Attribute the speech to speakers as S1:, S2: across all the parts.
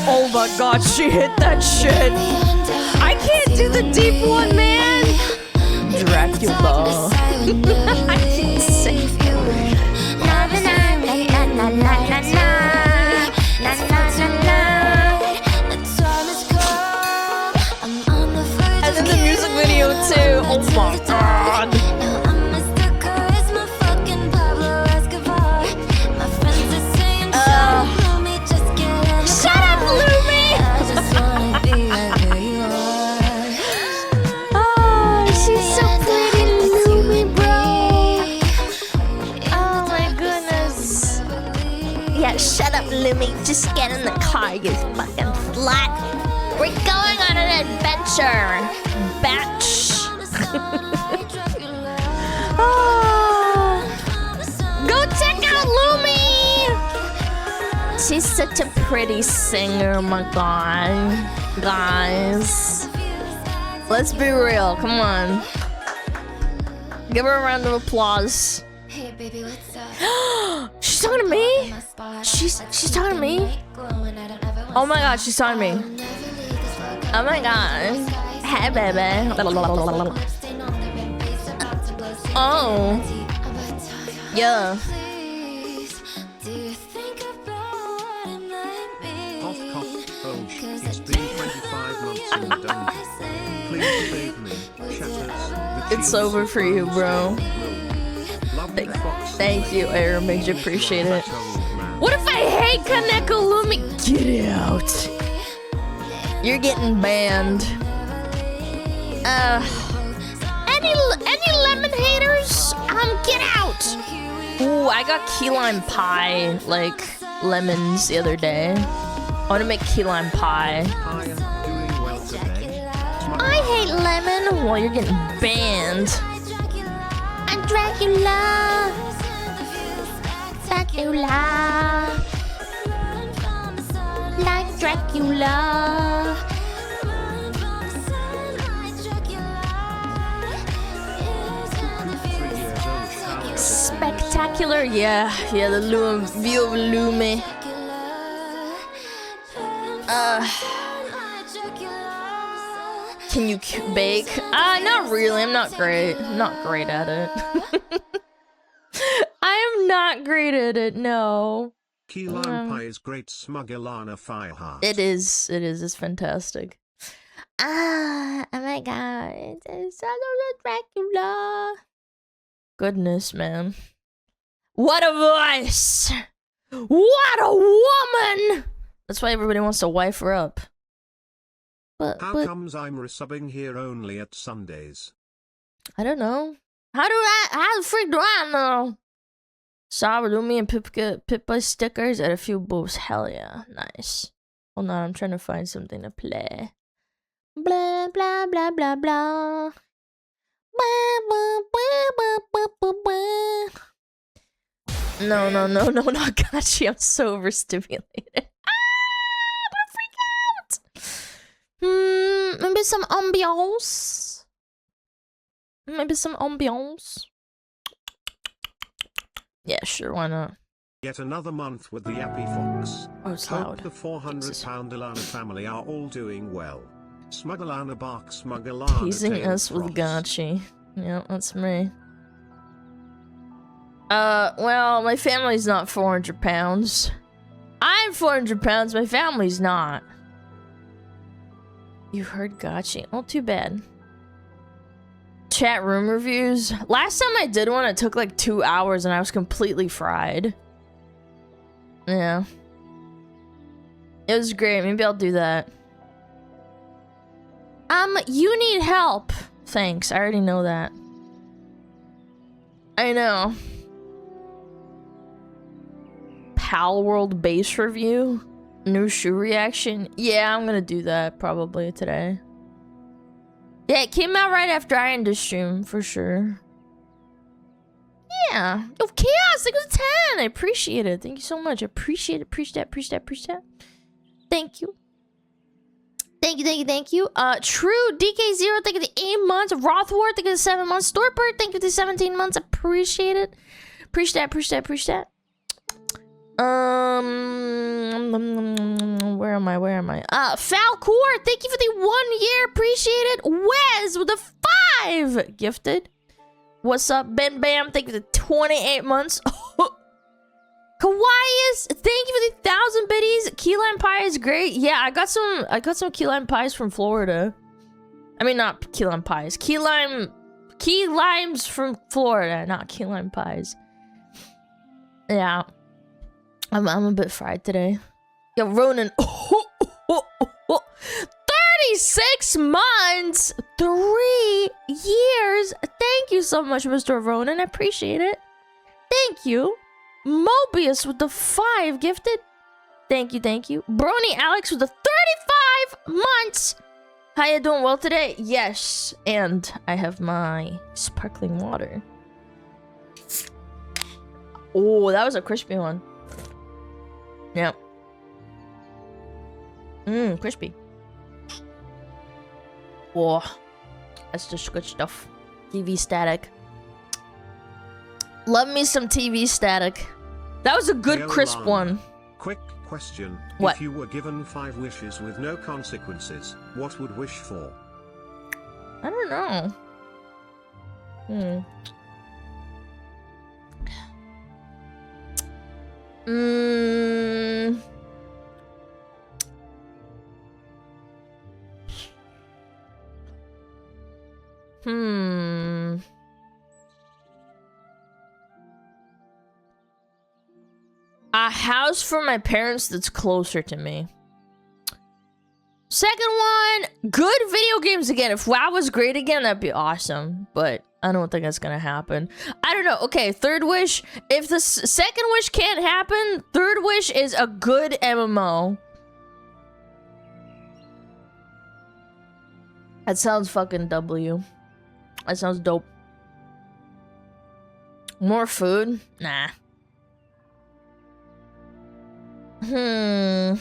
S1: Oh my god, she hit that shit. I can't do the deep one, man. Dracula. I can't sing. And then the music video too. Oh my god. Shut up, Lumi! Oh, she's so pretty, Lumi, bro. Oh my goodness. Yeah, shut up, Lumi. Just get in the car, you fucking slut. We're going on an adventure, batch. Oh. Go check out Lumi. She's such a pretty singer, oh my god. Guys. Let's be real, come on. Give her a round of applause.
S2: Hey baby, what's up?
S1: She's talking to me? She's talking to me? Oh my god, she's talking to me. Oh my god. Hey baby. Oh. Yeah.
S3: It's been 25 months in the dungeon. Please save me. Shatters.
S1: It's over for you, bro. Thank you, Aram. I appreciate it. What if I hate Kaneko Lumi? Get out. You're getting banned. Any lemon haters? Get out. Ooh, I got key lime pie, like lemons the other day. I want to make key lime pie. I hate lemon. Well, you're getting banned. I'm Dracula. Dracula. Like Dracula. Spectacular, yeah, the view of Lumi. Can you bake? Not really. I'm not great. I'm not great at it. I am not great at it. No.
S3: Key lime pie is great. SmugAlana fire heart.
S1: It is. It's fantastic. Oh my god. It's Dracula. Goodness, man. What a voice! What a woman! That's why everybody wants to wife her up. But
S3: how comes I'm resubbing here only at Sundays?
S1: I don't know. How the freak do I know? Sorry, do me and Pip get Pippa stickers at a few booths. Hell yeah, nice. Hold on, I'm trying to find something to play. Blah blah blah blah blah. No, not Gachi. I'm so overstimulated. Maybe some ambiance. Yeah, sure, why not?
S3: Yet another month with the Yappy Fox.
S1: Oh, it's
S3: Hope
S1: loud.
S3: the 400-pound Alana family are all doing well. SmugAlana bark, SmugAlana.
S1: Teasing us with Gachi. Yeah, that's me. Well, my family's not 400 pounds. I'm 400 pounds, my family's not. You heard Gachi. Oh, too bad. Chat room reviews. Last time I did one, it took like 2 hours and I was completely fried. Yeah. It was great. Maybe I'll do that. You need help. Thanks. I already know that. I know. Pal World base review? New shoe reaction? Yeah, I'm gonna do that probably today. Yeah, it came out right after I ended the stream, for sure. Yeah. Yo, Chaos, thank you for 10. I appreciate it. Thank you so much. I appreciate it. Appreciate it. Thank you. Thank you. True, DK0, thank you for the 8 months. Rothward, thank you for the 7 months. Stortbird, thank you for the 17 months. Appreciate it. Appreciate that. Where am I? Where am I? Falcor, thank you for the 1 year. Appreciate it. Wes with the 5 gifted. What's up, Ben Bam? Thank you for the 28 months. Kawaii's, thank you for the 1,000 biddies. Key lime pie is great. Yeah, I got some key lime pies from Florida. I mean, not key lime pies. Key limes from Florida, not key lime pies. Yeah. I'm a bit fried today. Yo, Ronan. 36 months! 3 years! Thank you so much, Mr. Ronan. I appreciate it. Thank you. Mobius with the 5 gifted. Thank you, thank you. Brony Alex with the 35 months. How you doing well today? Yes, and I have my sparkling water. Oh, that was a crispy one. Yeah. Crispy. Whoa. That's just good stuff. TV static. Love me some TV static. That was a good crisp one.
S3: Quick question.
S1: What?
S3: If you were given 5 wishes with no consequences, what would wish for?
S1: I don't know. A house for my parents that's closer to me. Second one, good video games again. If WoW was great again, that'd be awesome. But I don't think that's gonna happen. I don't know. Okay, third wish. If the second wish can't happen, third wish is a good MMO. That sounds fucking W. That sounds dope. More food? Nah. I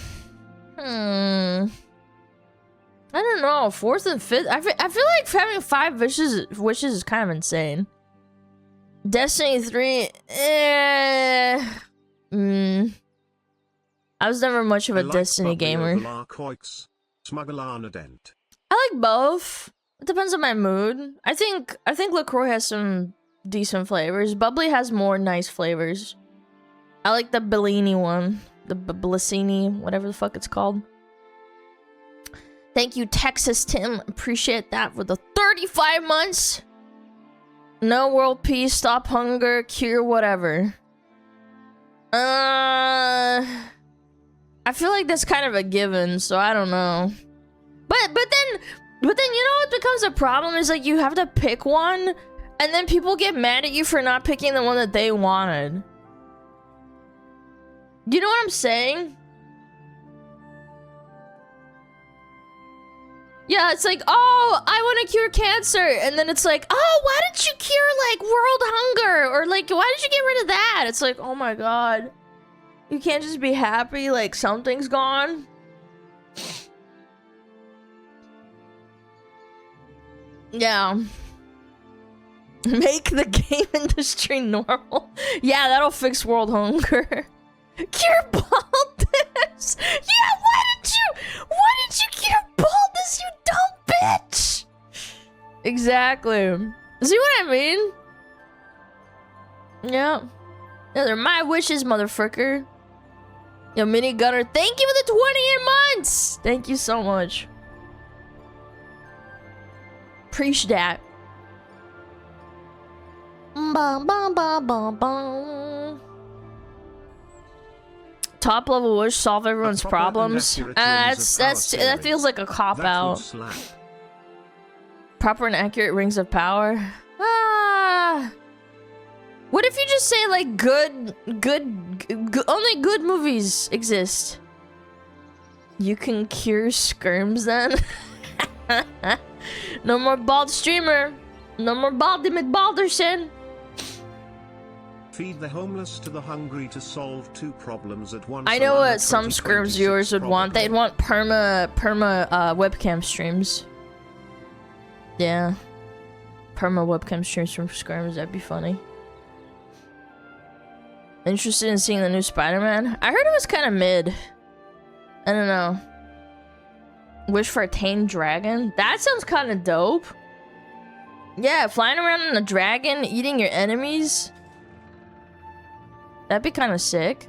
S1: don't know. Fourth and fifth. I feel like having 5 wishes is kind of insane. Destiny 3. I was never much of a Destiny gamer.
S3: SmugAlana Dent.
S1: I like both. It depends on my mood. I think LaCroix has some decent flavors. Bubbly has more nice flavors. I like the Bellini one. The Bellini, whatever the fuck it's called. Thank you, Texas Tim. Appreciate that for the 35 months. No world peace, stop hunger, cure whatever. I feel like that's kind of a given, so I don't know. But then you know what becomes a problem is like you have to pick one, and then people get mad at you for not picking the one that they wanted. You know what I'm saying? Yeah, it's like, oh, I want to cure cancer. And then it's like, oh, why didn't you cure, like, world hunger? Or, like, why did you get rid of that? It's like, oh my god. You can't just be happy, like, something's gone. Yeah. Make the game industry normal. Yeah, that'll fix world hunger. Cure baldness! Yeah, why did you cure baldness, you dumb bitch? Exactly. See what I mean? Yeah. Yeah, they're my wishes, motherfucker. Yo, Mini Gunner, thank you for the 28 months! Thank you so much. Appreciate that. Bum, bum, bum, bum, bum. Top level wish solve everyone's problems. That feels like a cop out. Proper and accurate rings of power. What if you just say like only good movies exist? You can cure skirms then. No more bald streamer. No more Baldy McBalderson.
S3: Feed the homeless to the hungry to solve 2 problems at once.
S1: I know what some Skirms viewers would want. They'd want perma webcam streams. Yeah. Perma webcam streams from Skirms, that'd be funny. Interested in seeing the new Spider-Man? I heard it was kind of mid. I don't know. Wish for a tame dragon? That sounds kind of dope. Yeah, flying around on a dragon, eating your enemies. That'd be kind of sick.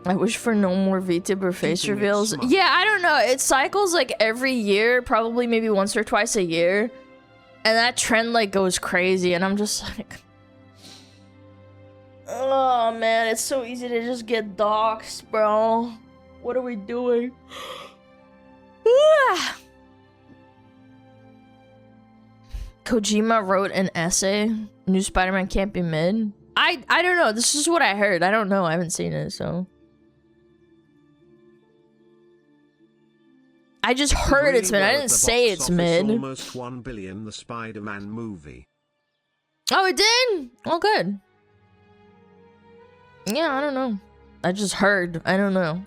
S1: I wish for no more VTuber face reveals. Yeah, I don't know. It cycles like every year, probably maybe once or twice a year. And that trend like goes crazy, and I'm just like... Oh man, it's so easy to just get doxxed, bro. What are we doing? Kojima wrote an essay. New Spider-Man can't be mid. I don't know. This is what I heard. I don't know. I haven't seen it, so. I just heard it's mid. I didn't say it's mid.
S3: Almost 1 billion, the Spider-Man movie.
S1: Oh, it did? Oh, good. Yeah, I don't know. I just heard. I don't know.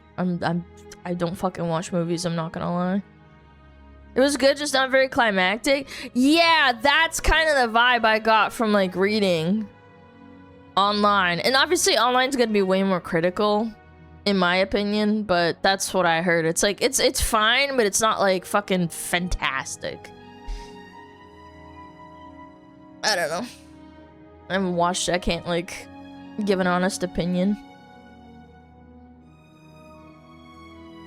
S1: I don't fucking watch movies, I'm not gonna lie. It was good, just not very climactic. Yeah, that's kind of the vibe I got from like reading online. And obviously online's gonna be way more critical, in my opinion, but that's what I heard. It's like, it's fine, but it's not like fucking fantastic. I don't know. I haven't watched it, I can't like give an honest opinion.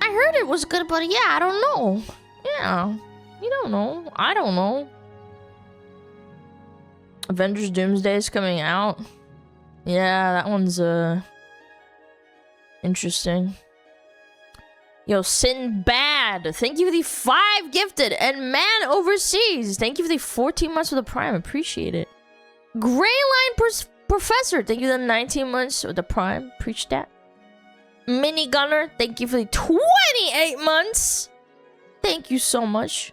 S1: I heard it was good, but yeah, I don't know. Yeah, you don't know. I don't know. Avengers Doomsday is coming out. Yeah, that one's interesting. Yo, Sinbad, thank you for the 5 gifted, and Man Overseas, thank you for the 14 months with the Prime. Appreciate it. Greyline Professor, thank you for the 19 months with the Prime. Preach that. Mini Gunner, thank you for the 28 months. Thank you so much.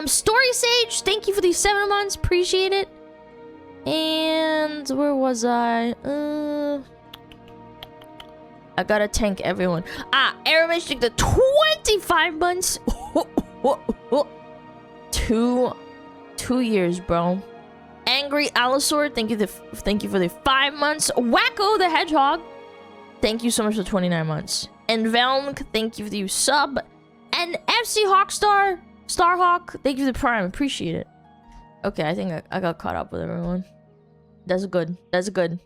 S1: Story Sage, thank you for the 7 months. Appreciate it. And where was I? I gotta tank everyone. Airman took the 25 months. 2 years, bro. Angry Allosaur, thank you for the 5 months. Wacko the Hedgehog, thank you so much for 29 months. And Velm, thank you for the sub. And FC Hawkstar, Starhawk, thank you for the Prime. Appreciate it. Okay, I think I got caught up with everyone. That's good. That's good.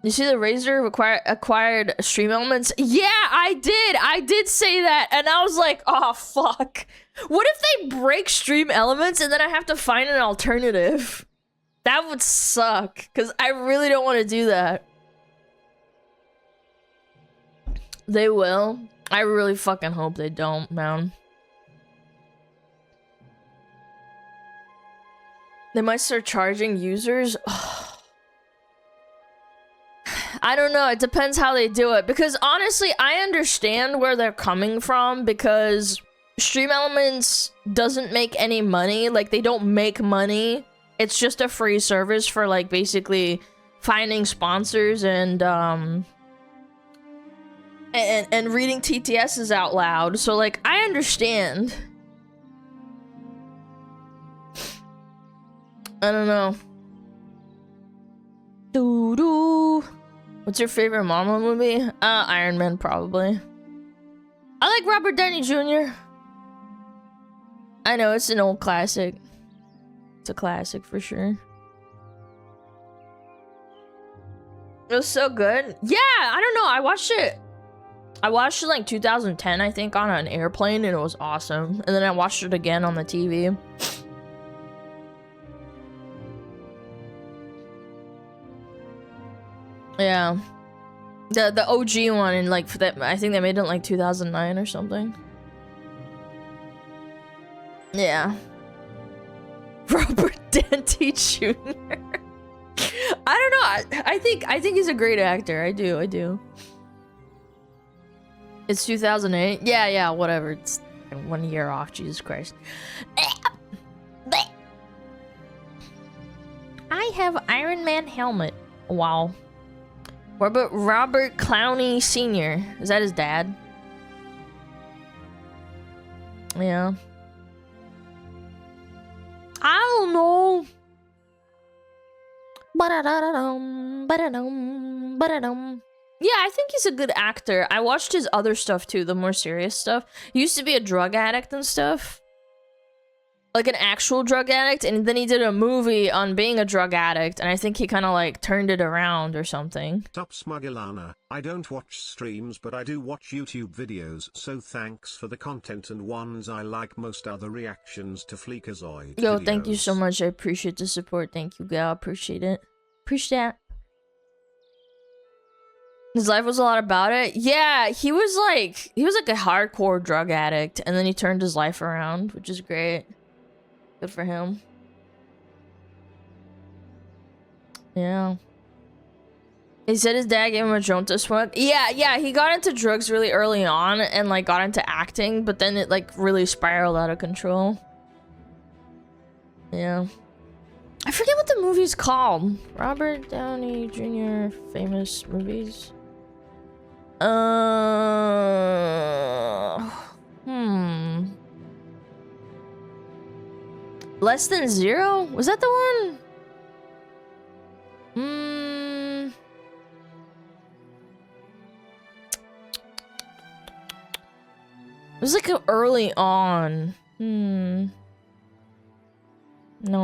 S1: You see the Razor acquired stream elements? Yeah, I did. I did say that. And I was like, oh, fuck. What if they break stream elements and then I have to find an alternative? That would suck. Because I really don't want to do that. They will. I really fucking hope they don't, man. They might start charging users. I don't know. It depends how they do it. Because honestly, I understand where they're coming from. Because Stream Elements doesn't make any money. Like, they don't make money. It's just a free service for, like, basically finding sponsors and reading TTSs out loud. So, like, I understand. I don't know. Doo-doo. What's your favorite Marvel movie? Iron Man, probably. I like Robert Downey Jr. I know, it's an old classic. It's a classic for sure. It was so good. Yeah, I don't know. I watched it in like 2010, I think, on an airplane, and it was awesome. And then I watched it again on the TV. Yeah, the OG one, and like that, I think they made it in like 2009 or something. Yeah, Robert Downey Jr. I don't know. I think he's a great actor. I do. It's 2008. Yeah, whatever. It's 1 year off. Jesus Christ. I have Iron Man helmet. Wow. What about Robert Clowney Sr.? Is that his dad? Yeah. I don't know. Ba-da-da-da-dum, ba-da-dum, ba-da-dum. Yeah, I think he's a good actor. I watched his other stuff too, the more serious stuff. He used to be a drug addict and stuff. Like an actual drug addict, and then he did a movie on being a drug addict, and I think he kind of like turned it around or something.
S3: Top SmugAlana. I don't watch streams, but I do watch YouTube videos, so thanks for the content, and ones I like most are the reactions to Fleekazoid
S1: Yo,
S3: videos.
S1: thank you so much. I appreciate the support. Thank you, gal. Appreciate it. Appreciate it. His life was a lot about it. Yeah, he was like a hardcore drug addict, and then he turned his life around, which is great. Good for him. Yeah. He said his dad gave him a joint to smoke. Yeah, he got into drugs really early on and like got into acting, but then it like really spiraled out of control. Yeah. I forget what the movie's called. Robert Downey Jr. famous movies. Less Than Zero? Was that the one? It was like early on. No,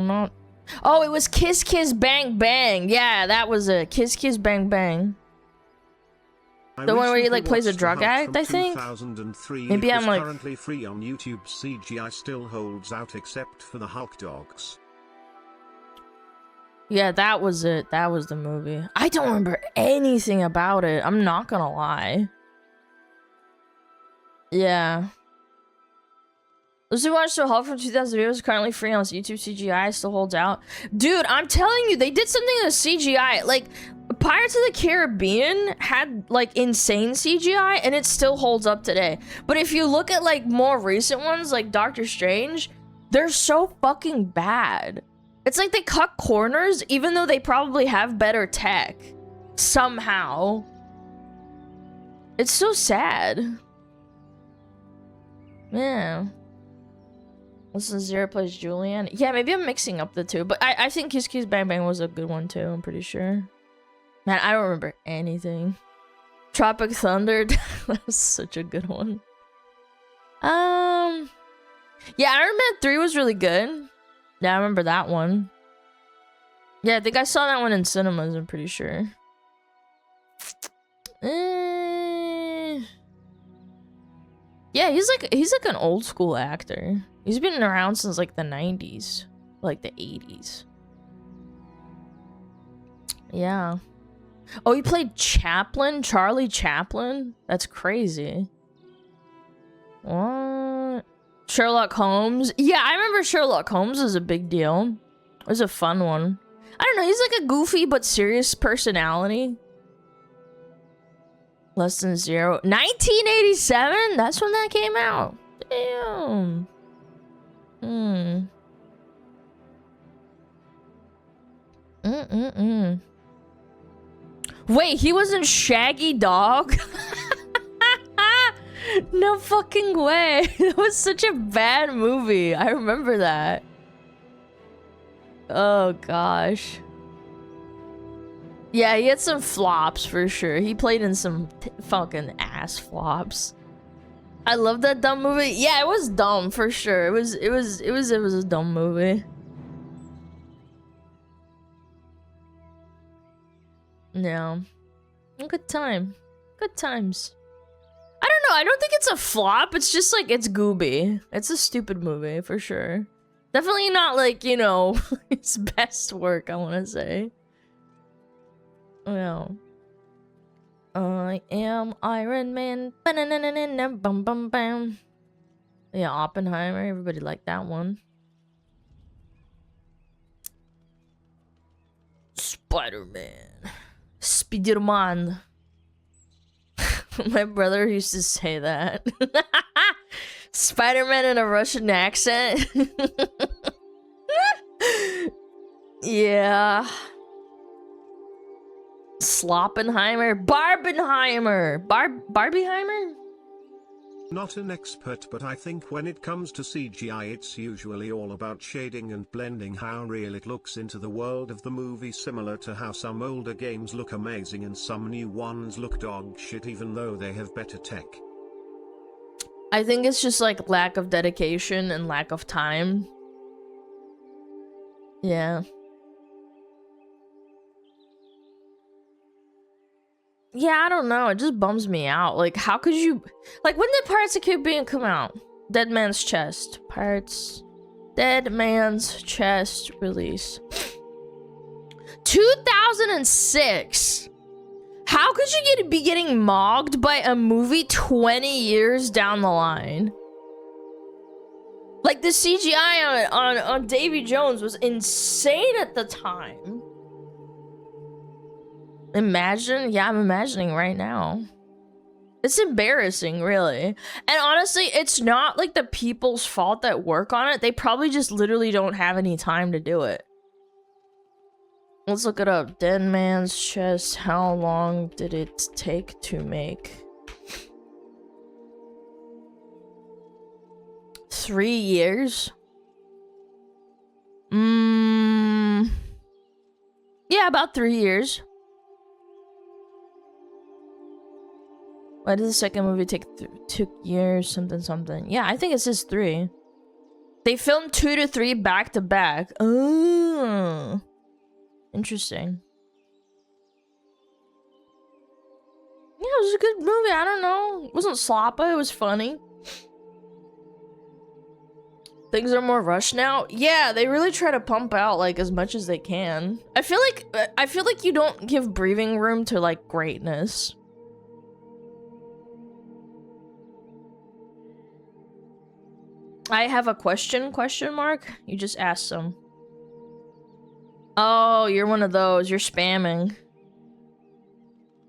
S1: not. Oh, it was Kiss Kiss Bang Bang. Yeah, that was it. Kiss Kiss Bang Bang. The one where he like plays a drug addict, I think. Maybe I'm like
S3: currently free on YouTube. CGI still holds out except for the Hulk dogs.
S1: Yeah, that was it. That was the movie. I don't remember anything about it. I'm not gonna lie. Yeah. Lucy Watch So Hulk from 2000 videos currently free on YouTube. CGI still holds out. Dude, I'm telling you, they did something with CGI. Like, Pirates of the Caribbean had like insane CGI and it still holds up today. But if you look at like more recent ones like Doctor Strange, they're so fucking bad. It's like they cut corners even though they probably have better tech. Somehow. It's so sad. Yeah. Listen, Zero plays Julian. Yeah, maybe I'm mixing up the two, but I think Kiss Kiss Bang Bang was a good one too, I'm pretty sure. Man, I don't remember anything. Tropic Thunder, that was such a good one. Yeah, Iron Man 3 was really good. Yeah, I remember that one. Yeah, I think I saw that one in cinemas, I'm pretty sure. Yeah, he's like an old school actor. He's been around since like the 90s, like the 80s. Yeah. Oh, he played Chaplin, Charlie Chaplin? That's crazy. What? Sherlock Holmes? Yeah, I remember Sherlock Holmes was a big deal. It was a fun one. I don't know, he's like a goofy but serious personality. Less Than Zero. 1987? That's when that came out. Damn. Wait, he was in Shaggy Dog? No fucking way. That was such a bad movie. I remember that. Oh gosh. Yeah, he had some flops for sure. He played in some fucking ass flops. I love that dumb movie. Yeah, it was dumb for sure. It was a dumb movie. Yeah. Good time. Good times. I don't know. I don't think it's a flop. It's just like, it's gooby. It's a stupid movie for sure. Definitely not like, you know, his best work, I want to say. Well. I am Iron Man. Bum bum bam. Yeah, Oppenheimer. Everybody liked that one. Spider-Man. Spider-Man. My brother used to say that. Spider-Man in a Russian accent. Yeah. Sloppenheimer. Barbenheimer. Barbieheimer?
S3: Not an expert, but I think when it comes to CGI it's usually all about shading and blending how real it looks into the world of the movie, similar to how some older games look amazing and some new ones look dog shit even though they have better tech.
S1: I think it's just like lack of dedication and lack of time. Yeah. Yeah, I don't know. It just bums me out. Like, how could you... Like, when did Pirates of the Caribbean come out? Dead Man's Chest. Pirates... Dead Man's Chest release. 2006! How could you be getting mogged by a movie 20 years down the line? Like, the CGI on Davy Jones was insane at the time. Imagine? Yeah, I'm imagining right now. It's embarrassing, really. And honestly, it's not like the people's fault that work on it. They probably just literally don't have any time to do it. Let's look it up. Dead Man's Chest. How long did it take to make? 3 years? Yeah, about 3 years. Why did the second movie take 2 years? Something. Yeah, I think it says 3. They filmed 2 to 3 back to back. Oh, interesting. Yeah, it was a good movie. I don't know. It wasn't sloppy. It was funny. Things are more rushed now. Yeah, they really try to pump out like as much as they can. I feel like you don't give breathing room to like greatness. I have a question mark? You just asked some. Oh, you're one of those. You're spamming.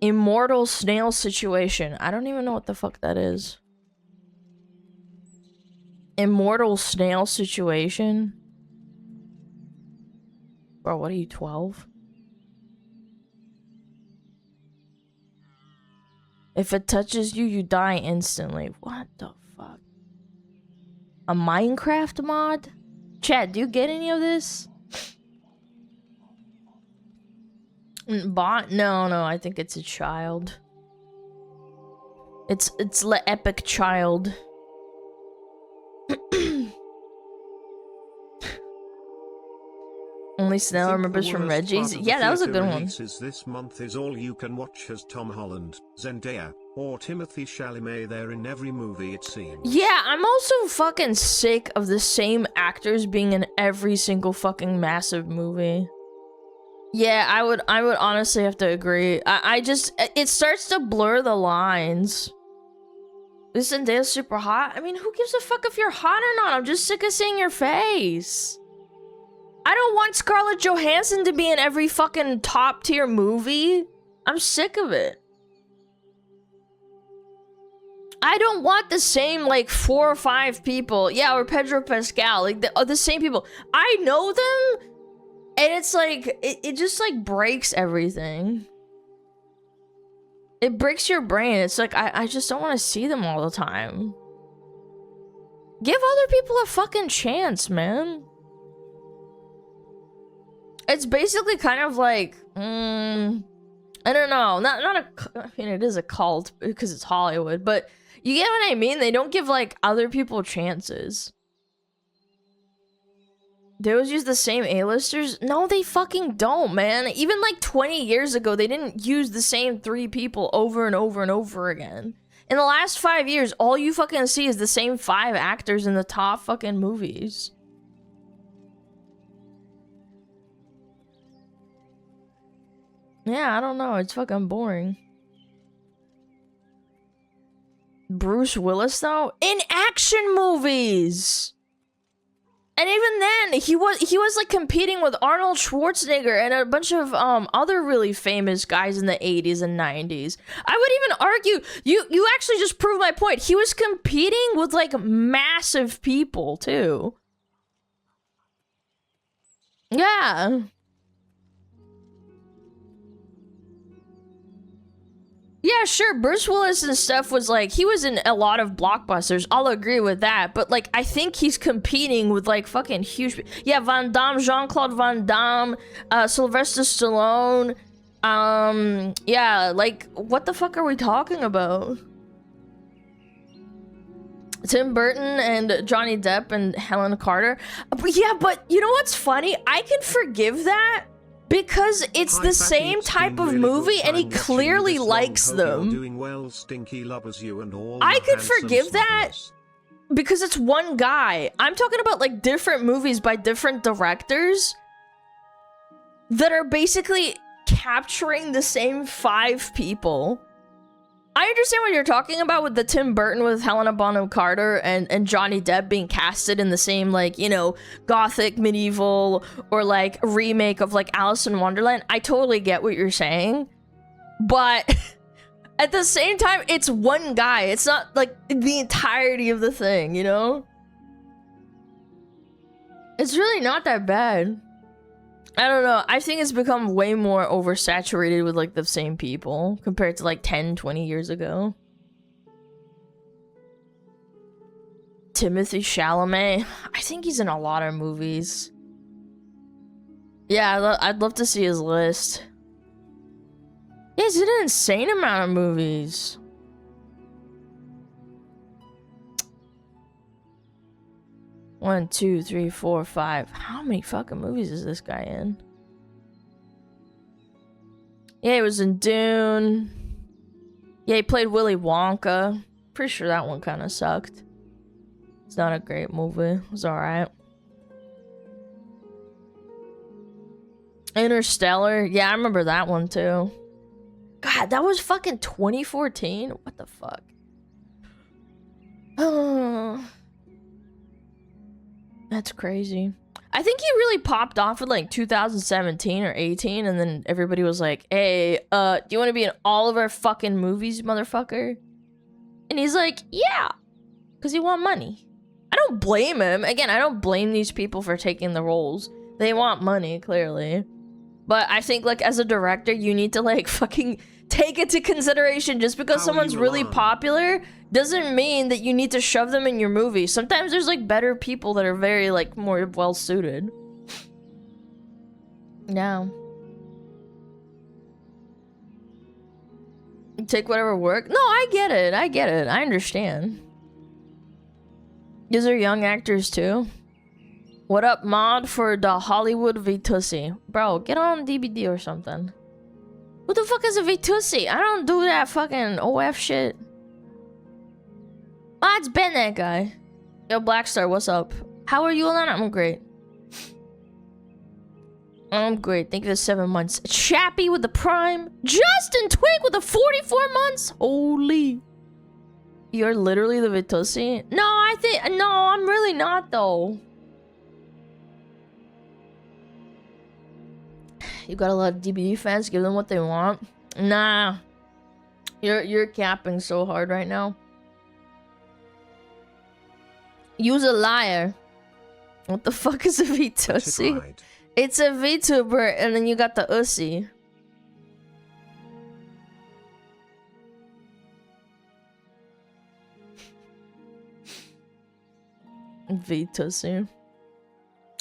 S1: Immortal snail situation. I don't even know what the fuck that is. Immortal snail situation? Bro, what are you, 12? If it touches you, you die instantly. What the fuck? A Minecraft mod? Chat, do you get any of this? Bot? No, I think it's a child. It's the epic child. Only Snell remembers from Reggie's. Yeah, that was a good one.
S3: This month is all you can watch has Tom Holland, Zendaya, or Timothy Chalamet. They're in every movie it seems.
S1: Yeah, I'm also fucking sick of the same actors being in every single fucking massive movie. Yeah, I would honestly have to agree. I just, it starts to blur the lines. This Zendaya's super hot. I mean, who gives a fuck if you're hot or not? I'm just sick of seeing your face. I don't want Scarlett Johansson to be in every fucking top tier movie. I'm sick of it. I don't want the same like 4 or 5 people. Yeah, or Pedro Pascal, like the same people. I know them, and it's like it just like breaks everything. It breaks your brain. It's like I just don't want to see them all the time. Give other people a fucking chance, man. It's basically kind of like, I don't know, I mean, it is a cult because it's Hollywood, but you get what I mean? They don't give, like, other people chances. They always use the same A-listers? No, they fucking don't, man. Even, like, 20 years ago, they didn't use the same 3 people over and over and over again. In the last 5 years, all you fucking see is the same 5 actors in the top fucking movies. Yeah, I don't know. It's fucking boring. Bruce Willis, though? In action movies! And even then, he was like competing with Arnold Schwarzenegger and a bunch of other really famous guys in the 80s and 90s. I would even argue, you actually just proved my point. He was competing with like massive people, too. Yeah. Yeah, sure, Bruce Willis and stuff was like, he was in a lot of blockbusters. I'll agree with that. But like, I think he's competing with like fucking huge. Yeah, Van Damme, Jean-Claude Van Damme, Sylvester Stallone. Yeah, like, what the fuck are we talking about? Tim Burton and Johnny Depp and Helen Carter. Yeah, but you know what's funny? I can forgive that. Because it's the same type of movie and he clearly likes them.
S3: Doing well, Stinky loves you and all.
S1: I could forgive that because it's one guy. I'm talking about like different movies by different directors that are basically capturing the same 5 people. I understand what you're talking about with the Tim Burton with Helena Bonham Carter and Johnny Depp being casted in the same, like, you know, gothic, medieval, or like remake of like Alice in Wonderland. I totally get what you're saying. But at the same time, it's one guy. It's not like the entirety of the thing, you know? It's really not that bad. I don't know. I think it's become way more oversaturated with like the same people compared to like 10, 20 years ago. Timothy Chalamet. I think he's in a lot of movies. Yeah, I'd love to see his list. Yeah, he's in an insane amount of movies. One, two, three, four, five. How many fucking movies is this guy in? Yeah, he was in Dune. Yeah, he played Willy Wonka. Pretty sure that one kind of sucked. It's not a great movie. It was alright. Interstellar. Yeah, I remember that one too. God, that was fucking 2014? What the fuck? Oh. That's crazy. I think he really popped off in like 2017 or 18, and then everybody was like, hey, do you want to be in all of our fucking movies, motherfucker? And he's like, yeah, because he want money. I don't blame him. Again, I don't blame these people for taking the roles. They want money, clearly. But I think, like, as a director, you need to, like, fucking take it to consideration. Just because someone's really popular doesn't mean that you need to shove them in your movie. Sometimes there's, like, better people that are very, like, more well-suited. Yeah. Take whatever work. No, I get it. I get it. I understand. These are young actors, too. What up, mod, for the Hollywood V-Tussie? Bro, get on DVD or something. Who the fuck is a V-Tussie? I don't do that fucking OF shit. Ah, it's Ben, that guy. Yo, Blackstar, what's up? How are you, Alana? I'm great. I'm great. Thank you for 7 months. Chappie with the Prime. Justin Twig with the 44 months. Holy. You're literally the V-Tussie? No, I'm really not, though. You got a lot of DBD fans. Give them what they want. Nah. You're capping so hard right now. Use a liar. What the fuck is a V-Tussie? It's a VTuber, and then you got the Ussy. V-Tussie.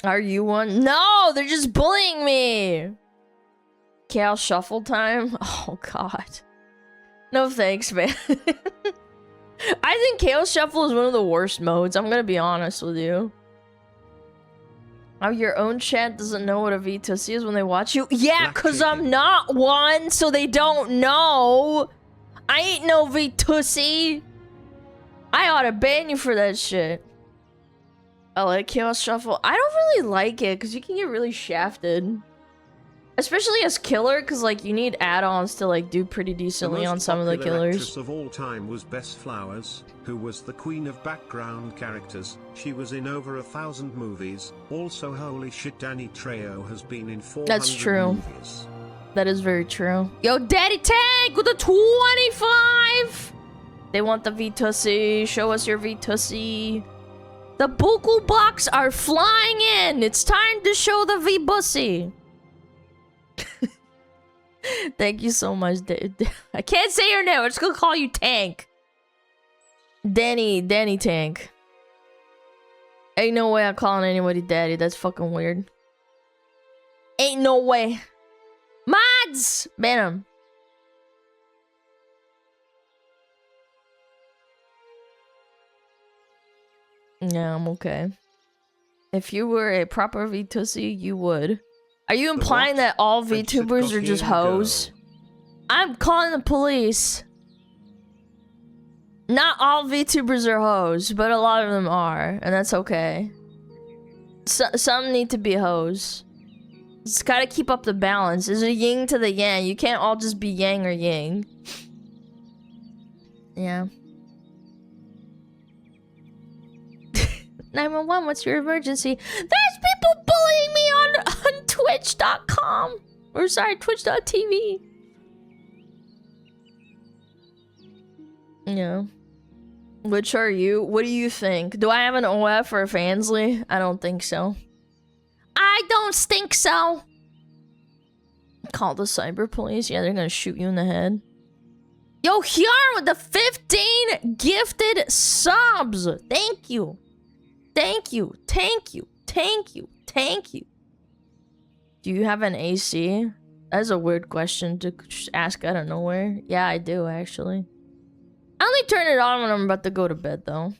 S1: Are you one? No, they're just bullying me. Chaos Shuffle time? Oh, God. No thanks, man. I think Chaos Shuffle is one of the worst modes. I'm gonna be honest with you. How your own chat doesn't know what a V-Tussie is when they watch you? Yeah, because I'm not one, so they don't know. I ain't no V-Tussie. I ought to ban you for that shit. I like Chaos Shuffle. I don't really like it, because you can get really shafted. Especially as killer, because like you need add-ons to like do pretty decently on some of the killers.
S3: The most popular actress of all time was Bess Flowers, who was the queen of background characters. She was in over 1,000 movies. Also, holy shit, Danny Trejo has been in 400
S1: That's true.
S3: movies.
S1: That is very true. Yo, Daddy Tank with a 25! They want the V-Tussie. Show us your V-Tussie. The buku blocks are flying in. It's time to show the V-Bussy. Thank you so much, I can't say your name. I'm just gonna call you Tank. Danny Tank. Ain't no way I'm calling anybody daddy. That's fucking weird. Ain't no way. Mods! Ban him. Yeah, I'm okay. If you were a proper VTuber, you would. Are you implying that all VTubers are just hoes? I'm calling the police. Not all VTubers are hoes, but a lot of them are, and that's okay. Some need to be hoes. It's gotta keep up the balance. There's a yin to the yang. You can't all just be yang or yin. Yeah. 911, what's your emergency? There's people bullying me on Twitch.com. Or sorry, Twitch.tv. Yeah. Which are you? What do you think? Do I have an OF or a Fansly? I don't think so. I don't think so. Call the cyber police. Yeah, they're gonna shoot you in the head. Yo, Hyarn with the 15 gifted subs. Thank you. Thank you. Thank you. Thank you. Thank you. Do you have an AC? That's a weird question to just ask out of nowhere. Yeah, I do, actually. I only turn it on when I'm about to go to bed, though.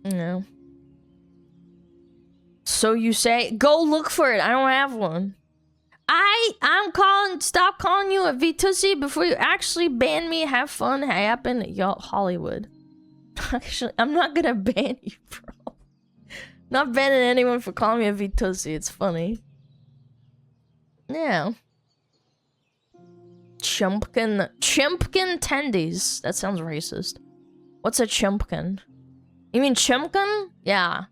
S1: No. So you say, go look for it. I don't have one. Stop calling you a VTussy before you actually ban me. Have fun. Happen. Y'all, Hollywood. Actually, I'm not gonna ban you, bro. Not banning anyone for calling me a VTussy. It's funny. Yeah. Chumpkin tendies. That sounds racist. What's a chumpkin? You mean chimkin? Yeah.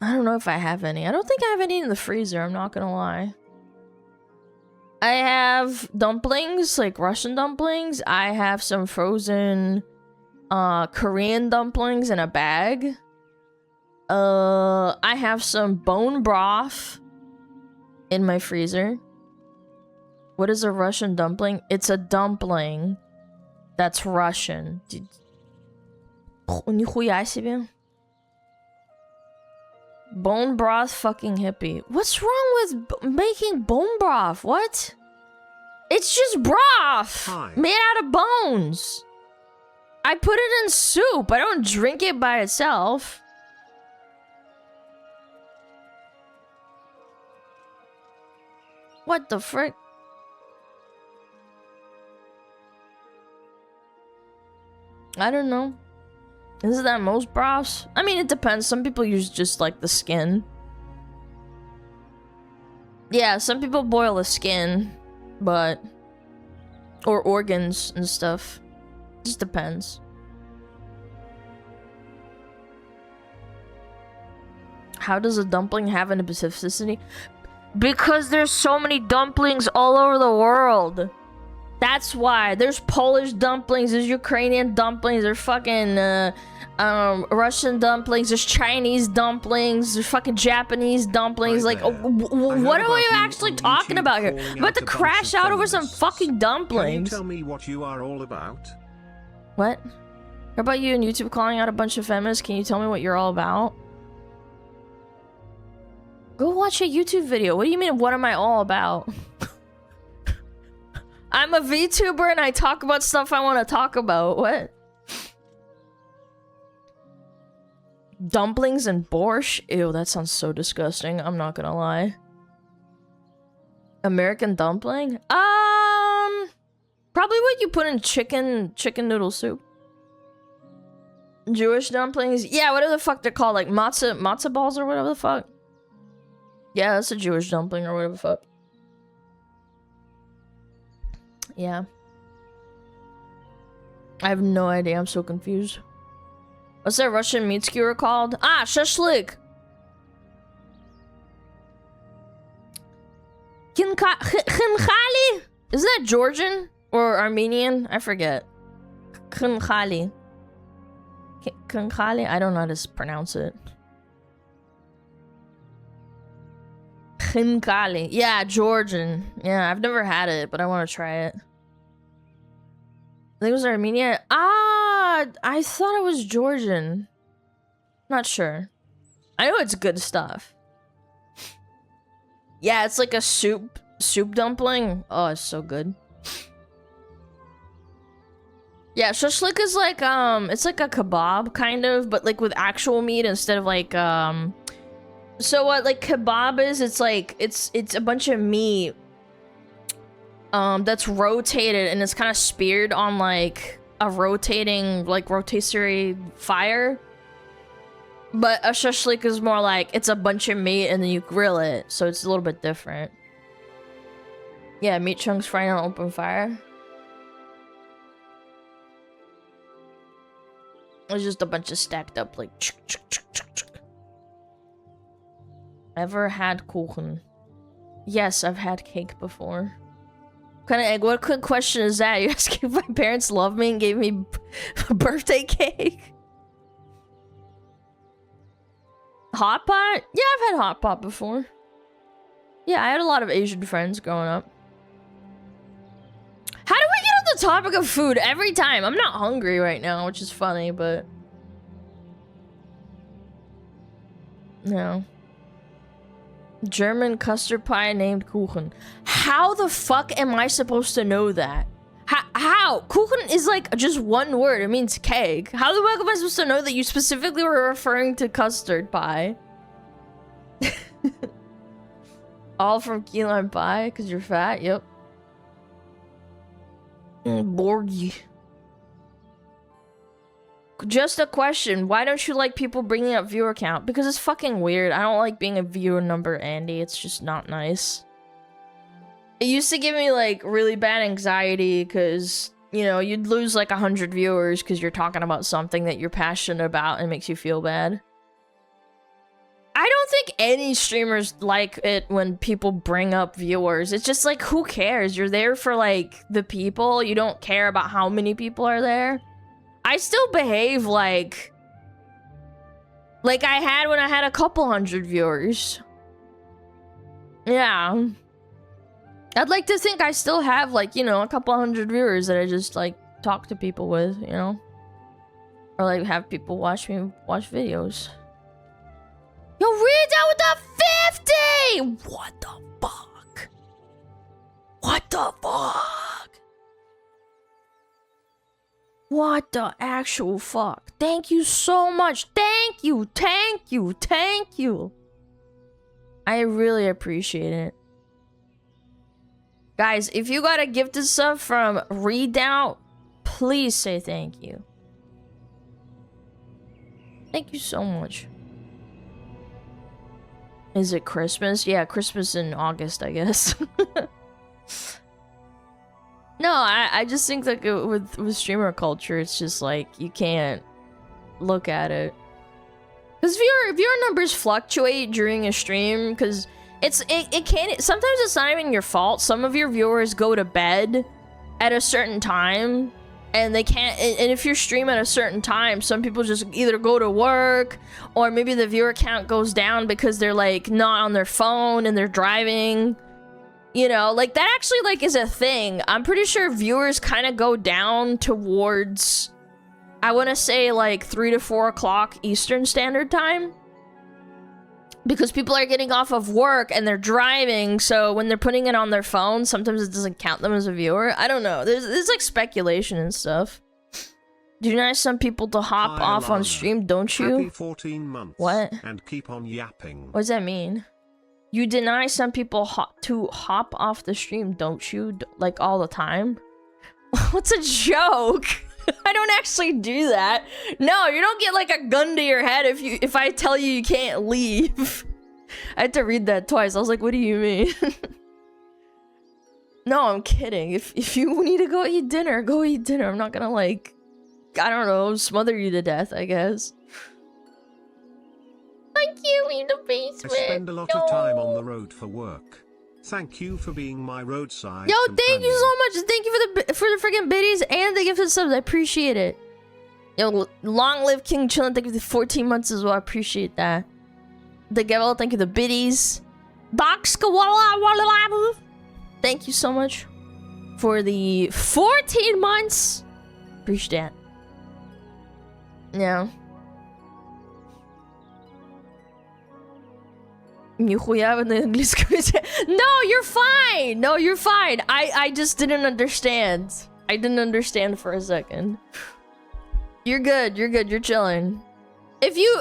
S1: I don't know if I have any. I don't think I have any in the freezer, I'm not gonna lie. I have dumplings, like Russian dumplings. I have some frozen Korean dumplings in a bag. I have some bone broth in my freezer. What is a Russian dumpling? It's a dumpling that's Russian. Bone broth fucking hippie. What's wrong with making bone broth? What? It's just broth! Made out of bones! I put it in soup. I don't drink it by itself. What the frick? I don't know. Isn't that most broths? I mean, it depends. Some people use just like the skin. Yeah, some people boil the skin, but... or organs and stuff. Just depends. How does a dumpling have an specificity? Because there's so many dumplings all over the world. That's why. There's Polish dumplings, there's Ukrainian dumplings, there's fucking Russian dumplings, there's Chinese dumplings, there's fucking Japanese dumplings. Like, what are we actually talking about here? I'm about to crash out over some fucking dumplings.
S3: Can you tell me what you are all about?
S1: What? How about you on YouTube calling out a bunch of feminists? Can you tell me what you're all about? Go watch a YouTube video. What do you mean, what am I all about? I'm a VTuber and I talk about stuff I want to talk about. What? Dumplings and borscht? Ew, that sounds so disgusting. I'm not gonna lie. American dumpling? Probably what you put in chicken noodle soup. Jewish dumplings? Yeah, whatever the fuck they're called. Like matzo balls or whatever the fuck. Yeah, that's a Jewish dumpling or whatever the fuck. Yeah. I have no idea. I'm so confused. What's that Russian meat skewer called? Ah, shashlik. Khinkhali? Isn't that Georgian or Armenian? I forget. Khinkhali. Khinkhali? I don't know how to pronounce it. Khimkali. Yeah, Georgian. Yeah, I've never had it, but I want to try it. I think it was Armenia. Ah, I thought it was Georgian. Not sure. I know it's good stuff. Yeah, it's like a soup dumpling. Oh, it's so good. Yeah, shashlik is like it's like a kebab kind of, but like with actual meat instead of like so what like kebab is, it's like it's a bunch of meat that's rotated and it's kind of speared on like a rotating like rotisserie fire. But a shashlik is more like it's a bunch of meat and then you grill it, so it's a little bit different. Yeah, meat chunks fried on open fire. It's just a bunch of stacked up like. Ever had kuchen? Yes, I've had cake before. What kind of egg? What quick question is that? You asking if my parents love me and gave me a birthday cake? Hot pot? Yeah, I've had hot pot before. Yeah, I had a lot of Asian friends growing up. How do we get on the topic of food every time? I'm not hungry right now, which is funny, but... No. German custard pie named Kuchen. How the fuck am I supposed to know that? How? Kuchen is like just one word. It means cake. How the fuck am I supposed to know that you specifically were referring to custard pie? All from key lime pie because you're fat? Yep. Borgie. Just a question. Why don't you like people bringing up viewer count? Because it's fucking weird. I don't like being a viewer number, Andy. It's just not nice. It used to give me like really bad anxiety because, you know, you'd lose like 100 viewers because you're talking about something that you're passionate about and makes you feel bad. I don't think any streamers like it when people bring up viewers. It's just like, who cares? You're there for like the people. You don't care about how many people are there. I still behave like I had when I had a couple hundred viewers. Yeah. I'd like to think I still have like, you know, a couple hundred viewers that I just like talk to people with, you know? Or like have people watch me watch videos. Yo, read out with the 50! What the fuck? What the fuck? What the actual fuck? Thank you so much. Thank you. Thank you. Thank you. I really appreciate it. Guys, if you got a gifted sub from Readout, please say thank you. Thank you so much. Is it Christmas? Yeah, Christmas in August, I guess. No, I just think like with streamer culture, it's just like you can't look at it. Because if your numbers fluctuate during a stream, because it can sometimes it's not even your fault. Some of your viewers go to bed at a certain time and they can't, and if you stream at a certain time, some people just either go to work or maybe the viewer count goes down because they're like not on their phone and they're driving. You know, like that actually like is a thing. I'm pretty sure viewers kind of go down towards, I want to say like 3 to 4 o'clock Eastern Standard Time. Because people are getting off of work and they're driving, so when they're putting it on their phone, sometimes it doesn't count them as a viewer. I don't know. There's like speculation and stuff. Do you know some people to hop off on stream, don't you?
S3: Happy 14 months.
S1: What?
S3: And keep on yapping.
S1: What does that mean? You deny some people to hop off the stream, don't you? Like all the time? What's a joke? I don't actually do that. No, you don't get like a gun to your head if I tell you you can't leave. I had to read that twice. I was like, what do you mean? No, I'm kidding. If you need to go eat dinner, go eat dinner. I'm not gonna like, I don't know, smother you to death, I guess. Thank you in the basement.
S3: I spend a lot of time on the road for work. Thank you for being my roadside
S1: Yo,
S3: companion.
S1: thank you so much. Thank you for the freaking biddies and the gifted subs. I appreciate it. Yo, long live King Chillin'. Thank you for the 14 months as well. I appreciate that. The Gavel, thank you for the biddies. Boxkawala. Thank you so much for the 14 months. Appreciate that. Yeah. Нихуя на английском языке. No, you're fine. No, you're fine. I just didn't understand. I didn't understand for a second. You're good. You're good. You're chilling. If you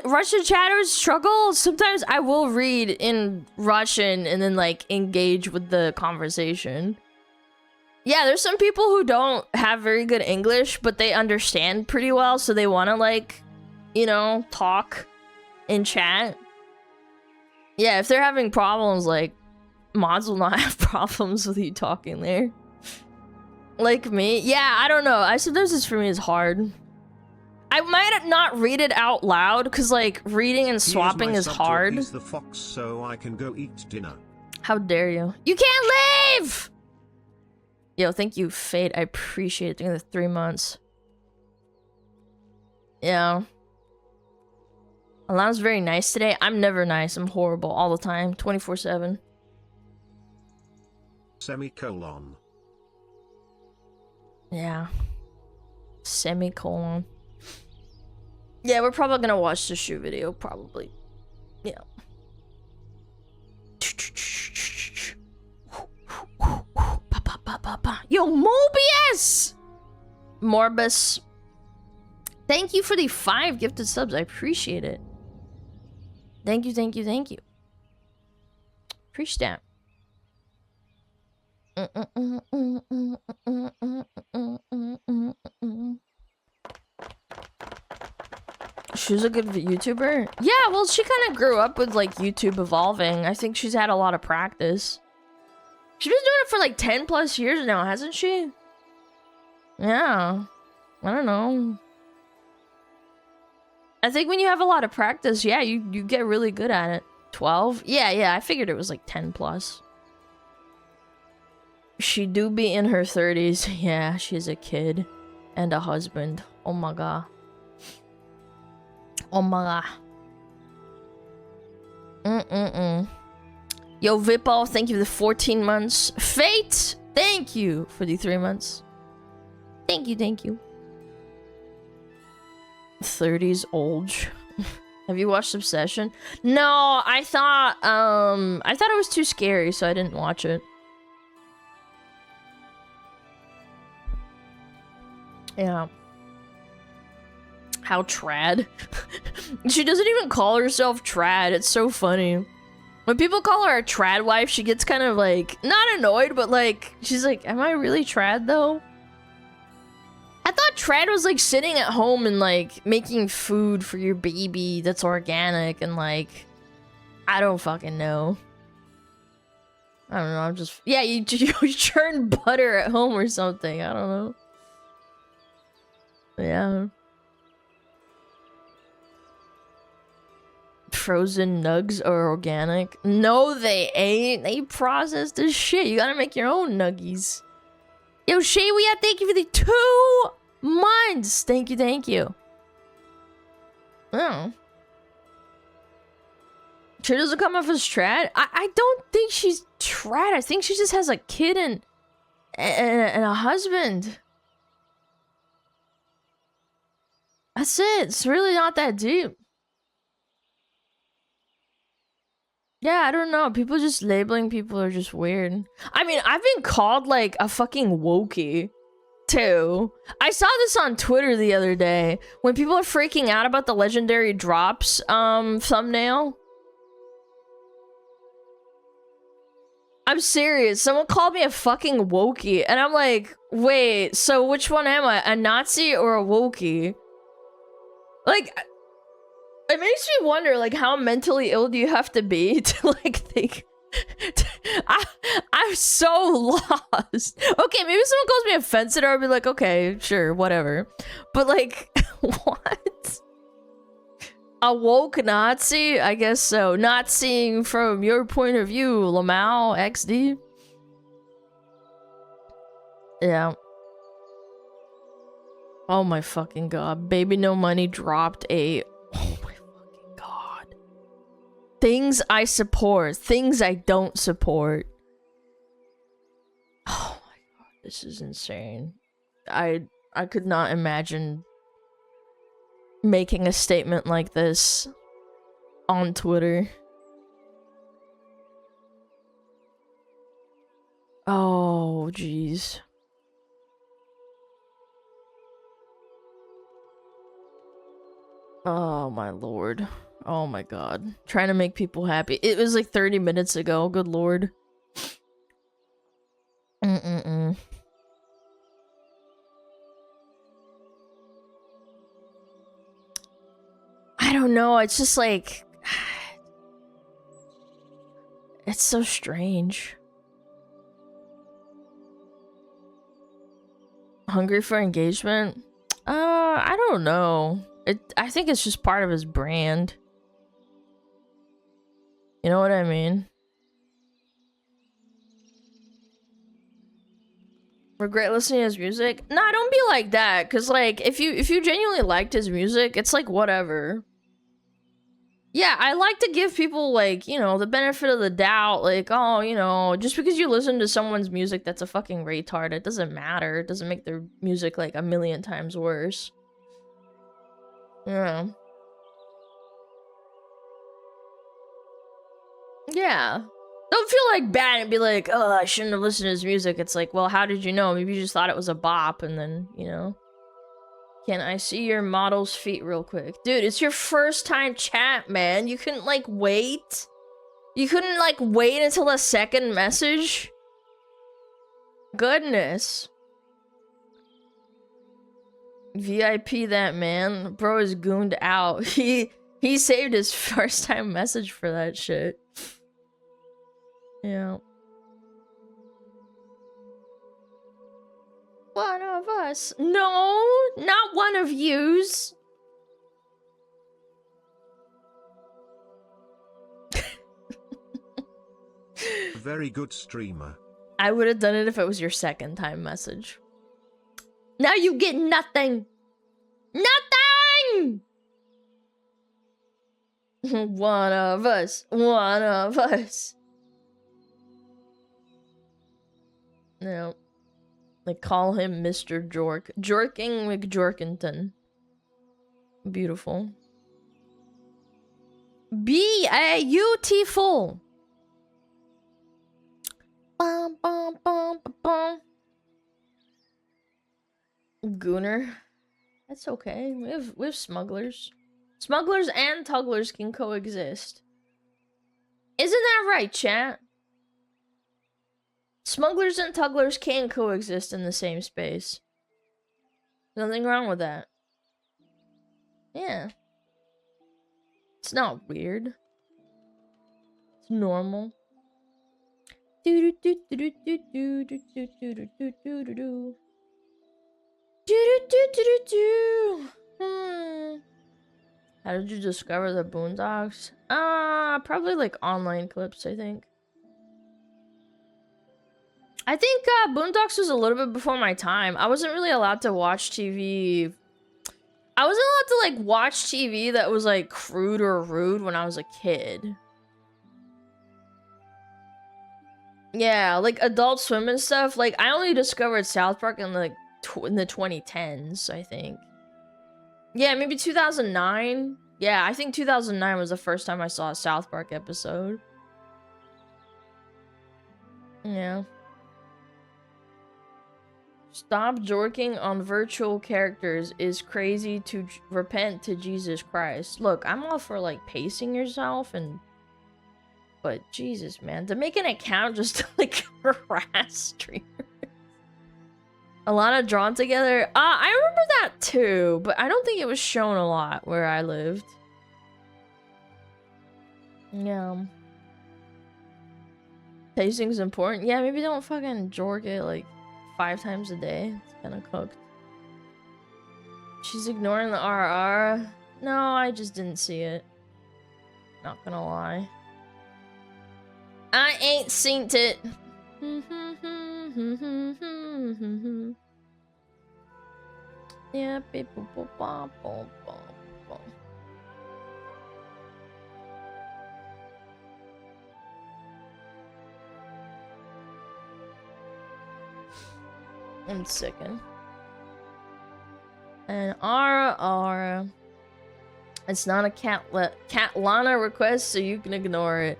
S1: Russian chatters struggle, sometimes I will read in Russian and then like engage with the conversation. Yeah, there's some people who don't have very good English, but they understand pretty well, so they want to like, you know, talk in chat. Yeah, if they're having problems, like, mods will not have problems with you talking there. Like me. Yeah, I don't know. Sometimes this for me is hard. I might not read it out loud, because, like, reading and swapping is hard.
S3: He's the fox, so I can go eat dinner.
S1: How dare you? You can't leave! Yo, thank you, Fate. I appreciate it. Thank you for the 3 months. Yeah. Alana's very nice today. I'm never nice. I'm horrible all the time. 24/7.
S3: Semicolon.
S1: Yeah. Semicolon. Yeah, we're probably gonna watch the shoe video, probably. Yeah. Yo, Mobius! Morbus. Thank you for the 5 gifted subs. I appreciate it. Thank you, thank you, thank you. Appreciate that. She's a good YouTuber? Yeah, well, she kind of grew up with, like, YouTube evolving. I think she's had a lot of practice. She's been doing it for, like, 10 plus years now, hasn't she? Yeah. I don't know. I think when you have a lot of practice, yeah, you get really good at it. 12? Yeah, I figured it was like 10 plus. She do be in her 30s. Yeah, she's a kid. And a husband. Oh my god. Oh my god. Yo, Vippo, thank you for the 14 months. Fate, thank you for the 3 months. Thank you, thank you. 30s old. Have you watched Obsession? No, I thought it was too scary, so I didn't watch it. Yeah. How trad? She doesn't even call herself trad. It's so funny. When people call her a trad wife, she gets kind of like, not annoyed, but like, she's like, am I really trad though? I thought trad was like sitting at home and like making food for your baby that's organic and like, I don't fucking know. I don't know, I'm just, yeah, you churn butter at home or something, I don't know. Yeah. Frozen nugs are organic? No, they ain't. They processed as shit. You gotta make your own nuggies. Yo, Shayweya, thank you for the 2 months. Thank you, thank you. Oh. She doesn't come off as trad? I don't think she's trad. I think she just has a kid and a husband. That's it. It's really not that deep. Yeah, I don't know. People just labeling people are just weird. I mean, I've been called like a fucking wokey too. I saw this on Twitter the other day when people are freaking out about the legendary drops thumbnail. I'm serious. Someone called me a fucking wokey and I'm like, wait, so which one am I? A Nazi or a wokey? Like, it makes me wonder, like, how mentally ill do you have to be to, like, think... I'm so lost. Okay, maybe someone calls me offensive, or I'll be like, okay, sure, whatever. But, like, what? A woke Nazi? I guess so. Not seeing from your point of view, Lamau, XD. Yeah. Oh my fucking god. Baby No Money dropped a... Oh my fucking god. Things I support, things I don't support. Oh my god, this is insane. I could not imagine making a statement like this on Twitter. Oh, jeez. Oh my lord. Oh my god. Trying to make people happy. It was like 30 minutes ago, good lord. Mm-mm-mm. I don't know, it's just like... It's so strange. Hungry for engagement? I don't know. I think it's just part of his brand. You know what I mean? Regret listening to his music? Nah, don't be like that. Cause like, if you genuinely liked his music, it's like whatever. Yeah, I like to give people like, you know, the benefit of the doubt. Like, oh, you know, just because you listen to someone's music that's a fucking retard, it doesn't matter. It doesn't make their music like a million times worse. Yeah. Yeah. Don't feel like bad and be like, oh, I shouldn't have listened to his music. It's like, well, how did you know? Maybe you just thought it was a bop and then, you know. Can I see your model's feet real quick? Dude, it's your first time chat, man. You couldn't, like, wait? You couldn't, like, wait until the second message? Goodness. VIP that man. Bro is gooned out. He saved his first time message for that shit. Yeah. One of us. No, not one of yous.
S3: Very good streamer.
S1: I would have done it if it was your second time message. Now you get nothing. Nothing! One of us. One of us. No. They call him Mr. Jork. Jorking McJorkington. Beautiful. Beautiful. Bum, bum, bum, bum, bum. Gooner. That's okay. We have smugglers. Smugglers and tugglers can coexist. Isn't that right, chat? Smugglers and tugglers can coexist in the same space. Nothing wrong with that. Yeah. It's not weird. It's normal. Do do do do do do do do do do do do do do. Do do do do do. How did you discover the Boondocks? Probably like online clips, I think. I think Boondocks was a little bit before my time. I wasn't really allowed to watch TV. I wasn't allowed to like watch TV that was like crude or rude when I was a kid. Yeah, like Adult Swim and stuff. Like I only discovered South Park in like in the 2010s, I think. Yeah, maybe 2009. Yeah, I think 2009 was the first time I saw a South Park episode. Yeah. Stop jorking on virtual characters is crazy to repent to Jesus Christ. Look, I'm all for like pacing yourself and... But Jesus, man. To make an account just to like harass streamers. Alana drawn together. I remember that too, but I don't think it was shown a lot where I lived. Yeah. Tasting's important. Yeah, maybe don't fucking jork it like 5 times a day. It's kind of cooked. She's ignoring the RR. No, I just didn't see it. Not gonna lie. I ain't seen it. Yeah, people. I'm sickened. And R. It's not a Catlana request, so you can ignore it.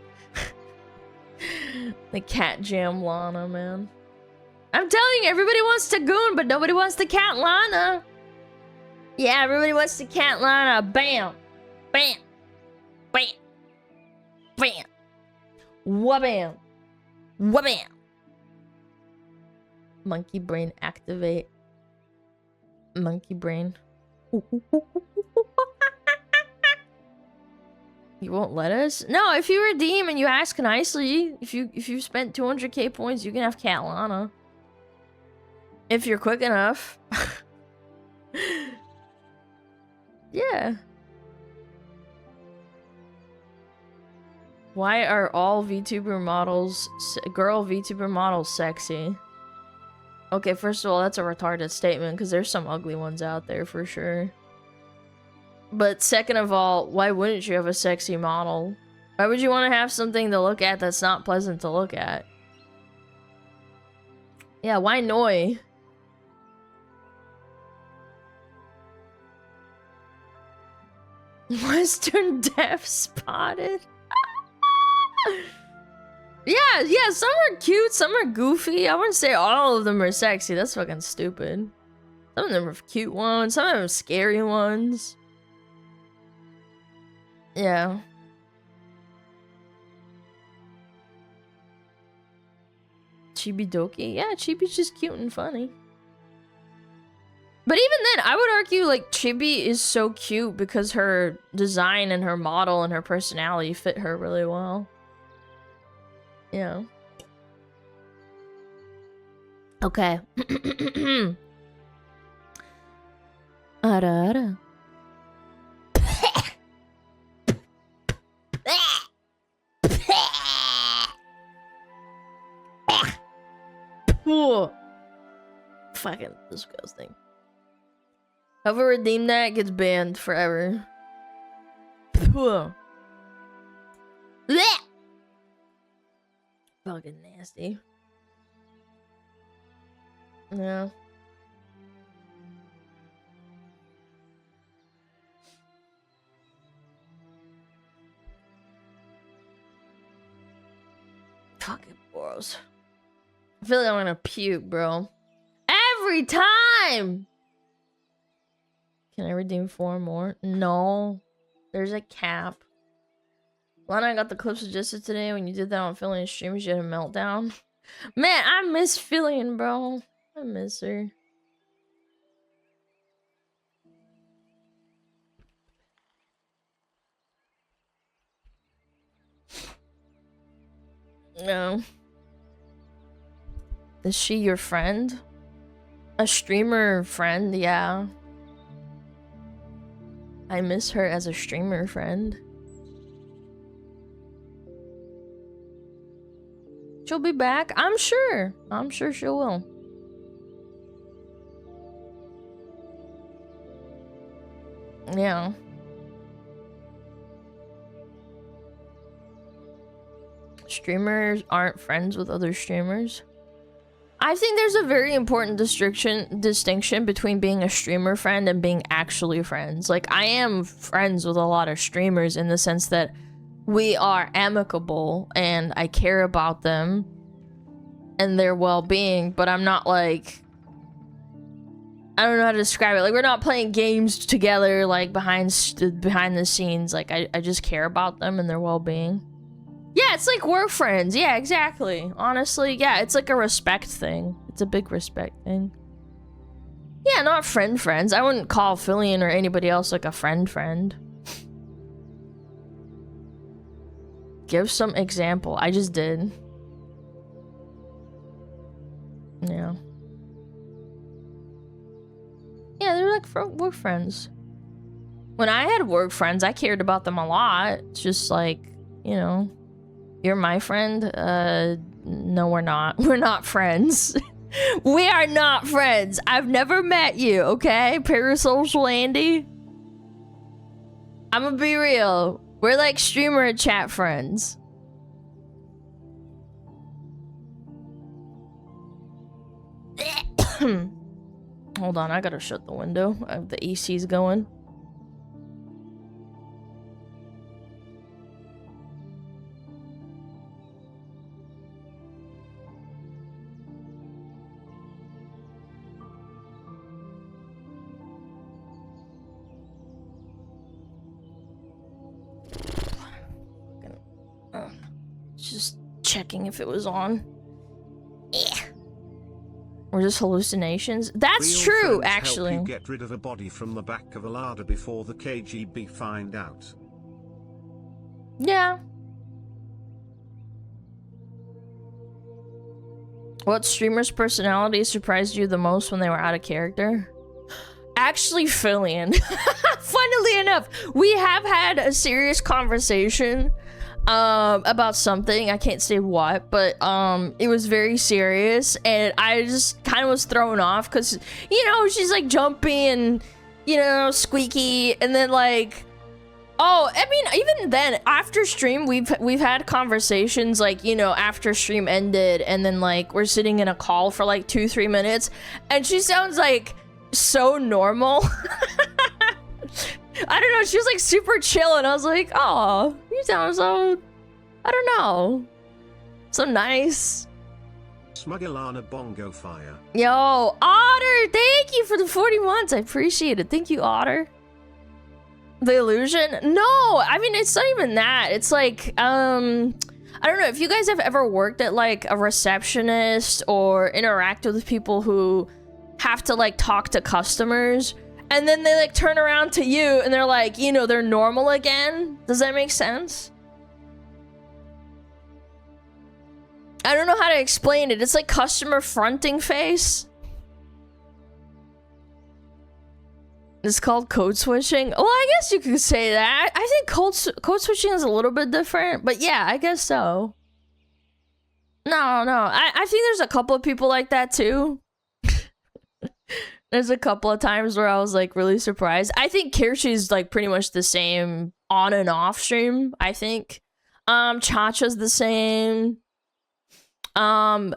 S1: The cat jam Lana, man. I'm telling you, everybody wants to goon, but nobody wants the Catlana. Yeah, everybody wants the Catlana. Bam. Bam. Bam. Bam. Wabam. Wabam. Monkey brain activate. Monkey brain. You won't let us? No, if you redeem and you ask nicely, if you spent 200k points, you can have Catlana. If you're quick enough. Yeah. Why are all VTuber models, girl VTuber models sexy? Okay, first of all, that's a retarded statement because there's some ugly ones out there for sure. But second of all, why wouldn't you have a sexy model? Why would you want to have something to look at that's not pleasant to look at? Yeah, why Noi? Western Deaf spotted? Yeah, some are cute, some are goofy. I wouldn't say all of them are sexy. That's fucking stupid. Some of them are cute ones, some of them are scary ones. Yeah. Chibi-doki? Yeah, Chibi's just cute and funny. But even then, I would argue, like, Chibi is so cute because her design and her model and her personality fit her really well. Yeah. Okay. Ara. Fucking disgusting. Whoever redeemed that gets banned forever. Fucking nasty. Yeah. Fucking Boros. I feel like I'm gonna puke, bro. Every time! Can I redeem 4 more? No. There's a cap. Lana, I got the clip suggested today. When you did that on Fillian's stream, she had a meltdown. Man, I miss Fillian, bro. I miss her. No. Is she your friend? A streamer friend, yeah. I miss her as a streamer friend. She'll be back, I'm sure. I'm sure she will. Yeah. Streamers aren't friends with other streamers. I think there's a very important distinction between being a streamer friend and being actually friends. Like, I am friends with a lot of streamers in the sense that we are amicable and I care about them and their well-being, but I'm not like... I don't know how to describe it. Like, we're not playing games together, like, behind the scenes. Like, I just care about them and their well-being. Yeah, it's like we're friends. Yeah, exactly. Honestly, yeah, it's like a respect thing. It's a big respect thing. Yeah, not friends. I wouldn't call Fillian or anybody else like a friend. Give some example. I just did. Yeah. Yeah, they're like, we're friends. When I had work friends, I cared about them a lot. It's just like, you know... You're my friend? No, we're not. We're not friends. We are not friends. I've never met you, okay? Parasocial Andy? I'm gonna be real. We're like streamer chat friends. Hold on, I gotta shut the window. The AC's going. Just checking if it was on. Yeah. Or just hallucinations? That's
S3: Real
S1: true,
S3: friends
S1: actually.
S3: help you get rid of a body from the back of a larder before the KGB find out.
S1: Yeah. What streamer's personality surprised you the most when they were out of character? Actually, Fillion. Funnily enough, we have had a serious conversation about something. I can't say what, but it was very serious, and I just kind of was thrown off because, you know, she's like jumpy and, you know, squeaky, and then like, oh, I mean, even then after stream we've had conversations, like, you know, after stream ended, and then like we're sitting in a call for like 2-3 minutes, and she sounds like so normal. I don't know, she was like super chill, and I was like, oh, you sound so, I don't know, so nice.
S3: SmugAlana bongo fire.
S1: Yo, Otter, thank you for the 40 months. I appreciate it. Thank you, Otter. The illusion? No, I mean, it's not even that. It's like, I don't know if you guys have ever worked at like a receptionist or interacted with people who have to like talk to customers, and then they like turn around to you and they're like, you know, they're normal again. Does that make sense? I don't know how to explain it. It's like customer fronting face. It's called code switching. Well, I guess you could say that. I think code switching is a little bit different, but yeah, I guess so. No. I think there's a couple of people like that too. There's a couple of times where I was like really surprised. I think Kirshi's like pretty much the same on and off stream, I think. Chacha's the same. I don't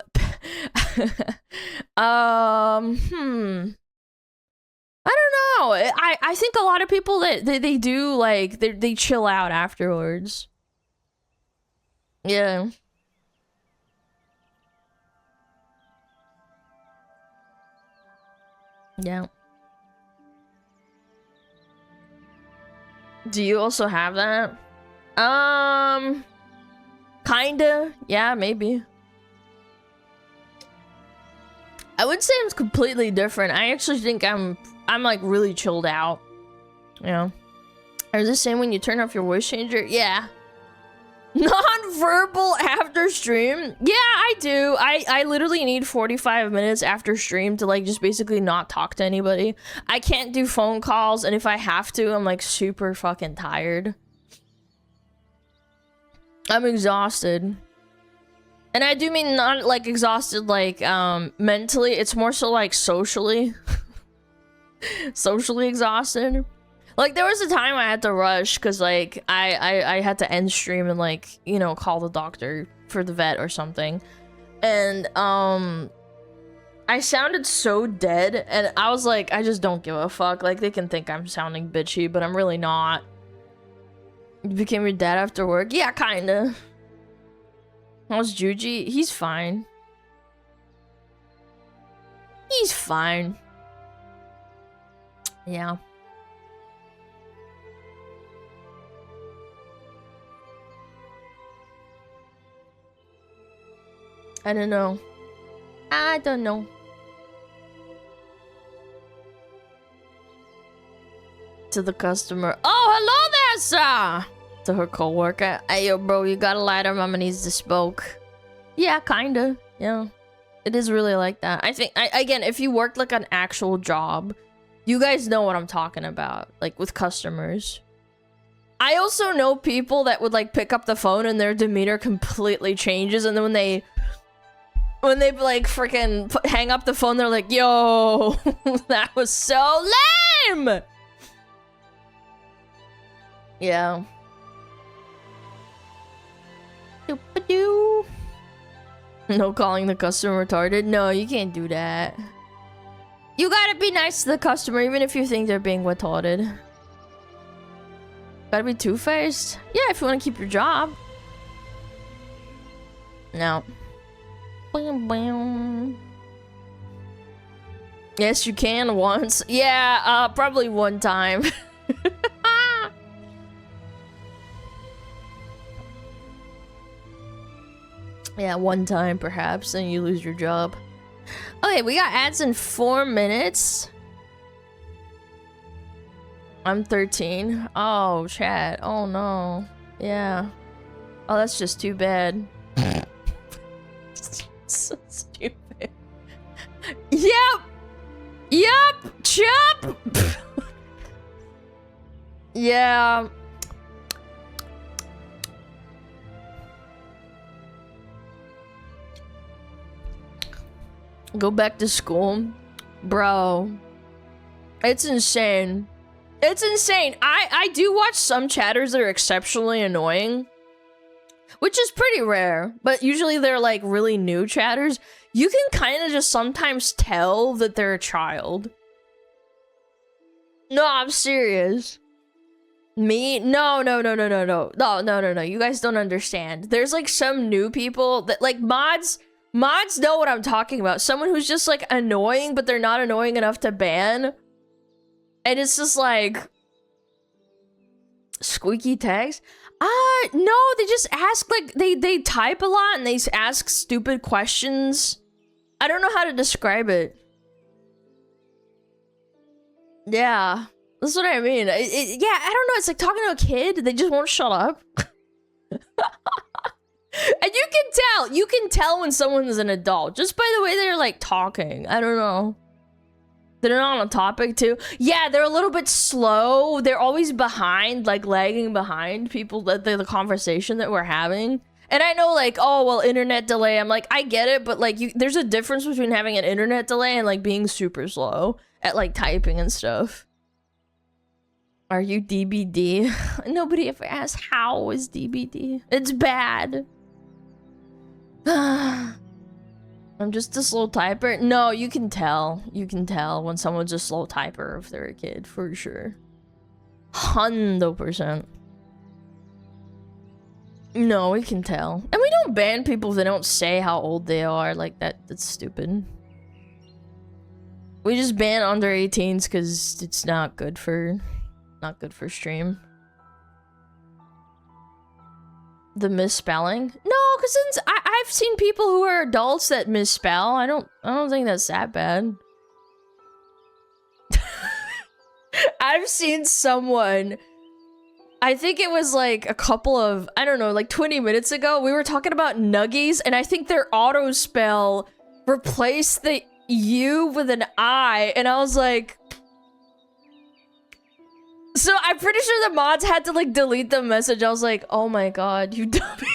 S1: know. I think a lot of people that they do like they chill out afterwards. Yeah. Yeah. Do you also have that? Kinda. Yeah, maybe. I would say it's completely different. I actually think I'm like really chilled out. You know? Is the same when you turn off your voice changer? Yeah. Non-verbal after stream? Yeah, I do. I literally need 45 minutes after stream to like just basically not talk to anybody. I can't do phone calls, and if I have to, I'm like super fucking tired. I'm exhausted. And I do mean not like exhausted like mentally, it's more so like socially. Socially exhausted. Like there was a time I had to rush because like I had to end stream and like, you know, call the doctor for the vet or something. And I sounded so dead, and I was like, I just don't give a fuck. Like they can think I'm sounding bitchy, but I'm really not. You became your dad after work? Yeah, kinda. How's Juji? He's fine. He's fine. Yeah. I don't know. I don't know. To the customer. Oh, hello there, sir! To her co-worker. Hey, yo, bro, you got a lighter? Mama needs to smoke. Yeah, kinda. Yeah. It is really like that. I think, again, if you worked like an actual job, you guys know what I'm talking about. Like, with customers. I also know people that would, like, pick up the phone and their demeanor completely changes, and then when they like freaking hang up the phone, they're like, yo, that was so lame. Yeah. No calling the customer retarded. No, you can't do that. You gotta be nice to the customer even if you think they're being retarded. Gotta be two-faced? Yeah, if you want to keep your job. No. Bam, bam. Yes, you can once. Yeah, probably one time. Yeah, one time perhaps, and you lose your job. Okay, we got ads in 4 minutes. I'm 13. Oh, chat. Oh no. Yeah. Oh, that's just too bad. So stupid. Yep! Yep! Chop! Yeah. Go back to school? Bro. It's insane. It's insane. I do watch some chatters that are exceptionally annoying. Which is pretty rare. But usually they're like really new chatters. You can kind of just sometimes tell that they're a child. No, I'm serious. Me? No. You guys don't understand. There's like some new people that like mods know what I'm talking about. Someone who's just like annoying, but they're not annoying enough to ban. And it's just like squeaky tags. No, they just ask like they type a lot and they ask stupid questions. I don't know how to describe it. Yeah, that's what I mean. Yeah, I don't know. It's like talking to a kid. They just won't shut up. And you can tell when someone's an adult just by the way they're like talking. I don't know. They're not on a topic too. Yeah, they're a little bit slow. They're always behind, like lagging behind people that the conversation that we're having. And I know like, oh, well, internet delay. I'm like, I get it, but like there's a difference between having an internet delay and like being super slow at like typing and stuff. Are you DBD? Nobody ever asked how is DBD. It's bad. I'm just a slow typer. No, you can tell. You can tell when someone's a slow typer if they're a kid, for sure. 100%. No, we can tell. And we don't ban people if they don't say how old they are. Like, that's stupid. We just ban under 18s because it's not good for stream. The misspelling? No, because since I've seen people who are adults that misspell. I don't think that's that bad. I've seen someone, I think it was like a couple of, I don't know, like 20 minutes ago, we were talking about nuggies, and I think their auto spell replaced the U with an I, and I was like, so I'm pretty sure the mods had to like delete the message. I was like, oh my god, you dummy.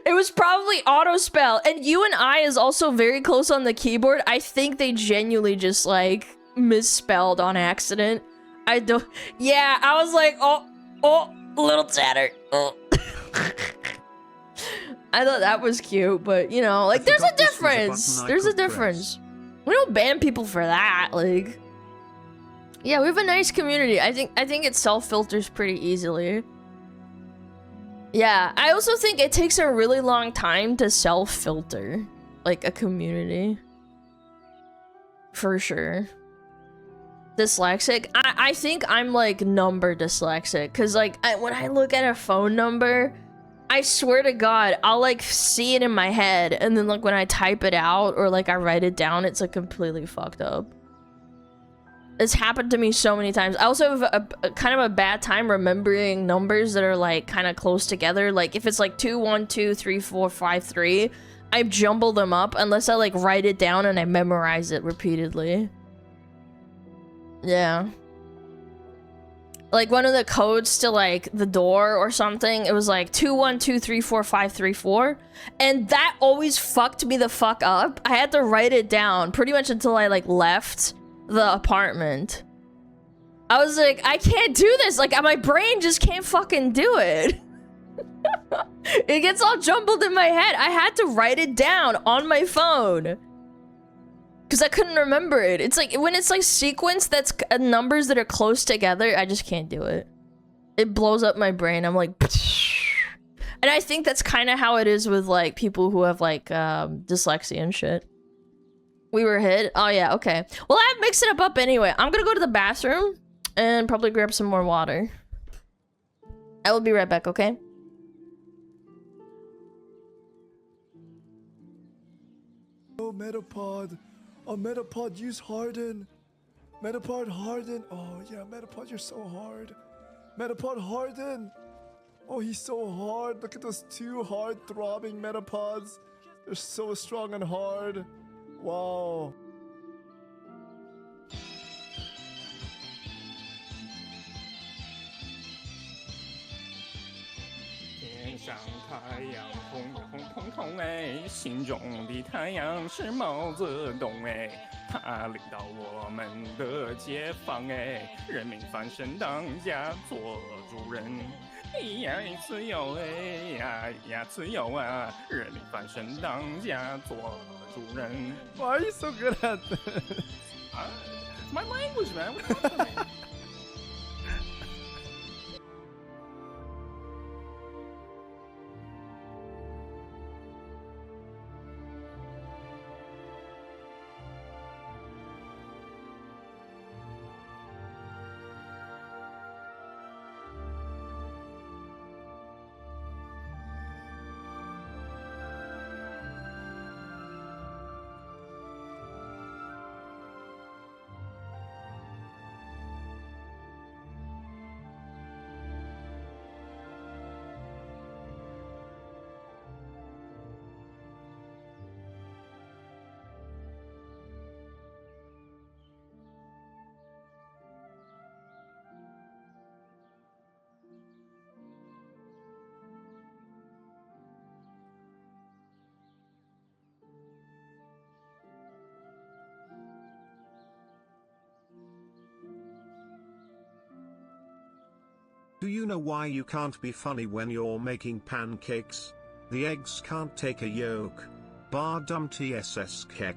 S1: It was probably auto spell, and U and I is also very close on the keyboard. I think they genuinely just like misspelled on accident. I don't. Yeah, I was like, oh, little tatter. Oh. I thought that was cute, but you know, like there's a difference. There's a difference. We don't ban people for that, like. Yeah, we have a nice community. I think it self-filters pretty easily. Yeah, I also think it takes a really long time to self-filter, like, a community. For sure. Dyslexic? I think I'm, like, number dyslexic, because, like, when I look at a phone number, I swear to God, I'll, like, see it in my head, and then, like, when I type it out, or, like, I write it down, it's, like, completely fucked up. It's happened to me so many times. I also have a kind of a bad time remembering numbers that are like kind of close together. Like if it's like 2, 1, 2, 3, 4, 5, 3, I jumble them up unless I like write it down and I memorize it repeatedly. Yeah. Like one of the codes to like the door or something, it was like 2, 1, 2, 3, 4, 5, 3, 4. And that always fucked me the fuck up. I had to write it down pretty much until I like left the apartment. I was like, I can't do this. Like, my brain just can't fucking do it. It gets all jumbled in my head. I had to write it down on my phone. Because I couldn't remember it. It's like, when it's like sequence that's numbers that are close together, I just can't do it. It blows up my brain. I'm like, and I think that's kind of how it is with like people who have like dyslexia and shit. We were hit. Oh yeah, okay. Well, I mixed it up anyway. I'm gonna go to the bathroom and probably grab some more water. I will be right back, okay?
S2: Oh, Metapod. Oh, Metapod, use Harden. Metapod, Harden. Oh, yeah, Metapod, you're so hard. Metapod, Harden. Oh, he's so hard. Look at those two hard throbbing Metapods. They're so strong and hard. Wow.
S4: 天上太阳红红彤彤哎，心中的太阳是毛泽东哎，他领导我们的解放哎，人民翻身当家做主人，咿呀自由哎呀呀自由啊，人民翻身当家做主人。
S2: Why are you so good at this?
S4: It's my language, man. What's wrong with me?
S3: Do you know why you can't be funny when you're making pancakes? The eggs can't take a yolk. Bar dum tss kek.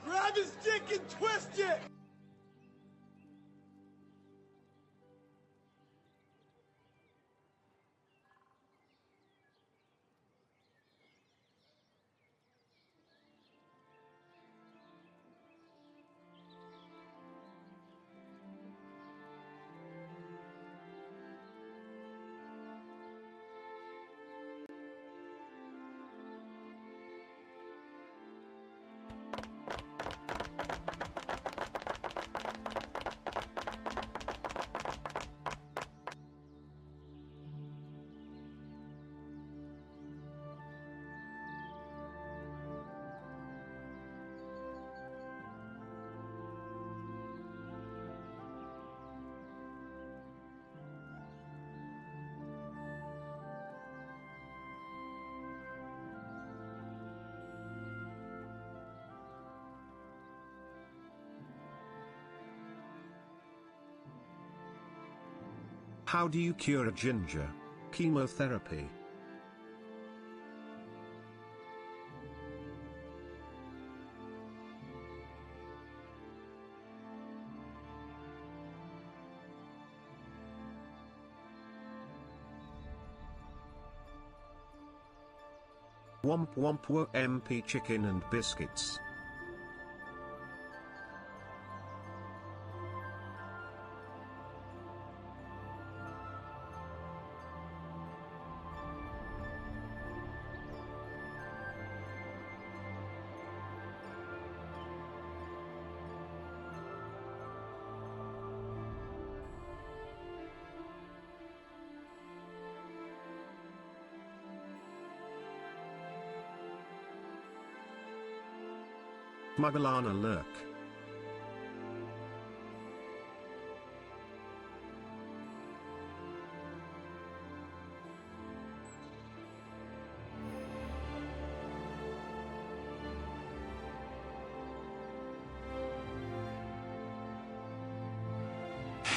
S2: Grab his dick and twist it!
S3: How do you cure a ginger? Chemotherapy. Womp womp wo MP chicken and biscuits. SmugAlana lurk.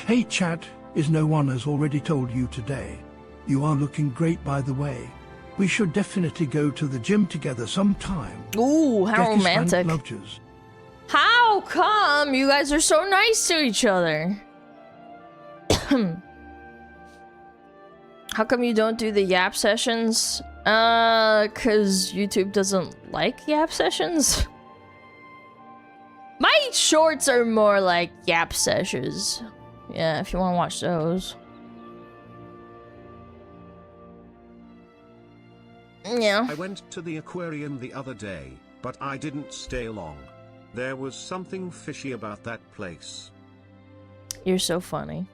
S5: Hey chat, is no one has already told you today? You are looking great, by the way. We should definitely go to the gym together sometime.
S1: Ooh, how
S5: Get his
S1: romantic.
S5: lovers.
S1: How come you guys are so nice to each other? How come you don't do the yap sessions? Cause YouTube doesn't like yap sessions. My shorts are more like yap sessions. Yeah, if you want to watch those. Yeah.
S3: I went to the aquarium the other day, but I didn't stay long. There was something fishy about that place.
S1: You're so funny.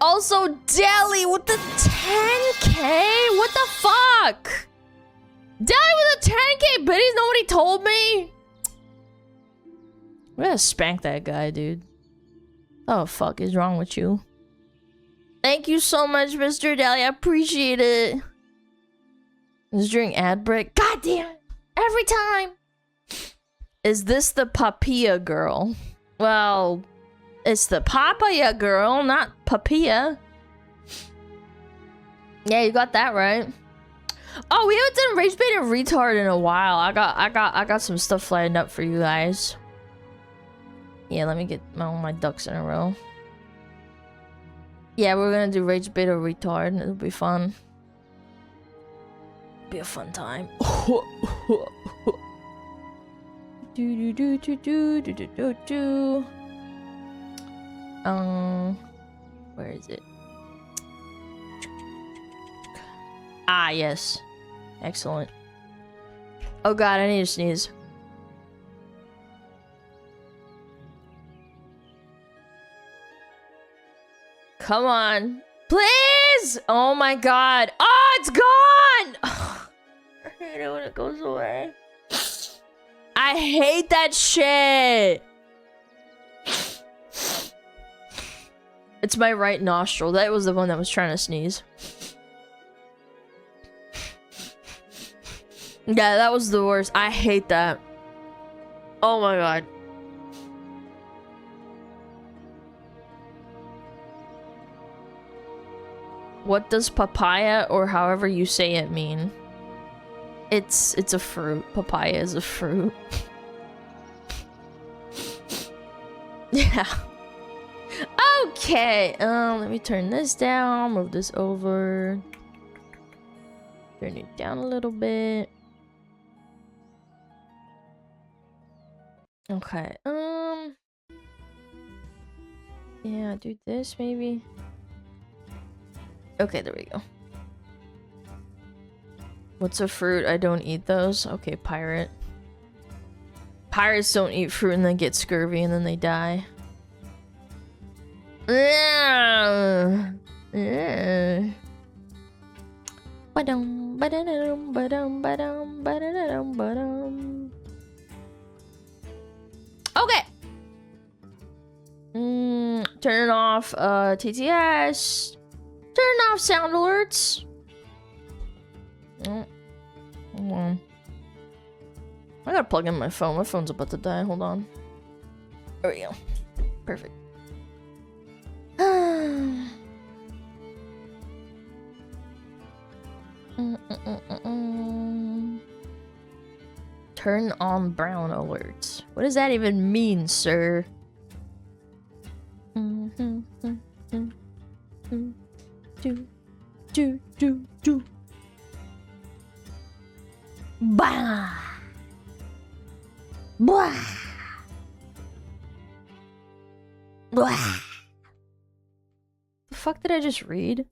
S1: Also, Deli with the 10K? What the fuck? Deli with the 10K biddies? Nobody told me? I'm gonna spank that guy, dude. Oh, fuck is wrong with you? Thank you so much, Mr. Deli. I appreciate it. This is during ad break. God damn it. Every time. Is this the Papilla girl? Well, it's the Papaya girl, not Papilla. Yeah, you got that right. Oh, we haven't done Rage Bait and Retard in a while. I got some stuff lined up for you guys. Yeah, let me get all my ducks in a row. Yeah, we're gonna do Rage Bait or Retard. It'll be fun. Be a fun time. Do do do do do do do do do. Where is it? Ah, yes. Excellent. Oh god, I need to sneeze. Come on. Please! Oh my god. Oh, it's gone! I hate it when it goes away. I hate that shit! It's my right nostril. That was the one that was trying to sneeze. Yeah, that was the worst. I hate that. Oh my god. What does papaya, or however you say it, mean? It's a fruit. Papaya is a fruit. Yeah. Okay. Let me turn this down. Move this over. Turn it down a little bit. Okay. Yeah, do this maybe. Okay, there we go. What's a fruit? I don't eat those. Okay, pirate. Pirates don't eat fruit and then get scurvy and then they die. Ba-dum, ba-da-dum, ba-dum, ba-dum, ba-da-dum, ba-dum. Okay. Turn off TTS. Turn off sound alerts. Oh, hold on. I gotta plug in my phone. My phone's about to die. Hold on. There we go. Perfect. Turn on brown alerts. What does that even mean, sir? Do. Bah. Blah. Blah. The fuck did I just read?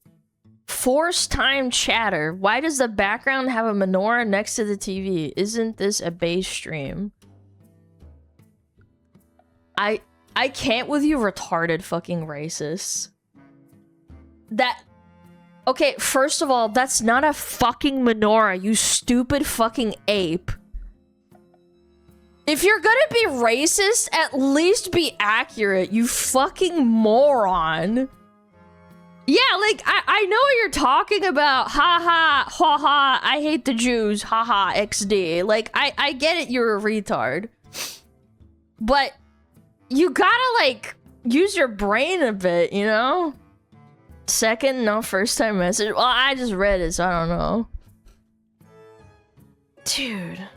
S1: Force time chatter. Why does the background have a menorah next to the TV? Isn't this a base stream? I can't with you retarded fucking racists. That... Okay, first of all, that's not a fucking menorah, you stupid fucking ape. If you're gonna be racist, at least be accurate, you fucking moron. Yeah, like, I know what you're talking about. Ha ha, I hate the Jews, haha, XD. Like, I get it, you're a retard. But you gotta, like, use your brain a bit, you know? Second, no, first time message. Well, I just read it, so I don't know. Dude.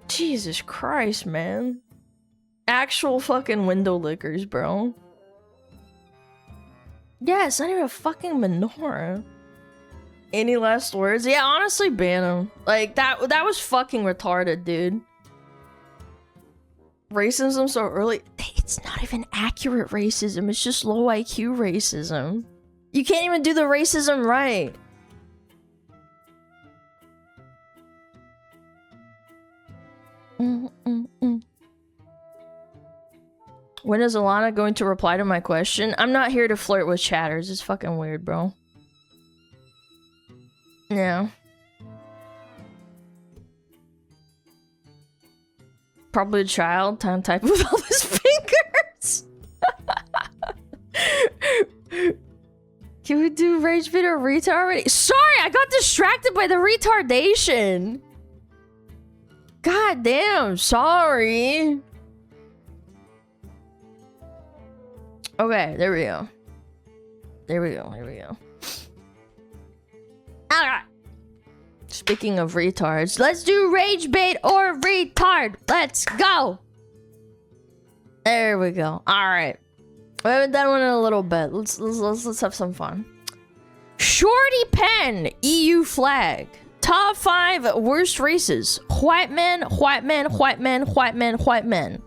S1: Jesus Christ, man. Actual fucking window lickers, bro. Yeah, it's not even a fucking menorah. Any last words? Yeah, honestly, ban him. Like, that was fucking retarded, dude. Racism so early. It's not even accurate racism. It's just low IQ racism. You can't even do the racism right. When is Alana going to reply to my question? I'm not here to flirt with chatters. It's fucking weird, bro. Yeah. Probably a child. Time type with all his fingers. Can we do rage bit or retard already? Sorry, I got distracted by the retardation. God damn, sorry. Okay, there we go. There we go, here we go. Alright. Speaking of retards, let's do rage bait or retard. Let's go. There we go. Alright. We haven't done one in a little bit. Let's have some fun. Shorty pen, EU flag. Top 5 worst races. White men, white men, white men, white men, white men.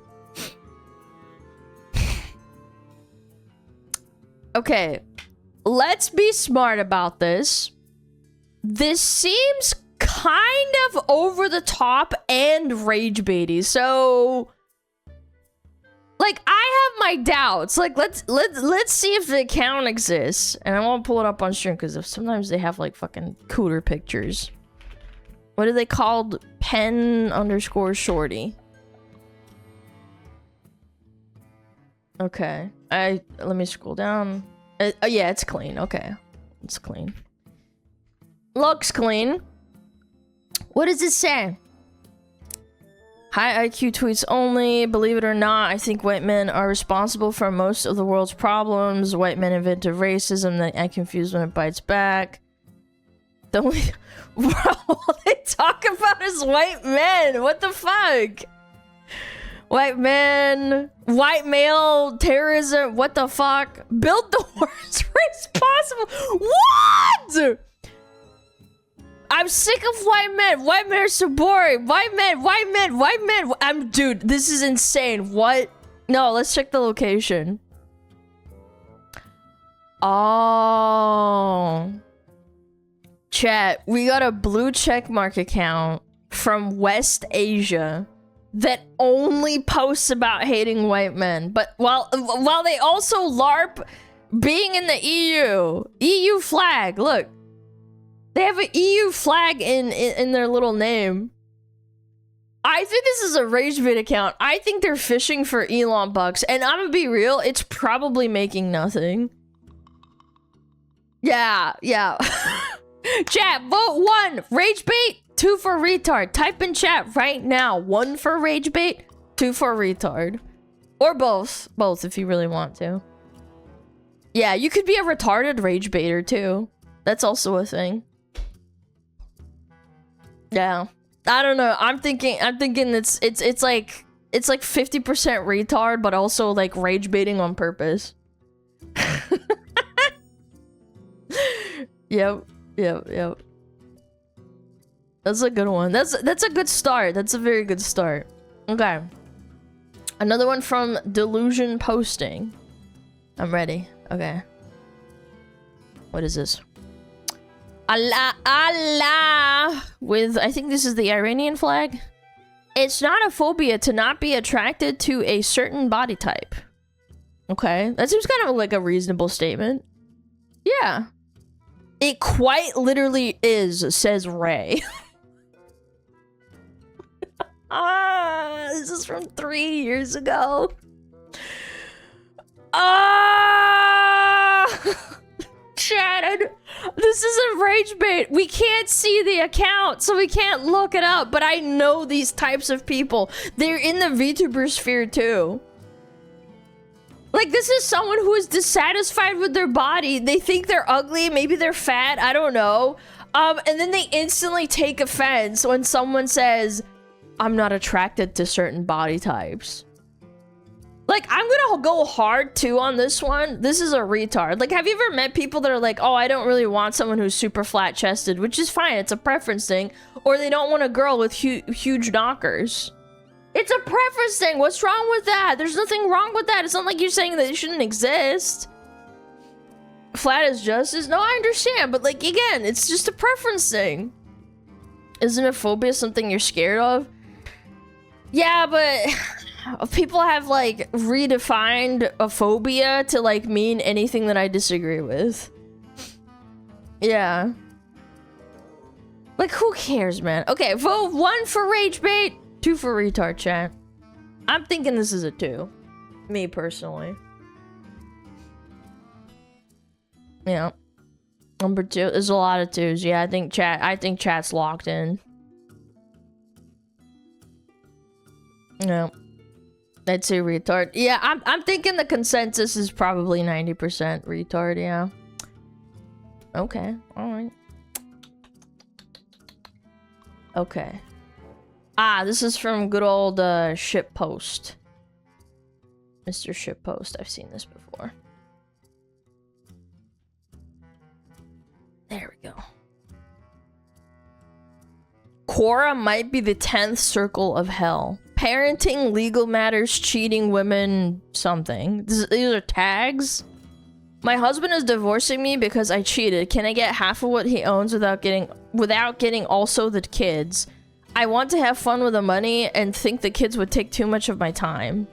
S1: Okay, let's be smart about this. This seems kind of over the top and rage baity. So, like, I have my doubts. Like, let's see if the account exists, and I won't pull it up on stream because sometimes they have like fucking cooler pictures. What are they called? pen_shorty. Okay. Let me scroll down. Oh yeah, it's clean. Okay. It's clean. Looks clean. What does it say? High IQ tweets only. Believe it or not, I think white men are responsible for most of the world's problems. White men invented racism that I confuse when it bites back. The only all they talk about is white men. What the fuck? White men, white male terrorism. What the fuck? Build the worst race possible. What? I'm sick of white men. White men are so boring. White men, white men, white men. Dude, this is insane. What? No, let's check the location. Oh. Chat, we got a blue checkmark account from West Asia that only posts about hating white men. But while they also LARP being in the EU flag, look. They have an EU flag in their little name. I think this is a rage bait account. I think they're fishing for Elon bucks. And I'm gonna be real, it's probably making nothing. Yeah. Chat, vote 1, rage bait, 2 for retard. Type in chat right now, 1 for rage bait, 2 for retard. Or both if you really want to. Yeah, you could be a retarded rage baiter too. That's also a thing. Yeah, I don't know. I'm thinking it's like 50% retard, but also like rage baiting on purpose. Yep. That's a good one. That's a good start. That's a very good start. Okay. Another one from Delusion Posting. I'm ready. Okay. What is this? Allah with, I think this is the Iranian flag. It's not a phobia to not be attracted to a certain body type. Okay, that seems kind of like a reasonable statement. Yeah. It quite literally is, says Ray. This is from 3 years ago. Chatted. This is a rage bait. We can't see the account, so we can't look it up. But I know these types of people. They're in the VTuber sphere too. Like, this is someone who is dissatisfied with their body. They think they're ugly, maybe they're fat, I don't know. And then they instantly take offense when someone says, I'm not attracted to certain body types. Like, I'm gonna go hard too on this one. This is a retard. Like, have you ever met people that are like, oh, I don't really want someone who's super flat chested, which is fine, it's a preference thing. Or they don't want a girl with huge knockers. It's a preference thing. What's wrong with that? There's nothing wrong with that. It's not like you're saying that it shouldn't exist. Flat is justice? No, I understand. But, like, again, it's just a preference thing. Isn't a phobia something you're scared of? Yeah, but people have, like, redefined a phobia to, like, mean anything that I disagree with. Yeah. Like, who cares, man? Okay, vote 1 for rage bait. 2 for retard, chat. I'm thinking this is a 2. Me, personally. Yeah. Number 2. There's a lot of 2s. Yeah, I think chat's locked in. Yeah. I'd say retard. Yeah, I'm thinking the consensus is probably 90% retard, yeah. Okay, alright. Okay. This is from good old Shitpost. Mr. Shitpost, I've seen this before. There we go. Quora might be the 10th circle of hell. Parenting, legal matters, cheating, women, something. These are tags. My husband is divorcing me because I cheated. Can I get half of what he owns without getting also the kids? I want to have fun with the money and think the kids would take too much of my time.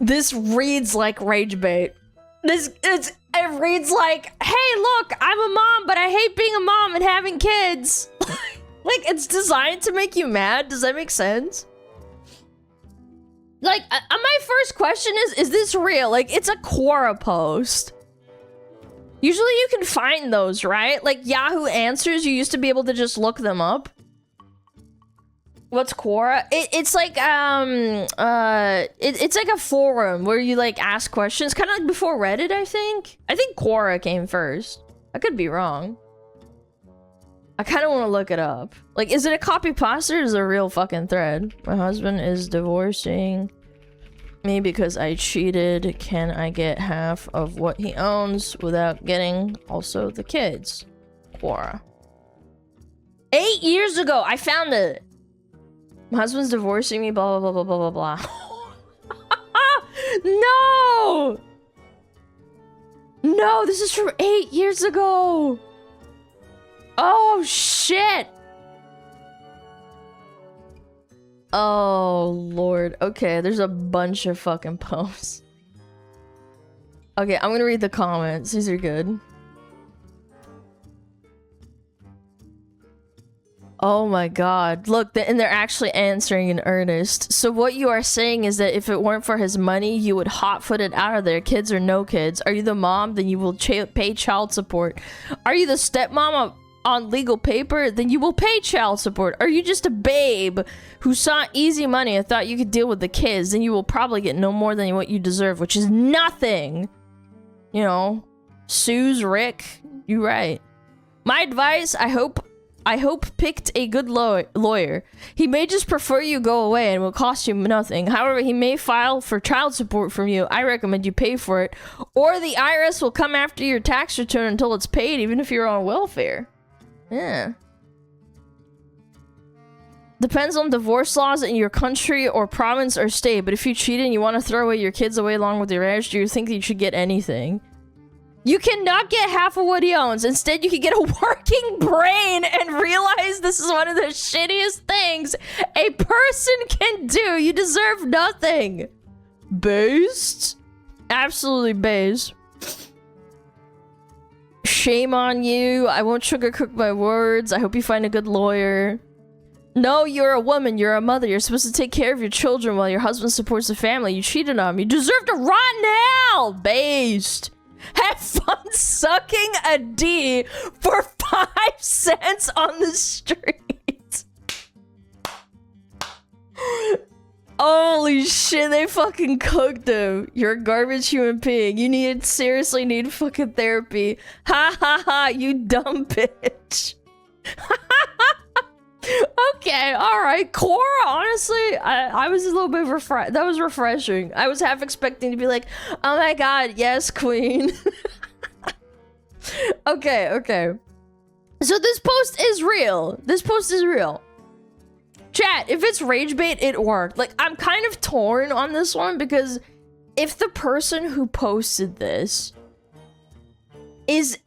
S1: This reads like rage bait. It reads like, hey, look, I'm a mom, but I hate being a mom and having kids. Like, it's designed to make you mad. Does that make sense? Like, my first question is this real? Like, it's a Quora post. Usually you can find those, right? Like Yahoo Answers, you used to be able to just look them up. What's Quora? It's like it's like a forum where you like ask questions, kind of like before Reddit, I think. I think Quora came first. I could be wrong. I kind of want to look it up. Like, is it a copy pasta or is it a real fucking thread? My husband is divorcing me because I cheated. Can I get half of what he owns without getting also the kids? Quora. 8 years ago, I found it. My husband's divorcing me, blah, blah, blah, blah, blah, blah, blah. No! No, this is from 8 years ago. Oh, shit. Oh, Lord. Okay, there's a bunch of fucking posts. Okay, I'm gonna read the comments. These are good. Oh my god. Look, and they're actually answering in earnest. So what you are saying is that if it weren't for his money, you would hot-foot it out of there, kids or no kids. Are you the mom? Then you will pay child support. Are you the stepmom on legal paper? Then you will pay child support. Are you just a babe who saw easy money and thought you could deal with the kids? Then you will probably get no more than what you deserve, which is nothing. You know, Sue's Rick, you right. My advice, I hope picked a good lawyer. He may just prefer you go away and will cost you nothing. However, he may file for child support from you. I recommend you pay for it, or the IRS will come after your tax return until it's paid, even if you're on welfare. Yeah. Depends on divorce laws in your country or province or state, but if you cheat and you want to throw away your kids away along with your marriage, do you think that you should get anything? You cannot get half of what he owns. Instead, you can get a working brain and realize this is one of the shittiest things a person can do. You deserve nothing. Based? Absolutely based. Shame on you. I won't sugarcoat my words. I hope you find a good lawyer. No, you're a woman. You're a mother. You're supposed to take care of your children while your husband supports the family. You cheated on me. You deserve to rot in hell. Based. Have fun sucking a D for 5 cents on the street. Holy shit, they fucking cooked him. You're a garbage human being. You seriously need fucking therapy. Ha ha ha, you dumb bitch. Okay, alright. Cora, honestly, I was a little bit that was refreshing. I was half expecting to be like, oh my god, yes, queen. Okay. So this post is real. Chat, if it's rage bait, it worked. Like, I'm kind of torn on this one because if the person who posted this is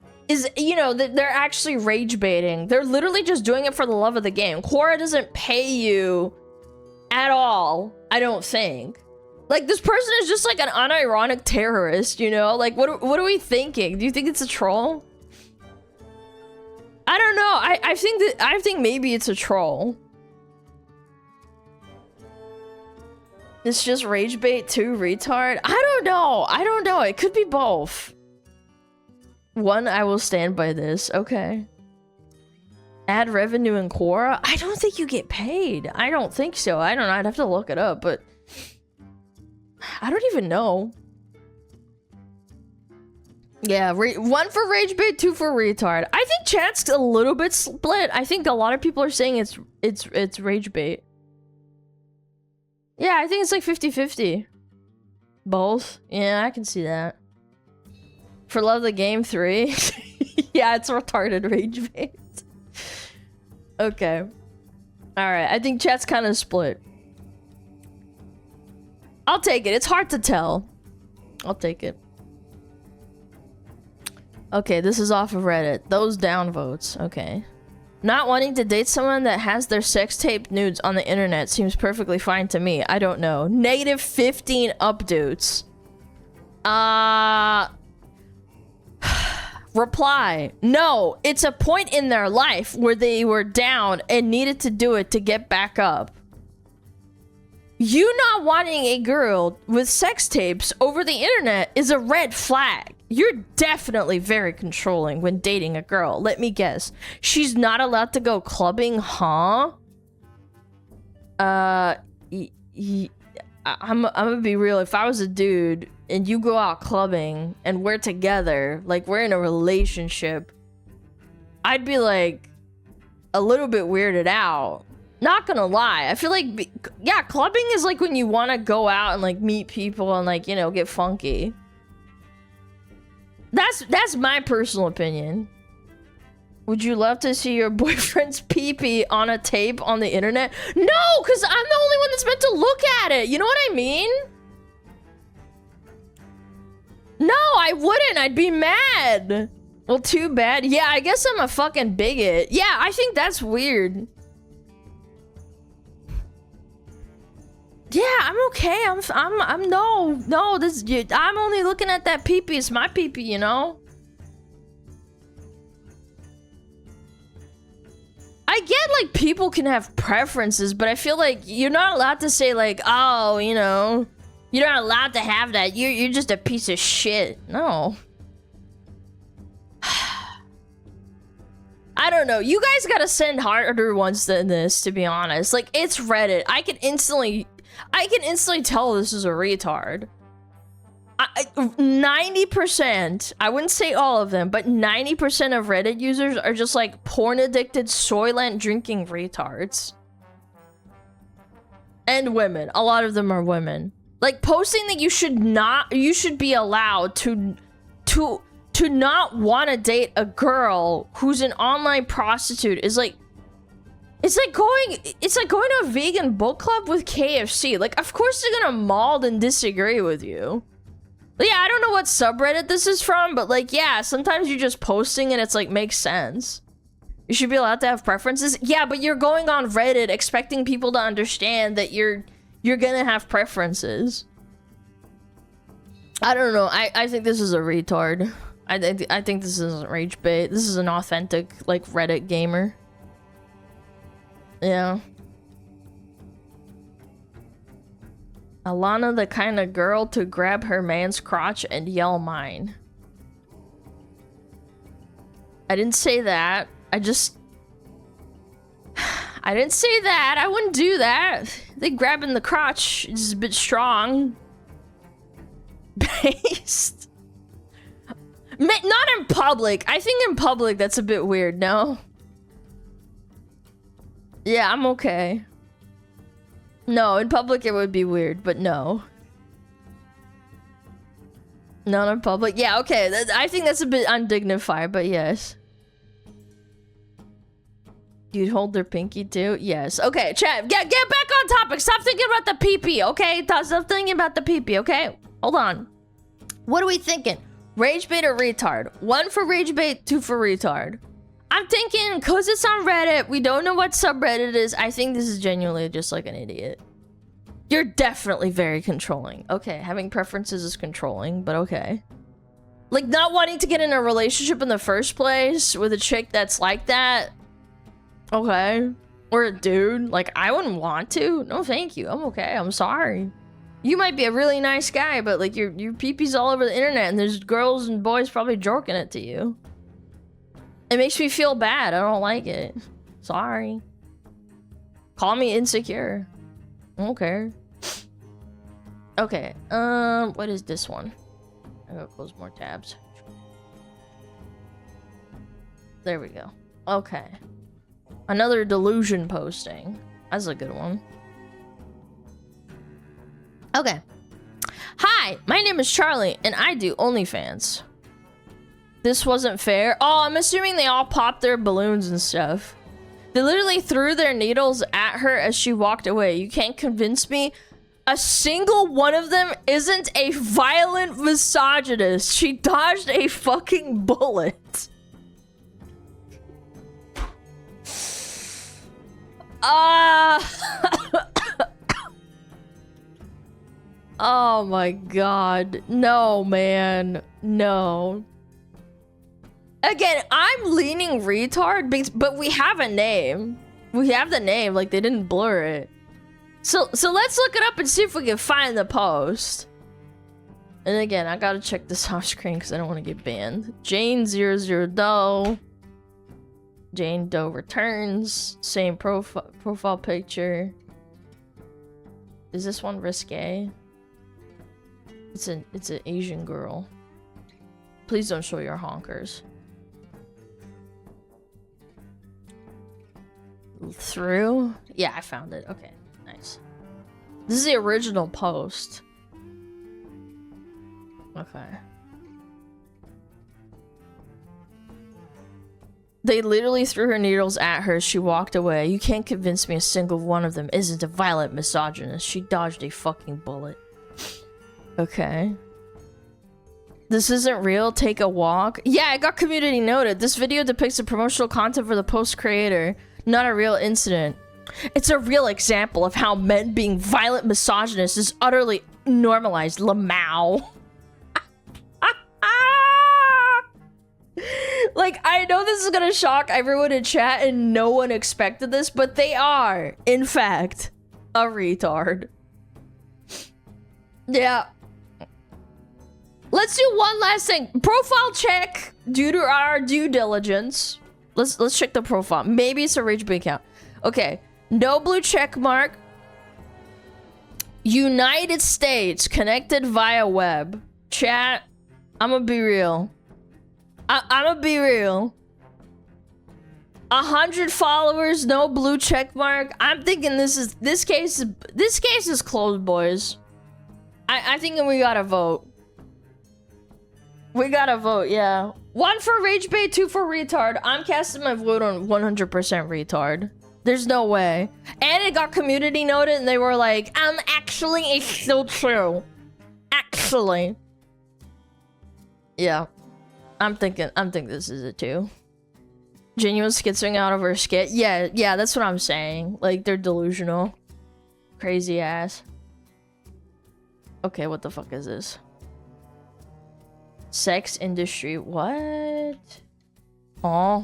S1: you know, that they're actually rage baiting. They're literally just doing it for the love of the game. Quora doesn't pay you at all, I don't think. Like, this person is just like an unironic terrorist, you know? Like, what are we thinking? Do you think it's a troll? I don't know. I think maybe it's a troll. It's just rage bait 2 retard? I don't know. It could be both. One, I will stand by this. Okay. Ad revenue in Quora? I don't think you get paid. I don't think so. I don't know. I'd have to look it up, but I don't even know. Yeah, 1 for rage bait, 2 for retard. I think chat's a little bit split. I think a lot of people are saying it's rage bait. Yeah, I think it's like 50-50. Both? Yeah, I can see that. For love of the game 3. Yeah, it's retarded rage bait. Okay. Alright, I think chat's kind of split. I'll take it. It's hard to tell. I'll take it. Okay, this is off of Reddit. Those downvotes. Okay. Not wanting to date someone that has their sex tape nudes on the internet seems perfectly fine to me. I don't know. Negative 15 updates. Reply. No, it's a point in their life where they were down and needed to do it to get back up. You not wanting a girl with sex tapes over the internet is a red flag. You're definitely very controlling when dating a girl. Let me guess. She's not allowed to go clubbing, huh? I'm gonna be real. If I was a dude and you go out clubbing and we're together, like we're in a relationship, I'd be like a little bit weirded out. Not gonna lie. I feel like, yeah, clubbing is like when you want to go out and like meet people and like, you know, get funky. That's my personal opinion. Would you love to see your boyfriend's pee-pee on a tape on the internet? No, because I'm the only one that's meant to look at it. You know what I mean? No, I wouldn't. I'd be mad. Well, too bad. Yeah, I guess I'm a fucking bigot. Yeah, I think that's weird. Yeah, I'm okay. I'm no. I'm only looking at that pee-pee. It's my pee-pee, you know. I get like people can have preferences, but I feel like you're not allowed to say like, oh, you know, you're not allowed to have that. You're just a piece of shit. No. I don't know. You guys gotta send harder ones than this, to be honest. Like, it's Reddit. I can instantly tell this is a retard. 90%, I wouldn't say all of them, but 90% of Reddit users are just like porn-addicted, Soylent drinking retards. And women. A lot of them are women. Like, posting that you should be allowed to not want to date a girl who's an online prostitute is like, it's like going to a vegan book club with KFC. Like, of course they're gonna maul and disagree with you. Yeah, I don't know what subreddit this is from, but like, yeah, sometimes you're just posting and it's like, makes sense. You should be allowed to have preferences. Yeah, but you're going on Reddit expecting people to understand that you're gonna have preferences. I don't know. I think this is a retard. I think this isn't rage bait. This is an authentic, like, Reddit gamer. Yeah. Alana, the kind of girl to grab her man's crotch and yell mine. I didn't say that. I didn't say that. I wouldn't do that. think grabbing the crotch is a bit strong. Based. Not in public. I think in public that's a bit weird, no? Yeah, I'm okay. No, in public it would be weird, but no. Not in public. Yeah, okay. I think that's a bit undignified, but yes. You'd hold their pinky too? Yes. Okay, chat. Get back on topic. Stop thinking about the pee-pee, okay? Stop thinking about the pee-pee, okay? Hold on. What are we thinking? Rage bait or retard? 1 for rage bait, 2 for retard. I'm thinking, because it's on Reddit, we don't know what subreddit is. I think this is genuinely just like an idiot. You're definitely very controlling. Okay, having preferences is controlling, but okay. Like, not wanting to get in a relationship in the first place with a chick that's like that. Okay. Or a dude. Like, I wouldn't want to. No, thank you. I'm okay. I'm sorry. You might be a really nice guy, but like your pee-pee's all over the internet and there's girls and boys probably jorking it to you. It makes me feel bad. I don't like it. Sorry. Call me insecure. I don't care. Okay. What is this one? I gotta close more tabs. There we go. Okay. Another delusion posting. That's a good one. Okay. Hi, my name is Charlie, and I do OnlyFans. This wasn't fair. Oh, I'm assuming they all popped their balloons and stuff. They literally threw their needles at her as she walked away. You can't convince me. A single one of them isn't a violent misogynist. She dodged a fucking bullet. Oh my god. No, man. No. Again, I'm leaning retard, but we have a name. We have the name, like they didn't blur it. So let's look it up and see if we can find the post. And again, I gotta check this off screen because I don't want to get banned. Jane00 Doe. Jane Doe returns. Same profile picture. Is this one risque? It's an Asian girl. Please don't show your honkers. Through? Yeah, I found it. Okay, nice. This is the original post. Okay. They literally threw her needles at her as she walked away. You can't convince me a single one of them isn't a violent misogynist. She dodged a fucking bullet. Okay. This isn't real. Take a walk. Yeah, it got community noted. This video depicts the promotional content for the post creator, not a real incident. It's a real example of how men being violent misogynists is utterly normalized. Lamau. Like, I know this is gonna shock everyone in chat and no one expected this, but they are, in fact, a retard. Yeah. Let's do one last thing. Profile check due to our due diligence. Let's check the profile. Maybe it's a rage bait account. Okay. No blue check mark. United States connected via web. Chat. I'm gonna be real. I'm gonna be real. 100 followers, no blue check mark. I'm thinking this case is closed, boys. I think we gotta vote. We gotta vote, yeah. 1 for rage bait, 2 for retard. I'm casting my vote on 100% retard. There's no way. And it got community noted, and they were like, actually, it's still true. Actually. Yeah. I'm thinking this is it too. Genuine skitzing out of her skit. Yeah, that's what I'm saying. Like, they're delusional. Crazy ass. Okay, what the fuck is this? Sex industry. What? Huh?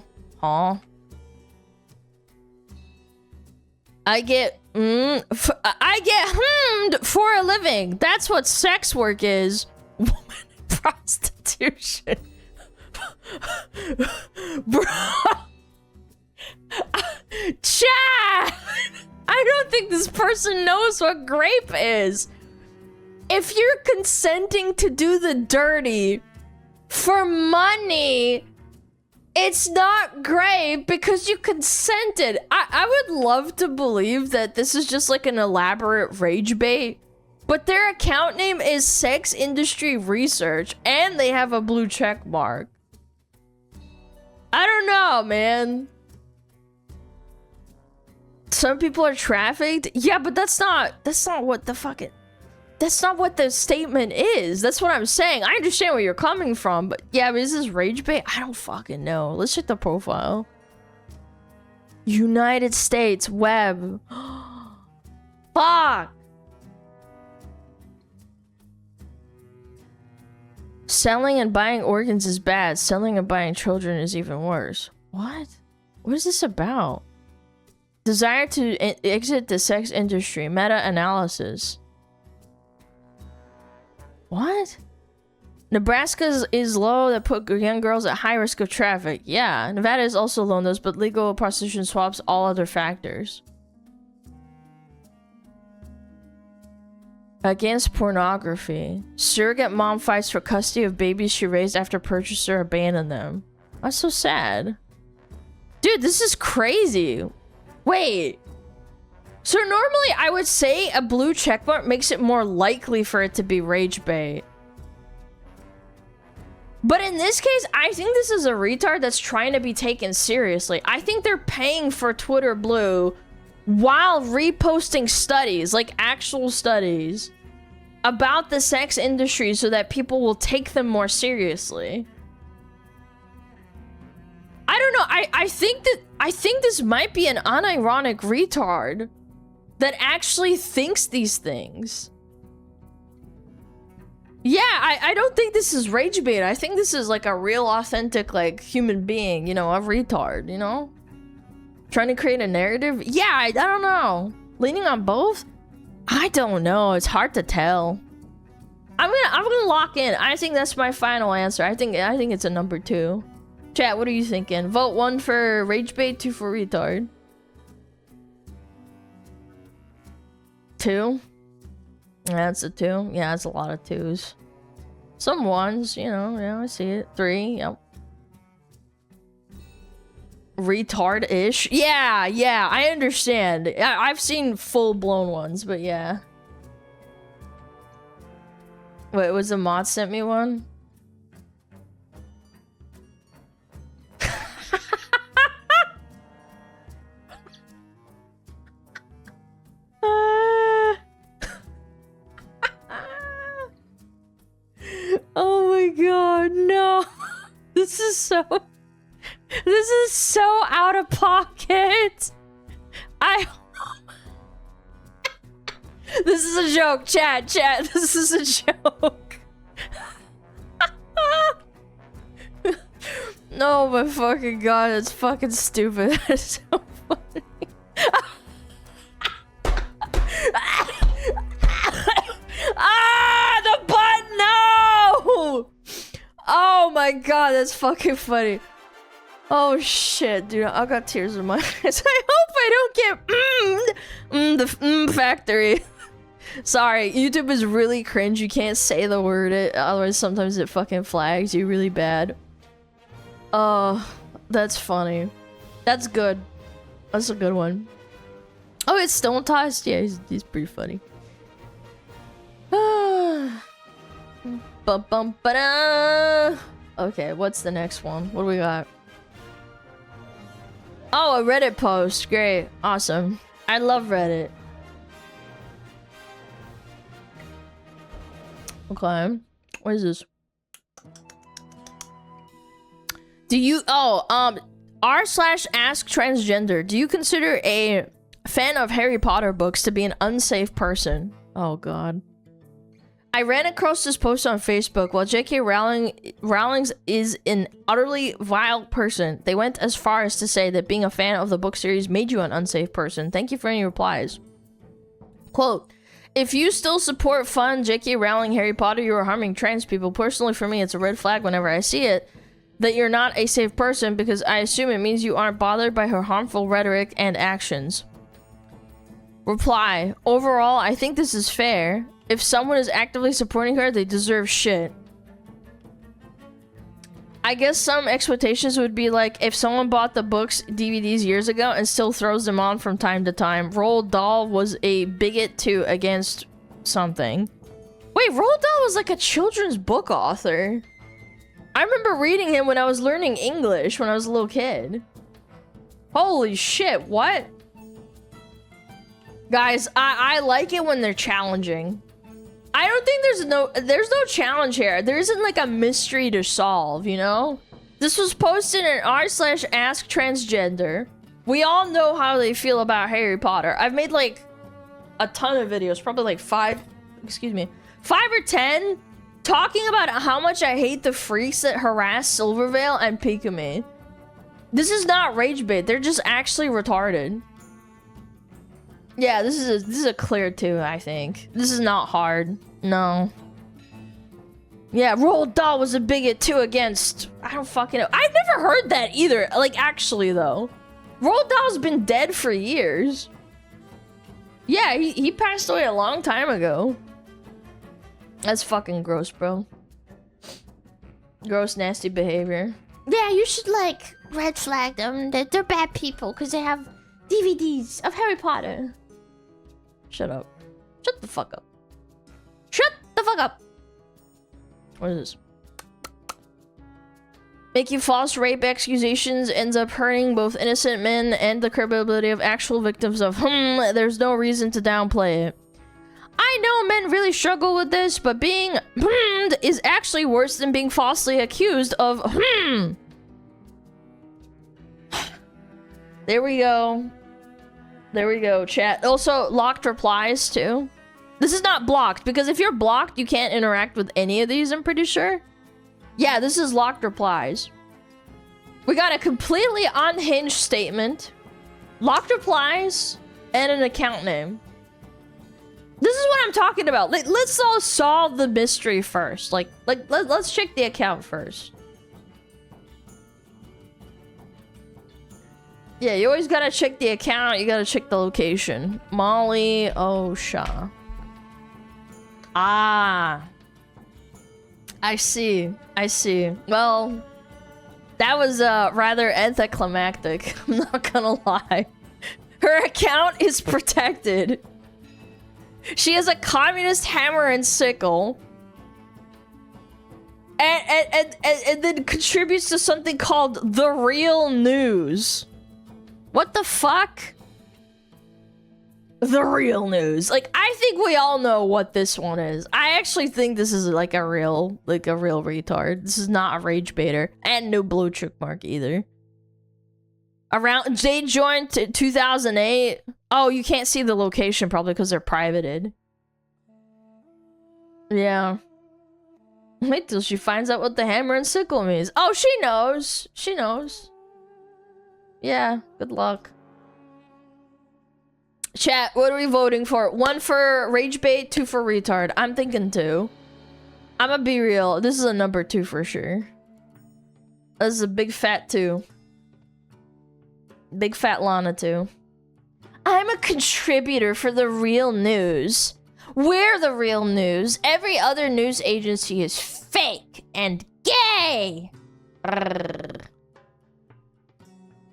S1: I get hummed for a living. That's what sex work is. Woman prostitution. Bro. Chat. I don't think this person knows what grape is. If you're consenting to do the dirty for money, it's not grape because you consented. I would love to believe that this is just like an elaborate rage bait, but their account name is Sex Industry Research and they have a blue check mark. I don't know, man. Some people are trafficked. Yeah, but that's not what the fucking... That's not what the statement is. That's what I'm saying. I understand where you're coming from, but yeah, but is this rage bait? I don't fucking know. Let's check the profile. United States web. Fuck. Selling and buying organs is bad. Selling and buying children is even worse. What? What is this about? Desire to exit the sex industry. Meta-analysis. What? Nebraska is low that put young girls at high risk of traffic. Yeah, Nevada is also low on those, but legal prostitution swaps all other factors. Against pornography. Surrogate mom fights for custody of babies she raised after purchaser abandoned them. That's so sad. Dude, this is crazy. Wait. So normally I would say a blue checkmark makes it more likely for it to be rage bait. But in this case, I think this is a retard that's trying to be taken seriously. I think they're paying for Twitter Blue while reposting studies, like actual studies, about the sex industry so that people will take them more seriously. I don't know. I think this might be an unironic retard that actually thinks these things. Yeah, I don't think this is rage bait. I think this is like a real authentic like human being, you know, a retard, you know? Trying to create a narrative? Yeah, I don't know. Leaning on both? I don't know. It's hard to tell. I'm gonna lock in. I think that's my final answer. I think it's a number 2. Chat, what are you thinking? Vote 1 for rage bait, 2 for retard. 2? That's a 2. Yeah, that's a lot of 2s. Some 1s, you know, yeah, I see it. 3, yep. Retard-ish. Yeah, I understand. I've seen full-blown ones, but yeah. Wait, was the mod sent me one? Oh my god, no. This is so out of pocket. This is a joke, chat. This is a joke. No, my fucking god, it's fucking stupid. It's so funny. The button, no! Oh my god, that's fucking funny. Oh shit, dude, I got tears in my eyes. I hope I don't get the factory. Sorry, YouTube is really cringe. You can't say the word, otherwise sometimes it fucking flags you really bad. Oh, that's funny. That's good. That's a good one. Oh, it's Stone Tossed? Yeah, he's pretty funny. Okay, what's the next one? What do we got? Oh, a Reddit post. Great. Awesome. I love Reddit. Okay. What is this? Do you... r/ask transgender. Do you consider a fan of Harry Potter books to be an unsafe person? Oh, God. I ran across this post on Facebook. While J.K. Rowling is an utterly vile person, they went as far as to say that being a fan of the book series made you an unsafe person. Thank you for any replies. Quote, if you still support fun J.K. Rowling Harry Potter, you are harming trans people. Personally, for me, it's a red flag whenever I see it that you're not a safe person, because I assume it means you aren't bothered by her harmful rhetoric and actions. Reply. Overall, I think this is fair. If someone is actively supporting her, they deserve shit. I guess some expectations would be like if someone bought the books DVDs years ago and still throws them on from time to time. Roald Dahl was a bigot too against something. Wait, Roald Dahl was like a children's book author. I remember reading him when I was learning English when I was a little kid. Holy shit, what? Guys, I like it when they're challenging. I don't think there's no challenge here. There isn't like a mystery to solve, you know? This was posted in r/asktransgender. We all know how they feel about Harry Potter. I've made like a ton of videos, probably like 5 or 10, talking about how much I hate the freaks that harass Silvervale and Pikami. This is not rage bait. They're just actually retarded. Yeah, this is a clear 2, I think. This is not hard. No. Yeah, Roald Dahl was a bigot too against... I don't fucking know. I've never heard that either. Like, actually, though. Roald Dahl's been dead for years. Yeah, he passed away a long time ago. That's fucking gross, bro. Gross, nasty behavior.
S6: Yeah, you should, like, red flag them. They're bad people because they have DVDs of Harry Potter.
S1: Shut up. Shut the fuck up. Shut the fuck up. What is this? Making false rape accusations ends up hurting both innocent men and the credibility of actual victims of there's no reason to downplay it. I know men really struggle with this, but being is actually worse than being falsely accused of There we go. There we go, chat. Also, locked replies, too. This is not blocked, because if you're blocked, you can't interact with any of these, I'm pretty sure. Yeah, this is locked replies. We got a completely unhinged statement, locked replies, and an account name. This is what I'm talking about. Let's all solve the mystery first. Let's check the account first. Yeah, you always gotta check the account. You gotta check the location. Molly Osha. Ah. I see. I see. Well, that was rather anticlimactic. I'm not gonna lie. Her account is protected. She has a communist hammer and sickle. And then contributes to something called The Real News. What the fuck? The Real News. Like, I think we all know what this one is. I actually think this is like a real retard. This is not a rage baiter. And no blue check mark either. They joined 2008. Oh, you can't see the location probably because they're privated. Yeah. Wait till she finds out what the hammer and sickle means. Oh, she knows. She knows. Yeah, good luck. Chat, what are we voting for? 1 for rage bait, 2 for retard. I'm thinking 2. I'm gonna be real. This is a number 2 for sure. This is a big fat 2. Big fat Lana 2. I'm a contributor for The Real News. We're The Real News. Every other news agency is fake and gay.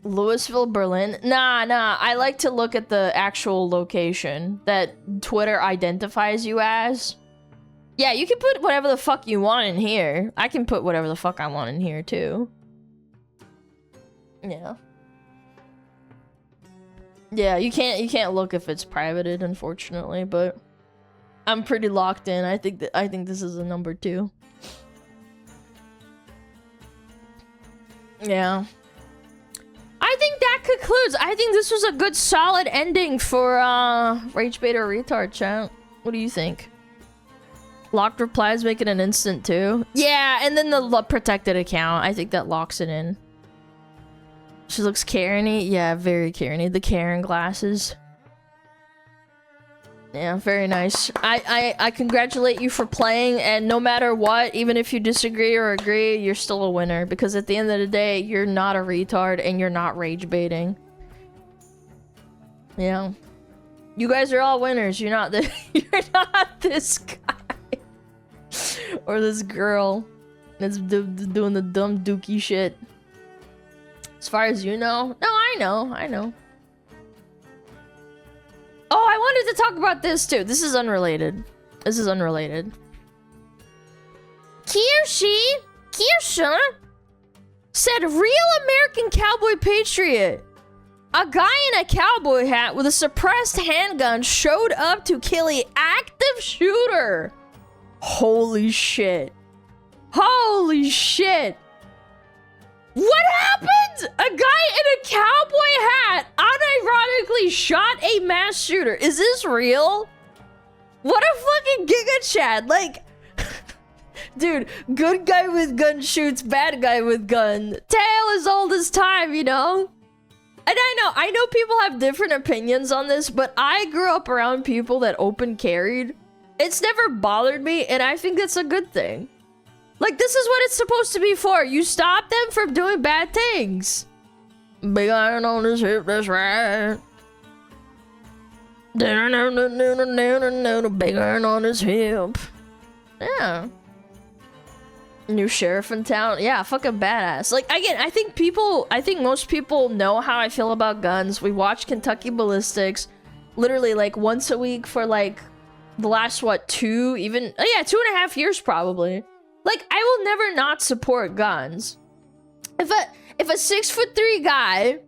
S1: Louisville, Berlin. Nah. I like to look at the actual location that Twitter identifies you as. Yeah, you can put whatever the fuck you want in here. I can put whatever the fuck I want in here too. Yeah. Yeah, you can't look if it's privated, unfortunately, but I'm pretty locked in. I think this is a number 2. Yeah. I think that concludes. I think this was a good solid ending for Rage Bait or Retard chat. What do you think? Locked replies make it an instant too. Yeah, and then the protected account. I think that locks it in. She looks Karen-y. Yeah, very Karen-y. The Karen glasses. Yeah, very nice. I congratulate you for playing, and no matter what, even if you disagree or agree, you're still a winner, because at the end of the day, you're not a retard and you're not rage baiting. Yeah. You guys are all winners. You're not the you're not this guy or this girl that's doing the dumb dookie shit. As far as you know. No, I know. Oh, I wanted to talk about this too. This is unrelated. Kirsha said real American cowboy patriot. A guy in a cowboy hat with a suppressed handgun showed up to kill an active shooter. Holy shit. Holy shit. What happened? A guy in a cowboy hat unironically shot a mass shooter. Is this real? What a fucking giga chat. Like, dude, good guy with gun shoots, bad guy with gun. Tale as old as time, you know? And I know people have different opinions on this, but I grew up around people that open carried. It's never bothered me, and I think that's a good thing. Like, this is what it's supposed to be for. You stop them from doing bad things. Big iron on his hip, that's right. Big iron on his hip. Yeah. New sheriff in town. Yeah, fucking badass. Like, again, I think most people know how I feel about guns. We watch Kentucky Ballistics literally like once a week for like the last, what, 2.5 years probably. Like, I will never not support guns. If a 6'3" guy,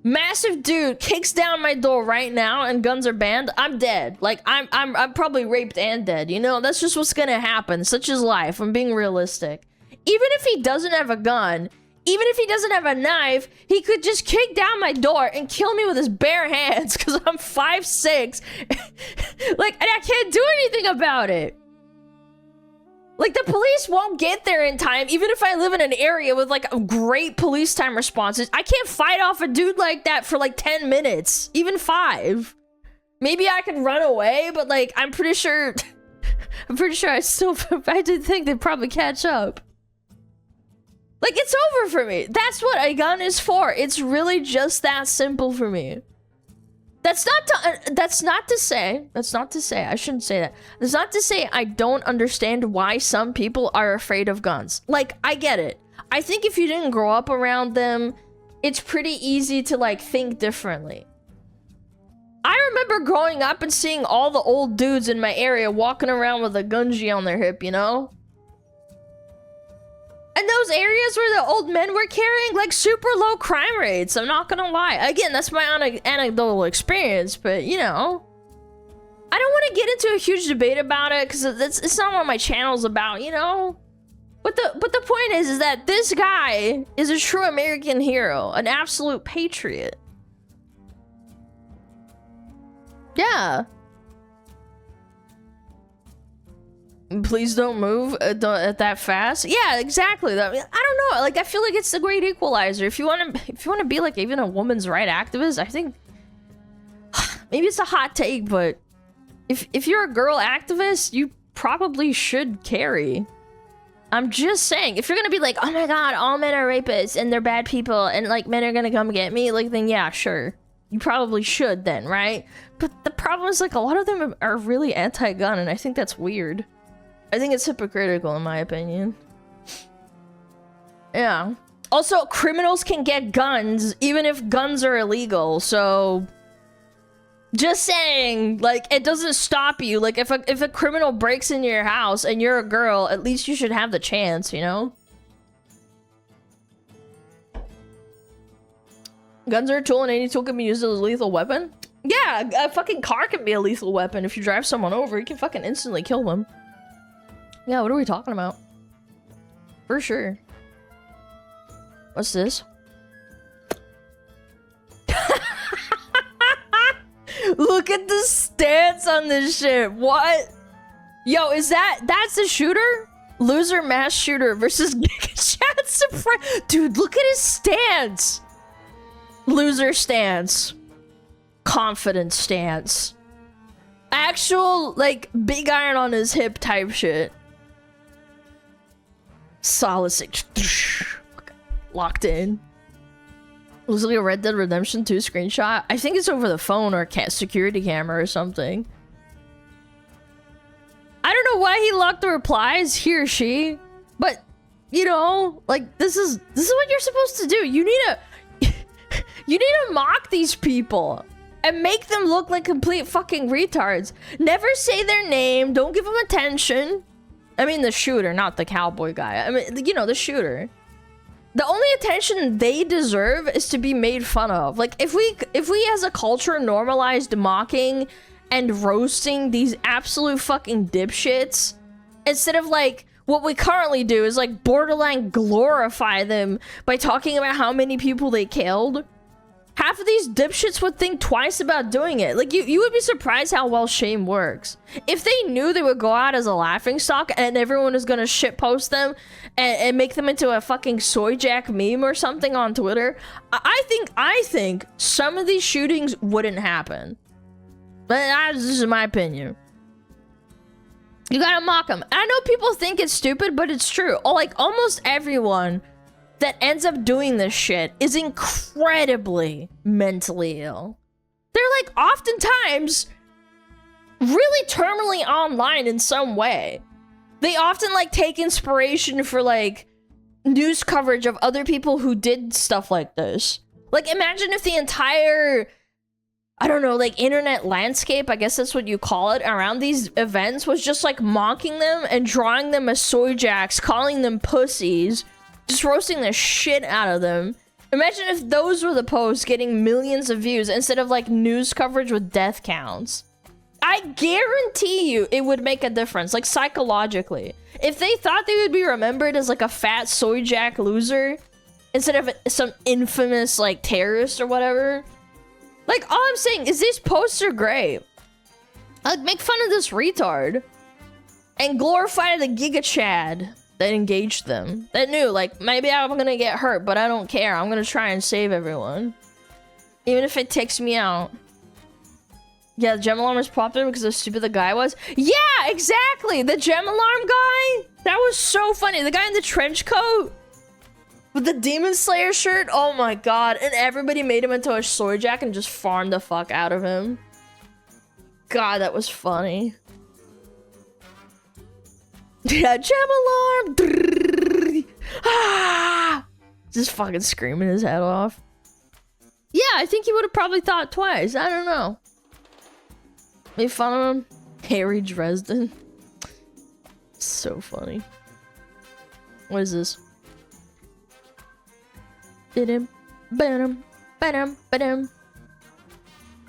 S1: massive dude, kicks down my door right now and guns are banned, I'm dead. Like, I'm probably raped and dead, you know? That's just what's gonna happen. Such is life. I'm being realistic. Even if he doesn't have a gun, even if he doesn't have a knife, he could just kick down my door and kill me with his bare hands because I'm 5'6". Like, and I can't do anything about it. Like, the police won't get there in time, even if I live in an area with, like, a great police time responses. I can't fight off a dude like that for, like, 10 minutes. Even 5. Maybe I could run away, but, like, I'm pretty sure I did think they'd probably catch up. Like, it's over for me. That's what a gun is for. It's really just that simple for me. That's not to say, I shouldn't say that. That's not to say I don't understand why some people are afraid of guns. Like, I get it. I think if you didn't grow up around them, it's pretty easy to, like, think differently. I remember growing up and seeing all the old dudes in my area walking around with a gunji on their hip, you know? And those areas where the old men were carrying, like, super low crime rates. I'm not gonna lie. Again, that's my anecdotal experience, but, you know. I don't want to get into a huge debate about it, because it's not what my channel's about, you know? But the point is that this guy is a true American hero. An absolute patriot. Yeah. Please don't move at that fast. Yeah, exactly. I mean, I don't know. Like, I feel like it's the great equalizer. If you want to be like even a woman's right activist, I think maybe it's a hot take, but if you're a girl activist, you probably should carry. I'm just saying, if you're gonna be like, oh my god, all men are rapists and they're bad people and like men are gonna come get me, like, then yeah, sure. You probably should then, right? But the problem is, like, a lot of them are really anti-gun, and I think that's weird. I think it's hypocritical, in my opinion. Yeah. Also, criminals can get guns, even if guns are illegal, so... Just saying, like, it doesn't stop you. Like, if a criminal breaks into your house and you're a girl, at least you should have the chance, you know? Guns are a tool, and any tool can be used as a lethal weapon? Yeah, a fucking car can be a lethal weapon. If you drive someone over, you can fucking instantly kill them. Yeah, what are we talking about? For sure. What's this? Look at the stance on this shit. What? Yo, that's the shooter? Loser mass shooter versus Chat Suppress. Dude, look at his stance. Loser stance. Confident stance. Actual, like, big iron on his hip type shit. Solid 6. Locked in. Looks like a Red Dead Redemption 2 screenshot. I think it's over the phone or a security camera or something. I don't know why he locked the replies, he or she, but you know, like this is what you're supposed to do. You need to mock these people and make them look like complete fucking retards. Never say their name. Don't give them attention. I mean the shooter, not the cowboy guy. I mean, you know, the shooter. The only attention they deserve is to be made fun of. Like, if we as a culture normalized mocking and roasting these absolute fucking dipshits, instead of, like, what we currently do is, like, borderline glorify them by talking about how many people they killed, half of these dipshits would think twice about doing it. Like, you would be surprised how well shame works. If they knew they would go out as a laughingstock and everyone is gonna shitpost them and make them into a fucking soy jack meme or something on Twitter, I think some of these shootings wouldn't happen. But this is my opinion. You gotta mock them. I know people think it's stupid, but it's true. Like, almost everyone that ends up doing this shit is incredibly mentally ill. They're, like, oftentimes really terminally online in some way. They often, like, take inspiration for, like, news coverage of other people who did stuff like this. Like, imagine if the entire, I don't know, like, internet landscape, I guess that's what you call it, around these events was just, like, mocking them and drawing them as soy jacks, calling them pussies, just roasting the shit out of them. Imagine if those were the posts getting millions of views instead of, like, news coverage with death counts. I guarantee you it would make a difference, like, psychologically. If they thought they would be remembered as, like, a fat soy jack loser instead of some infamous, like, terrorist or whatever. Like, all I'm saying is these posts are great. Like, make fun of this retard and glorify the Giga Chad that engaged them, that knew, like, maybe I'm gonna get hurt, but I don't care. I'm gonna try and save everyone, even if it takes me out. Yeah, the gem alarm was popular because of how stupid the guy was. Yeah, exactly. The gem alarm guy, that was so funny. The guy in the trench coat with the Demon Slayer shirt. Oh my god. And everybody made him into a soy jack and just farmed the fuck out of him. God, that was funny. Yeah, gem alarm. Ah! Just fucking screaming his head off. Yeah, I think he would have probably thought twice. I don't know. Made fun of him. Harry Dresden. So funny. What is this? Let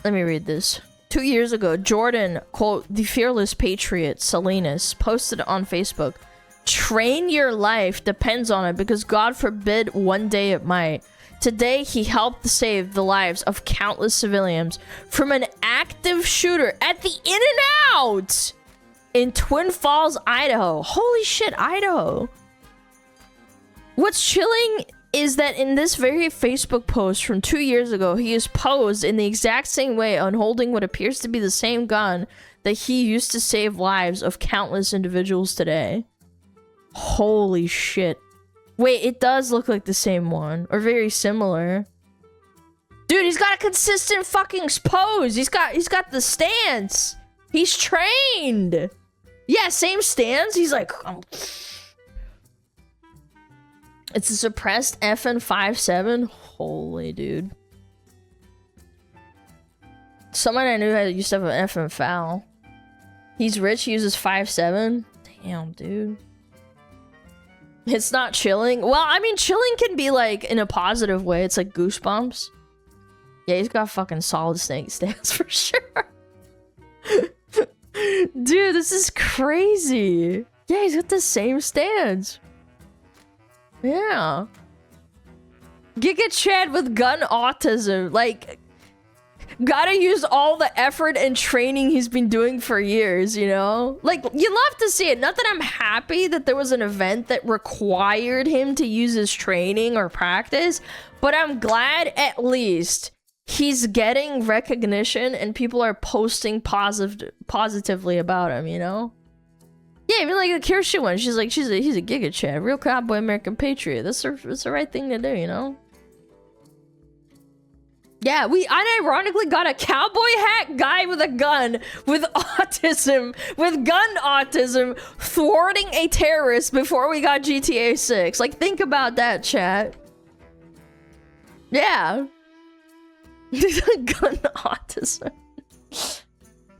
S1: me read this. 2 years ago, Jordan, quote, the fearless patriot, Salinas, posted on Facebook, "Train your life depends on it because God forbid one day it might." Today, he helped save the lives of countless civilians from an active shooter at the In-N-Out in Twin Falls, Idaho. Holy shit, Idaho. What's chilling is that in this very Facebook post from 2 years ago, he is posed in the exact same way on holding what appears to be the same gun that he used to save lives of countless individuals today. Holy shit. Wait, it does look like the same one, or very similar. Dude, he's got a consistent fucking pose. He's got the stance. He's trained. Yeah, same stance. He's like, it's a suppressed FN57. Holy dude. Someone I knew used to have an FN foul. He's rich. He uses 5.7. Damn, dude. It's not chilling. Well, I mean, chilling can be like in a positive way. It's like goosebumps. Yeah, he's got fucking solid snake stance for sure. Dude, this is crazy. Yeah, he's got the same stance. Yeah. Giga Chad with gun autism. Like, gotta use all the effort and training he's been doing for years, you know? Like, you love to see it. Not that I'm happy that there was an event that required him to use his training or practice, but I'm glad at least he's getting recognition and people are posting positively about him, you know? Yeah, even like the Kirsty one, she's like, he's a Giga Chad, real cowboy American patriot. That's the right thing to do, you know? Yeah, we unironically got a cowboy hat guy with a gun, with autism, with gun autism, thwarting a terrorist before we got GTA 6. Like, think about that, chat. Yeah. Gun autism.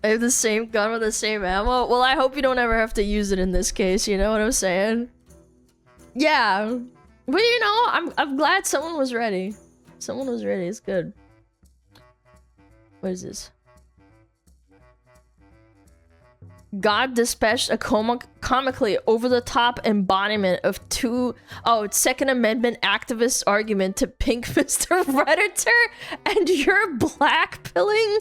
S1: I have the same gun with the same ammo. Well, I hope you don't ever have to use it in this case, you know what I'm saying? Yeah. But you know, I'm glad someone was ready. Someone was ready, it's good. What is this? God dispatched a comically over-the-top embodiment of Second Amendment activist argument to pink Mr. Redditor, and you're blackpilling?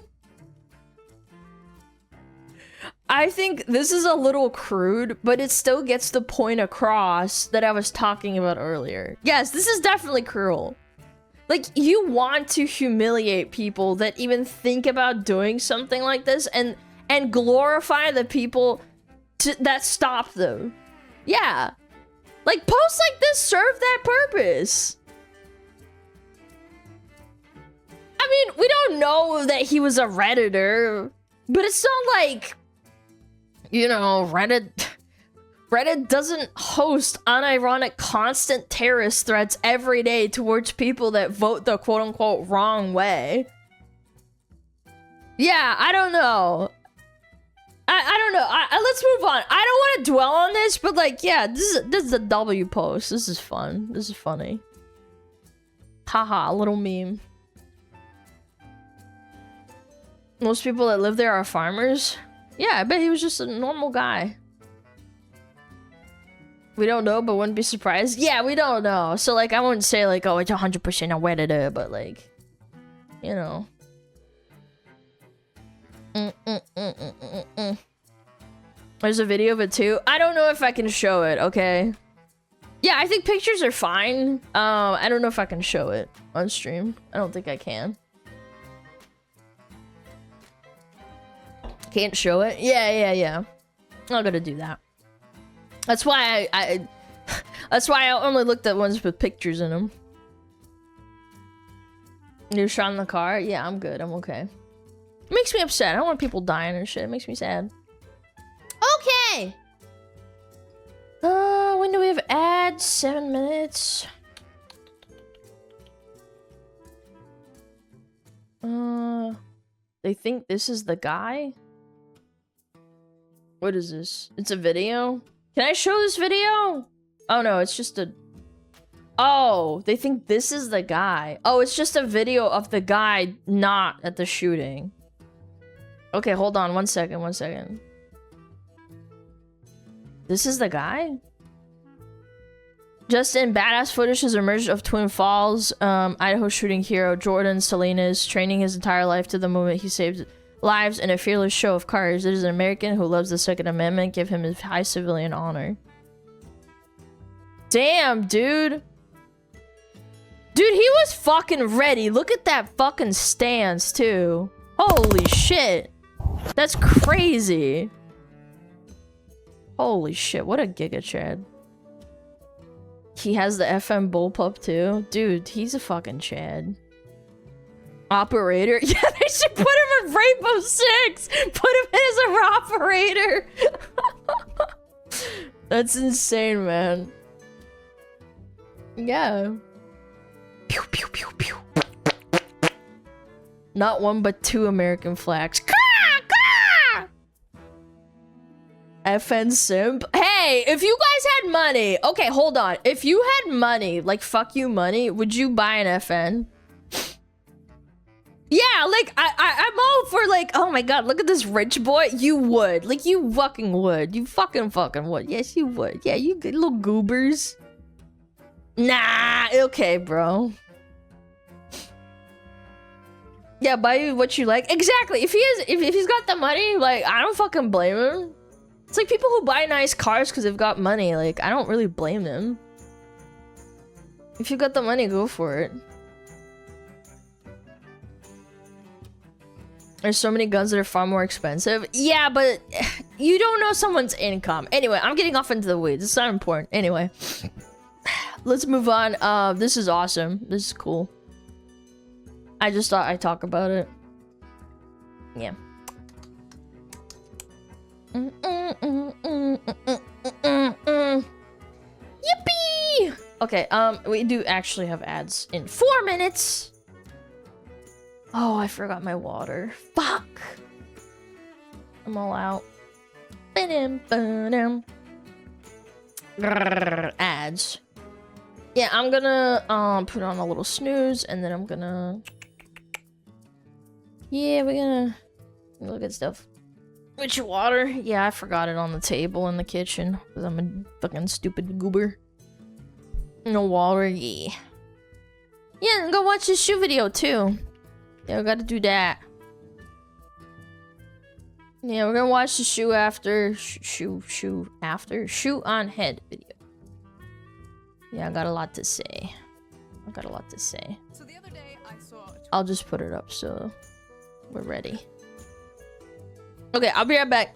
S1: I think this is a little crude, but it still gets the point across that I was talking about earlier. Yes, this is definitely cruel. Like, you want to humiliate people that even think about doing something like this and glorify the people that stop them. Yeah. Like, posts like this serve that purpose. I mean, we don't know that he was a Redditor, but it's not like, you know, Reddit doesn't host unironic constant terrorist threats every day towards people that vote the quote-unquote wrong way. Yeah, I don't know. I don't know. Let's move on. I don't want to dwell on this, but like, yeah, this is a W post. This is fun. This is funny. Haha, a little meme. Most people that live there are farmers. Yeah, I bet he was just a normal guy. We don't know, but wouldn't be surprised. Yeah, we don't know. So like, I wouldn't say like, oh, it's 100% a Redditor, but like, you know. There's a video of it too. I don't know if I can show it, okay? Yeah, I think pictures are fine. I don't know if I can show it on stream. I don't think I can. Can't show it? Yeah. I'm not gonna do that. That's why that's why I only looked at ones with pictures in them. You shot in the car? Yeah, I'm good. I'm okay. It makes me upset. I don't want people dying and shit. It makes me sad. Okay. When do we have ads? 7 minutes. They think this is the guy? What is this? It's a video? Can I show this video? Oh no, it's just a... Oh, they think this is the guy. Oh, it's just a video of the guy not at the shooting. Okay, hold on. One second. This is the guy? Just in, badass footage has emerged of Twin Falls, Idaho shooting hero Jordan Salinas training his entire life to the moment he saved lives in a fearless show of courage. It is an American who loves the Second Amendment. Give him his high civilian honor. Damn, dude. Dude, he was fucking ready. Look at that fucking stance, too. Holy shit. That's crazy. Holy shit, what a giga chad. He has the FM bullpup, too. Dude, he's a fucking chad. Operator? Yeah, they should put him in Rainbow Six! Put him in as an operator! That's insane, man. Yeah. Pew, pew, pew, pew. Not one, but two American flags. FN simp. Hey, if you guys had money... Okay, hold on. If you had money, like fuck you money, would you buy an FN? Yeah, like, I'm all for like, oh my god, look at this rich boy. You would. Like, you fucking would. You fucking would. Yes, you would. Yeah, you good little goobers. Nah, okay, bro. Yeah, buy what you like. Exactly. If he's got the money, like, I don't fucking blame him. It's like people who buy nice cars because they've got money. Like, I don't really blame them. If you got the money, go for it. There's so many guns that are far more expensive. Yeah, but you don't know someone's income. Anyway, I'm getting off into the weeds. It's not important. Anyway, let's move on. This is awesome. This is cool. I just thought I'd talk about it. Yeah. Yippee! Okay, we do actually have ads in 4 minutes. Oh, I forgot my water. Fuck. I'm all out. Ads. Yeah, I'm gonna put on a little snooze, and then I'm gonna. Yeah, we're gonna look at stuff. With your water? Yeah, I forgot it on the table in the kitchen because I'm a fucking stupid goober. No water, yeah. Yeah, and go watch this shoe video too. Yeah, we gotta do that. Yeah, we're gonna watch the shoe after shoe on head video. Yeah, I got a lot to say.
S7: So the other day I saw
S1: I'll just put it up so we're ready. Okay, I'll be right back.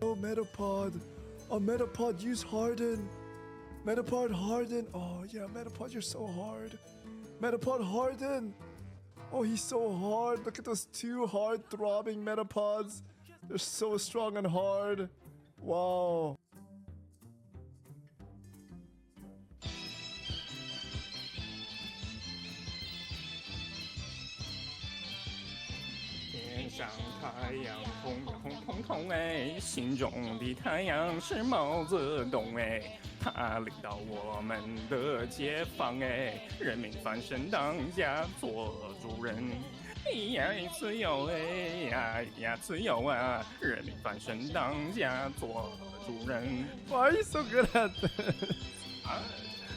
S2: Oh, Metapod. Oh, Metapod, use Harden. Metapod, Harden. Oh, yeah, Metapod, you're so hard. Metapod, Harden. Oh, he's so hard. Look at those 2 hard throbbing Metapods. They're so strong and hard. Wow.
S4: 天上太阳红红彤彤哎，心中的太阳是毛泽东哎，他领导我们的解放哎，人民翻身当家做主人，呀自由哎呀自由啊，人民翻身当家做主人。
S2: Why are you so good at this?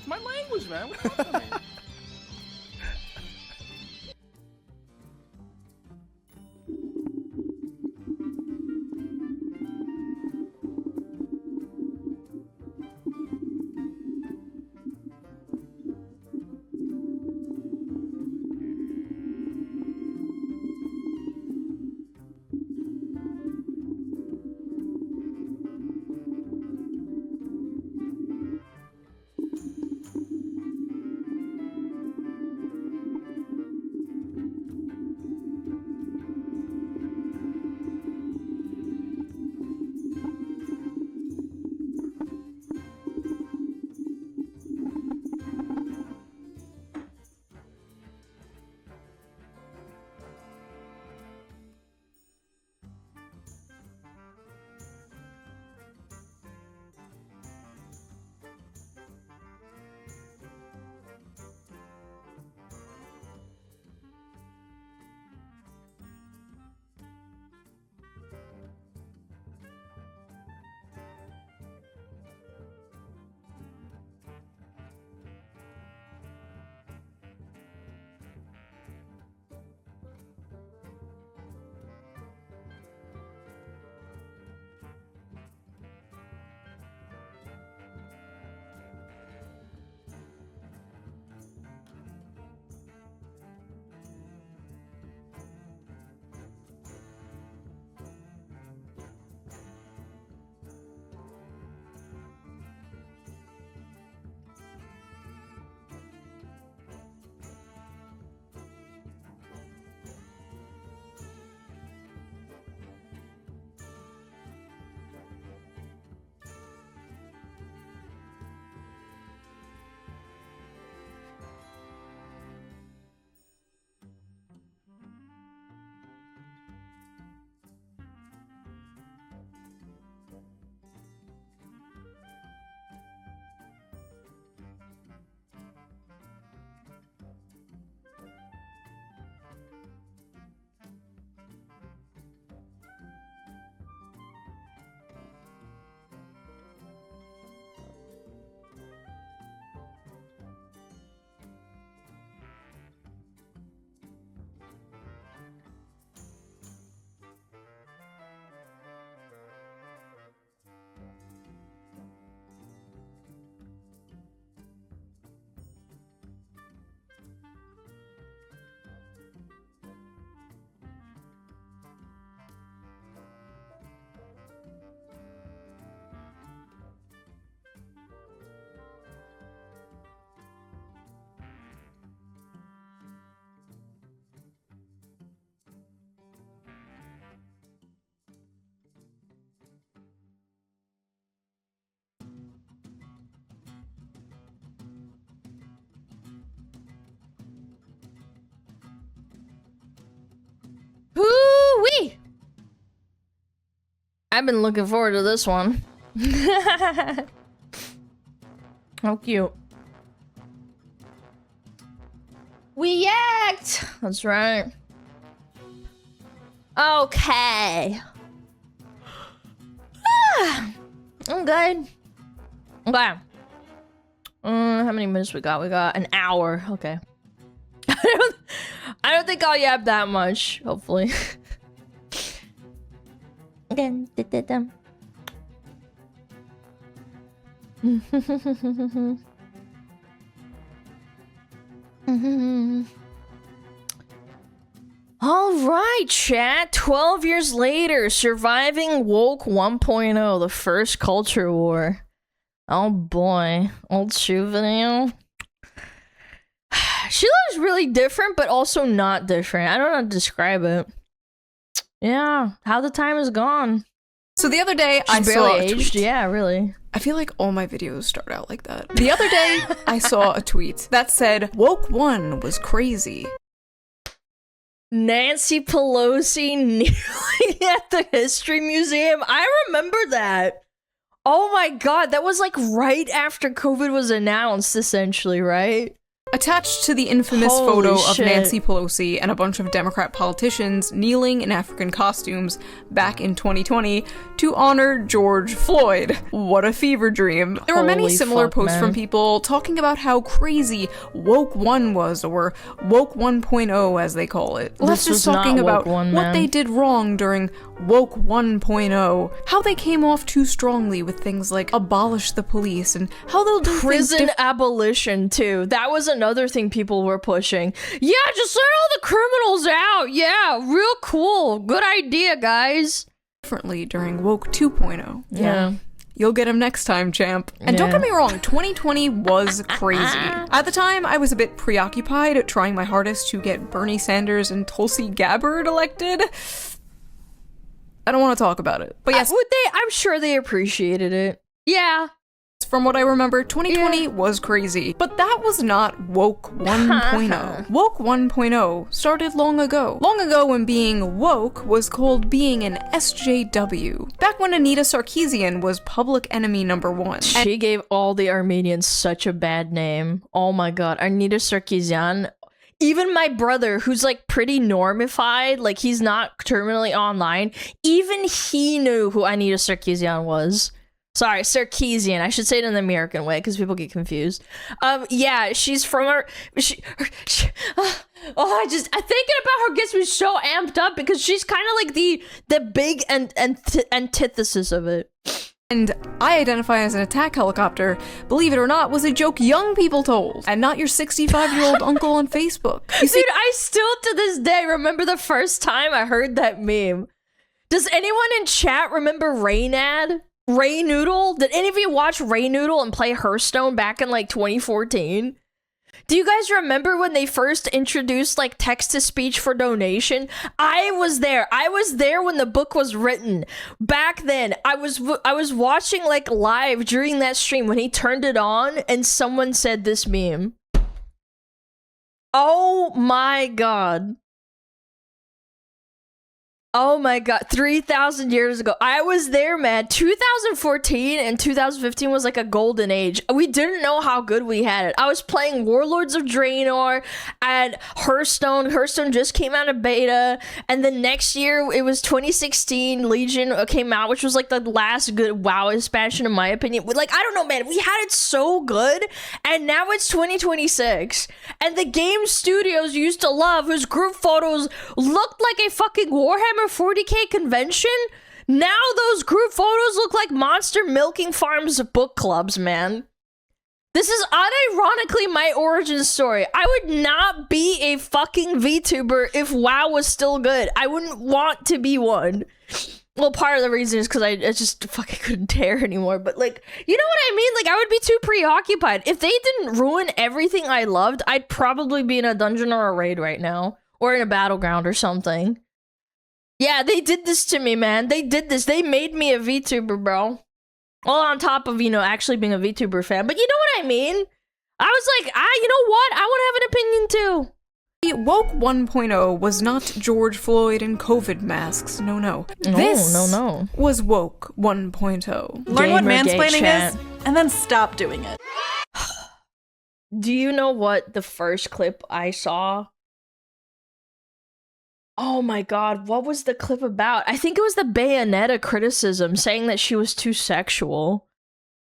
S4: My language, man.
S1: I've been looking forward to this one. How cute. We yacked! That's right. Okay. I'm good. Okay. How many minutes we got? We got an hour. Okay. I don't think I'll yap that much, hopefully. Again. All right, chat. 12 years later, surviving woke 1.0, the first culture war. Oh boy, old shoe video. She looks really different, but also not different. I don't know how to describe it. Yeah, how the time is gone.
S7: So the other day, I
S1: She's
S7: saw
S1: barely
S7: a tweet.
S1: aged. Yeah, really.
S7: I feel like all my videos start out like that. The other day, I saw a tweet that said, "Woke 1 was crazy."
S1: Nancy Pelosi kneeling at the History Museum. I remember that. Oh my god, that was like right after COVID was announced, essentially, right?
S7: Attached to the infamous
S1: Holy
S7: photo of
S1: shit.
S7: Nancy Pelosi and a bunch of Democrat politicians kneeling in African costumes back in 2020 to honor George Floyd. What a fever dream. There were many
S1: Holy
S7: similar
S1: fuck,
S7: posts
S1: man.
S7: from people talking about how crazy Woke 1 was, or Woke 1.0 as they call it. Let's
S1: was
S7: just talking
S1: not
S7: about
S1: Woke 1,
S7: what
S1: man.
S7: they did wrong during Woke 1.0, how they came off too strongly with things like abolish the police, and how they'll do
S1: Prison
S7: things
S1: abolition, too. That was another thing people were pushing. Yeah, just let all the criminals out. Yeah, real cool. Good idea, guys.
S7: differently during Woke 2.0.
S1: Yeah.
S7: You'll get him next time, champ. And don't
S1: Yeah.
S7: get me wrong, 2020 was crazy. At the time, I was a bit preoccupied at trying my hardest to get Bernie Sanders and Tulsi Gabbard elected. I don't want to talk about it. But yes,
S1: I'm sure they appreciated it. Yeah.
S7: from what I remember, 2020 was crazy. But that was not Woke 1.0. Woke 1.0 started long ago. Long ago when being woke was called being an SJW. Back when Anita Sarkeesian was public enemy number 1.
S1: She gave all the Armenians such a bad name. Oh my god. Anita Sarkeesian. Even my brother, who's like pretty normified, like he's not terminally online, even he knew who Anita Sarkeesian was. Sorry, Sarkeesian. I should say it in the American way because people get confused. Yeah, she's from her. Thinking about her gets me so amped up because she's kind of like the big antithesis of it.
S7: And I identify as an attack helicopter, believe it or not, was a joke young people told, and not your 65-year-old uncle on Facebook. You see,
S1: Dude, I still to this day remember the first time I heard that meme. Does anyone in chat remember Raynad? Ray Noodle? Did any of you watch Ray Noodle and play Hearthstone back in like 2014? Do you guys remember when they first introduced like text-to-speech for donation? I was there. I was there when the book was written. Back then, I was watching like live during that stream when he turned it on and someone said this meme. Oh my god. Oh my god, 3,000 years ago. I was there, man. 2014 and 2015 was like a golden age. We didn't know how good we had it. I was playing Warlords of Draenor and Hearthstone. Hearthstone just came out of beta. And then next year, it was 2016, Legion came out, which was like the last good WoW expansion in my opinion. Like, I don't know, man. We had it so good. And now it's 2026. And the game studios you used to love, whose group photos looked like a fucking Warhammer 40k convention, now those group photos look like Monster Milking Farms book clubs, man. This is unironically my origin story. I would not be a fucking VTuber if WoW was still good. I wouldn't want to be one. Well, part of the reason is because I just fucking couldn't dare anymore. But like, you know what I mean? Like, I would be too preoccupied. If they didn't ruin everything I loved, I'd probably be in a dungeon or a raid right now. Or in a battleground or something. Yeah, they did this to me, man. They did this. They made me a VTuber, bro. All on top of, you know, actually being a VTuber fan. But you know what I mean? I was like, you know what? I want to have an opinion too.
S7: Woke 1.0 was not George Floyd and COVID masks. No.
S1: No.
S7: Was Woke 1.0.
S8: Learn what
S1: Gamergate
S8: mansplaining
S1: chat.
S8: is, and then stop doing it.
S1: Do you know what the first clip I saw? Oh my god, what was the clip about? I think it was the Bayonetta criticism saying that she was too sexual.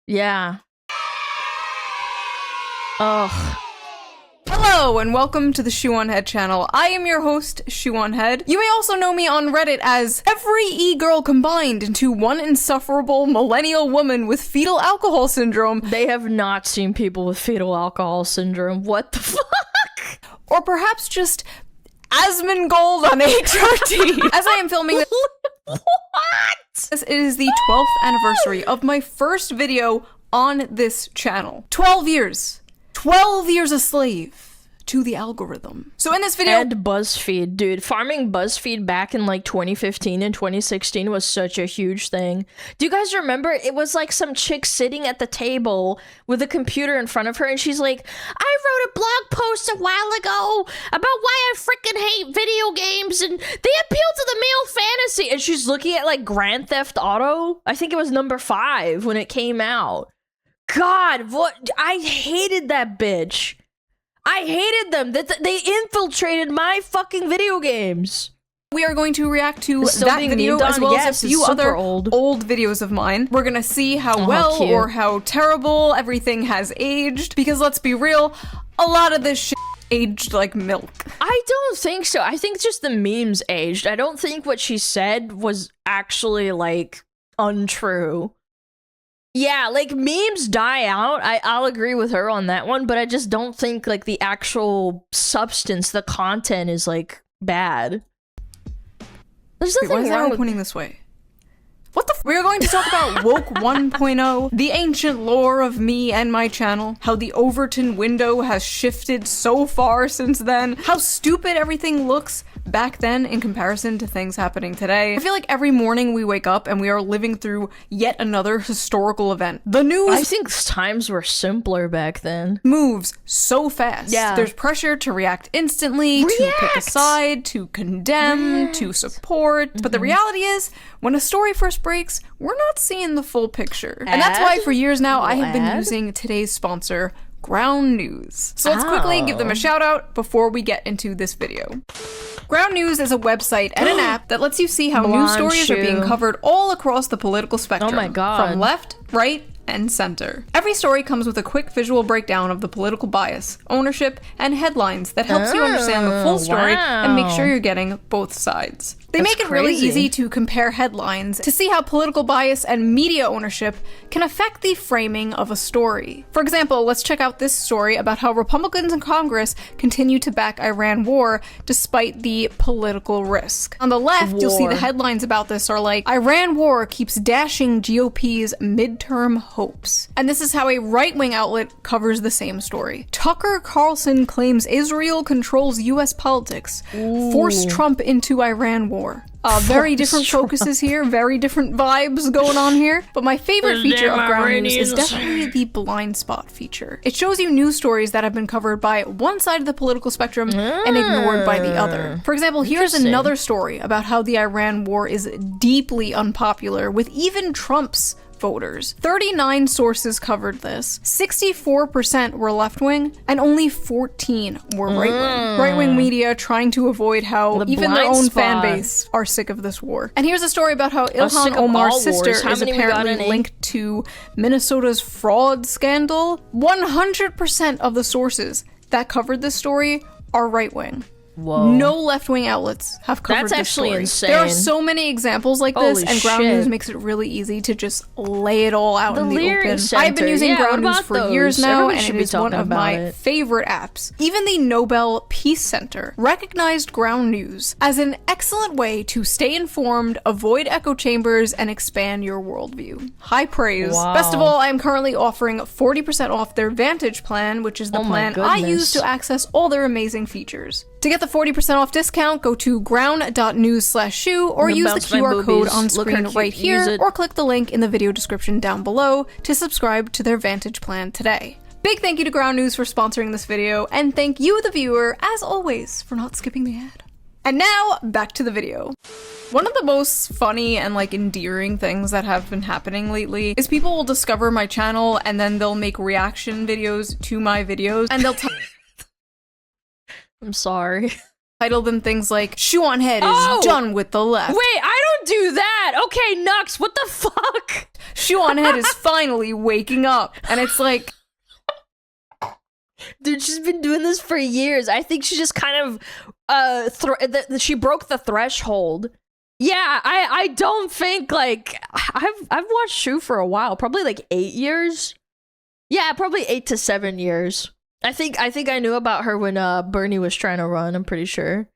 S1: Yeah. Ugh.
S7: Hello and welcome to the Shoe on Head channel. I am your host, Shoe on Head. You may also know me on Reddit as every e-girl combined into one insufferable millennial woman with fetal alcohol syndrome.
S1: They have not seen people with fetal alcohol syndrome. What the fuck?
S7: Or perhaps just Asmongold on HRT. As I am filming this,
S1: What?
S7: it is the 12th anniversary of my first video on this channel. 12 years. 12 years a slave to the algorithm. So in this video—
S1: And BuzzFeed, dude. Farming BuzzFeed back in like 2015 and 2016 was such a huge thing. Do you guys remember? It was like some chick sitting at the table with a computer in front of her and she's like, I wrote a blog post a while ago about why I freaking hate video games and they appeal to the male fantasy. And she's looking at like Grand Theft Auto. I think it was number 5 when it came out. God, what? I hated that bitch. I hated them. They infiltrated my fucking video games.
S7: we are going to react to
S1: It's still
S7: that
S1: being
S7: video
S1: memed
S7: as
S1: on.
S7: well
S1: Yes,
S7: as a
S1: it's
S7: few
S1: super
S7: other
S1: old.
S7: videos of mine. We're gonna see how
S1: Oh,
S7: well
S1: cute.
S7: or how terrible everything has aged, because let's be real, a lot of this shit aged like milk.
S1: I don't think so. I think just the memes aged. I don't think what she said was actually, like, untrue. Yeah, like, memes die out. I'll agree with her on that one, but I just don't think, like, the actual substance, the content is, like, bad. There's
S7: Wait, why
S1: nothing
S7: is
S1: wrong
S7: everyone
S1: with—
S7: pointing this way? What the We're going to talk about Woke 1.0, the ancient lore of me and my channel, how the Overton window has shifted so far since then, how stupid everything looks back then in comparison to things happening today. I feel like every morning we wake up and we are living through yet another historical event. The news
S1: I think times were simpler back then.
S7: moves so fast.
S1: Yeah.
S7: There's pressure to react instantly, to pick a side, to condemn, to support. But the reality is, when a story first breaks, we're not seeing the full picture. And that's why for years now, I have been
S1: Ad?
S7: using today's sponsor, Ground News. So let's quickly give them a shout out before we get into this video. Ground News is a website and an app that lets you see how news
S1: Blonde
S7: stories are being
S1: shoe.
S7: covered all across the political spectrum.
S1: Oh my God.
S7: From left, right, and center. Every story comes with a quick visual breakdown of the political bias, ownership, and headlines that helps you understand the full story and make sure you're getting both sides. They
S1: That's
S7: make it really
S1: crazy.
S7: easy to compare headlines to see how political bias and media ownership can affect the framing of a story. For example, let's check out this story about how Republicans in Congress continue to back Iran war despite the political risk. On the left, you'll see the headlines about this are like, Iran war keeps dashing GOP's midterm hopes. And this is how a right-wing outlet covers the same story. Tucker Carlson claims Israel controls US politics. Force Trump into Iran war. Very different focuses here, very different vibes going on here. But my favorite feature of Ground News is definitely the blind spot feature. It shows you news stories that have been covered by one side of the political spectrum and ignored by the other. For example, here's another story about how the Iran war is deeply unpopular with even Trump's voters. 39 sources covered this. 64% were left-wing, and only 14 were right-wing. Right-wing media trying to avoid how even their
S1: blind
S7: own
S1: spot.
S7: fan base are sick of this war. And here's a story about how
S1: sick
S7: Ilhan
S1: of
S7: Omar's
S1: all
S7: sister
S1: wars. How
S7: is
S1: many we got
S7: apparently
S1: in
S7: linked to Minnesota's fraud scandal. 100% of the sources that covered this story are right-wing.
S1: Whoa.
S7: No left-wing outlets have covered
S1: That's
S7: this
S1: actually
S7: story.
S1: insane.
S7: There are so many examples like this,
S1: Holy
S7: and Ground
S1: shit.
S7: News makes it really easy to just lay it all out
S1: The
S7: in the
S1: Leering
S7: open.
S1: Center.
S7: I've been using
S1: Yeah,
S7: Ground
S1: what
S7: News
S1: about
S7: for years
S1: those?
S7: now,
S1: Everybody
S7: and
S1: should
S7: it
S1: be
S7: is one
S1: talking
S7: of my
S1: about it.
S7: favorite apps. Even the Nobel Peace Center recognized Ground News as an excellent way to stay informed, avoid echo chambers, and expand your worldview. High praise.
S1: Wow.
S7: Best of all, I am currently offering 40% off their Vantage plan, which is the
S1: Oh my
S7: plan I
S1: goodness.
S7: use to access all their amazing features. To get the 40% off discount, go to ground.news/shoe or
S1: I'm gonna
S7: use the
S1: bounce my
S7: QR code
S1: boobies.
S7: on
S1: Look how
S7: screen
S1: cute.
S7: right
S1: Use
S7: here,
S1: it.
S7: or click the link in the video description down below to subscribe to their Vantage plan today. Big thank you to Ground News for sponsoring this video, and thank you, the viewer, as always, for not skipping the ad. And now, back to the video. One of the most funny and like endearing things that have been happening lately is people will discover my channel and then they'll make reaction videos to my videos and they'll
S1: I'm sorry.
S7: title them things like, Shoe on Head is done with the left.
S1: Wait, I don't do that! Okay, Nux, what the fuck?
S7: Shoe on Head is finally waking up. And it's like,
S1: dude, she's been doing this for years. I think she just kind of, she broke the threshold. Yeah, I don't think, like, I've watched Shoe for a while, probably like 8 years. Yeah, probably 8 to 7 years. I think I knew about her when Bernie was trying to run, I'm pretty sure.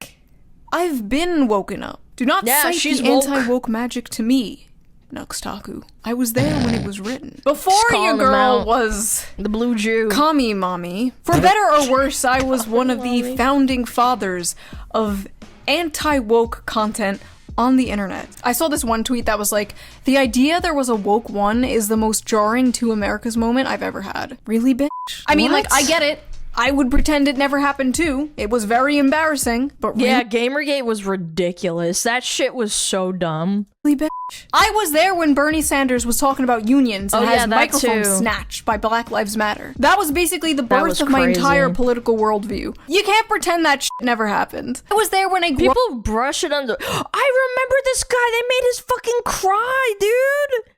S7: I've been woken up. Do not cite the anti-woke magic to me, Nuxtaku. I was there when it was written. Before your girl was
S1: the blue Jew.
S7: Kami mommy. For better or worse, I was one of the founding fathers of anti-woke content on the internet. I saw this one tweet that was like, the idea there was a woke one is the most jarring to America's moment I've ever had. Really, bitch? I mean, like, I get it. I would pretend it never happened too. It was very embarrassing, but really?
S1: Yeah, Gamergate was ridiculous. That shit was so dumb.
S7: Really, bitch? I was there when Bernie Sanders was talking about unions and has microphones snatched by Black Lives Matter. That was basically the birth of my entire political worldview. You can't pretend that shit never happened. I was there when
S1: people brush it under. I remember this guy. They made his fucking cry, dude.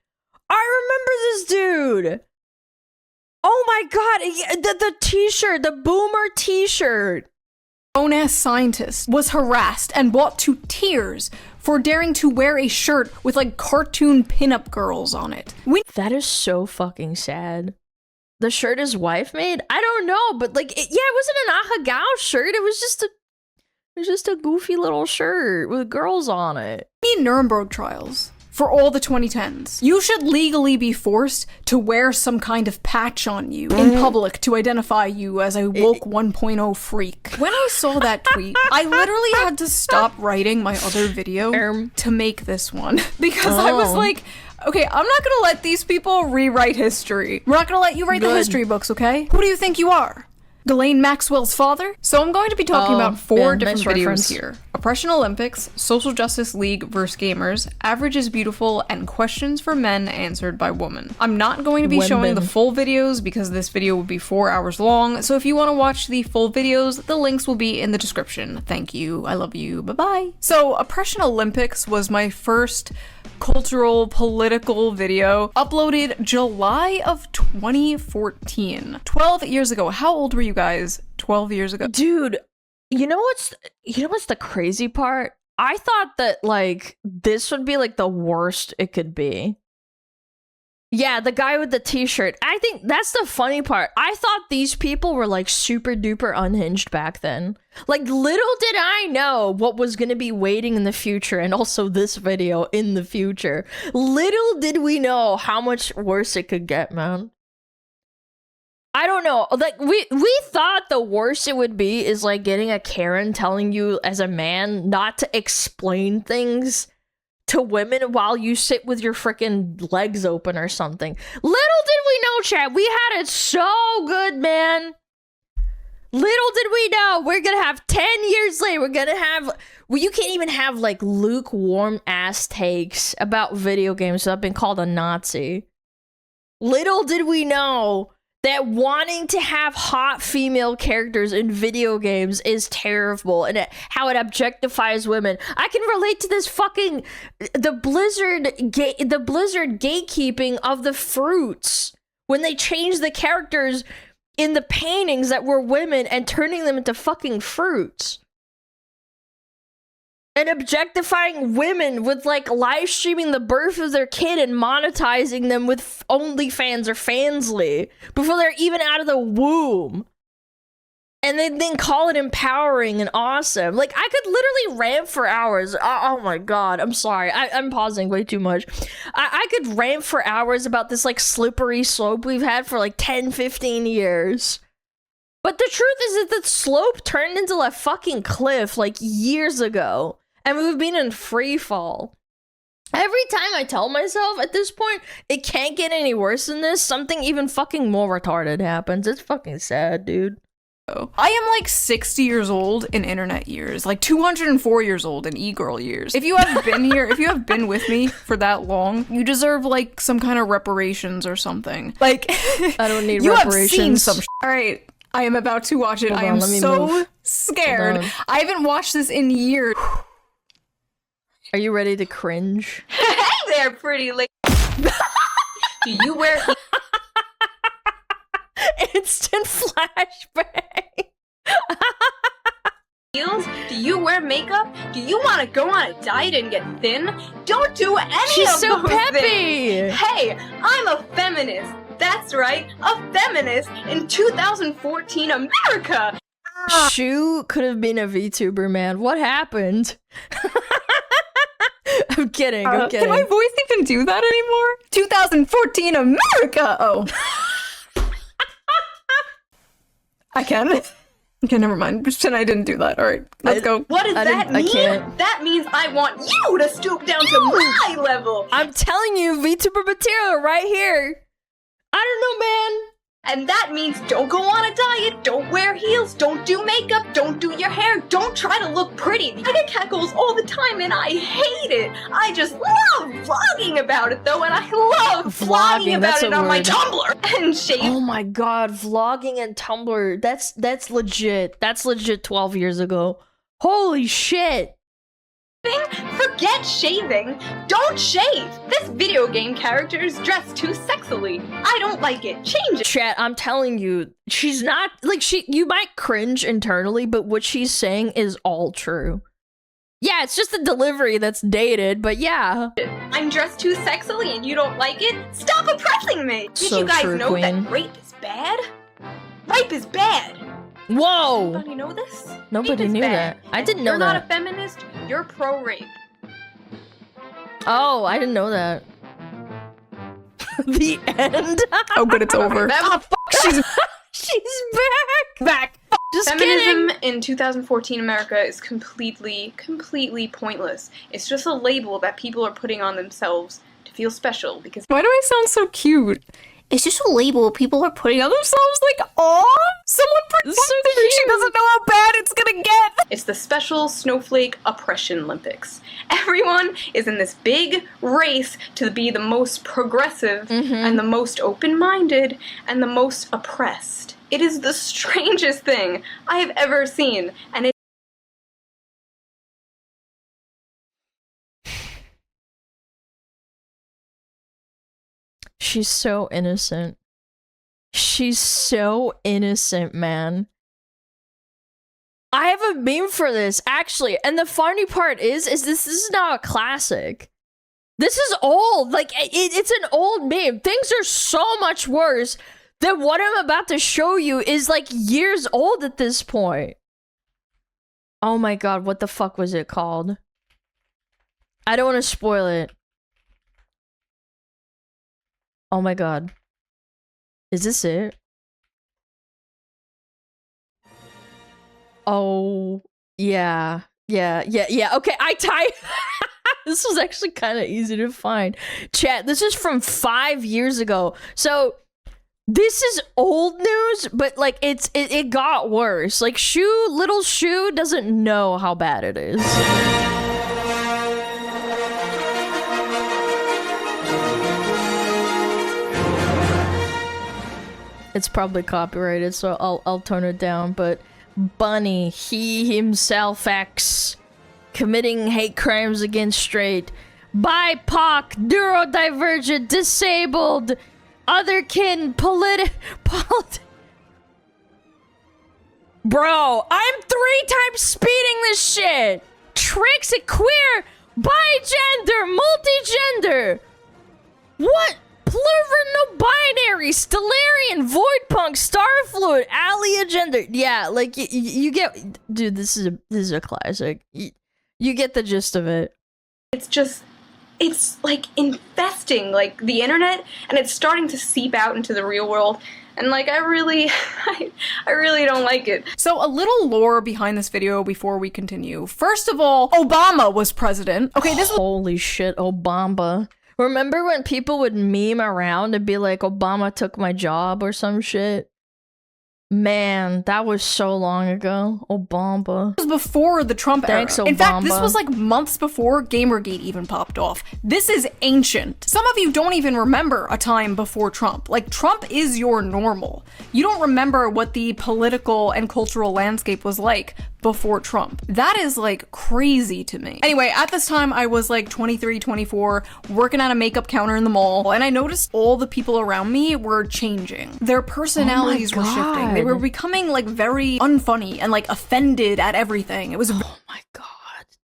S1: I remember this dude. Oh my god, the t-shirt, the boomer t-shirt.
S7: Grown-ass scientist was harassed and brought to tears for daring to wear a shirt with like cartoon pinup girls on it.
S1: That is so fucking sad. The shirt his wife made? I don't know, but like, it wasn't an Ahagao shirt. It was just a goofy little shirt with girls on it.
S7: Nuremberg trials. For all the 2010s. You should legally be forced to wear some kind of patch on you in public to identify you as a woke 1.0 freak. When I saw that tweet, I literally had to stop writing my other video to make this one. Because I was like, okay, I'm not gonna let these people rewrite history. We're not gonna let you write the history books, okay? Who do you think you are? Ghislaine Maxwell's father? So I'm going to be talking about 4 different videos here. Oppression Olympics, Social Justice League vs. Gamers, Average is Beautiful, and Questions for Men Answered by Women. I'm not going to be showing the full videos because this video would be 4 hours long, so if you want to watch the full videos, the links will be in the description. Thank you, I love you, bye-bye. So Oppression Olympics was my first cultural, political video, uploaded July of 2014. 12 years ago. How old were you guys 12 years ago?
S1: Dude, you know what's the crazy part? I thought that, like, this would be, like, the worst it could be. Yeah, the guy with the t-shirt. I think that's the funny part. I thought these people were, like, super duper unhinged back then. Like, little did I know what was going to be waiting in the future, and also this video in the future. Little did we know how much worse it could get, man. I don't know. Like, we thought the worst it would be is, like, getting a Karen telling you as a man not to explain things to women while you sit with your freaking legs open or something. Little did we know, chat, we had it so good, man. Little did we know we're gonna have 10 years later, we're gonna have, well, you can't even have like lukewarm ass takes about video games without being called a Nazi. Little did we know that wanting to have hot female characters in video games is terrible, and how it objectifies women. I can relate to this fucking the Blizzard gatekeeping of the fruits when they changed the characters in the paintings that were women and turning them into fucking fruits. And objectifying women with, like, live streaming the birth of their kid and monetizing them with OnlyFans or Fansly before they're even out of the womb. And then call it empowering and awesome. Like, I could literally rant for hours. Oh my god, I'm sorry. I'm pausing way too much. I could rant for hours about this, like, slippery slope we've had for, like, 10, 15 years. But the truth is that the slope turned into a fucking cliff, like, years ago. And we've been in free fall. Every time I tell myself at this point, it can't get any worse than this, something even fucking more retarded happens. It's fucking sad, dude.
S7: I am like 60 years old in internet years, like 204 years old in e-girl years. If you have been here, if you have been with me for that long, you deserve like some kind of reparations or something. Like,
S1: I don't need
S7: you
S1: reparations.
S7: have seen some All right, I am about to watch it.
S1: Hold
S7: I
S1: on,
S7: am
S1: let me
S7: so
S1: move.
S7: scared.
S1: Hold on.
S7: I haven't watched this in years.
S1: Are you ready to cringe?
S9: Hey there, pretty lady. Do you wear
S1: Instant flashback.
S9: heels? Do you wear makeup? Do you want to go on a diet and get thin? Don't do any
S1: She's
S9: of
S1: so
S9: those
S1: peppy.
S9: things. Hey, I'm a feminist. That's right, a feminist in 2014 America.
S1: Shu could have been a VTuber, man. What happened? I'm kidding. I'm kidding.
S7: Can my voice even do that anymore? 2014 America! Oh. I can. Okay, never mind. Pretend I didn't do that. Alright, let's go.
S9: What does that
S1: I
S9: mean?
S1: can't.
S9: That means I want you to stoop down to my level.
S1: I'm telling you, VTuber material right here. I don't know, man.
S9: And that means don't go on a diet, don't wear heels, don't do makeup, don't do your hair, don't try to look pretty. I get catcalls all the time and I hate it. I just love vlogging about it though, and I love vlogging about
S1: that's
S9: it
S1: a
S9: on my
S1: word.
S9: Tumblr and shave.
S1: Oh my god, vlogging and Tumblr. That's legit. That's legit 12 years ago. Holy shit.
S9: Forget shaving. Don't shave. This video game character is dressed too sexily. I don't like it. Change it.
S1: Chat, I'm telling you, she's not like you might cringe internally, but what she's saying is all true. Yeah, it's just the delivery that's dated, but yeah.
S9: I'm dressed too sexily and you don't like it? Stop oppressing me! Did
S1: So
S9: you guys
S1: true,
S9: know
S1: queen.
S9: that rape is bad? Rape is bad!
S1: Whoa!
S9: Nobody know this?
S1: Nobody
S9: Rape is
S1: knew
S9: bad.
S1: that. I didn't know
S9: You're not
S1: that.
S9: a feminist, you're pro-rape.
S1: Oh, I didn't know that. The end?
S7: Oh, good, it's over.
S9: Oh,
S7: She's
S1: She's back! Just
S9: Feminism
S1: kidding!
S9: in 2014 America is completely pointless. It's just a label that people are putting on themselves to feel special because
S7: Why do I sound so cute?
S6: It's just a label people are putting on
S7: Themselves like, aw, someone pretends that she doesn't know how bad it's gonna get.
S9: it's the special snowflake oppression Olympics. Everyone is in this big race to be the most progressive and the most open-minded and the most oppressed. It is the strangest thing I have ever seen, and
S1: She's so innocent. She's so innocent, man. I have a meme for this, actually, and the funny part is this is not a classic. This is old. Like, it's an old meme. Things are so much worse than what I'm about to show you is, like, years old at this point. Oh my god, what the fuck was it called? I don't want to spoil it. Oh my god. Is this it? Oh, yeah. Okay, I typed. This was actually kind of easy to find. Chat, this is from 5 years ago. So, this is old news, but like it got worse. Like little Shu doesn't know how bad it is. It's probably copyrighted, so I'll tone it down, but Bunny, he himself X, committing hate crimes against straight, BIPOC, neurodivergent, disabled, otherkin, Bro, I'm 3 times speeding this shit! Tricks at queer, bigender, multigender! What? Plural, no binary, Stellarian, Voidpunk, Starfluid, Alia gender. Yeah, like you get, dude. This is a classic. You get the gist of it.
S9: it's like infesting like the internet, and it's starting to seep out into the real world. And like, I really don't like it.
S7: So a little lore behind this video before we continue. First of all, Obama was president. Okay, this was—
S1: Holy shit, Obama. Remember when people would meme around and be like, Obama took my job or some shit? Man, that was so long ago. Obama.
S7: was before the Trump era.
S1: Thanks,
S7: In fact, this
S1: Obama.
S7: was like months before Gamergate even popped off. This is ancient. Some of you don't even remember a time before Trump. Like, Trump is your normal. You don't remember what the political and cultural landscape was like before Trump. That is like crazy to me. Anyway, at this time I was like 23, 24, working at a makeup counter in the mall, and I noticed all the people around me were changing. Their personalities were shifting. They were becoming like very unfunny and like offended at everything. It was
S1: Oh my god.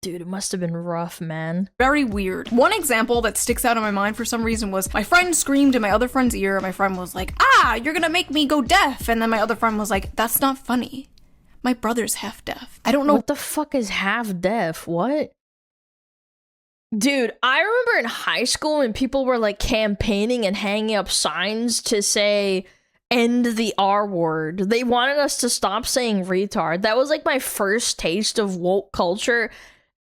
S1: Dude, it must have been rough, man.
S7: very weird. One example that sticks out in my mind for some reason was my friend screamed in my other friend's ear. My friend was like, "Ah, you're gonna make me go deaf." And then my other friend was like, "That's not funny. My brother's half deaf." I don't know.
S1: What the fuck is half deaf? What? Dude, I remember in high school when people were like campaigning and hanging up signs to say, end the R word. They wanted us to stop saying retard. That was like my first taste of woke culture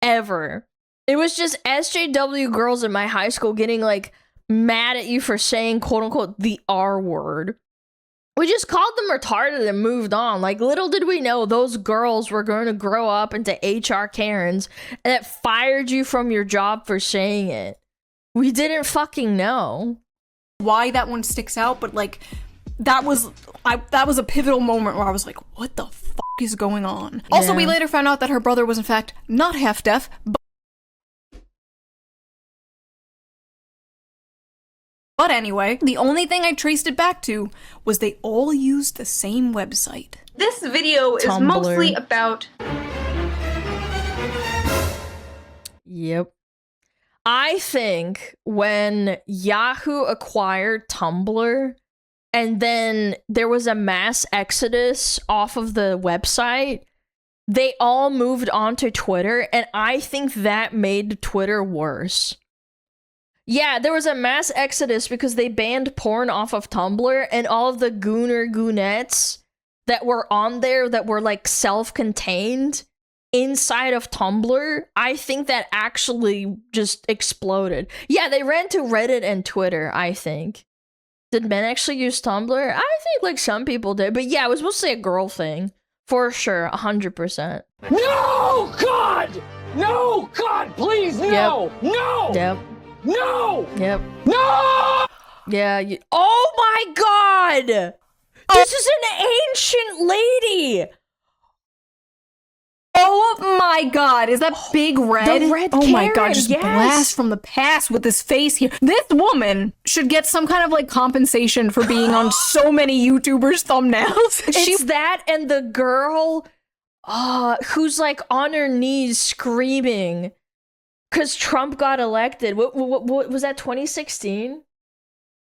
S1: ever. It was just SJW girls in my high school getting like mad at you for saying quote unquote the R word. We just called them retarded and moved on. Like, little did we know those girls were going to grow up into HR Karens that fired you from your job for saying it. We didn't fucking know.
S7: Why that one sticks out, but like that was a pivotal moment where I was like, what the fuck is going on? Also, we later found out that her brother was in fact not half deaf, but anyway, the only thing I traced it back to was they all used the same website.
S9: This video is
S1: Tumblr.
S9: mostly about
S1: Yep. I think when Yahoo acquired Tumblr and then there was a mass exodus off of the website, they all moved on to Twitter, and I think that made Twitter worse. Yeah, there was a mass exodus because they banned porn off of Tumblr, and all of the goonettes that were on there that were like self-contained inside of Tumblr, I think that actually just exploded. Yeah, they ran to Reddit and Twitter, I think. Did men actually use Tumblr? I think like some people did, but yeah, it was mostly a girl thing. For sure, 100%.
S10: No, God! No, God, please, no!
S1: Yep.
S10: No!
S1: Yep.
S10: No!
S1: Yep.
S10: No!
S1: Yeah. Oh my god! This is an ancient lady!
S7: Oh my god, is that Big Red?
S1: The Red
S7: Oh my god,
S1: Karen,
S7: just
S1: yes.
S7: blast from the past with this face here. This woman should get some kind of like compensation for being on so many YouTubers' thumbnails.
S1: It's that and the girl who's like on her knees screaming because Trump got elected. What was that, 2016?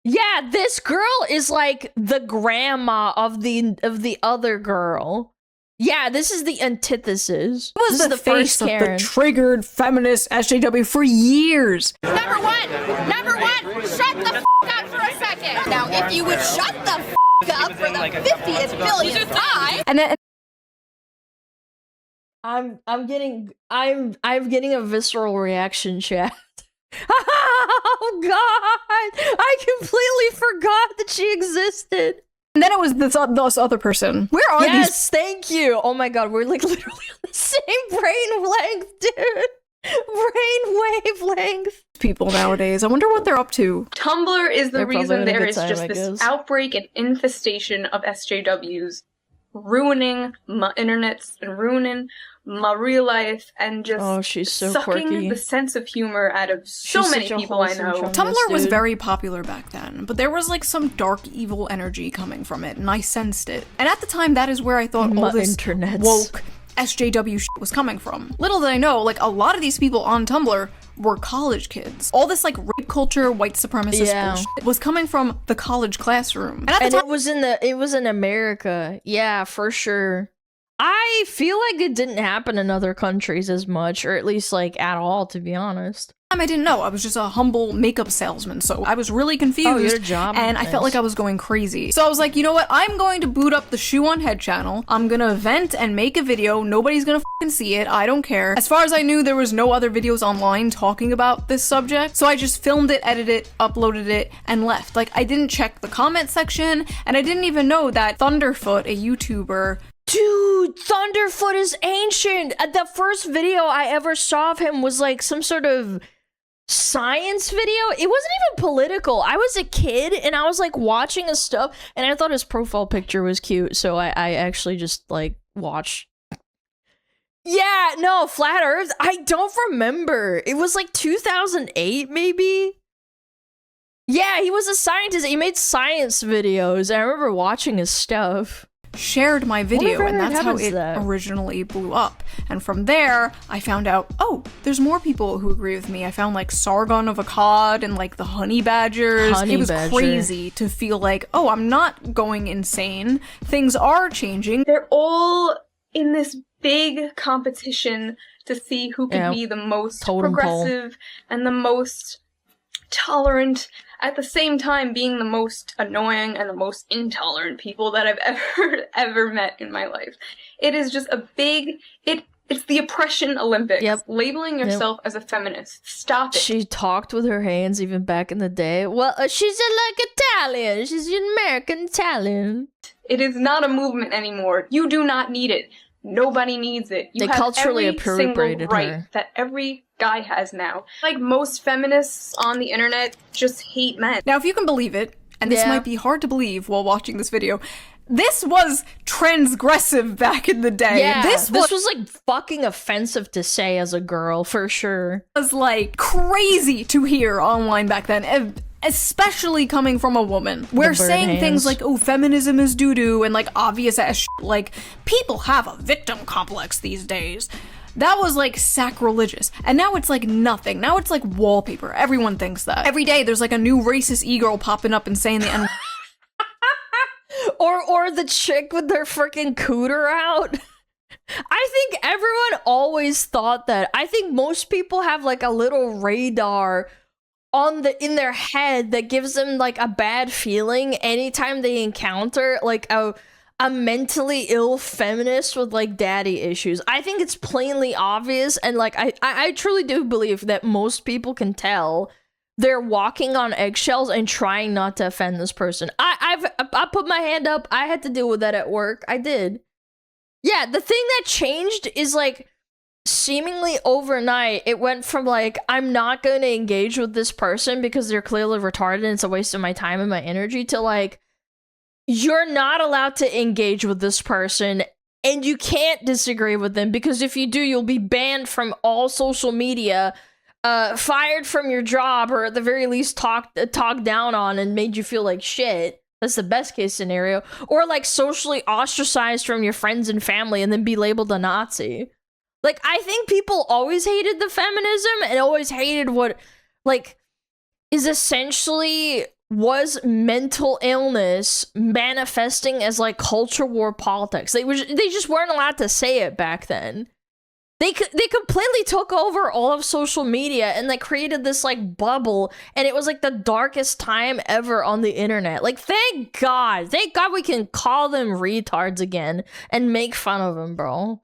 S1: Yeah, this girl is like the grandma of the other girl. Yeah, this is the antithesis.
S7: was
S1: This is
S7: the face
S1: first
S7: of
S1: Karen.
S7: the triggered feminist SJW for years.
S11: Number one, shut the f up for a second. Now, if you would shut the f up for the 50th billionth time.
S7: And then
S1: I'm getting a visceral reaction, chat. Oh god! I completely forgot that she existed.
S7: And then it was this other person. Where are these
S1: Yes, thank you. Oh my god, we're like literally on the same brain length, dude. Brain wavelength.
S7: people nowadays? I wonder what they're up to.
S9: Tumblr is the
S1: They're probably
S9: reason
S1: having a
S9: there
S1: good
S9: is
S1: time,
S9: just
S1: I
S9: this
S1: guess.
S9: outbreak and infestation of SJWs, ruining my internets and ruining my real life and just
S1: Oh, she's so
S9: sucking
S1: quirky.
S9: the sense of humor out of so
S1: She's
S9: many
S1: such a
S9: people I
S1: wholesome
S9: know.
S1: chunk.
S7: Tumblr was
S1: dude.
S7: very popular back then, but there was like some dark evil energy coming from it, and I sensed it. And at the time, that is where I thought all
S1: My
S7: this
S1: internets.
S7: woke SJW shit was coming from. Little did I know, like a lot of these people on Tumblr were college kids. All this like rape culture, white supremacist
S1: Yeah.
S7: bullshit was coming from the college classroom. And at the
S1: And
S7: time,
S1: it was in America. Yeah, for sure. I feel like it didn't happen in other countries as much, or at least like at all, to be honest.
S7: I didn't know. I was just a humble makeup salesman, so I was really confused.
S1: Oh, your job.
S7: And I felt like I was going crazy. So I was like, you know what? I'm going to boot up the Shoe on Head channel. I'm gonna vent and make a video. Nobody's gonna fucking see it. I don't care. As far as I knew, there was no other videos online talking about this subject. So I just filmed it, edited it, uploaded it, and left. Like, I didn't check the comment section, and I didn't even know that Thunderfoot, a YouTuber,
S1: dude, Thunderfoot is ancient. The first video I ever saw of him was like some sort of science video. It wasn't even political. I was a kid and I was like watching his stuff and I thought his profile picture was cute, so I actually just like watched. Yeah, no, Flat Earth, I don't remember. It was like 2008 maybe. Yeah, he was a scientist. He made science videos. I remember watching his stuff.
S7: Shared my video, and that's how it
S1: that.
S7: originally blew up. And from there, I found out, oh, there's more people who agree with me. I found like Sargon of Akkad and like the honey badgers. It was crazy to feel like, oh, I'm not going insane. Things are changing.
S9: They're all in this big competition to see who can be the most progressive and the most tolerant, at the same time being the most annoying and the most intolerant people that I've ever met in my life. It is just a big, it's the oppression Olympics.
S1: Yep.
S9: Labeling yourself as a feminist. Stop it.
S1: She talked with her hands even back in the day. Well, she's like Italian. She's an American Italian.
S9: It is not a movement anymore. You do not need it. Nobody needs it. You
S1: they
S9: have
S1: culturally
S9: every
S1: appropriated
S9: single right
S1: her.
S9: that every guy has now. Like most feminists on the internet just hate men.
S7: Now, if you can believe it, and this might be hard to believe while watching this video, this was transgressive back in the day.
S1: Yeah,
S7: this
S1: was like fucking offensive to say as a girl, for sure.
S7: It was like crazy to hear online back then. Especially coming from a woman. We're saying things like, oh, feminism is doo-doo, and like obvious ass shit. Like, people have a victim complex these days. That was like sacrilegious. And now it's like nothing. Now it's like wallpaper. Everyone thinks that. Every day there's like a new racist e-girl popping up and saying the N-
S1: or the chick with their freaking cooter out. I think everyone always thought that. I think most people have like a little radar in their head that gives them like a bad feeling anytime they encounter like a mentally ill feminist with like daddy issues. I think it's plainly obvious, and like I truly do believe that most people can tell they're walking on eggshells and trying not to offend this person. I put my hand up. I had to deal with that at work. I did. Yeah, the thing that changed is like seemingly overnight, it went from like, I'm not going to engage with this person because they're clearly retarded and it's a waste of my time and my energy, to like, you're not allowed to engage with this person and you can't disagree with them, because if you do, you'll be banned from all social media, fired from your job, or at the very least talked down on and made you feel like shit. That's the best case scenario. Or like socially ostracized from your friends and family and then be labeled a Nazi. Like, I think people always hated the feminism and always hated what, like, is essentially was mental illness manifesting as, like, culture war politics. They just weren't allowed to say it back then. They completely took over all of social media and, like, created this, like, bubble, and it was, like, the darkest time ever on the internet. Like, thank God we can call them retards again and make fun of them, bro.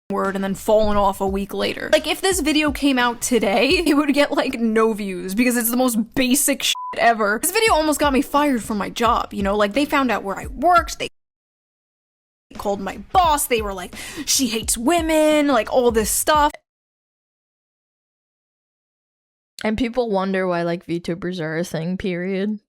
S7: Word and then fallen off a week later. Like, if this video came out today, it would get like no views because it's the most basic shit ever. This video almost got me fired from my job, you know? Like, they found out where I worked, they called my boss, they were like, she hates women, like all this stuff.
S1: And people wonder why, like, VTubers are a thing, period.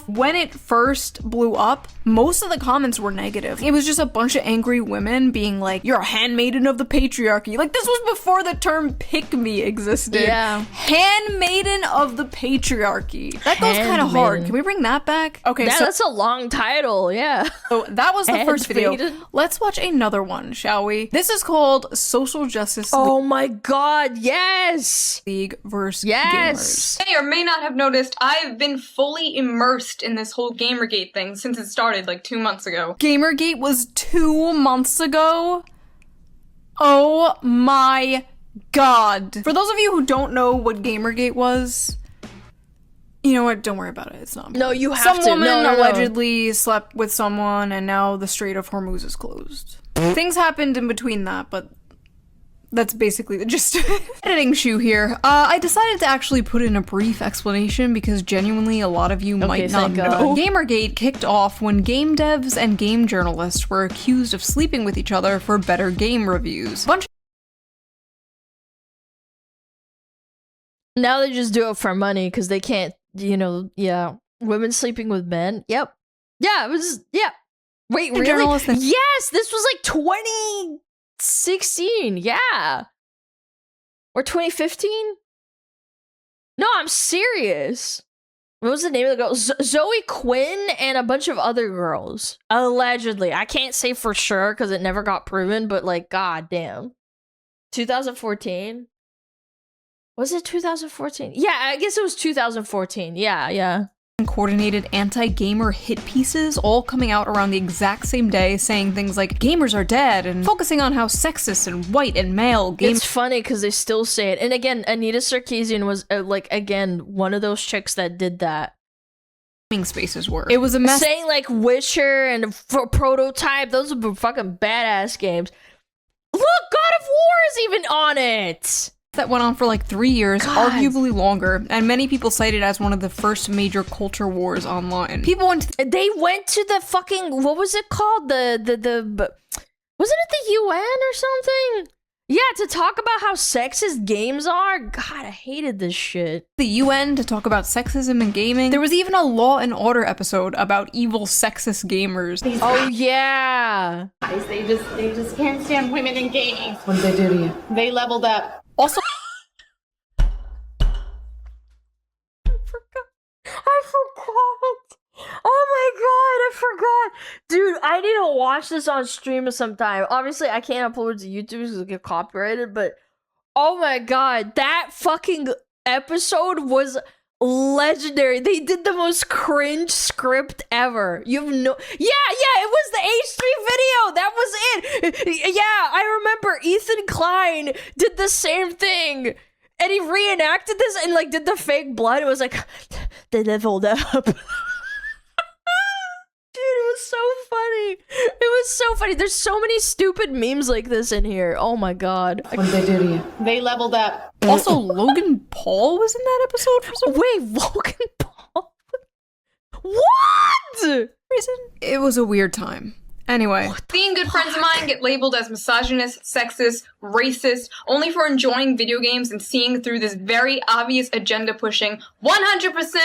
S7: When it first blew up, most of the comments were negative. It was just a bunch of angry women being like, you're a handmaiden of the patriarchy. Like, this was before the term pick-me existed.
S1: Yeah.
S7: Handmaiden of the patriarchy. That goes kind of hard. Can we bring that back? Okay,
S1: yeah, so that's a long title, yeah.
S7: So that was the first video. Let's watch another one, shall we? This is called Social Justice
S1: Oh my god, yes!
S7: League versus
S1: yes!
S7: Gamers.
S9: You may or may not have noticed, I've been fully immersed immersed in this whole Gamergate thing since it started like 2 months ago.
S7: Gamergate was 2 months ago? Oh my god. For those of you who don't know what Gamergate was, you know what? Don't worry about it. It's not important.
S1: No, you have
S7: Some
S1: to.
S7: woman
S1: No.
S7: allegedly slept with someone, and now the Strait of Hormuz is closed. Things happened in between that, but that's basically the gist of it. Editing shoe here. I decided to actually put in a brief explanation because genuinely a lot of you might not
S1: thank
S7: know.
S1: God.
S7: Gamergate kicked off when game devs and game journalists were accused of sleeping with each other for better game reviews.
S1: Now they just do it for money because they can't, you know, yeah. Women sleeping with men. Yep. Yeah, it was, yeah. Wait, really? Yes, this was like 2016. Yeah. Or 2015? No, I'm serious. What was the name of the girl? Zoe Quinn and a bunch of other girls. Allegedly. I can't say for sure because it never got proven, but like, goddamn. 2014? Was it 2014? Yeah, I guess it was 2014. Yeah.
S7: Coordinated anti-gamer hit pieces all coming out around the exact same day saying things like gamers are dead and focusing on how sexist and white and male gamers.
S1: It's funny because they still say it. And again, Anita Sarkeesian was like, again, one of those chicks that did that.
S7: Spaces were. It was a mess.
S1: Saying like Witcher and Prototype, those are fucking badass games. Look, God of War is even on it!
S7: That went on for like 3 years,
S1: God.
S7: arguably longer, and many people cite it as one of the first major culture wars online. People went to
S1: they went to the fucking, what was it called? Wasn't it the UN or something? Yeah, to talk about how sexist games are. God, I hated this shit.
S7: The UN to talk about sexism in gaming. There was even a Law and Order episode about evil sexist gamers.
S1: Oh yeah.
S11: They just can't stand women in gaming.
S8: What did they do to you?
S11: They leveled up.
S7: Also,
S1: I forgot. Oh my god, I forgot. Dude, I need to watch this on stream sometime. Obviously, I can't upload it to YouTube because it'll get copyrighted, but oh my god, that fucking episode was legendary. They did the most cringe script ever. You have no... Yeah, it was the H3 video. That was it. Yeah, I remember Ethan Klein did the same thing. And he reenacted this and like did the fake blood. It was like, they leveled up. Dude, it was so funny. It was so funny. There's so many stupid memes like this in here. Oh my god.
S8: What did they do to you?
S11: They leveled up.
S7: Also, Logan Paul was in that episode for some
S1: Wait, Logan Paul? What?
S7: reason. It was a weird time. Anyway.
S9: Seeing good friends of mine get labeled as misogynist, sexist, racist, only for enjoying video games and seeing through this very obvious agenda pushing 100%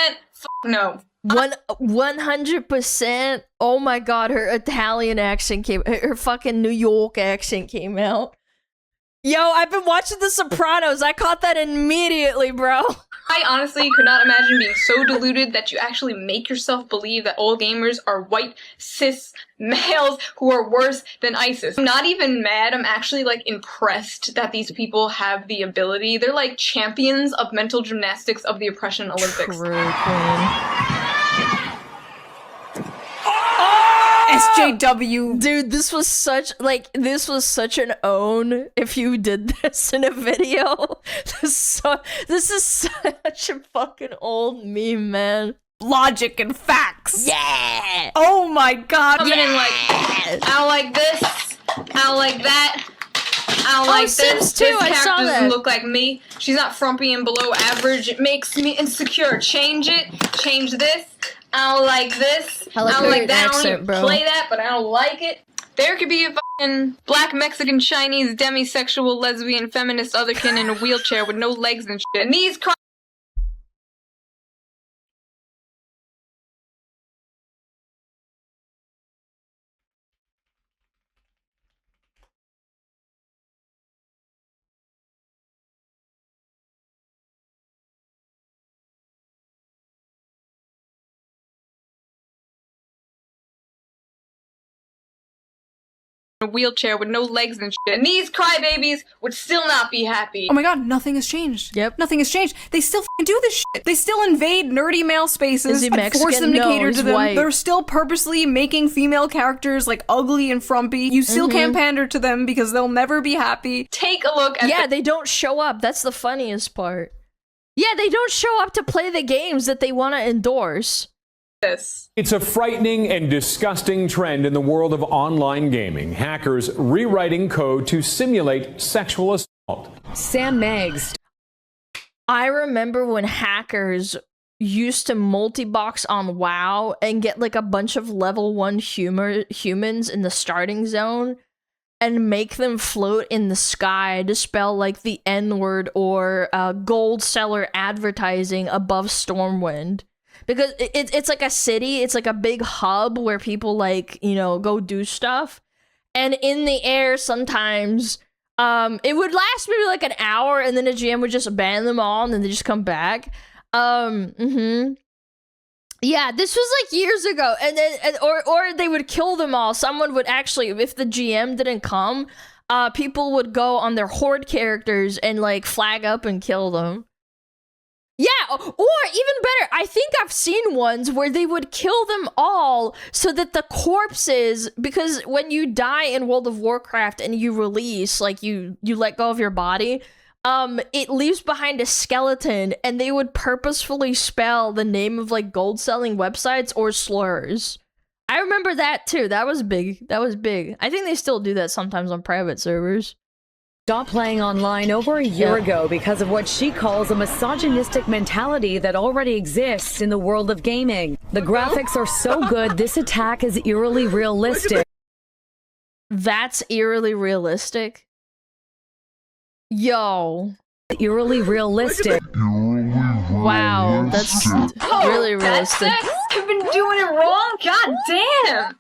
S9: no.
S1: 100%. Oh my god, her Italian accent her fucking New York accent came out. Yo, I've been watching The Sopranos. I caught that immediately, bro.
S9: I honestly could not imagine being so deluded that you actually make yourself believe that all gamers are white, cis males who are worse than ISIS. I'm not even mad, I'm actually like impressed that these people have the ability. They're like champions of mental gymnastics of the oppression Olympics.
S1: True, queen.
S7: SJW.
S1: Dude, this was such an own if you did this in a video. This is such a fucking old meme, man.
S7: Logic and facts.
S1: Yeah.
S7: Oh my god.
S9: Coming in like, I don't like this, I don't like that, I don't like
S1: Sims
S9: this.
S1: too,
S9: This
S1: I saw
S9: character
S1: that.
S9: doesn't look like me. She's not frumpy and below average. It makes me insecure. Change it. Change this. I don't like this.
S1: I like
S9: don't
S1: her
S9: like that. I don't
S1: accent,
S9: even
S1: bro.
S9: play that, but I don't like it. There could be a fucking black, Mexican, Chinese, demisexual, lesbian, feminist, otherkin in a wheelchair with no legs and shit. And these a wheelchair with no legs and shit. And these crybabies would still not be happy.
S7: Oh my god, nothing has changed.
S1: Yep.
S7: Nothing has changed. They still f***ing do this shit. They still invade nerdy male spaces
S1: Is he
S7: and force
S1: Mexican?
S7: them to
S1: No,
S7: cater
S1: he's
S7: to them.
S1: white.
S7: They're still purposely making female characters like ugly and frumpy. You still can't pander to them because they'll never be happy.
S9: Take a look at
S1: Yeah, they don't show up. That's the funniest part. Yeah, they don't show up to play the games that they want to endorse.
S9: this.
S10: It's a frightening and disgusting trend in the world of online gaming. Hackers rewriting code to simulate sexual assault.
S12: Sam Meggs.
S1: I remember when hackers used to multi-box on WoW and get like a bunch of level 1 humans in the starting zone and make them float in the sky to spell like the N-word or gold seller advertising above Stormwind. Because it's like a city, it's like a big hub where people like, you know, go do stuff. And in the air sometimes, it would last maybe like an hour and then a GM would just ban them all and then they just come back. Yeah, this was like years ago. And then, or they would kill them all. Someone would actually, if the GM didn't come, people would go on their horde characters and like flag up and kill them. Yeah, or even better, I think I've seen ones where they would kill them all so that the corpses, because when you die in World of Warcraft and you release, like you let go of your body, it leaves behind a skeleton, and they would purposefully spell the name of like gold selling websites or slurs. I remember that too. That was big. That was big. I think they still do that sometimes on private servers.
S12: Stopped playing online over a year ago because of what she calls a misogynistic mentality that already exists in the world of gaming. The graphics are so good, this attack is eerily realistic.
S1: That's eerily realistic. Yo.
S12: Eerily realistic.
S1: Wow, that's really realistic.
S9: That's sex? You've been doing it wrong? God damn!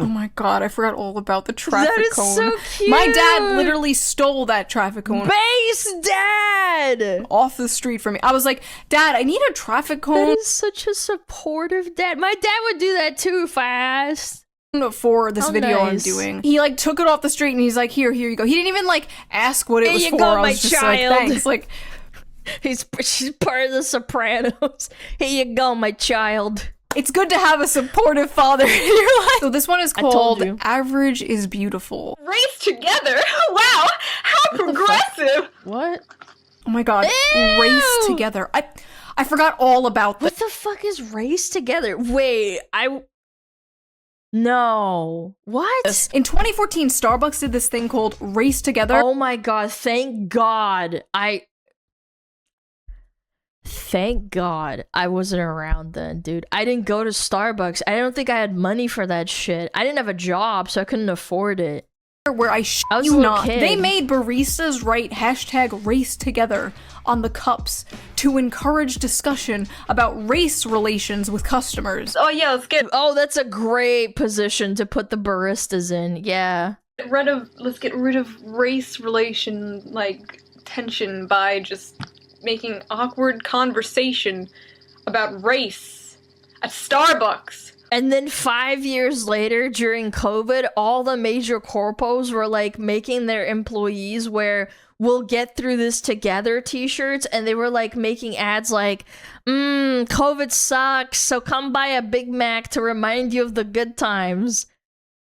S7: Oh my god, I forgot all about the traffic
S1: That is
S7: cone.
S1: so cute.
S7: My dad literally stole that traffic cone.
S1: Base dad!
S7: Off the street from me. I was like, Dad, I need a traffic cone.
S1: That is such a supportive dad. My dad would do that too if I asked.
S7: For this video
S1: nice.
S7: I'm doing. He like took it off the street and he's like, here you go. He didn't even like ask what it was
S1: Here
S7: for.
S1: you go,
S7: I
S1: my
S7: was just
S1: child.
S7: like, thanks. Like,
S1: she's part of the Sopranos. Here you go, my child.
S7: it's good to have a supportive father in your life. So this one is
S1: told
S7: called
S1: you.
S7: Average is Beautiful.
S9: Race together? Wow! How progressive!
S1: What?
S7: Oh my god.
S1: Ew!
S7: Race Together. I forgot all about
S1: What
S7: this.
S1: the fuck is Race Together? Wait, No. What?
S7: In 2014, Starbucks did this thing called Race Together.
S1: Oh my god, thank God. Thank God I wasn't around then, dude. I didn't go to Starbucks. I don't think I had money for that shit. I didn't have a job, so I couldn't afford it.
S7: Where I
S1: was a
S7: you
S1: little
S7: not,
S1: kid.
S7: they made baristas write hashtag Race Together on the cups to encourage discussion about race relations with customers.
S9: Oh yeah, let's get
S1: Oh, that's a great position to put the baristas in. Yeah.
S9: rid of race relation like tension by just making awkward conversation about race at Starbucks.
S1: And then 5 years later, during COVID, all the major corpos were like making their employees wear "We'll get through this together" t-shirts, and they were like making ads like, COVID sucks, so come buy a Big Mac to remind you of the good times.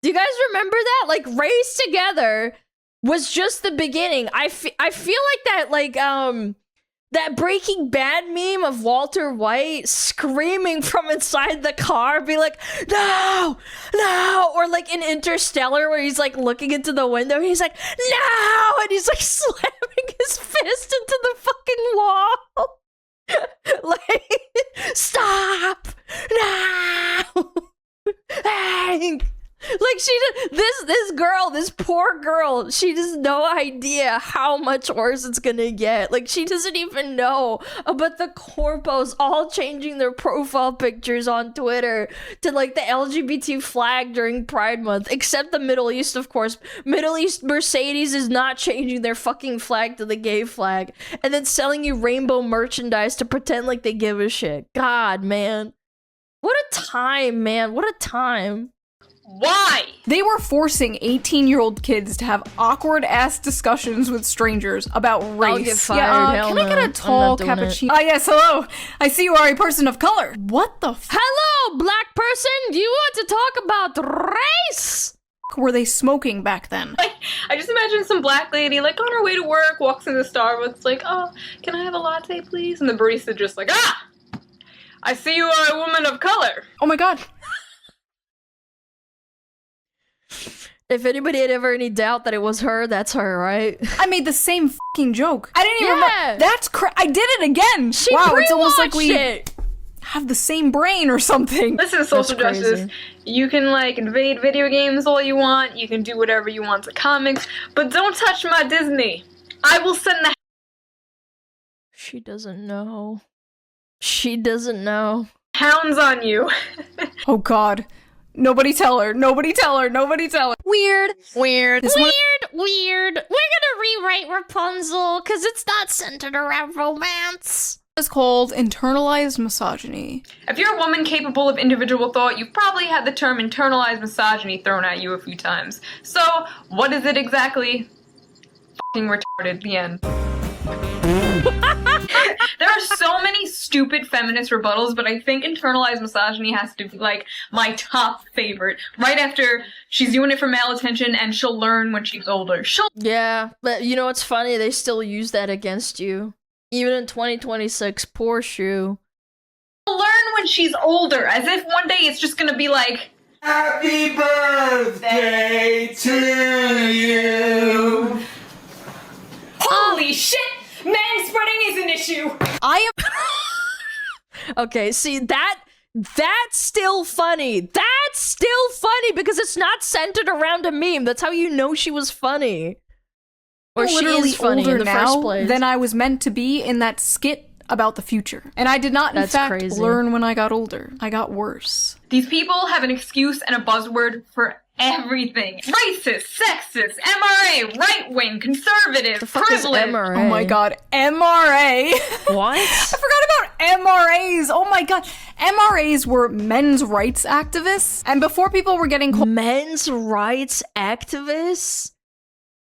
S1: Do you guys remember that? Like, Race Together was just the beginning. I feel like that, like, that Breaking Bad meme of Walter White screaming from inside the car, be like, no, no, or like in Interstellar where he's like looking into the window, he's like, no, and he's like slamming his fist into the fucking wall. Like, stop, no, Hank. Like, this girl, this poor girl, she has no idea how much worse it's gonna get. Like, she doesn't even know about the corpos all changing their profile pictures on Twitter to, like, the LGBT flag during Pride Month. Except the Middle East, of course. Middle East Mercedes is not changing their fucking flag to the gay flag. And then selling you rainbow merchandise to pretend like they give a shit. God, man. What a time, man. What a time.
S9: Why?
S7: They were forcing 18-year-old kids to have awkward-ass discussions with strangers about race.
S1: I'll get fired. Hell
S7: can I get
S1: no.
S7: a tall
S1: I'm not doing
S7: cappuccino? Ah, yes, hello. I see you are a person of color. What the f-
S1: Hello, black person. Do you want to talk about race?
S7: were they smoking back then?
S9: Like, I just imagine some black lady, like, on her way to work, walks into Starbucks, like, oh, can I have a latte, please? And the barista just like, ah! I see you are a woman of color.
S7: Oh my god.
S1: If anybody had ever any doubt that it was her, that's her, right?
S7: I made the same fucking joke. I didn't even
S1: Yeah.
S7: That's I did it again.
S1: She
S7: wow, it's almost like we
S1: it.
S7: have the same brain or something.
S9: Listen to social
S1: That's crazy.
S9: justice. You can, like, invade video games all you want. You can do whatever you want to comics. But don't touch my Disney. I will send the
S1: She doesn't know. She doesn't know.
S9: hounds on you.
S7: Oh god. Nobody tell her. Nobody tell her. Nobody tell her.
S1: Weird.
S7: This one-
S6: Weird. We're gonna rewrite Rapunzel because it's not centered around romance.
S7: is called internalized misogyny.
S9: If you're a woman capable of individual thought, you've probably had the term internalized misogyny thrown at you a few times. So, what is it exactly? Fucking retarded. The end. There are so many stupid feminist rebuttals, but I think internalized misogyny has to be, like, my top favorite. Right after she's doing it for male attention and she'll learn when she's older.
S1: Yeah, but you know what's funny? They still use that against you. Even in 2026, poor Shu.
S9: She'll learn when she's older, as if one day it's just gonna be like,
S13: Happy birthday to you.
S11: Holy shit! Manspreading is an issue!
S7: I am
S1: Okay, see, that's still funny. That's still funny because it's not centered around a meme. That's how you know she was funny. Or she
S7: literally
S1: is funny
S7: older
S1: in the
S7: now
S1: first place.
S7: than I was meant to be in that skit about the future. And I did not, in
S1: That's
S7: fact,
S1: crazy.
S7: learn when I got older. I got worse.
S9: these people have an excuse and a buzzword for everything. Racist, sexist, MRA, right-wing, conservative,
S1: The fuck is
S9: privileged.
S1: MRA?
S7: Oh my god, MRA.
S1: What?
S7: I forgot about MRAs. Oh my god. MRAs were men's rights activists. And before people were getting called
S1: Men's rights activists?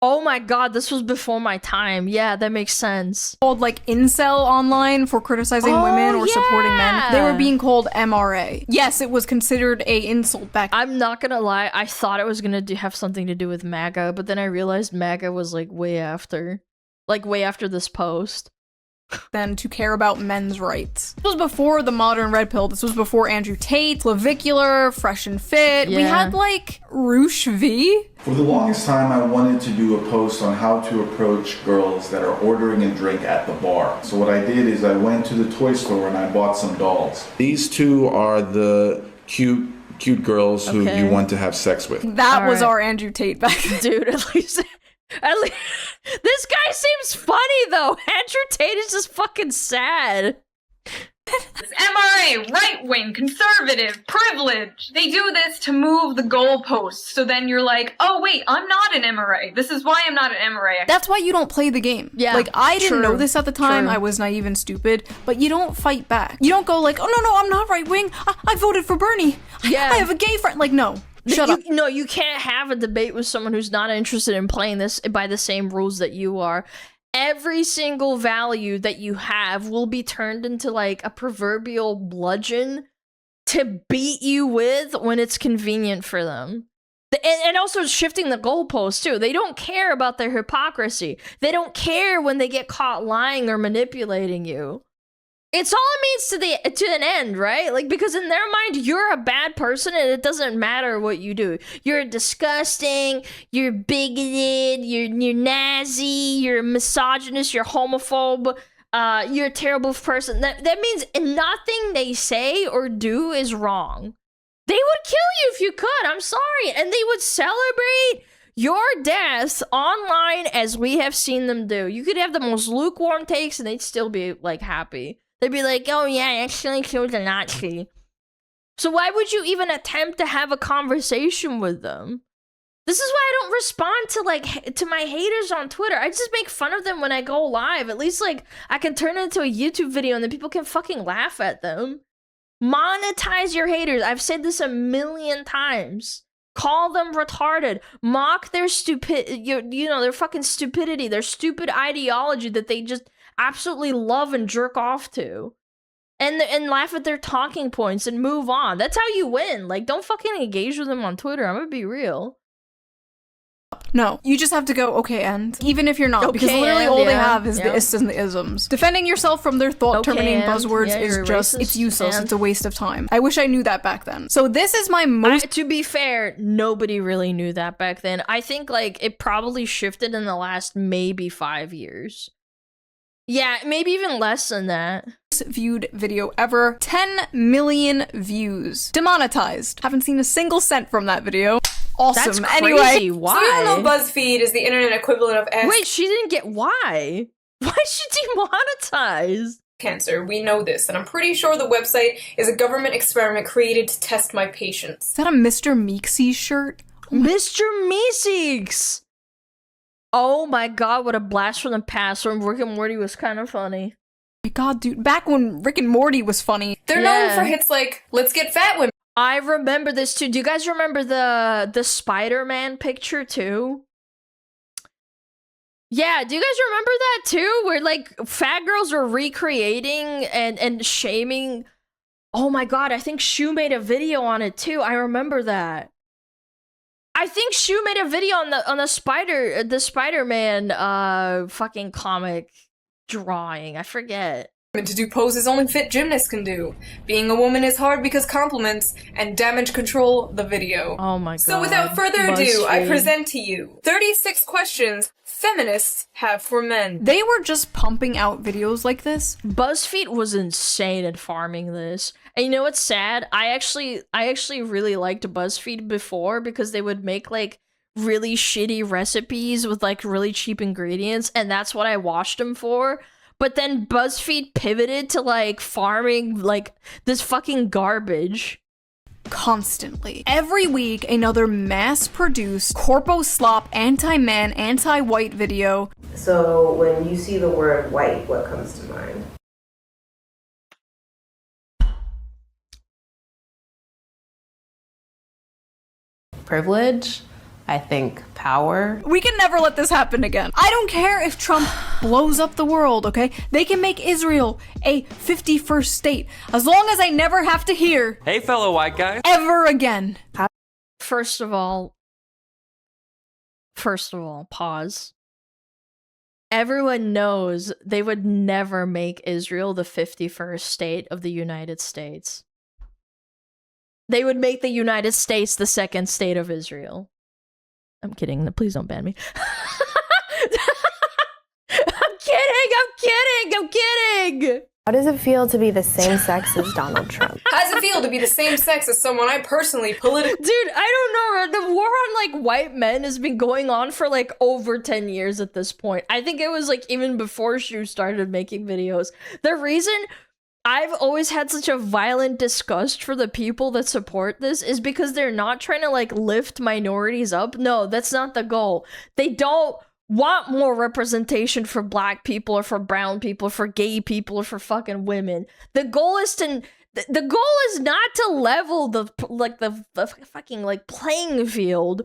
S1: Oh my god, this was before my time. Yeah, that makes sense.
S7: like incel online for criticizing
S1: Oh,
S7: women or supporting men, they
S1: yeah.
S7: were being called MRA. Yes, it was considered a insult back
S1: I'm not gonna lie, I thought it was gonna have something to do with MAGA, but then I realized MAGA was like way after. Like way after this post.
S7: then to care about men's rights. This was before the modern red pill. This was before Andrew Tate, Clavicular, Fresh and Fit. We
S1: Yeah.
S7: had like Roosh V.
S14: For the longest time, I wanted to do a post on how to approach girls that are ordering a drink at the bar. So what I did is I went to the toy store and I bought some dolls. These two are the cute girls who
S1: Okay.
S14: you want to have sex with.
S7: That was
S1: Alright.
S7: our Andrew Tate back then.
S1: Dude, at least this guy seems funny though. Andrew Tate is just fucking sad.
S9: MRA, right-wing, conservative, privileged. They do this to move the goalposts, so then you're like, oh wait, I'm not an MRA. This is why I'm not an MRA.
S7: That's why you don't play the game.
S1: Yeah,
S7: Like, I didn't
S1: true,
S7: know this at the time.
S1: true.
S7: I was naive and stupid. But you don't fight back. You don't go like, oh, no, I'm not right-wing. I voted for Bernie.
S1: Yeah.
S7: I have a gay friend. Like, no. Shut up.
S1: No, you can't have a debate with someone who's not interested in playing this by the same rules that you are. Every single value that you have will be turned into like a proverbial bludgeon to beat you with when it's convenient for them. And also shifting the goalposts too. They don't care about their hypocrisy. They don't care when they get caught lying or manipulating you. It's all it means to an end, right? Like, because in their mind, you're a bad person and it doesn't matter what you do. You're disgusting, you're bigoted, you're Nazi, you're misogynist, you're homophobe, you're a terrible person. That means nothing they say or do is wrong. They would kill you if you could, I'm sorry. And they would celebrate your death online as we have seen them do. You could have the most lukewarm takes and they'd still be, like, happy. They'd be like, oh yeah, I actually killed a Nazi. So why would you even attempt to have a conversation with them? This is why I don't respond to my haters on Twitter. I just make fun of them when I go live. At least, like, I can turn it into a YouTube video and then people can fucking laugh at them. Monetize your haters. I've said this a million times. Call them retarded. Mock their their fucking stupidity, their stupid ideology that they just absolutely love and jerk off to. And laugh at their talking points and move on. That's how you win. Like, don't fucking engage with them on Twitter. I'm gonna be real.
S7: No, you just have to go, okay, and. Even if you're not,
S1: Okay,
S7: because literally
S1: and,
S7: all they
S1: yeah,
S7: have is the ists and the isms. Defending yourself from their thought-terminating
S1: Okay, and,
S7: buzzwords
S1: yeah,
S7: is
S1: you're
S7: just,
S1: racist,
S7: it's useless,
S1: and-
S7: it's a waste of time. I wish I knew that back then. So this is my most-
S1: To be fair, nobody really knew that back then. I think, like, it probably shifted in the last maybe 5 years. Yeah, maybe even less than that.
S7: Viewed video ever. 10 million views. Demonetized. Haven't seen a single cent from that video. Awesome.
S1: That's crazy.
S7: Anyway,
S1: Why?
S9: So we all know BuzzFeed is the internet equivalent of
S1: Wait, she didn't get why? Why is she demonetized?
S9: cancer. We know this, and I'm pretty sure the website is a government experiment created to test my patience.
S7: is that a Mr. Meeksy shirt?
S1: Mr. Meeseeks! Oh my god, what a blast from the past when Rick and Morty was kind of funny.
S7: My god, dude, back when Rick and Morty was funny.
S9: They're known for hits like, let's get fat women.
S1: I remember this too. Do you guys remember the Spider-Man picture too? Yeah, do you guys remember that too? Where like fat girls were recreating and shaming. Oh my god, I think Shu made a video on it too. I remember that. I think Shu made a video on the Spider-Man fucking comic drawing. I forget.
S9: To do poses only fit gymnasts can do. Being a woman is hard because compliments and damage control the video.
S1: Oh my god.
S9: So without further ado, I
S1: BuzzFeed.
S9: present to you 36 questions feminists have for men.
S7: They were just pumping out videos like this.
S1: BuzzFeed was insane at farming this. And you know what's sad? I actually really liked BuzzFeed before because they would make like really shitty recipes with like really cheap ingredients, and that's what I watched them for. But then BuzzFeed pivoted to like farming like this fucking garbage.
S7: Constantly. Every week, another mass-produced, corpo slop, anti-man, anti-white video.
S15: So when you see the word white, what comes to mind? Privilege. I think power.
S7: We can never let this happen again. I don't care if Trump blows up the world, okay? They can make Israel a 51st state, as long as I never have to hear,
S16: hey fellow white guys,
S7: ever again.
S1: First of all, pause. Everyone knows they would never make Israel the 51st state of the United States. They would make the United States the second state of Israel. I'm kidding. Please don't ban me. I'm kidding.
S15: How does it feel to be the same sex as Donald Trump?
S9: How does it feel to be the same sex as someone I personally politically...
S1: Dude, I don't know. The war on, like, white men has been going on for, like, over 10 years at this point. I think it was, like, even before Shu started making videos. The reason I've always had such a violent disgust for the people that support this is because they're not trying to, like, lift minorities up. No, that's not the goal. They don't want more representation for black people or for brown people or for gay people or for fucking women. The goal is to... The goal is not to level the fucking, like, playing field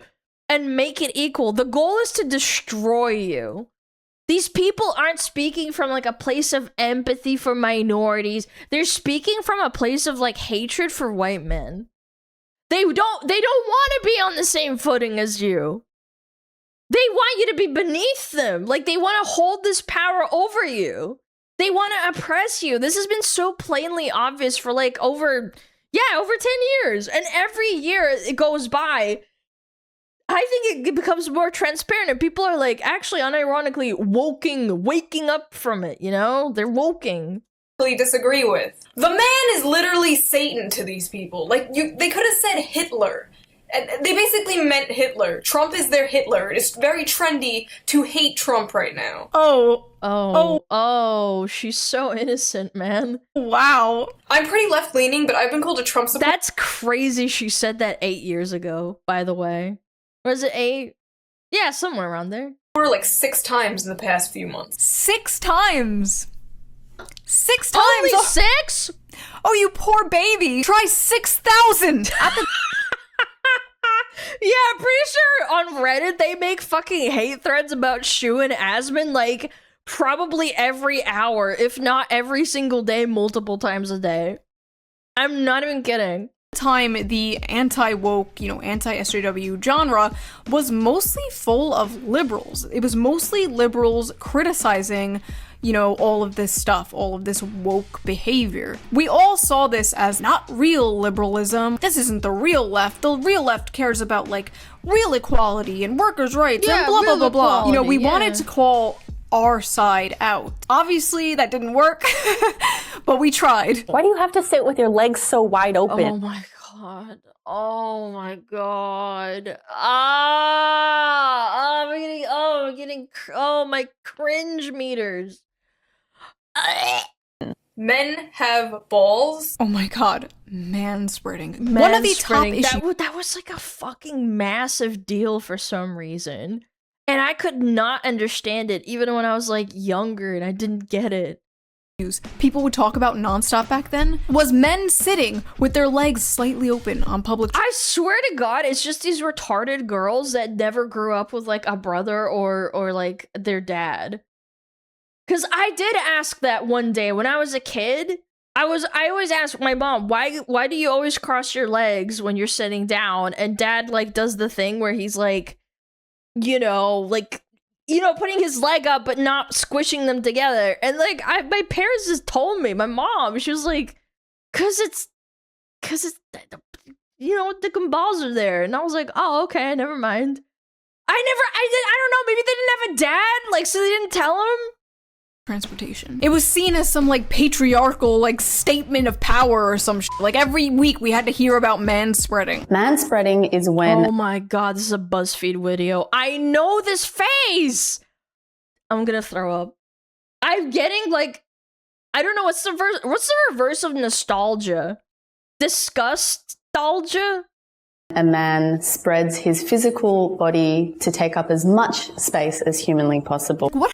S1: and make it equal. The goal is to destroy you. These people aren't speaking from, like, a place of empathy for minorities. They're speaking from a place of, like, hatred for white men. They don't want to be on the same footing as you. They want you to be beneath them. Like, they want to hold this power over you. They want to oppress you. This has been so plainly obvious for, like, over 10 years. And every year it goes by, I think it becomes more transparent, and people are, like, actually unironically waking up from it, you know? They're woking.
S9: disagree with. The man is literally Satan to these people. Like, they could have said Hitler. And they basically meant Hitler. Trump is their Hitler. It's very trendy to hate Trump right now.
S1: Oh, she's so innocent, man.
S7: Wow.
S9: I'm pretty left-leaning, but I've been called a Trump supporter.
S1: That's crazy she said that 8 years ago, by the way. Was it 8? Yeah, somewhere around there.
S9: Like 6 times in the past few months.
S7: 6 times? 6 times.
S1: Only 6?
S7: Oh, you poor baby. Try 6,000.
S1: Yeah, I'm pretty sure on Reddit they make fucking hate threads about Shu and Asmon like probably every hour, if not every single day, multiple times a day. I'm not even kidding.
S7: Time the anti-woke, anti-SJW genre was mostly full of liberals. It was mostly liberals criticizing, all of this stuff, all of this woke behavior. We all saw this as not real liberalism. This isn't the real left. The real left cares about like real equality and workers' rights and blah blah blah blah. We wanted to call our side out. Obviously, that didn't work, but we tried.
S16: Why do you have to sit with your legs so wide open?
S1: Oh my god. Oh my god. My cringe meters.
S7: Men have balls. Oh my god. Manspreading. One of the top issues.
S1: That was like a fucking massive deal for some reason. And I could not understand it even when I was like younger and I didn't get it.
S7: People would talk about nonstop back then was men sitting with their legs slightly open on public.
S1: I swear to God, it's just these retarded girls that never grew up with like a brother or like their dad. Cause I did ask that one day when I was a kid. I always ask my mom, why do you always cross your legs when you're sitting down? And dad like does the thing where he's like, putting his leg up but not squishing them together. And like my parents just told me, my mom, she was like, cause it's the balls are there. And I was like, oh, okay, never mind. I don't know, maybe they didn't have a dad, like, so they didn't tell him.
S7: Transportation. It was seen as some like patriarchal like statement of power or some shit. Like every week we had to hear about manspreading.
S16: Manspreading is when—
S1: Oh my god, this is a BuzzFeed video. I know this face! I'm gonna throw up. I'm getting like, I don't know, what's the reverse of nostalgia? Disgust-talgia?
S16: a man spreads his physical body to take up as much space as humanly possible.
S7: What?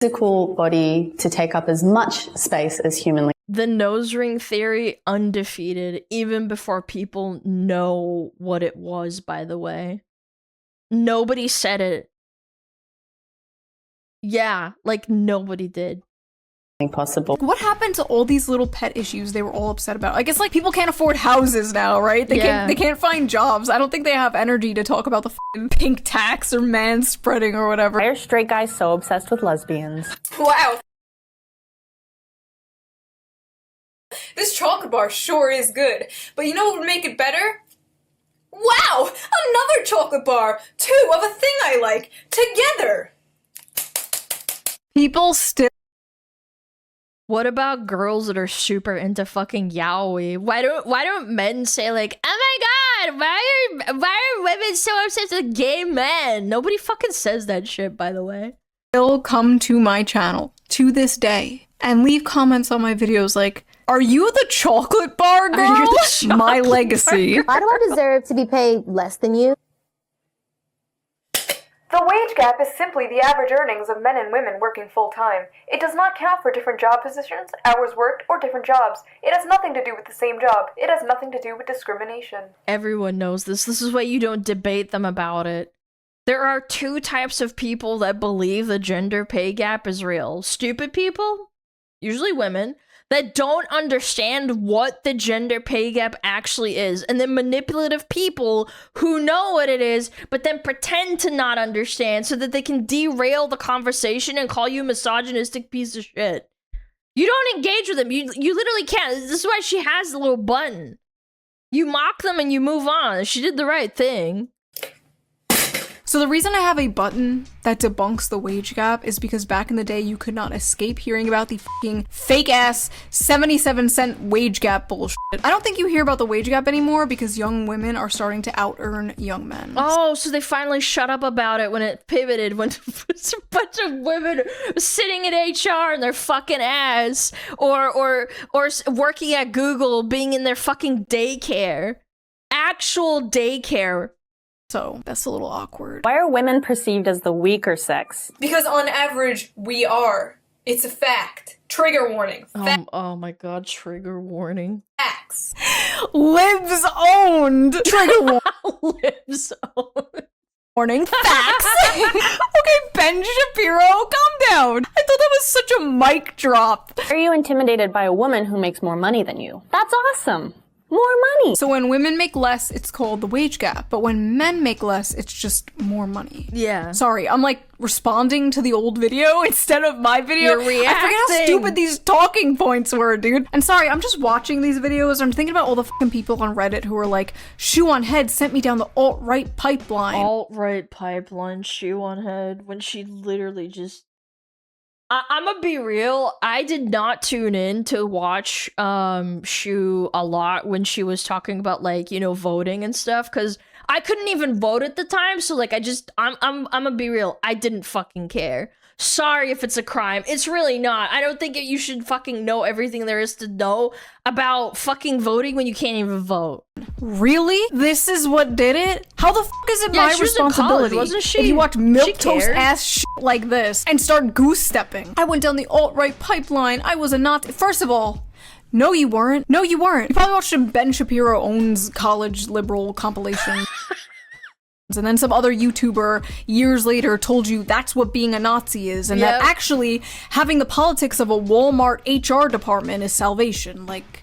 S16: Physical body to take up as much space as humanly.
S1: The nose ring theory, undefeated, even before people know what it was, by the way. Nobody said it. Yeah, like nobody did.
S16: Possible.
S7: What happened to all these little pet issues they were all upset about? I guess like people can't afford houses now, right? They can't find jobs. I don't think they have energy to talk about the f***ing pink tax or manspreading or whatever.
S16: Why are straight guys so obsessed with lesbians?
S7: Wow. This chocolate bar sure is good, but you know what would make it better? Wow! Another chocolate bar! Two of a thing I like! Together! People still—
S1: What about girls that are super into fucking yaoi? Why don't men say like, oh my god, why are women so obsessed with gay men? Nobody fucking says that shit, by the way.
S7: Still come to my channel to this day and leave comments on my videos like, are you the chocolate bar girl? My legacy.
S17: Why do I deserve to be paid less than you?
S18: The wage gap is simply the average earnings of men and women working full-time. It does not count for different job positions, hours worked, or different jobs. It has nothing to do with the same job. It has nothing to do with discrimination.
S1: Everyone knows this. This is why you don't debate them about it. There are two types of people that believe the gender pay gap is real. Stupid people, usually women, that don't understand what the gender pay gap actually is, and then manipulative people who know what it is, but then pretend to not understand so that they can derail the conversation and call you a misogynistic piece of shit. You don't engage with them. You literally can't. This is why she has the little button. You mock them and you move on. She did the right thing.
S7: So the reason I have a button that debunks the wage gap is because back in the day you could not escape hearing about the fucking fake-ass 77-cent wage gap bullshit. I don't think you hear about the wage gap anymore because young women are starting to out-earn young men.
S1: Oh, so they finally shut up about it when it pivoted, when it's a bunch of women sitting in HR in their fucking ass, or working at Google, being in their fucking daycare. Actual daycare.
S7: So that's a little awkward.
S19: Why are women perceived as the weaker sex?
S20: Because on average, we are. It's a fact. Trigger warning.
S1: Oh my god, trigger warning.
S20: Facts.
S7: Libs owned! Trigger warning.
S1: Libs owned.
S7: Warning. Facts! Okay, Ben Shapiro, calm down. I thought that was such a mic drop.
S19: Are you intimidated by a woman who makes more money than you? That's awesome. More money.
S7: So when women make less, it's called the wage gap. But when men make less, it's just more money.
S1: Yeah.
S7: Sorry, I'm like responding to the old video instead of my video.
S1: You're reacting.
S7: I forget how stupid these talking points were, dude. And sorry, I'm just watching these videos. I'm thinking about all the fucking people on Reddit who are like, shoe on head sent me down the alt-right pipeline.
S1: Alt-right pipeline, shoe on head, when she literally just... I'm gonna be real, I did not tune in to watch Shu a lot when she was talking about, like, you know, voting and stuff, because I couldn't even vote at the time, so like I'm gonna be real, I didn't fucking care. Sorry if it's a crime. It's really not. I don't think you should fucking know everything there is to know about fucking voting when you can't even vote.
S7: Really? This is what did it? How the fuck is it
S1: Yeah,
S7: my
S1: she was in
S7: responsibility?
S1: college, wasn't she?
S7: If you watch
S1: She
S7: milquetoast
S1: cared.
S7: ass shit like this and start goose stepping. I went down the alt-right pipeline. I was a Nazi. First of all, no you weren't. No you weren't. You probably watched a Ben Shapiro owns college liberal compilation. And then some other YouTuber years later told you that's what being a Nazi is, and that actually having the politics of a Walmart HR department is salvation. Like,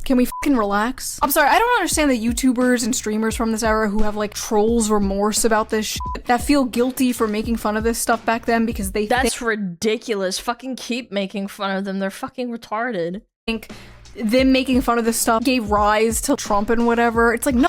S7: can we fucking relax? I'm sorry, I don't understand the YouTubers and streamers from this era who have like trolls remorse about this shit, that feel guilty for making fun of this stuff back then because they
S1: That's ridiculous. Fucking keep making fun of them. They're fucking retarded.
S7: think them making fun of this stuff gave rise to Trump and whatever. It's like, no.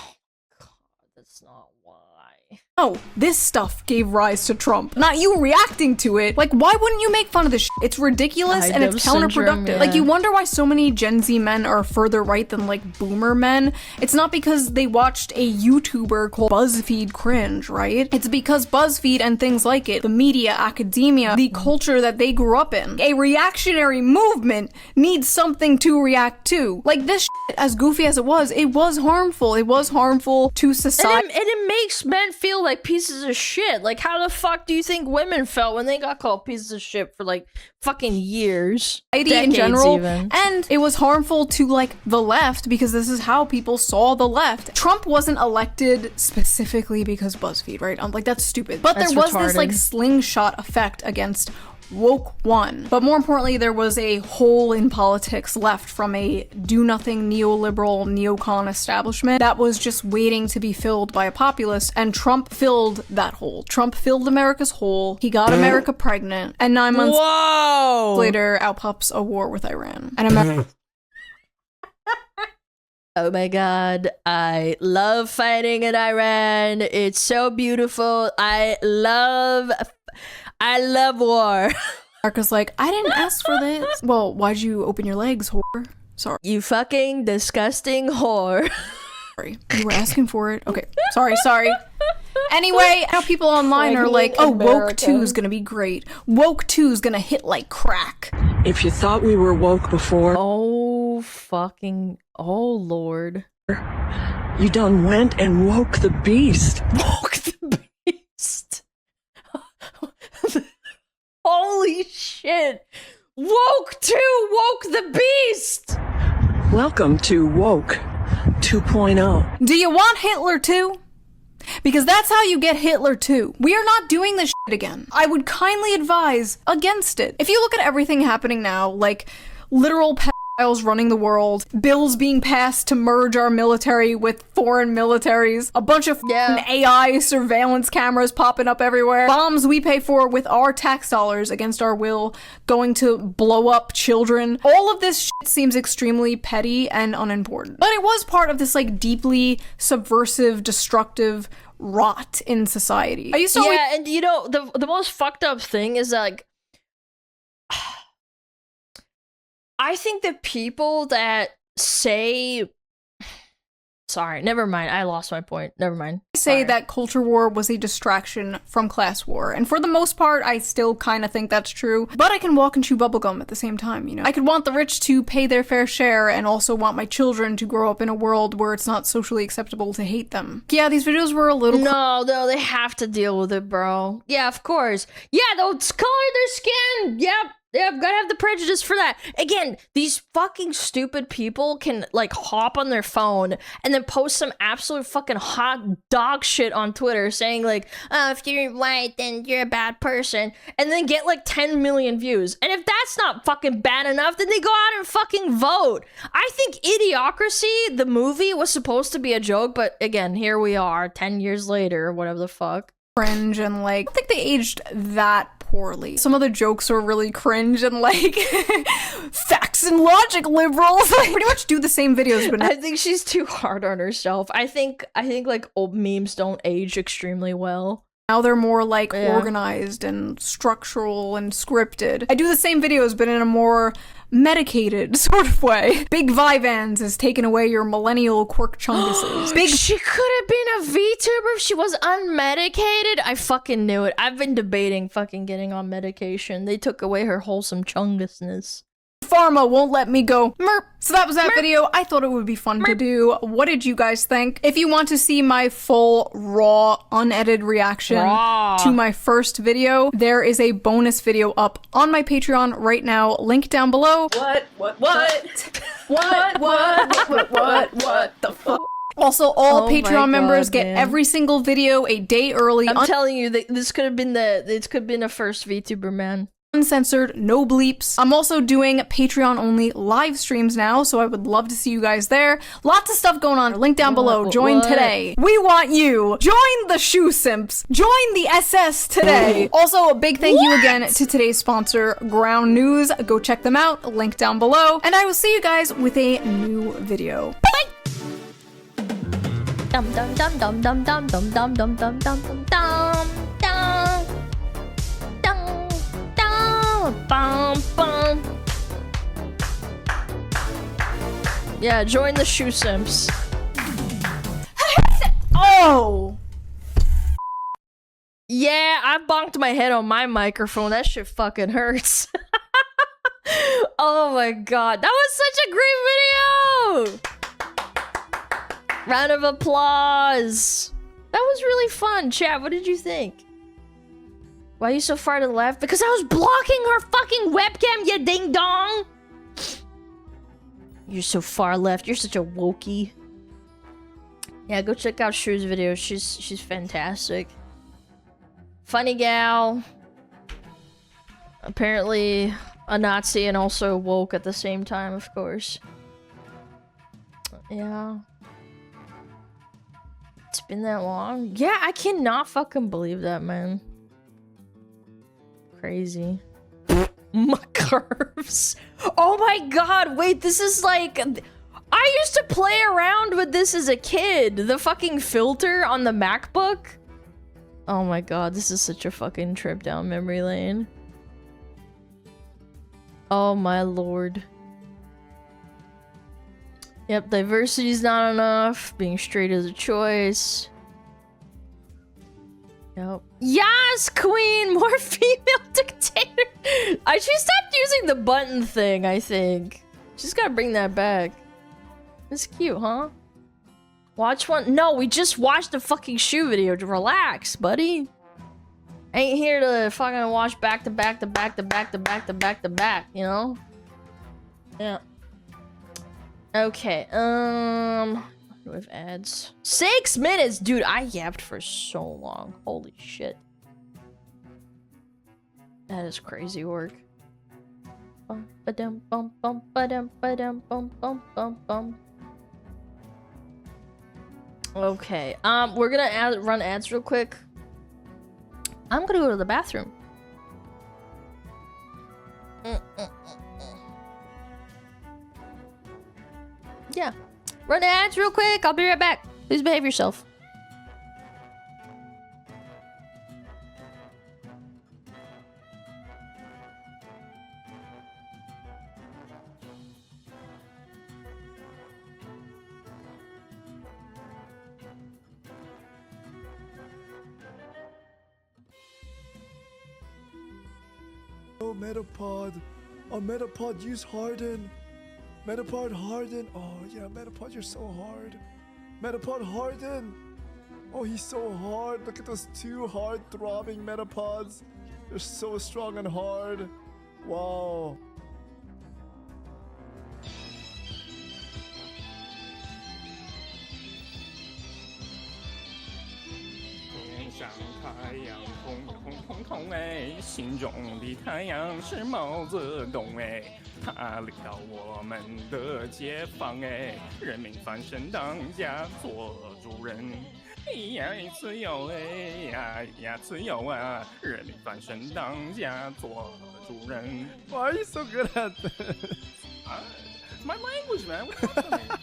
S7: No, this stuff gave rise to Trump, not you reacting to it. Like, why wouldn't you make fun of this shit? It's ridiculous and it's counterproductive.
S1: Syndrome, yeah.
S7: Like, you wonder why so many Gen Z men are further right than, like, boomer men. It's not because they watched a YouTuber called BuzzFeed cringe, right? It's because BuzzFeed and things like it, the media, academia, the culture that they grew up in, a reactionary movement needs something to react to. Like, this shit, as goofy as it was harmful. It was harmful to society.
S1: And it makes men feel like pieces of shit. Like, how the fuck do you think women felt when they got called pieces of shit for like fucking years?
S7: In general,
S1: even.
S7: And it was harmful to like the left because this is how people saw the left. Trump wasn't elected specifically because BuzzFeed, right? I'm like, that's stupid. But
S1: That's
S7: there was
S1: retarded.
S7: this like slingshot effect against woke one. But more importantly, there was a hole in politics left from a do-nothing neoliberal neocon establishment that was just waiting to be filled by a populace, and Trump filled that hole. Trump filled America's hole, he got America pregnant, and 9 months later, out pops a war with Iran. And America...
S1: Oh my god, I love fighting in Iran. It's so beautiful. I love war.
S7: America's like, I didn't ask for this. Well, why'd you open your legs, whore? Sorry.
S1: You fucking disgusting whore.
S7: Sorry. You were asking for it. Okay. Sorry. Anyway, now people online are like, oh, woke 2 is gonna be great. Woke 2 is gonna hit like crack.
S21: If you thought we were woke before...
S1: Oh, fucking... Oh, Lord.
S21: You done went and woke the beast.
S1: Woke the beast. Holy shit. Woke 2 woke the beast.
S21: Welcome to Woke 2.0.
S7: Do you want Hitler too? Because that's how you get Hitler too. We are not doing this shit again. I would kindly advise against it. If you look at everything happening now, like literal pedophiles running the world, bills being passed to merge our military with foreign militaries, a bunch of AI surveillance cameras popping up everywhere, bombs we pay for with our tax dollars against our will going to blow up children. All of this shit seems extremely petty and unimportant. But it was part of this like deeply subversive, destructive rot in society. I used to always-
S1: and you know, the most fucked up thing is like, I think the people that say Sorry, never mind. I lost my point. Never mind.
S7: Say that culture war was a distraction from class war, and for the most part, I still kind of think that's true, but I can walk and chew bubblegum at the same time, you know? I could want the rich to pay their fair share and also want my children to grow up in a world where it's not socially acceptable to hate them. Yeah, these videos were a little—
S1: No, they have to deal with it, bro. Yeah, of course. Yeah, they'll color their skin. Yep, gotta have the prejudice for that. Again, these fucking stupid people can, like, hop on their phone and then post some absolute fucking hot dog shit on Twitter saying, like, oh, if you're white, then you're a bad person, and then get, like, 10 million views. And if that's not fucking bad enough, then they go out and fucking vote. I think Idiocracy, the movie, was supposed to be a joke, but again, here we are, 10 years later, whatever the fuck.
S7: Cringe and, like, I don't think they aged that poorly. Some of the jokes were really cringe and, like, facts and logic, liberals. Pretty much do the same videos, but
S1: I think she's too hard on herself. I think like old memes don't age extremely well.
S7: Now they're more like organized and structural and scripted. I do the same videos, but in a more medicated sort of way. Big Vivans has taken away your millennial quirk chunguses.
S1: She could have been a VTuber if she was unmedicated. I fucking knew it. I've been debating fucking getting on medication. They took away her wholesome chungusness.
S7: Pharma won't let me go. Merp. So that was that video. I thought it would be fun to do. What did you guys think? If you want to see my full, raw, unedited reaction to my first video, there is a bonus video up on my Patreon right now. Link down below.
S20: What the fuck?
S7: Also, all Patreon members get every single video a day early.
S1: I'm telling you, this could have been the first VTuber, man.
S7: Uncensored, no bleeps. I'm also doing Patreon-only live streams now, so I would love to see you guys there. Lots of stuff going on. Link down below. Join today. We want you. Join the Shoe Simps. Join the SS today. Also, a big thank you again to today's sponsor, Ground News. Go check them out. Link down below. And I will see you guys with a new video. Bye!
S1: Dum dum dum dum dum dum dum dum dum dum dum dum. Bum, bum. Yeah, join the Shoe Simps.
S7: Oh!
S1: Yeah, I bonked my head on my microphone. That shit fucking hurts. Oh my god, that was such a great video! Round of applause. That was really fun. Chat, what did you think? Why are you so far to the left? Because I was blocking her fucking webcam, you ding dong! You're so far left. You're such a wokey. Yeah, go check out Shu's video. She's fantastic. Funny gal. Apparently a Nazi and also woke at the same time, of course. Yeah. It's been that long? Yeah, I cannot fucking believe that, man. Crazy. My curves. Oh my god, wait, this is like... I used to play around with this as a kid. The fucking filter on the MacBook. Oh my god, this is such a fucking trip down memory lane. Oh my lord. Yep, diversity's not enough. Being straight is a choice. Yep. Yes, queen! More female dictator! She stopped using the button thing, I think. She's gotta bring that back. It's cute, huh? Watch one. No, we just watched the fucking Shoe video. To relax, buddy. Ain't here to fucking watch back to back to back to back to back to back to back, you know? Yeah. Okay, with ads. 6 minutes! Dude, I yapped for so long. Holy shit. That is crazy work. Bum ba-dum bum bum ba-dum ba-dum bum bum bum bum. Okay, we're gonna run ads real quick. I'm gonna go to the bathroom. Yeah. Run ads real quick. I'll be right back. Please behave yourself.
S2: go, Metapod. Oh, Metapod, use Harden. Metapod, Harden. Oh, yeah, Metapod, you're so hard. Metapod, Harden. Oh, he's so hard. Look at those two hard-throbbing Metapods. They're so strong and hard. Wow.
S4: 自由哎呀自由啊，人民翻身当家做主人。
S2: Why are you so good at this?
S4: It's my language, man. What's up with me?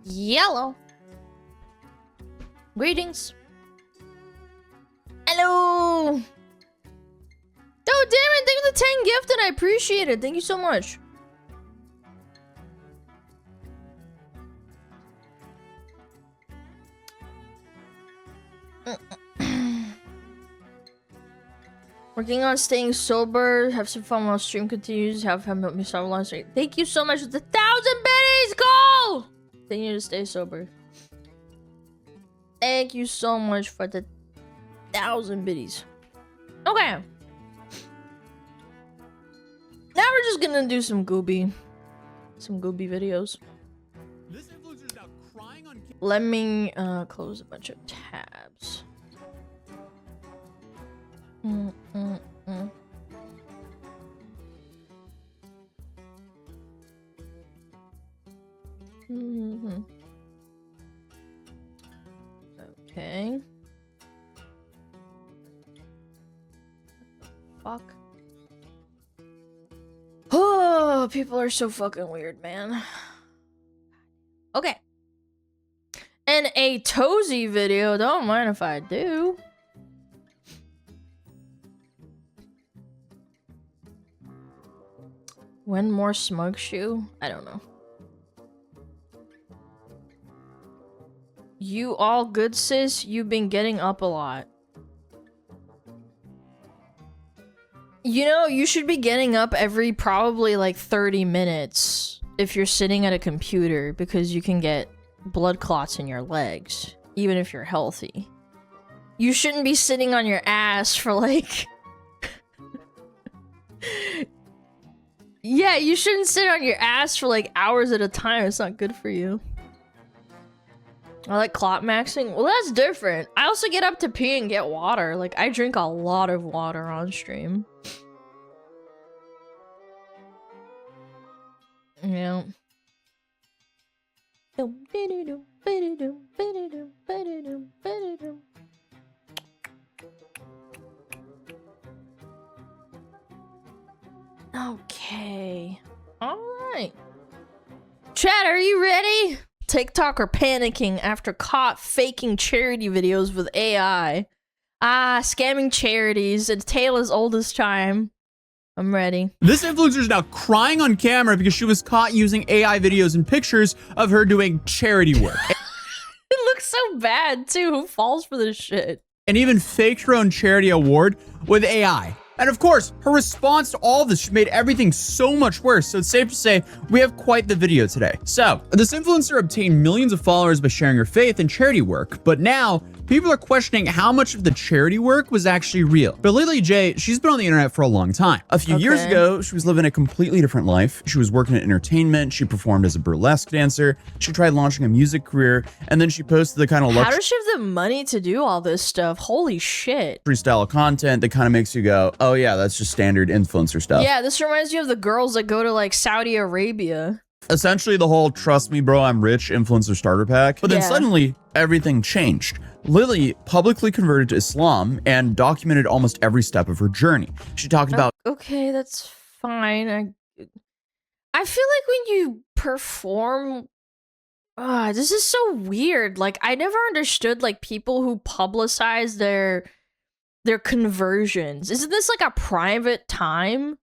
S1: Yellow. Greetings. Hello. Oh, Darren, thank you for the 10 gifted. I appreciate it. Thank you so much. Working on staying sober. Have some fun while stream continues. Have him help me solve last night. Thank you so much for the 1,000 biddies. Go! Continue to stay sober. Thank you so much for the 1,000 biddies. Okay. Now we're just gonna do some gooby videos. Let me close a bunch of tabs. Okay. Fuck. Oh, people are so fucking weird, man. Okay. And a Tozy video. Don't mind if I do. When more smug shoe? I don't know. You all good, sis? You've been getting up a lot. You know, you should be getting up every probably like 30 minutes if you're sitting at a computer, because you can get blood clots in your legs, even if you're healthy. You shouldn't be sitting on your ass for like... Yeah, you shouldn't sit on your ass for like hours at a time. It's not good for you. I like clot maxing. Well, that's different. I also get up to pee and get water. Like, I drink a lot of water on stream. Yeah. Okay. Alright. Chat, are you ready? TikToker panicking after caught faking charity videos with AI. Scamming charities. A tale as old as time. I'm ready.
S5: This influencer is now crying on camera because she was caught using AI videos and pictures of her doing charity work.
S1: It looks so bad, too. Who falls for this shit?
S5: And even faked her own charity award with AI. And of course, her response to all this made everything so much worse. So it's safe to say we have quite the video today. So this influencer obtained millions of followers by sharing her faith and charity work. But now people are questioning how much of the charity work was actually real. But Lily J, she's been on the internet for a long time. A few years ago, she was living a completely different life. She was working in entertainment. She performed as a burlesque dancer. She tried launching a music career. And then she posted the kind of
S1: How does she have the money to do all this stuff? Holy shit.
S5: style of content that kind of makes you go, oh yeah, that's just standard influencer stuff.
S1: Yeah, this reminds you of the girls that go to like Saudi Arabia.
S5: Essentially the whole trust me bro, I'm rich influencer starter pack. But then suddenly everything changed. Lily publicly converted to Islam and documented almost every step of her journey. She talked about
S1: Okay, that's fine. I feel like when you perform, this is so weird. Like, I never understood like people who publicize their conversions. Isn't this like a private time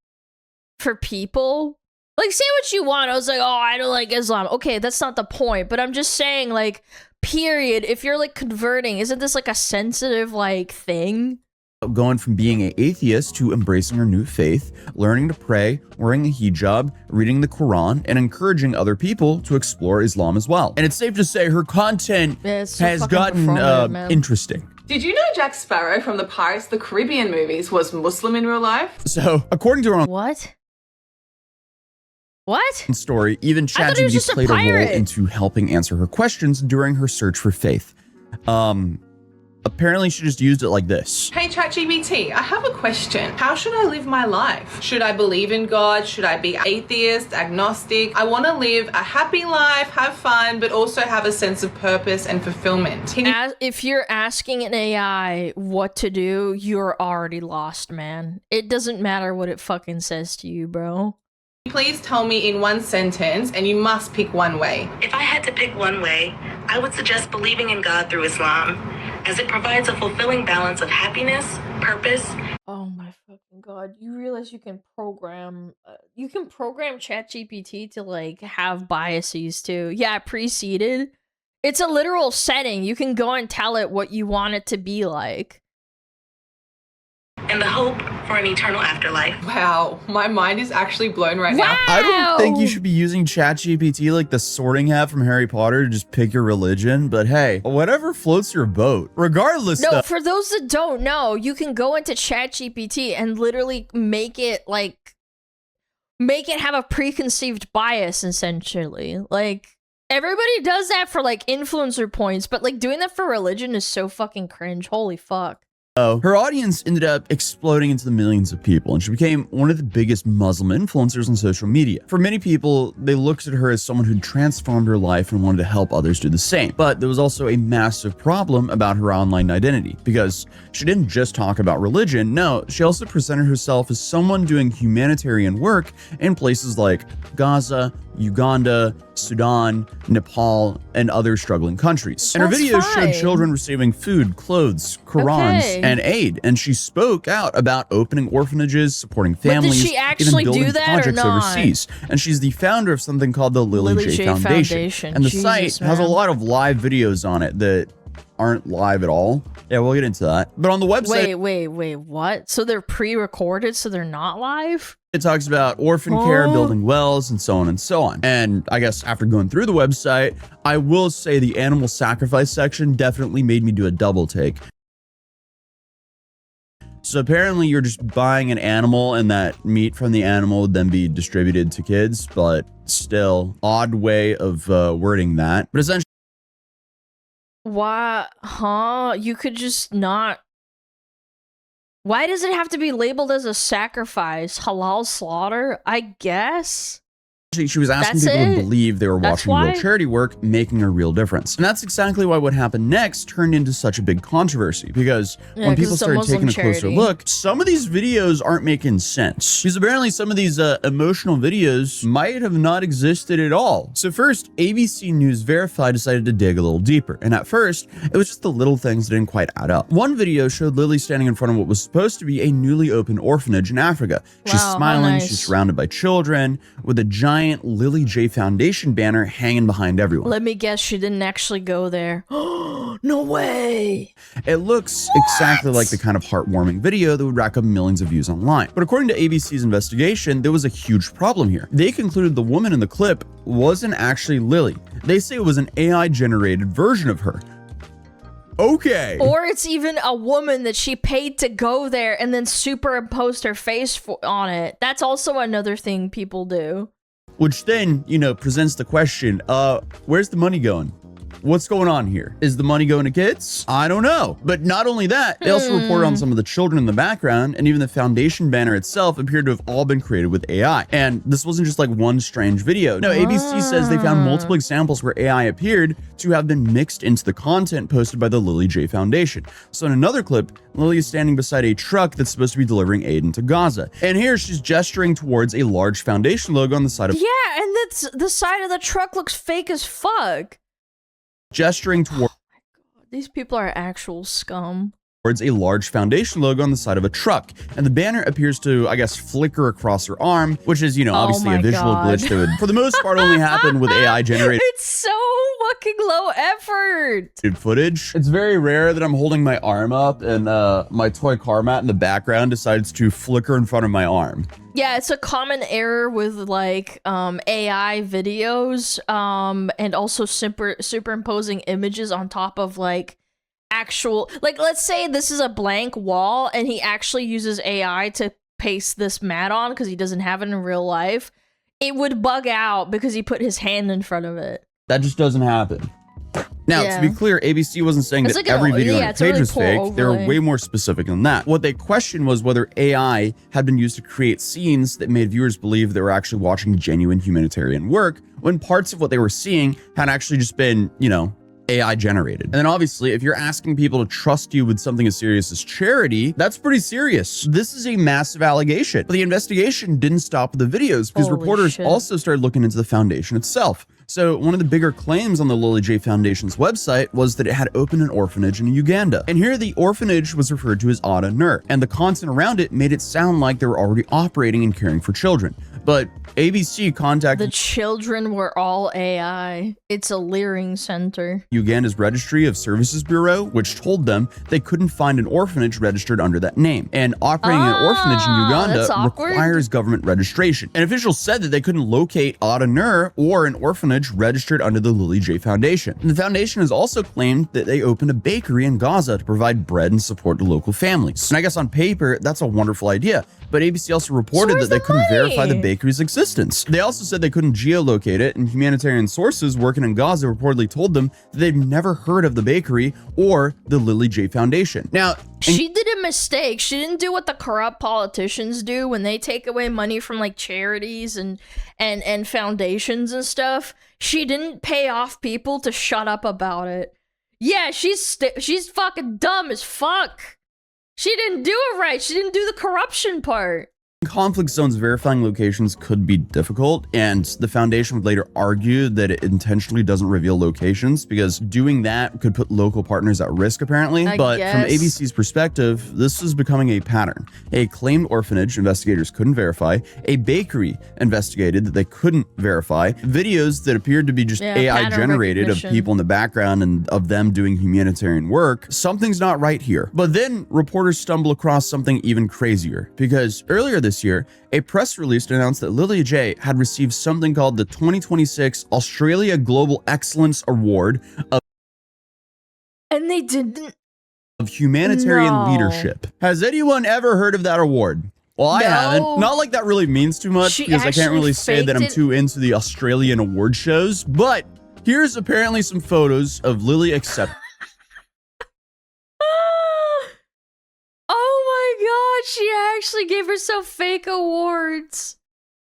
S1: for people? Like, say what you want. I was like, oh, I don't like Islam. Okay, that's not the point. But I'm just saying, like, period. If you're like converting, isn't this like a sensitive like thing?
S5: going from being an atheist to embracing her new faith, learning to pray, wearing a hijab, reading the Quran, and encouraging other people to explore Islam as well. And it's safe to say her content has gotten interesting.
S22: Did you know Jack Sparrow from the Pirates of the Caribbean movies was Muslim in real life?
S5: So, according to her own
S1: What?
S5: story, even ChatGPT played a role into helping answer her questions during her search for faith. Apparently she just used it like this.
S22: Hey ChatGPT, I have a question. How should I live my life? Should I believe in God? Should I be atheist, agnostic? I want to live a happy life, have fun, but also have a sense of purpose and fulfillment.
S1: If you're asking an AI what to do, you're already lost, man. It doesn't matter what it fucking says to you, bro.
S22: Please tell me in one sentence, and you must pick one way.
S3: If I had to pick one way, I would suggest believing in God through Islam, as it provides a fulfilling balance of happiness, purpose.
S1: Oh my fucking god! You realize you can program ChatGPT to like have biases too? Yeah, preceded. It's a literal setting. You can go and tell it what you want it to be like.
S3: And the hope for an eternal afterlife.
S22: Wow, my mind is actually blown right now.
S5: I don't think you should be using ChatGPT like the sorting hat from Harry Potter to just pick your religion, but hey, whatever floats your boat. Regardless,
S1: No, for those that don't know, you can go into ChatGPT and literally make it have a preconceived bias, essentially. Like, everybody does that for like influencer points, but like doing that for religion is so fucking cringe. Holy fuck.
S5: Her audience ended up exploding into the millions of people, and she became one of the biggest Muslim influencers on social media. For many people, they looked at her as someone who transformed her life and wanted to help others do the same. But there was also a massive problem about her online identity, because she didn't just talk about religion. No, she also presented herself as someone doing humanitarian work in places like Gaza, Uganda, Sudan, Nepal, and other struggling countries. And her videos showed children receiving food, clothes, Qurans, and aid. And she spoke out about opening orphanages, supporting families,
S1: did she actually
S5: even building
S1: do that
S5: projects
S1: or not?
S5: overseas. And she's the founder of something called the Lily J. Foundation. And the site has a lot of live videos on it that aren't live at all. Yeah, we'll get into that. But on the website...
S1: Wait, what? So they're pre-recorded, so they're not live?
S5: It talks about orphan care, building wells, and so on and so on. And I guess after going through the website, I will say the animal sacrifice section definitely made me do a double take. So apparently you're just buying an animal and that meat from the animal would then be distributed to kids, but still, odd way of wording that. But essentially...
S1: Why? Huh? You could just not... Why does it have to be labeled as a sacrifice? Halal slaughter? I guess?
S5: She was asking people to believe they were watching real charity work, making a real difference. And that's exactly why what happened next turned into such a big controversy, because when people started taking a closer look, some of these videos aren't making sense. Because apparently some of these emotional videos might have not existed at all. So first, ABC News Verify decided to dig a little deeper. And at first, it was just the little things that didn't quite add up. One video showed Lily standing in front of what was supposed to be a newly opened orphanage in Africa. She's smiling, she's surrounded by children, with a giant Lily J. Foundation banner hanging behind everyone.
S1: Let me guess, she didn't actually go there. No way!
S5: It looks exactly like the kind of heartwarming video that would rack up millions of views online. But according to ABC's investigation, there was a huge problem here. They concluded the woman in the clip wasn't actually Lily. They say it was an AI-generated version of her. Okay.
S1: Or it's even a woman that she paid to go there and then superimposed her face on it. That's also another thing people do.
S5: Which then, you know, presents the question, where's the money going? What's going on here? Is the money going to kids? I don't know. But not only that, they also reported on some of the children in the background, and even the foundation banner itself appeared to have all been created with AI. And this wasn't just like one strange video. No, ABC says they found multiple examples where AI appeared to have been mixed into the content posted by the Lily J. Foundation. So in another clip, Lily is standing beside a truck that's supposed to be delivering aid into Gaza. And here she's gesturing towards a large foundation logo on the side of—
S1: Yeah, and that's the side of the truck looks fake as fuck.
S5: Gesturing towards—
S1: Oh my god, these people are actual scum.
S5: Towards a large foundation logo on the side of a truck. And the banner appears to, I guess, flicker across her arm, which is, you know, obviously a visual glitch that would, for the most part, only happen with AI generated—
S1: It's so fucking low effort
S5: footage. It's very rare that I'm holding my arm up and my toy car mat in the background decides to flicker in front of my arm.
S1: Yeah, it's a common error with like AI videos and also superimposing images on top of like actual, like, let's say this is a blank wall and he actually uses AI to paste this mat on because he doesn't have it in real life. It would bug out because he put his hand in front of it.
S5: That just doesn't happen. Now, to be clear, ABC wasn't saying that every video on the page was fake. They were way more specific than that. What they questioned was whether AI had been used to create scenes that made viewers believe they were actually watching genuine humanitarian work, when parts of what they were seeing had actually just been, you know, AI generated. And then obviously, if you're asking people to trust you with something as serious as charity, that's pretty serious. This is a massive allegation. But the investigation didn't stop with the videos because reporters also started looking into the foundation itself. So one of the bigger claims on the Lily J Foundation's website was that it had opened an orphanage in Uganda. And here the orphanage was referred to as Ada Nur, and the content around it made it sound like they were already operating and caring for children. But ABC contacted
S1: the children were all AI. It's a leering center.
S5: Uganda's Registry of Services Bureau, which told them they couldn't find an orphanage registered under that name. And operating an orphanage in Uganda requires government registration. And officials said that they couldn't locate Ada Nur or an orphanage registered under the Lily J Foundation. And the foundation has also claimed that they opened a bakery in Gaza to provide bread and support to local families. And I guess on paper, that's a wonderful idea. But ABC also reported that they couldn't verify the bakery's existence. They also said they couldn't geolocate it, and humanitarian sources working in Gaza reportedly told them that they've never heard of the bakery or the Lily J Foundation. Now,
S1: she did a mistake. She didn't do what the corrupt politicians do when they take away money from like charities and foundations and stuff. She didn't pay off people to shut up about it. Yeah, she's fucking dumb as fuck. She didn't do it right. She didn't do the corruption part.
S5: conflict zones verifying locations could be difficult, and the foundation would later argue that it intentionally doesn't reveal locations because doing that could put local partners at risk, apparently. But from ABC's perspective, this is becoming a pattern. A claimed orphanage investigators couldn't verify, a bakery investigated that they couldn't verify, videos that appeared to be just AI generated of people in the background and of them doing humanitarian work. Something's not right here. But then reporters stumble across something even crazier, because earlier this year, a press release announced that Lily J had received something called the 2026 Australia Global Excellence Award
S1: and they didn't
S5: of humanitarian leadership. Has anyone ever heard of that award? Well, I haven't. Not like that really means too much, because I can't really say that I'm too into the Australian award shows, but here's apparently some photos of Lily accepting.
S1: Oh my god, she actually gave herself fake awards.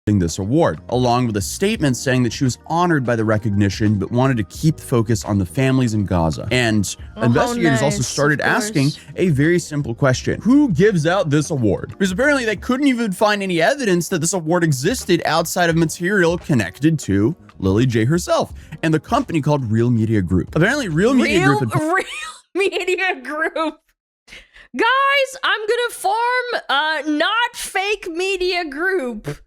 S5: This award, along with a statement saying that she was honored by the recognition but wanted to keep the focus on the families in Gaza. And investigators also started asking a very simple question: who gives out this award? Because apparently they couldn't even find any evidence that this award existed outside of material connected to Lily J herself and the company called Real Media Group. Apparently Real Media Group
S1: Guys, I'm gonna form not fake media group.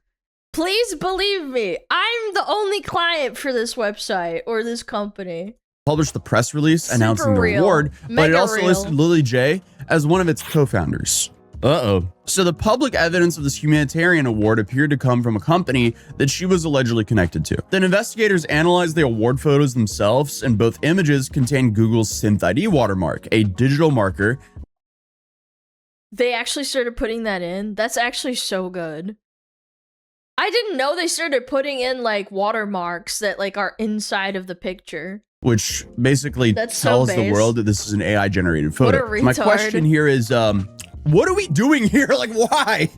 S1: Please believe me, I'm the only client for this website or this company.
S5: Published the press release announcing the award, but it also listed Lily J as one of its co-founders. So the public evidence of this humanitarian award appeared to come from a company that she was allegedly connected to. Then investigators analyzed the award photos themselves, and both images contained Google's SynthID watermark, a digital marker.
S1: They actually started putting that in. That's actually so good. I didn't know they started putting in like watermarks that like are inside of the picture,
S5: which basically tells the world that this is an AI generated photo.
S1: What a retard.
S5: My question here is, what are we doing here? Like, why?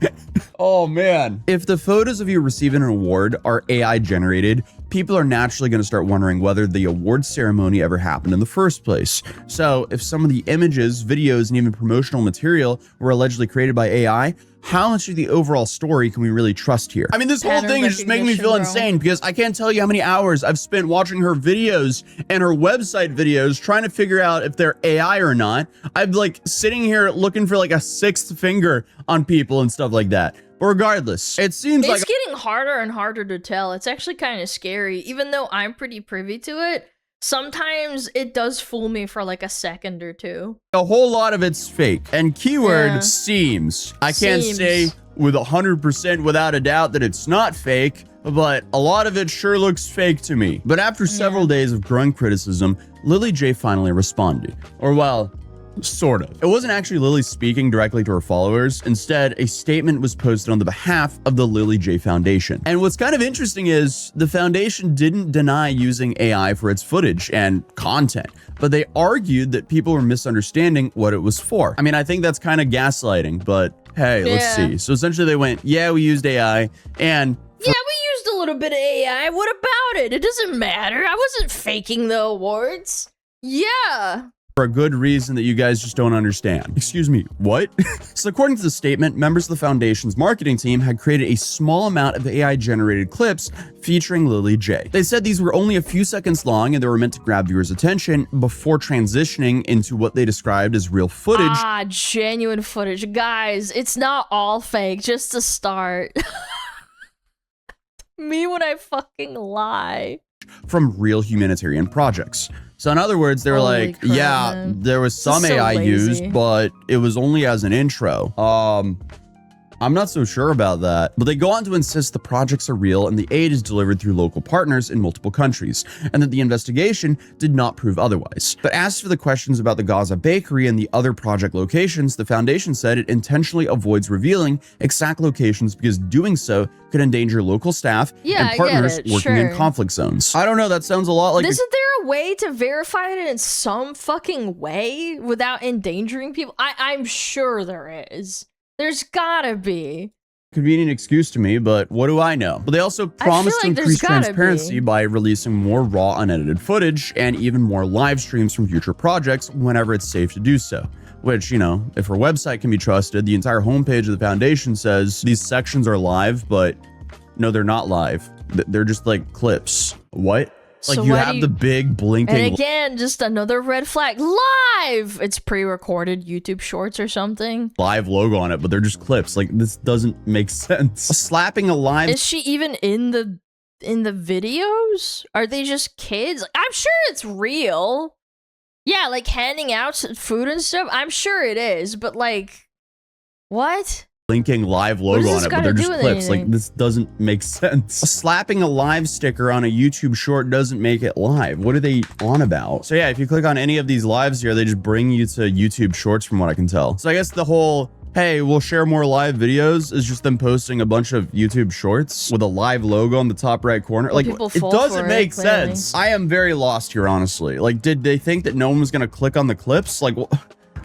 S5: Oh man. If the photos of you receiving an award are AI generated, people are naturally going to start wondering whether the award ceremony ever happened in the first place. So if some of the images, videos, and even promotional material were allegedly created by AI, how much of the overall story can we really trust here? I mean, this whole thing is just making me feel insane, because I can't tell you how many hours I've spent watching her videos and her website videos trying to figure out if they're AI or not. I'm like sitting here looking for like a sixth finger on people and stuff like that. But regardless, it seems like
S1: it's getting harder and harder to tell. It's actually kind of scary. Even though I'm pretty privy to it, sometimes it does fool me for like a second or two.
S5: A whole lot of it's fake. And keyword seems. I can't say with 100% without a doubt that it's not fake, but a lot of it sure looks fake to me. But after several days of growing criticism, Lily J finally responded. Or well, sort of. It wasn't actually Lily speaking directly to her followers. Instead, a statement was posted on the behalf of the Lily J Foundation. And what's kind of interesting is the foundation didn't deny using AI for its footage and content, but they argued that people were misunderstanding what it was for. I mean, I think that's kind of gaslighting, but hey, let's see. So essentially they went, yeah, we used AI, and
S1: we used a little bit of AI. What about it? It doesn't matter. I wasn't faking the awards. Yeah.
S5: For a good reason that you guys just don't understand. Excuse me, what? So according to the statement, members of the foundation's marketing team had created a small amount of AI-generated clips featuring Lily J. They said these were only a few seconds long and they were meant to grab viewers' attention before transitioning into what they described as real footage.
S1: Ah, genuine footage. Guys, it's not all fake, just to start. Me when I fucking lie.
S5: From real humanitarian projects. So in other words, they were
S1: Holy
S5: like,
S1: crap,
S5: yeah,
S1: man.
S5: there was some
S1: This is so
S5: AI
S1: lazy.
S5: used, but it was only as an intro. I'm not so sure about that. But they go on to insist the projects are real and the aid is delivered through local partners in multiple countries, and that the investigation did not prove otherwise. But as for the questions about the Gaza bakery and the other project locations, the foundation said it intentionally avoids revealing exact locations because doing so could endanger local staff
S1: Yeah, I
S5: and
S1: get
S5: partners
S1: it,
S5: working in
S1: sure.
S5: conflict zones. I don't know, that sounds a lot like
S1: Isn't there a way to verify it in some fucking way without endangering people? I'm sure there is. There's gotta be.
S5: convenient excuse to me, but what do I know? But they also promised
S1: like
S5: to
S1: there's
S5: increase
S1: gotta
S5: transparency
S1: be.
S5: by releasing more raw unedited footage and even more live streams from future projects whenever it's safe to do so. Which, you know, if her website can be trusted, the entire homepage of the foundation says these sections are live, but no, they're not live. They're just like clips. What? Like
S1: So
S5: you
S1: why do
S5: have
S1: you-
S5: the big blinking.
S1: And again, just another red flag. Live! It's pre-recorded YouTube shorts or something.
S5: live logo on it, but they're just clips. Like this doesn't make sense. Slapping a live
S1: Is she even in the videos? Are they just kids? I'm sure it's real. Yeah, like handing out food and stuff. I'm sure it is, but like, what?
S5: blinking live
S1: What does
S5: logo on
S1: this
S5: it, but
S1: gotta
S5: they're
S1: do
S5: just
S1: with
S5: clips. Like
S1: anything?
S5: this doesn't make sense. Slapping a live sticker on a YouTube short doesn't make it live. What are they on about? So yeah, if you click on any of these lives here, they just bring you to YouTube shorts from what I can tell. So I guess the whole, hey, we'll share more live videos is just them posting a bunch of YouTube shorts with a live logo on the top right corner.
S1: Well,
S5: Like
S1: people
S5: it
S1: fall
S5: doesn't
S1: for it,
S5: make
S1: clearly.
S5: sense. I am very lost here, honestly. Like, did they think that no one was gonna click on the clips? Like,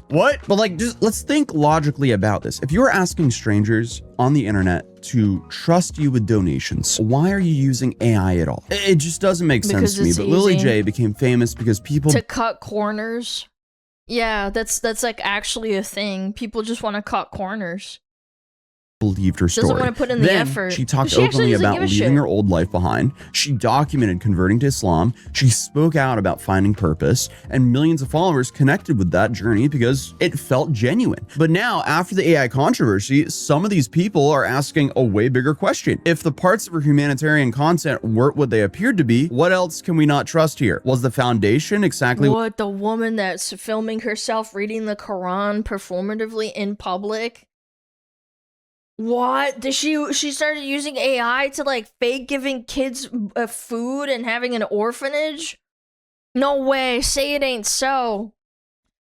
S5: what? But like, just let's think logically about this. If you were asking strangers on the internet to trust you with donations, why are you using AI at all? It just doesn't make sense
S1: Because
S5: to me.
S1: it's
S5: But Lily
S1: easy.
S5: J became famous because people
S1: To cut corners. Yeah, that's like actually a thing. People just want to cut corners.
S5: believed her
S1: Doesn't
S5: story.
S1: wanna put in the
S5: Then
S1: effort.
S5: she talked
S1: She actually
S5: openly
S1: doesn't
S5: about
S1: give a
S5: leaving
S1: shit.
S5: her old life behind. She documented converting to Islam. She spoke out about finding purpose, and millions of followers connected with that journey because it felt genuine. But now, after the AI controversy, some of these people are asking a way bigger question. If the parts of her humanitarian content weren't what they appeared to be, what else can we not trust here? Was the foundation exactly
S1: What, the woman that's filming herself reading the Quran performatively in public? What? Did she started using AI to like fake giving kids food and having an orphanage? No way. Say it ain't so.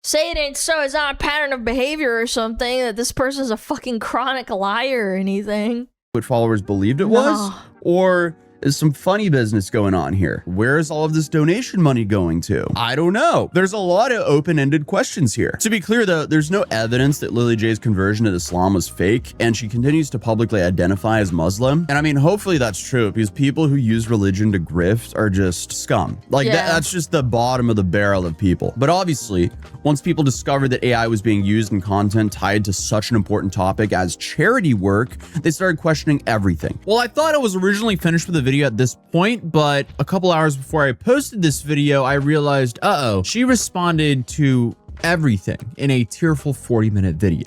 S1: Say it ain't so. It's not a pattern of behavior or something that this person's a fucking chronic liar or anything.
S5: what followers believed it was?
S1: No.
S5: Or is some funny business going on here? Where is all of this donation money going to? I don't know. There's a lot of open-ended questions here. To be clear though, there's no evidence that Lily J's conversion to Islam was fake, and she continues to publicly identify as Muslim. And I mean, hopefully that's true, because people who use religion to grift are just scum. Like
S1: Yeah.
S5: that's just the bottom of the barrel of people. But obviously, once people discovered that AI was being used in content tied to such an important topic as charity work, they started questioning everything. Well, I thought I was originally finished with the video at this point, but a couple hours before I posted this video, I realized, uh-oh, she responded to everything in a tearful 40-minute video.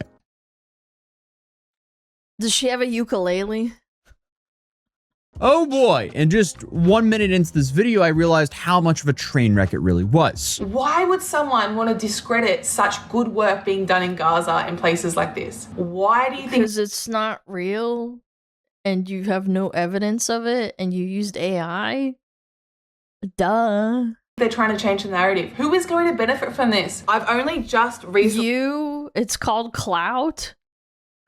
S1: Does she have a ukulele?
S5: Oh boy, and just 1 minute into this video, I realized how much of a train wreck it really was.
S22: Why would someone want to discredit such good work being done in Gaza and places like this? Why do you think
S1: Because it's not real and you have no evidence of it and you used AI? Duh.
S22: they're trying to change the narrative? Who is going to benefit from this? I've only just recently
S1: It's called clout.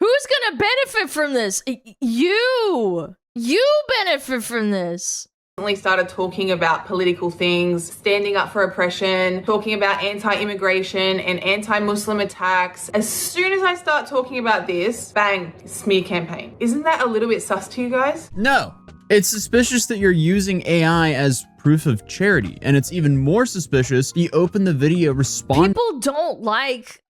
S1: Who's gonna benefit from this? You benefit from this.
S22: started talking about political things, standing up for oppression, talking about anti-immigration and anti-Muslim attacks. As soon as I start talking about this, bang, smear campaign. Isn't that a little bit sus to you guys?
S5: No, It's suspicious that you're using AI as proof of charity, and it's even more suspicious you open the video respond.
S1: People don't like...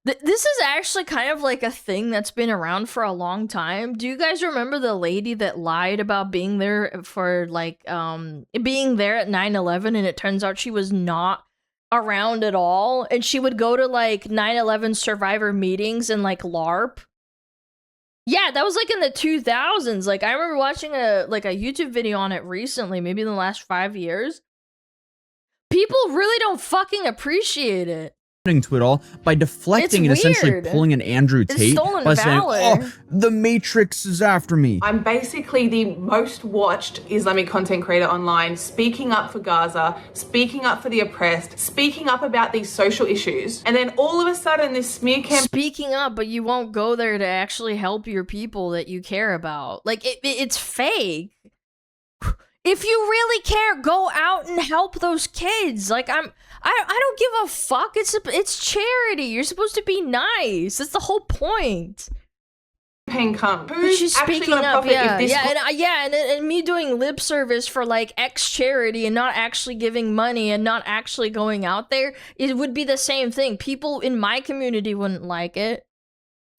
S1: This is actually kind of like a thing that's been around for a long time. Do you guys remember the lady that lied about being there for, like, being there at 9/11, and it turns out she was not around at all, and she would go to, like, 9/11 survivor meetings and, like, LARP? Yeah, that was, like, in the 2000s. Like, I remember watching a YouTube video on it recently, maybe in the last 5 years. People really don't fucking appreciate it.
S5: To it all by deflecting and essentially pulling an Andrew Tate by saying, "Oh, the Matrix is after me."
S22: I'm basically the most watched Islamic content creator online, speaking up for Gaza, speaking up for the oppressed, speaking up about these social issues, and then all of a sudden this smear campaign.
S1: Speaking up, but you won't go there to actually help your people that you care about. Like, it's fake. If you really care, go out and help those kids. Like, I don't give a fuck. It's charity. You're supposed to be nice. That's the whole point.
S22: Who's
S1: she's speaking up, and me doing lip service for like X charity and not actually giving money and not actually going out there, it would be the same thing. People in my community wouldn't like it.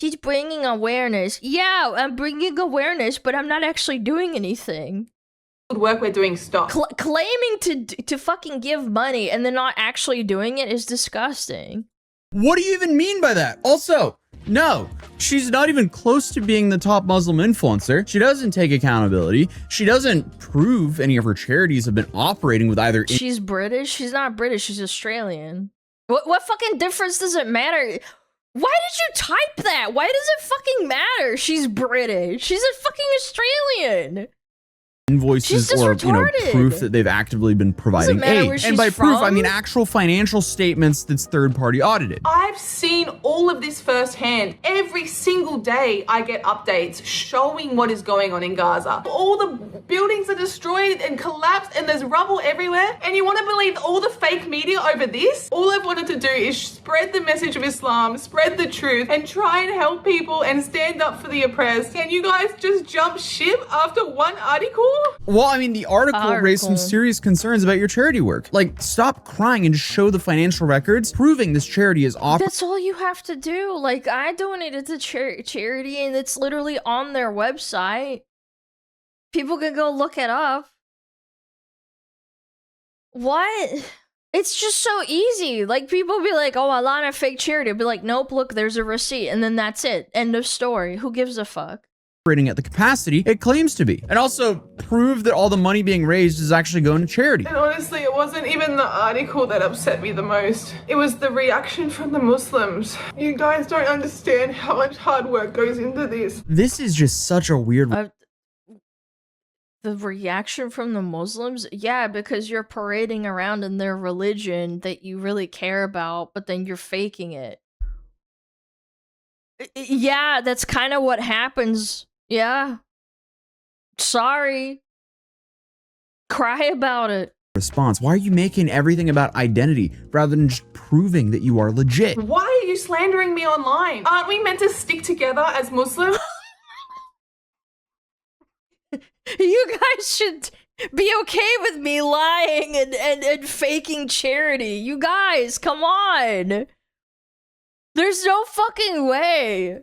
S1: She's bringing awareness. Yeah, I'm bringing awareness, but I'm not actually doing anything.
S22: Work we're doing stop.
S1: Claiming to fucking give money and then not actually doing it is disgusting.
S5: What do you even mean by that? Also, no, she's not even close to being the top Muslim influencer. She doesn't take accountability. She doesn't prove any of her charities have been operating with either.
S1: She's British? She's not British, she's Australian. What fucking difference does it matter? Why did you type that? Why does it fucking matter? She's British. She's a fucking Australian.
S5: Invoices or proof that they've actively been providing aid. And by proof, I mean actual financial statements that's third-party audited.
S22: I've seen all of this firsthand. Every single day I get updates showing what is going on in Gaza. All the buildings are destroyed and collapsed and there's rubble everywhere. And you want to believe all the fake media over this? All I've wanted to do is spread the message of Islam, spread the truth, and try and help people and stand up for the oppressed. Can you guys just jump ship after one article?
S5: Well, I mean, the article raised some serious concerns about your charity work. Like, stop crying and just show the financial records proving this charity is operating.
S1: That's all you have to do. Like, I donated to charity and it's literally on their website. People can go look it up. What? It's just so easy. Like, people be like, oh, Alana fake charity. I'll be like, nope, look, there's a receipt. And then that's it. End of story. Who gives a fuck?
S5: Operating at the capacity it claims to be, and also prove that all the money being raised is actually going to charity.
S22: And honestly, it wasn't even the article that upset me the most. It was the reaction from the Muslims. You guys don't understand how much hard work goes into this.
S5: This is just such a weird...
S1: The reaction from the Muslims? Yeah, because you're parading around in their religion that you really care about, but then you're faking it. Yeah, that's kind of what happens. Yeah. Sorry. Cry about it.
S5: Response. Why are you making everything about identity rather than just proving that you are legit?
S22: Why are you slandering me online? Aren't we meant to stick together as Muslims?
S1: You guys should be okay with me lying and faking charity. You guys, come on. There's no fucking way.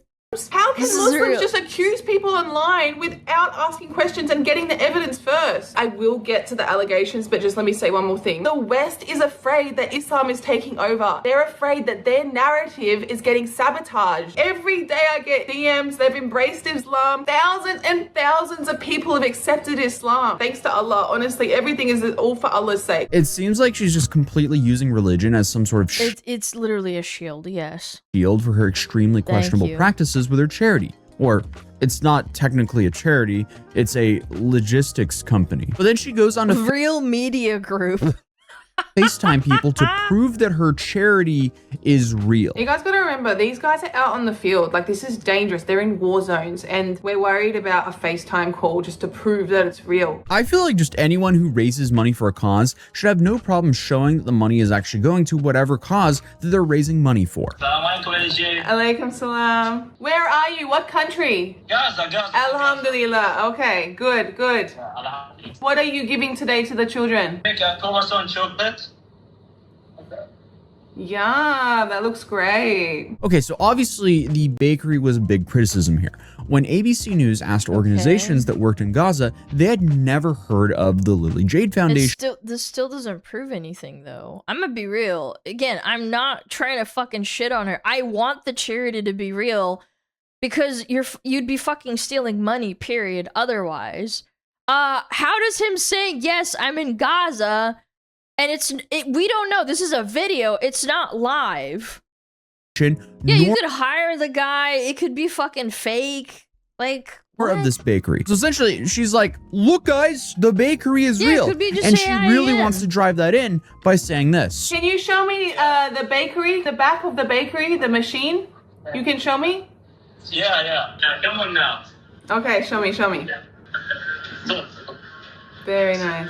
S22: How can Muslims just accuse people online without asking questions and getting the evidence first? I will get to the allegations, but just let me say one more thing. The West is afraid that Islam is taking over. They're afraid that their narrative is getting sabotaged. Every day I get DMs, they've embraced Islam. Thousands and thousands of people have accepted Islam. Thanks to Allah. Honestly, everything is all for Allah's sake.
S5: It seems like she's just completely using religion as some sort of
S1: it's literally a shield, yes.
S5: Shield for her extremely questionable practices with her charity. Or it's not technically a charity, it's a logistics company. But then she goes on to
S1: Real Media Group.
S5: FaceTime people to prove that her charity is real.
S22: You guys gotta remember, these guys are out on the field. Like, this is dangerous. They're in war zones, and we're worried about a FaceTime call just to prove that it's real.
S5: I feel like just anyone who raises money for a cause should have no problem showing that the money is actually going to whatever cause that they're raising money for.
S22: Alaikum salam. Where are you? What country?
S8: Gaza.
S22: Alhamdulillah. Okay, good. What are you giving today to the children?
S8: Make a croissant chocolate.
S22: Yeah, that looks great.
S5: Okay, so obviously the bakery was a big criticism here. When ABC News asked organizations that worked in Gaza, they had never heard of the Lily Jade Foundation.
S1: This still doesn't prove anything, though. I'm gonna be real. Again, I'm not trying to fucking shit on her. I want the charity to be real because you'd be fucking stealing money, period, otherwise. How does him saying, yes, I'm in Gaza, and we don't know, this is a video, it's not live. Yeah, you could hire the guy, it could be fucking fake, like, what?
S5: Of this bakery. So essentially, she's like, look guys, the bakery is real.
S1: It could be just
S5: and she really
S1: AIM.
S5: wants to drive that in by saying this.
S22: Can you show me the bakery, the back of the bakery, the machine? You can show me?
S8: Yeah. Come on now.
S22: Okay, show me. Very nice.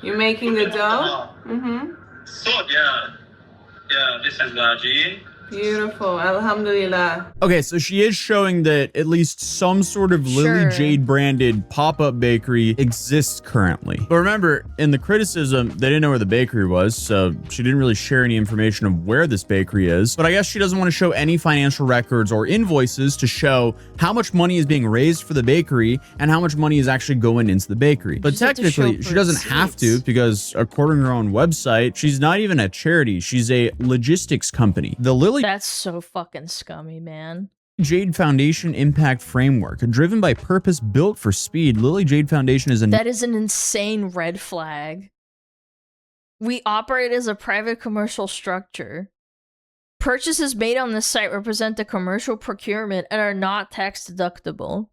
S22: You're making the dough? Mm-hmm.
S8: So, yeah, this is the gene.
S22: Beautiful. Alhamdulillah.
S5: Okay, so she is showing that at least some sort of Lily Jade branded pop-up bakery exists currently. But remember, in the criticism, they didn't know where the bakery was, so she didn't really share any information of where this bakery is. But I guess she doesn't want to show any financial records or invoices to show how much money is being raised for the bakery and how much money is actually going into the bakery. But technically, she doesn't have to, because according to her own website, she's not even a charity. She's a logistics company. The Lily
S1: That's so fucking scummy, man.
S5: Jade Foundation Impact Framework, driven by purpose, built for speed. Lily Jade Foundation is
S1: That is an insane red flag. We operate as a private commercial structure. Purchases made on this site represent a commercial procurement and are not tax deductible.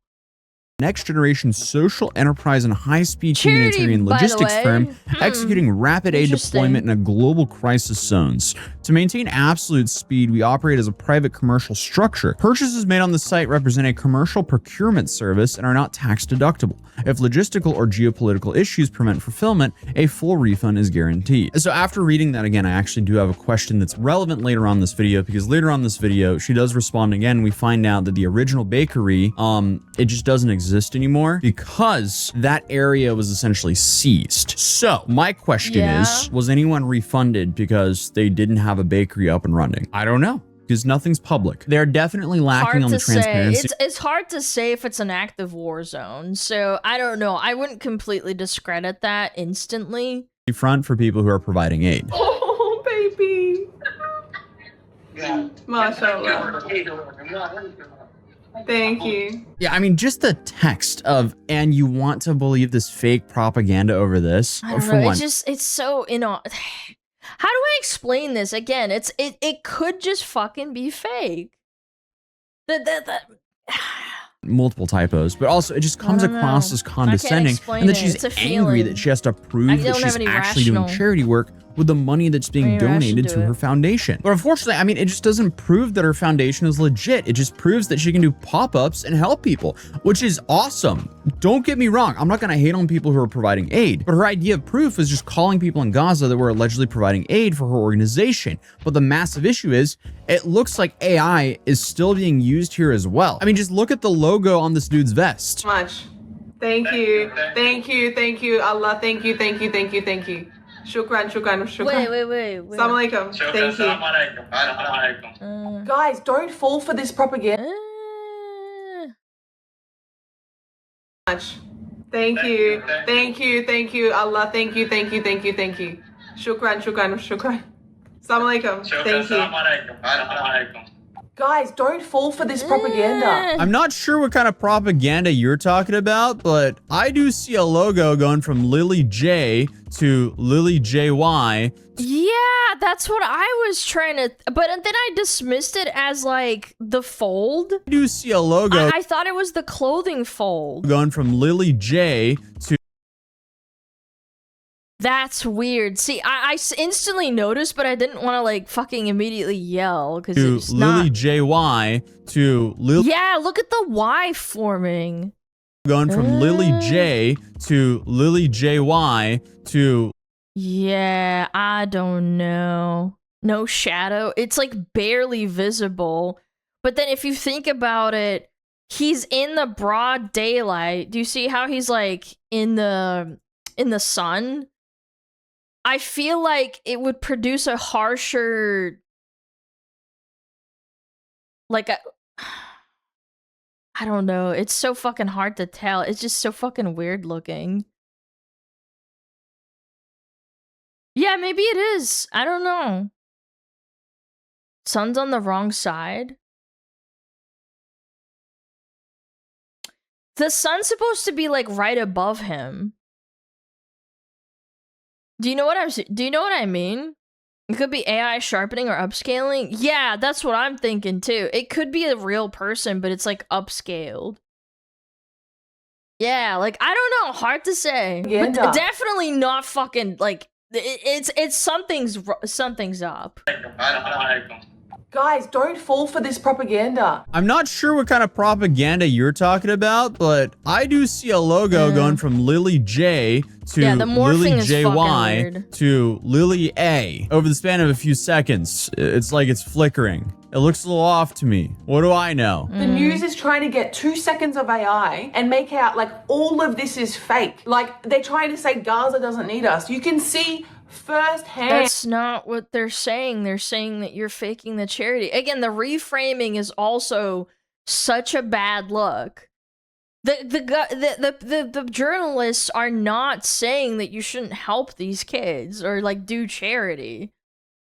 S5: next generation social enterprise and high-speed humanitarian logistics firm executing rapid aid deployment in a global crisis zones. To maintain absolute speed, we operate as a private commercial structure. Purchases made on the site represent a commercial procurement service and are not tax deductible. If logistical or geopolitical issues prevent fulfillment, a full refund is guaranteed. So after reading that again, I actually do have a question that's relevant later on in this video, because later on in this video, she does respond again. We find out that the original bakery, it just doesn't exist anymore because that area was essentially seized. So my question is, was anyone refunded because they didn't have a bakery up and running? I don't know, because nothing's public. They're definitely lacking on the transparency.
S1: It's hard to say if it's an active war zone, so I don't know. I wouldn't completely discredit that instantly.
S5: Front for people who are providing aid.
S22: Oh, baby. MashaAllah. Thank you.
S5: Yeah, I mean, just the text of, and you want to believe this fake propaganda over this?
S1: I don't know, it's so, you know, how do I explain this? Again, it could just fucking be fake.
S5: Multiple typos, but also it just comes across as condescending, and that she's angry that she has to prove that she's actually doing charity work with the money that's being donated to her foundation. But unfortunately, I mean, it just doesn't prove that her foundation is legit. It just proves that she can do pop-ups and help people, which is awesome. Don't get me wrong, I'm not gonna hate on people who are providing aid, but her idea of proof is just calling people in Gaza that were allegedly providing aid for her organization. But the massive issue is, it looks like AI is still being used here as well. I mean, just look at the logo on this dude's vest.
S22: Much. Thank you. Thank you. Thank you. Allah, thank you. Thank you. Thank you. Thank you. Shukran.
S1: Wait.
S22: Assalamu alaikum. Thank you. Guys, don't fall for this propaganda. Much. Thank you. Thank you. Thank you. Allah, thank you. Thank you. Thank you. Thank you. Shukran. Assalamu alaikum. Thank you. Guys, don't fall for this propaganda.
S5: I'm not sure what kind of propaganda you're talking about, but I do see a logo going from Lily J to Lily JY.
S1: Yeah, that's what I was trying to, but then I dismissed it as like the fold.
S5: I do see a logo.
S1: I thought it was the clothing fold.
S5: Going from Lily J to
S1: That's weird. See, I instantly noticed, but I didn't want to like fucking immediately yell because
S5: To
S1: it's
S5: Lily
S1: not.
S5: JY to Lily.
S1: Yeah, look at the Y forming.
S5: Going from Lily J to Lily JY to.
S1: Yeah, I don't know. No shadow. It's like barely visible. But then if you think about it, he's in the broad daylight. Do you see how he's like in the sun? I feel like it would produce a harsher like a I don't know. It's so fucking hard to tell. It's just so fucking weird looking. Yeah, maybe it is. I don't know. Sun's on the wrong side. The sun's supposed to be like right above him. Do you know what I mean? It could be AI sharpening or upscaling. Yeah, that's what I'm thinking too. It could be a real person, but it's like upscaled. Yeah, like I don't know, hard to say. But definitely not fucking like it's something's up.
S22: Guys, don't fall for this propaganda.
S5: I'm not sure what kind of propaganda you're talking about, but I do see a logo going from Lily J to
S1: the morphing
S5: Lily
S1: is fucking
S5: JY
S1: weird.
S5: to Lily A over the span of a few seconds. It's like it's flickering. It looks a little off to me. What do I know?
S22: The news is trying to get 2 seconds of AI and make out like all of this is fake. Like they're trying to say Gaza doesn't need us. You can see firsthand.
S1: That's not what they're saying. They're saying that you're faking the charity. Again, the reframing is also such a bad look. The journalists are not saying that you shouldn't help these kids or like do charity.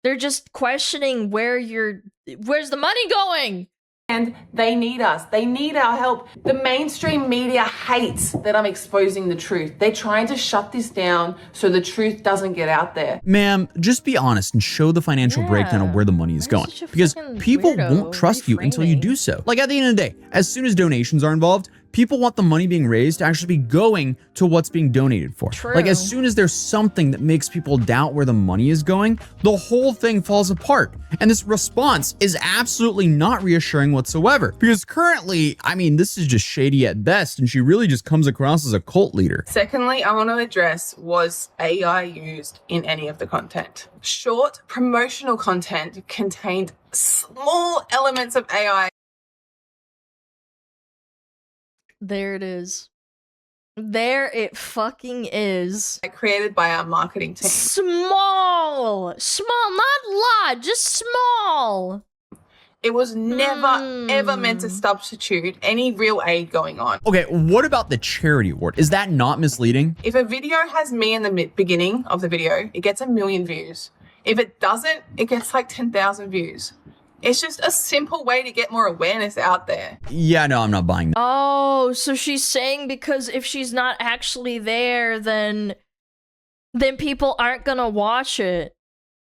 S1: They're just questioning where's the money going?
S22: And they need us. They need our help. The mainstream media hates that I'm exposing the truth. They're trying to shut this down so the truth doesn't get out there.
S5: Ma'am, just be honest and show the financial breakdown of where the money is going. Because people won't trust you until you do so. Like at the end of the day, as soon as donations are involved, people want the money being raised to actually be going to what's being donated for.
S1: True.
S5: Like as soon as there's something that makes people doubt where the money is going, the whole thing falls apart. And this response is absolutely not reassuring whatsoever. Because currently, I mean, this is just shady at best, and she really just comes across as a cult leader.
S22: Secondly, I want to address, was AI used in any of the content? Short promotional content contained small elements of AI.
S1: There it is. There it fucking is.
S22: Created by our marketing team.
S1: Small, not lot, just small.
S22: It was never, ever meant to substitute any real aid going on.
S5: Okay, what about the charity award? Is that not misleading?
S22: If a video has me in the beginning of the video, it gets 1 million views. If it doesn't, it gets like 10,000 views. It's just a simple way to get more awareness out there.
S5: Yeah, no, I'm not buying that.
S1: Oh, so she's saying because if she's not actually there, then people aren't gonna watch it.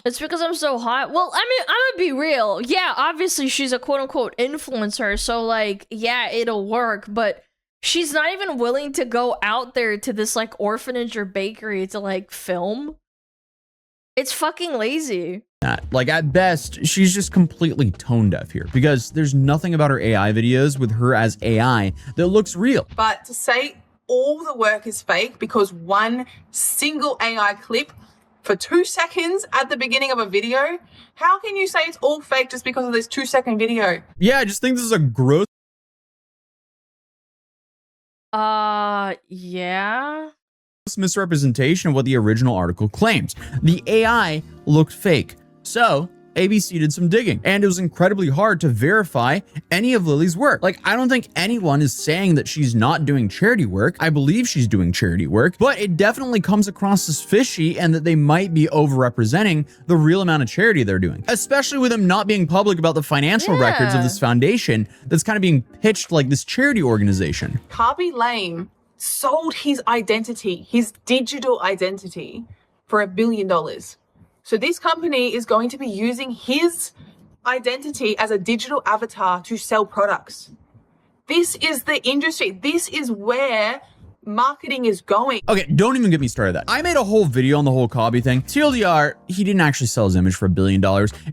S1: It's because I'm so hot. Well, I mean, I'm gonna be real. Yeah, obviously she's a quote-unquote influencer, so like, yeah, it'll work, but she's not even willing to go out there to this like orphanage or bakery to like film. It's fucking lazy.
S5: Like at best, she's just completely tone deaf here because there's nothing about her AI videos with her as AI that looks real.
S22: But to say all the work is fake because one single AI clip for 2 seconds at the beginning of a video, how can you say it's all fake just because of this 2-second video?
S5: Yeah, I just think this is a gross.
S1: Yeah.
S5: Misrepresentation of what the original article claims. The AI looked fake. So, ABC did some digging, and it was incredibly hard to verify any of Lily's work. Like, I don't think anyone is saying that she's not doing charity work. I believe she's doing charity work, but it definitely comes across as fishy and that they might be overrepresenting the real amount of charity they're doing, especially with them not being public about the financial records of this foundation that's kind of being pitched like this charity organization.
S22: Harvey Lame sold his identity, his digital identity, for $1 billion. So this company is going to be using his identity as a digital avatar to sell products. This is the industry. This is where marketing is going.
S5: Okay, don't even get me started on that. I made a whole video on the whole Cobby thing. TLDR, he didn't actually sell his image for $1 billion.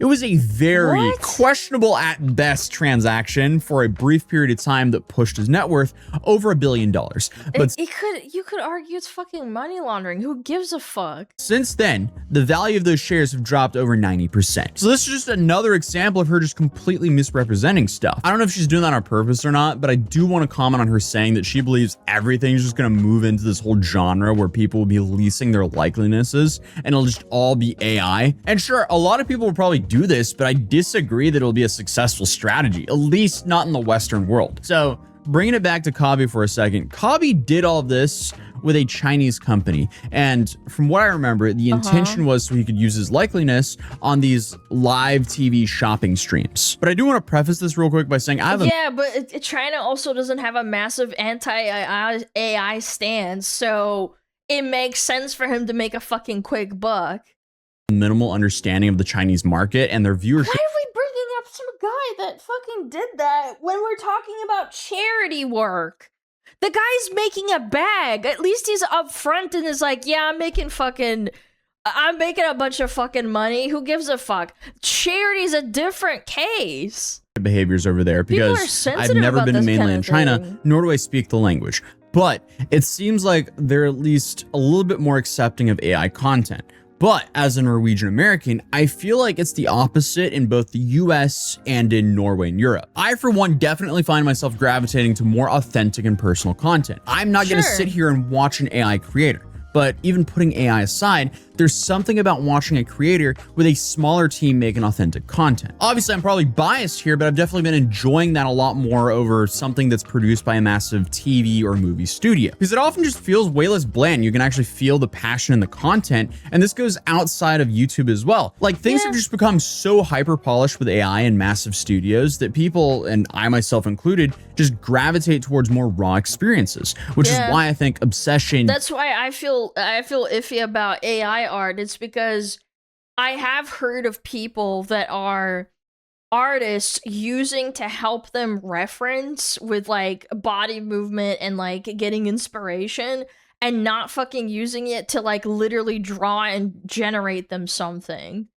S5: It was a very questionable at best transaction for a brief period of time that pushed his net worth over $1 billion. But
S1: you could argue it's fucking money laundering. Who gives a fuck?
S5: since then, the value of those shares have dropped over 90%. So this is just another example of her just completely misrepresenting stuff. I don't know if she's doing that on purpose or not, but I do want to comment on her saying that she believes everything's just going to move into this whole genre where people will be leasing their likelinesses and it'll just all be AI. And sure, a lot of people will probably do this, but I disagree that it'll be a successful strategy, at least not in the Western world. So bringing it back to Cobby for a second, Cobby did all of this with a Chinese company. And from what I remember, the intention was so he could use his likeliness on these live TV shopping streams. But I do want to preface this real quick by saying I have a
S1: but China also doesn't have a massive anti-AI stance, so it makes sense for him to make a fucking quick buck.
S5: minimal understanding of the Chinese market and their viewership.
S1: Why are we bringing up some guy that fucking did that when we're talking about charity work? The guy's making a bag. At least he's upfront and is like, yeah, I'm making a bunch of fucking money. Who gives a fuck? Charity's a different case.
S5: Behaviors over there because I've never been to mainland China, nor do I speak the language. But it seems like they're at least a little bit more accepting of AI content. But as a Norwegian American, I feel like it's the opposite in both the US and in Norway and Europe. I, for one, definitely find myself gravitating to more authentic and personal content. I'm not going to sit here and watch an AI creator. But even putting AI aside, there's something about watching a creator with a smaller team make an authentic content. Obviously, I'm probably biased here, but I've definitely been enjoying that a lot more over something that's produced by a massive TV or movie studio. Because it often just feels way less bland. You can actually feel the passion in the content, and this goes outside of YouTube as well. Like, things have just become so hyper-polished with AI and massive studios that people, and I myself included, just gravitate towards more raw experiences, which is why I think obsession...
S1: That's why I feel iffy about AI art. It's because I have heard of people that are artists using to help them reference with like body movement and like getting inspiration, and not fucking using it to like literally draw and generate them something.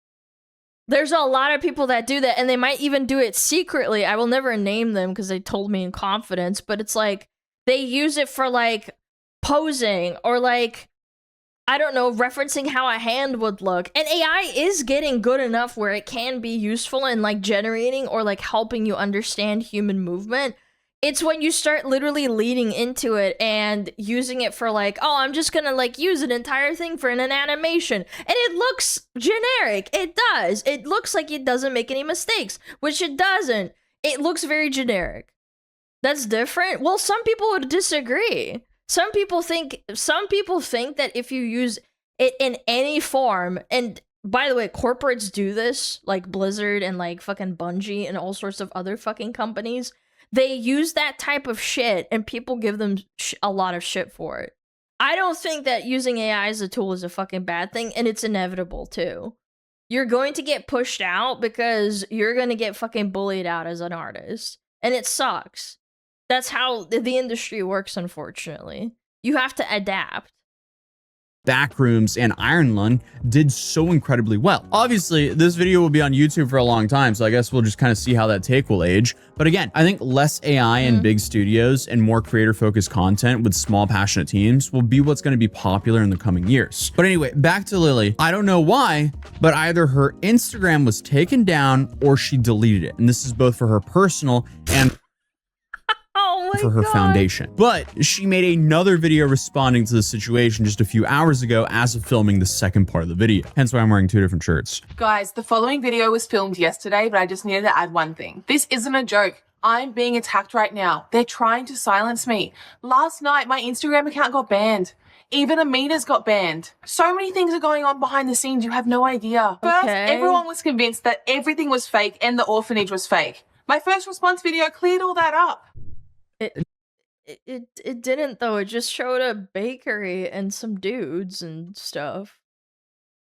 S1: There's a lot of people that do that, and they might even do it secretly. I will never name them because they told me in confidence, but it's like they use it for like posing or like, I don't know, referencing how a hand would look. And AI is getting good enough where it can be useful in like generating or like helping you understand human movement. It's when you start literally leading into it and using it for like, oh, I'm just gonna like use an entire thing for an animation. And it looks generic. It does. It looks like it doesn't make any mistakes, which it doesn't. It looks very generic. That's different. Well, some people would disagree. Some people think that if you use it in any form, and by the way, corporates do this, like Blizzard and like fucking Bungie and all sorts of other fucking companies, they use that type of shit and people give them a lot of shit for it. I don't think that using AI as a tool is a fucking bad thing, and it's inevitable too. You're going to get pushed out because you're going to get fucking bullied out as an artist, and it sucks. That's how the industry works, unfortunately. You have to adapt.
S5: Backrooms and Iron Lung did so incredibly well. Obviously, this video will be on YouTube for a long time, so I guess we'll just kind of see how that take will age. But again, I think less AI in big studios and more creator-focused content with small, passionate teams will be what's going to be popular in the coming years. But anyway, back to Lily. I don't know why, but either her Instagram was taken down or she deleted it. And this is both for her personal and for her foundation. But she made another video responding to the situation just a few hours ago as of filming the second part of the video. Hence why I'm wearing two different shirts.
S22: Guys, the following video was filmed yesterday, but I just needed to add one thing. This isn't a joke. I'm being attacked right now. They're trying to silence me. Last night, my Instagram account got banned. Even Amina's got banned. So many things are going on behind the scenes, you have no idea. First, everyone was convinced that everything was fake and the orphanage was fake. My first response video cleared all that up.
S1: It didn't though. It just showed a bakery and some dudes and stuff.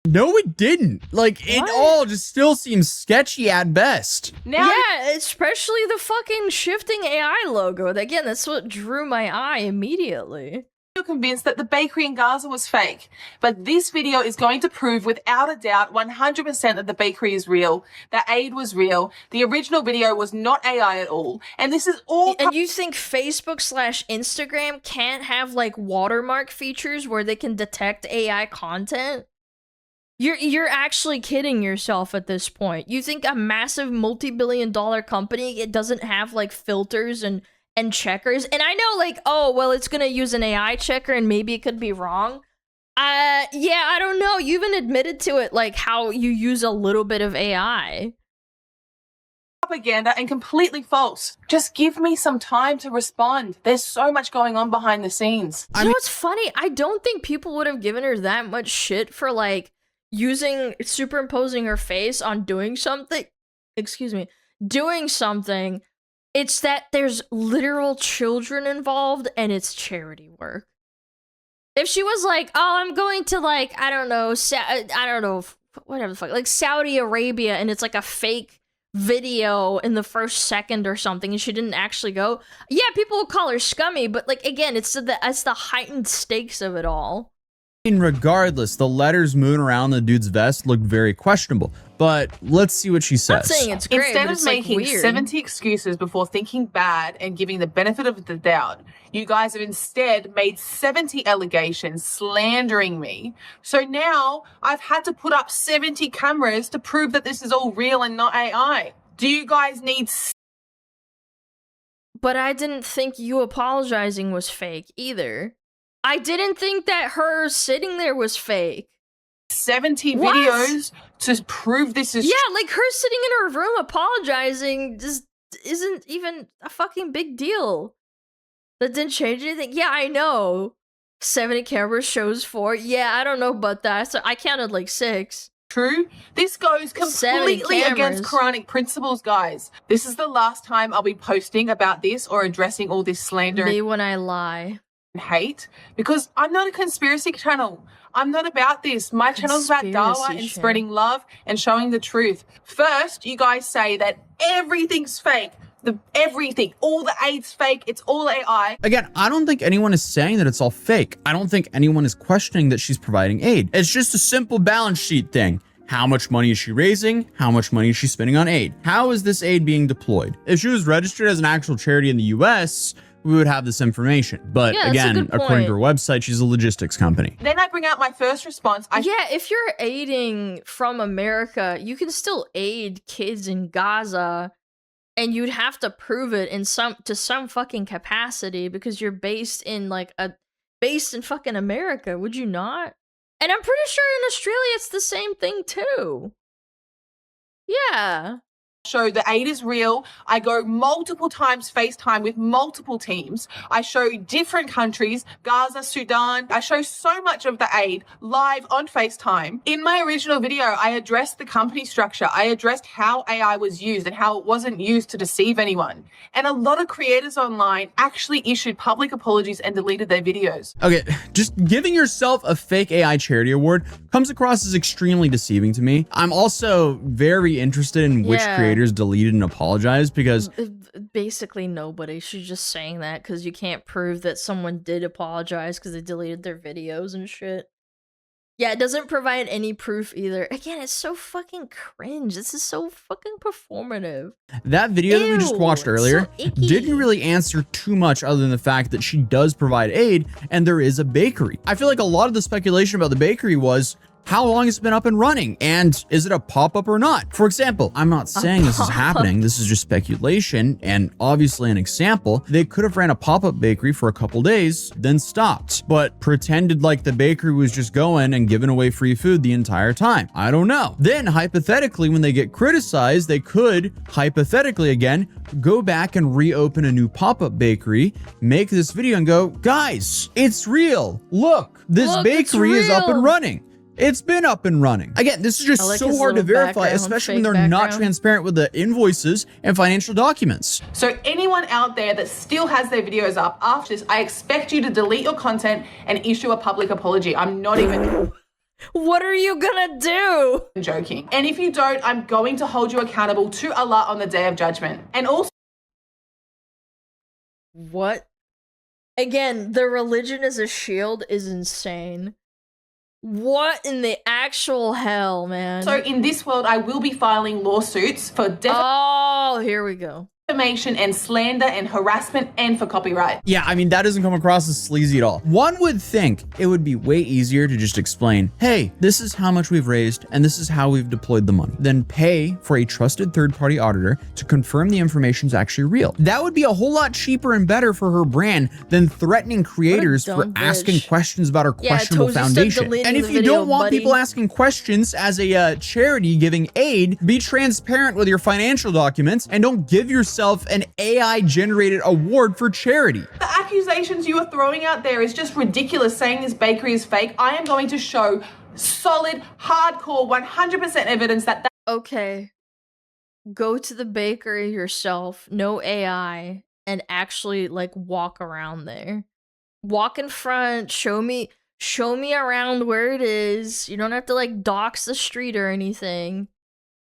S5: No, it didn't. Like, it all just still seems sketchy at best.
S1: Yeah, especially the fucking shifting AI logo. Again, that's what drew my eye immediately.
S22: still convinced that the bakery in Gaza was fake. But this video is going to prove without a doubt 100% that the bakery is real, that aid was real, the original video was not AI at all, and this is all—
S1: And you think Facebook/Instagram can't have like watermark features where they can detect AI content? You're actually kidding yourself at this point. You think a massive multi-billion-dollar company, it doesn't have like filters and checkers? And I know like, oh, well, it's gonna use an AI checker and maybe it could be wrong. Yeah, I don't know. You even admitted to it, like how you use a little bit of AI.
S22: Propaganda and completely false. Just give me some time to respond. There's so much going on behind the scenes.
S1: You know what's funny? I don't think people would have given her that much shit for like superimposing her face on doing something. Excuse me. Doing something. It's that there's literal children involved and it's charity work. If she was like, oh, I'm going to like, I don't know, whatever the fuck, like Saudi Arabia, and it's like a fake video in the first second or something, and she didn't actually go, yeah, people will call her scummy, but like, again, it's the heightened stakes of it all.
S5: Regardless, the letters moving around the dude's vest looked very questionable. But let's see what she says.
S1: I'm saying it's great,
S22: Instead
S1: but
S22: of
S1: it's, like,
S22: making
S1: weird.
S22: 70 excuses before thinking bad and giving the benefit of the doubt, you guys have instead made 70 allegations slandering me. So now I've had to put up 70 cameras to prove that this is all real and not AI. Do you guys need—
S1: But I didn't think you apologizing was fake either. I didn't think that her sitting there was fake.
S22: 70
S1: What?
S22: videos to prove this is—
S1: Yeah, like her sitting in her room apologizing just isn't even a fucking big deal. That didn't change anything. Yeah, I know. 70 cameras shows 4. Yeah, I don't know about that. So I counted like 6.
S22: True. This goes completely against Quranic principles, guys. This is the last time I'll be posting about this or addressing all this slander
S1: Me when I lie.
S22: and hate, because I'm not a conspiracy channel. I'm not about this. My channel's about dawah and spreading love and showing the truth. First, you guys say that everything's fake. Everything, all the aid's fake, it's all AI.
S5: Again, I don't think anyone is saying that it's all fake. I don't think anyone is questioning that she's providing aid. It's just a simple balance sheet thing. How much money is she raising? How much money is she spending on aid? How is this aid being deployed? If she was registered as an actual charity in the US, we would have this information. But
S1: Yeah, that's a
S5: again,
S1: good
S5: according to her
S1: point.
S5: website, she's a logistics company.
S22: Then I bring out my first response.
S1: Yeah, if you're aiding from America, you can still aid kids in Gaza, and you'd have to prove it in some fucking capacity because you're based in fucking America, would you not? And I'm pretty sure in Australia it's the same thing too. Yeah.
S22: Show the aid is real. I go multiple times FaceTime with multiple teams. I show different countries, Gaza, Sudan. I show so much of the aid live on FaceTime. In my original video, I addressed the company structure. I addressed how AI was used and how it wasn't used to deceive anyone. And a lot of creators online actually issued public apologies and deleted their videos.
S5: Okay, just giving yourself a fake AI charity award comes across as extremely deceiving to me. I'm also very interested in which
S1: Yeah.
S5: creators deleted and apologized, because
S1: Basically nobody. She's just saying that because you can't prove that someone did apologize because they deleted their videos and shit. Yeah, it doesn't provide any proof either. Again, it's so fucking cringe. This is so fucking performative.
S5: that video that we just watched
S1: Ew, it's
S5: earlier
S1: so icky.
S5: didn't really answer too much other than the fact that she does provide aid and there is a bakery. I feel like a lot of the speculation about the bakery was, how long has it been up and running? And is it a pop-up or not? For example, I'm not saying this is happening. This is just speculation and obviously an example. They could have ran a pop-up bakery for a couple days, then stopped, but pretended like the bakery was just going and giving away free food the entire time. I don't know. Then hypothetically, when they get criticized, they could hypothetically again go back and reopen a new pop-up bakery, make this video and go, guys, it's real. Look, this
S1: it's
S5: bakery is up and
S1: real.
S5: running. It's been up and running. Again, this is just
S1: I like
S5: so
S1: his
S5: hard to
S1: little
S5: verify,
S1: background,
S5: especially when
S1: fake
S5: they're not
S1: background.
S5: transparent with the invoices and financial documents.
S22: So anyone out there that still has their videos up after this, I expect you to delete your content and issue a public apology. I'm not even
S1: What are you gonna do?
S22: joking. And if you don't, I'm going to hold you accountable to Allah on the Day of Judgment. And also,
S1: What Again, the religion as a shield is insane. What in the actual hell, man?
S22: So in this world, I will be filing lawsuits for
S1: Oh, here we go.
S22: defamation and slander and harassment and for copyright.
S5: Yeah, I mean, that doesn't come across as sleazy at all. One would think it would be way easier to just explain, hey, this is how much we've raised and this is how we've deployed the money. Then pay for a trusted third-party auditor to confirm the information is actually real. That would be a whole lot cheaper and better for her brand than threatening creators for asking questions about her questionable foundation. And if you don't want people asking questions as a charity giving aid, be transparent with your financial documents and don't give yourself an AI-generated award for charity.
S22: The accusations you are throwing out there is just ridiculous, saying this bakery is fake. I am going to show solid, hardcore, 100% evidence that
S1: Okay. Go to the bakery yourself, no AI, and actually like walk around there. Walk in front, show me around where it is. You don't have to like dox the street or anything.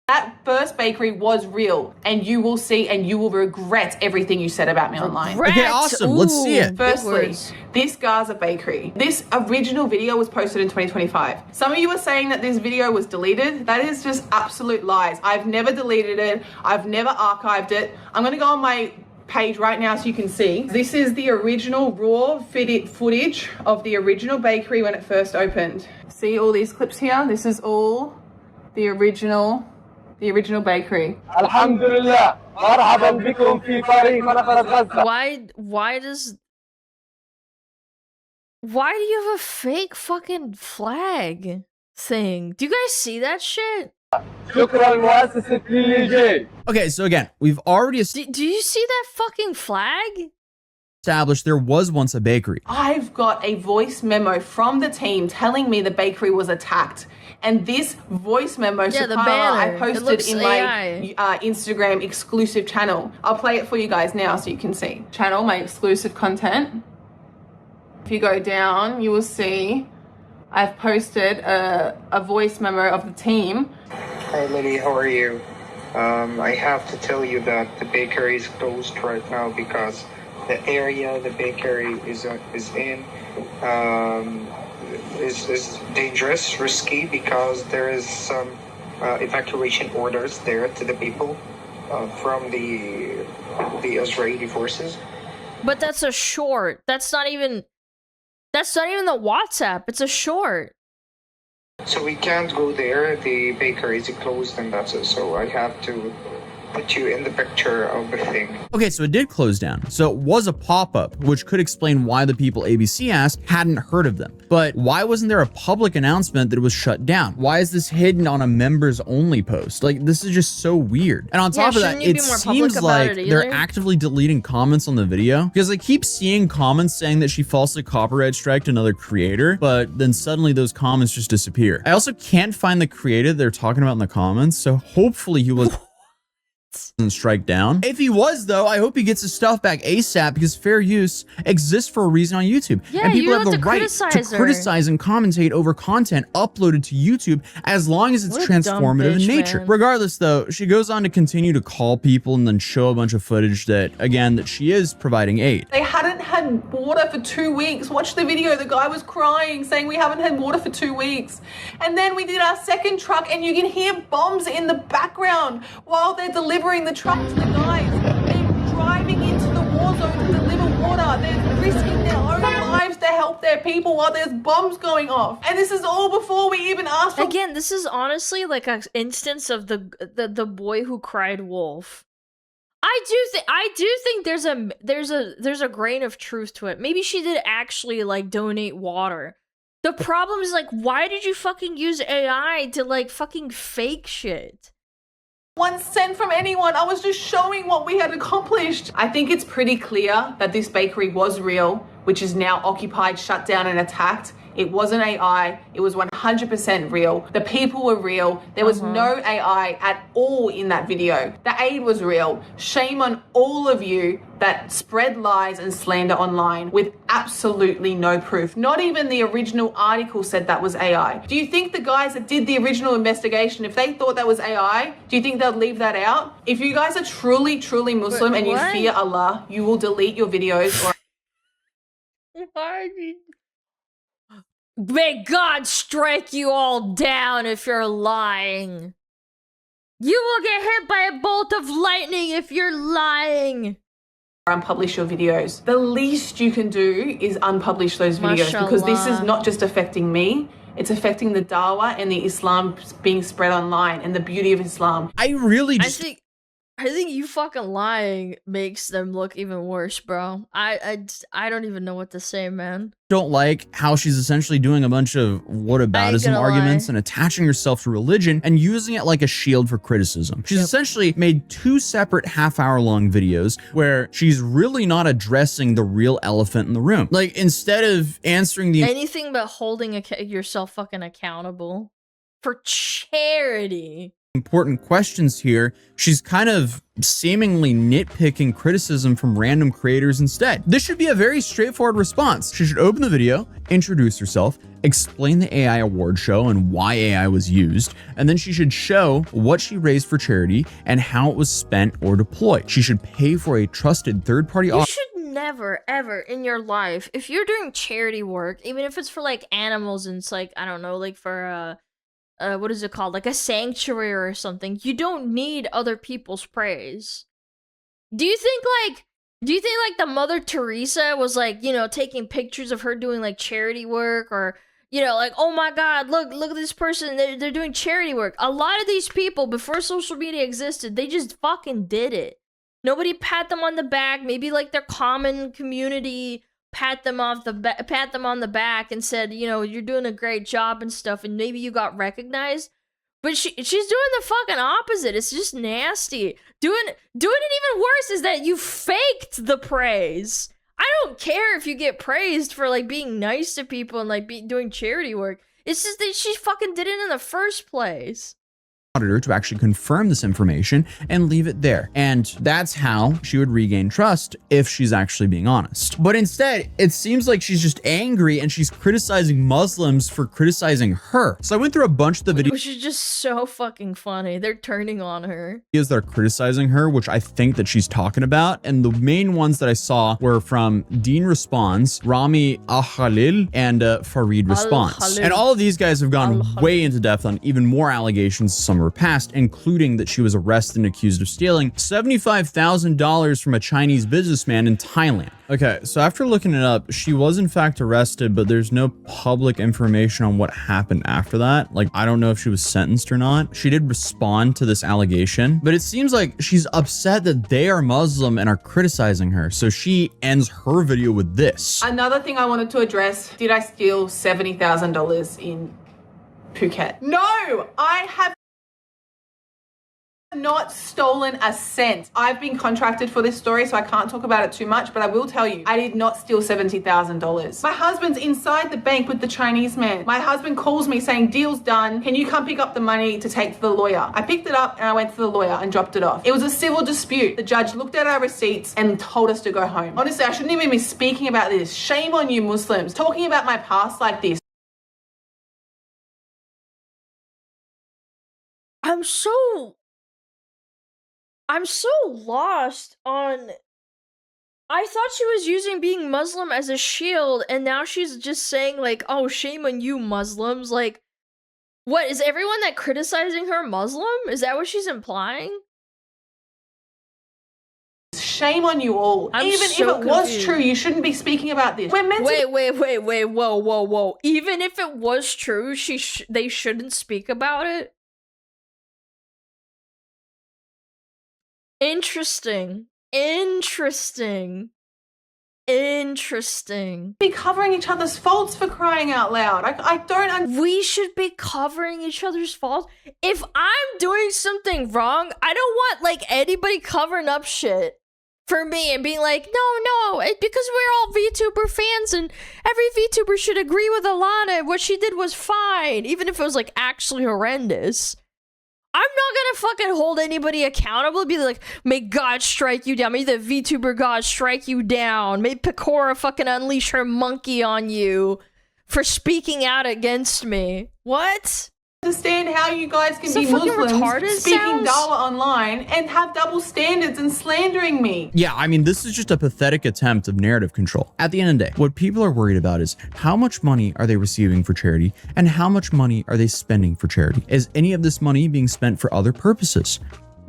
S22: that first bakery was real, and you will see and you will regret everything you said about me online.
S5: Okay, awesome. Let's see it.
S22: Firstly, this Gaza bakery. This original video was posted in 2025. Some of you are saying that this video was deleted. That is just absolute lies. I've never deleted it. I've never archived it. I'm going to go on my page right now so you can see. This is the original raw footage of the original bakery when it first opened. See all these clips here? This is all the original bakery.
S13: Alhamdulillah. Marhaban bikum fi Paris,
S1: Why do you have a fake fucking flag thing? Do you guys see that shit?
S5: Okay, so again, we've already
S1: Do you see that fucking flag?
S5: established there was once a bakery.
S22: I've got a voice memo from the team telling me the bakery was attacked. And this voice memo,
S1: Yeah, the
S22: Sakara, I
S1: banner. It
S22: posted
S1: looks
S22: in
S1: AI.
S22: my Instagram exclusive channel. I'll play it for you guys now so you can see. Channel, my exclusive content. If you go down, you will see I've posted a voice memo of the team.
S10: Hi Lily, how are you? I have to tell you that the bakery is closed right now because the area the bakery is in is dangerous, risky, because there is some evacuation orders there to the people from the Israeli forces.
S1: But that's a short. That's not even the WhatsApp. It's a short.
S10: So we can't go there. The bakery is closed, and that's it. So I have to put you in the picture of the thing.
S5: Okay, so it did close down. So it was a pop-up, which could explain why the people ABC asked hadn't heard of them. But why wasn't there a public announcement that it was shut down? Why is this hidden on a members only post? Like, this is just so weird. And on top of that, it seems like they're actively deleting comments on the video, because I keep seeing comments saying that she falsely copyright striked another creator, but then suddenly those comments just disappear. I also can't find the creator they're talking about in the comments, so hopefully he was strike down. If he was, though, I hope he gets his stuff back ASAP, because fair use exists for a reason on YouTube.
S1: Yeah,
S5: and people
S1: you
S5: have the
S1: have to
S5: right
S1: criticize
S5: to
S1: her.
S5: criticize and commentate over content uploaded to YouTube as long as it's
S1: What a dumb
S5: transformative in
S1: bitch,
S5: nature.
S1: man.
S5: Regardless, though, she goes on to continue to call people and then show a bunch of footage that, again, that she is providing aid.
S22: They hadn't had water for 2 weeks. Watch the video. The guy was crying, saying we haven't had water for 2 weeks. And then we did our second truck, and you can hear bombs in the background while they're delivering the truck to the guys. They're driving into the war zone to deliver water. They're risking their own lives to help their people while there's bombs going off. And this is all before we even asked for—
S1: Again, this is honestly like an instance of the boy who cried wolf. I do think there's a grain of truth to it. Maybe she did actually like donate water. The problem is, like, why did you fucking use AI to like fucking fake shit?
S22: 1 cent from anyone. I was just showing what we had accomplished. I think it's pretty clear that this bakery was real, which is now occupied, shut down, and attacked. It wasn't AI. It was 100% real. The people were real. There was no AI at all in that video. The aid was real. Shame on all of you that spread lies and slander online with absolutely no proof. Not even the original article said that was AI. Do you think the guys that did the original investigation, if they thought that was AI, do you think they'd leave that out? If you guys are truly, truly Muslim and you fear Allah, you will delete your videos or
S1: May God strike you all down if you're lying. You will get hit by a bolt of lightning if you're lying.
S22: Unpublish your videos. The least you can do is unpublish those videos because this is not just affecting me, it's affecting the dawah and the Islam being spread online and the beauty of Islam.
S5: I really just...
S1: I think you fucking lying makes them look even worse, bro. I don't even know what to say, man.
S5: Don't like how she's essentially doing a bunch of whataboutism arguments and attaching herself to religion and using it like a shield for criticism. She's essentially made 2 separate half-hour-long videos where she's really not addressing the real elephant in the room. Like, instead of answering the...
S1: Anything but holding yourself fucking accountable for charity.
S5: Important questions here, she's kind of seemingly nitpicking criticism from random creators instead. This should be a very straightforward response. She should open the video, introduce herself, explain the AI award show and why AI was used, and then she should show what she raised for charity and how it was spent or deployed. She should pay for a trusted third-party
S1: You should never, ever in your life, if you're doing charity work, even if it's for like animals and it's like, I don't know, like for what is it called? Like a sanctuary or something. You don't need other people's praise. Do you think like the Mother Teresa was like, you know, taking pictures of her doing like charity work or, you know, like, oh my God, look at this person. They're doing charity work. A lot of these people before social media existed, they just fucking did it. Nobody pat them on the back. Maybe like their common community pat them on the back and said, you know, you're doing a great job and stuff, and maybe you got recognized. But she's doing the fucking opposite. It's just nasty. Doing it even worse is that you faked the praise. I don't care if you get praised for like being nice to people and like doing charity work. It's just that she fucking did it in the first place.
S5: Auditor to actually confirm this information and leave it there. And that's how she would regain trust if she's actually being honest. But instead, it seems like she's just angry and she's criticizing Muslims for criticizing her. So I went through a bunch of the videos.
S1: Which is just so fucking funny. They're turning on her.
S5: That are criticizing her, which I think that she's talking about. And the main ones that I saw were from Dean Responds, Rami Al-Khalil, and Farid Response. And all of these guys have gone way into depth on even more allegations some her past, including that she was arrested and accused of stealing $75,000 from a Chinese businessman in Thailand. Okay, so after looking it up, she was in fact arrested, but there's no public information on what happened after that. Like, I don't know if she was sentenced or not. She did respond to this allegation, but it seems like she's upset that they are Muslim and are criticizing her. So she ends her video with this.
S22: Another thing I wanted to address, did I steal $70,000 in Phuket? No, I have not stolen a cent. I've been contracted for this story, so I can't talk about it too much, but I will tell you, I did not steal $70,000. My husband's inside the bank with the Chinese man. My husband calls me saying, deal's done. Can you come pick up the money to take to the lawyer? I picked it up and I went to the lawyer and dropped it off. It was a civil dispute. The judge looked at our receipts and told us to go home. Honestly, I shouldn't even be speaking about this. Shame on you Muslims, talking about my past like this.
S1: I'm so lost on... I thought she was using being Muslim as a shield, and now she's just saying like, oh, shame on you Muslims. Like, what, is everyone that criticizing her Muslim? Is that what she's implying?
S22: Shame on you all. Even if it was true, you shouldn't be speaking about this. We're meant to...
S1: Wait, whoa. Even if it was true, they shouldn't speak about it? Interesting.
S22: Be covering each other's faults for crying out loud. I don't...
S1: We should be covering each other's faults? If I'm doing something wrong, I don't want, like, anybody covering up shit for me and being like, no, because we're all VTuber fans and every VTuber should agree with Alana. What she did was fine, even if it was, like, actually horrendous. I'm not gonna fucking hold anybody accountable. Be like, may God strike you down. May the VTuber God strike you down. May Pecora fucking unleash her monkey on you for speaking out against me. What?
S22: Understand how you guys can
S1: So
S22: be
S1: fucking
S22: Muslims
S1: retarded
S22: speaking
S1: sounds?
S22: Dawah online and have double standards and slandering me.
S5: Yeah, I mean, this is just a pathetic attempt of narrative control. At the end of the day, what people are worried about is how much money are they receiving for charity and how much money are they spending for charity? Is any of this money being spent for other purposes?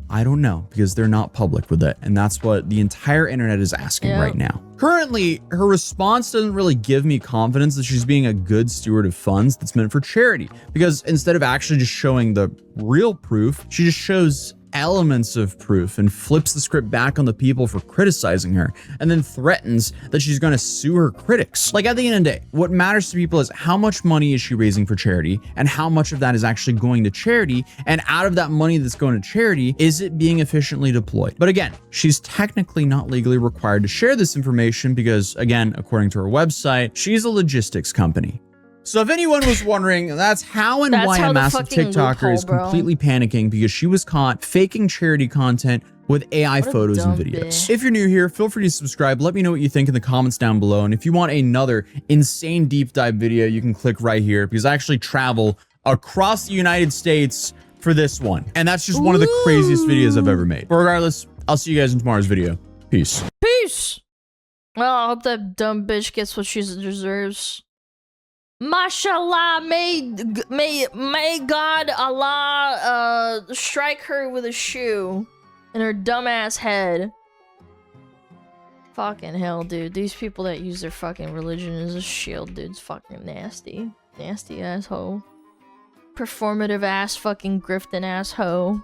S5: I don't know, because they're not public with it, and that's what the entire internet is asking right now. Currently, her response doesn't really give me confidence that she's being a good steward of funds that's meant for charity, because instead of actually just showing the real proof, she just shows elements of proof and flips the script back on the people for criticizing her, and then threatens that she's going to sue her critics. Like, at the end of the day, what matters to people is how much money is she raising for charity and how much of that is actually going to charity, and out of that money that's going to charity, is it being efficiently deployed? But again, she's technically not legally required to share this information because, again, according to her website, she's a logistics company. So if anyone was wondering, that's how and why a massive TikToker is completely panicking, because she was caught faking charity content with AI photos and videos. If you're new here, feel free to subscribe. Let me know what you think in the comments down below. And if you want another insane deep dive video, you can click right here, because I actually travel across the United States for this one. And that's just one of the craziest videos I've ever made. But regardless, I'll see you guys in tomorrow's video. Peace.
S1: Peace. Well, I hope that dumb bitch gets what she deserves. Mashallah, may God Allah strike her with a shoe in her dumbass head. Fucking hell, dude. These people that use their fucking religion as a shield, dude's fucking nasty. Nasty asshole. Performative ass fucking grifting asshole. No,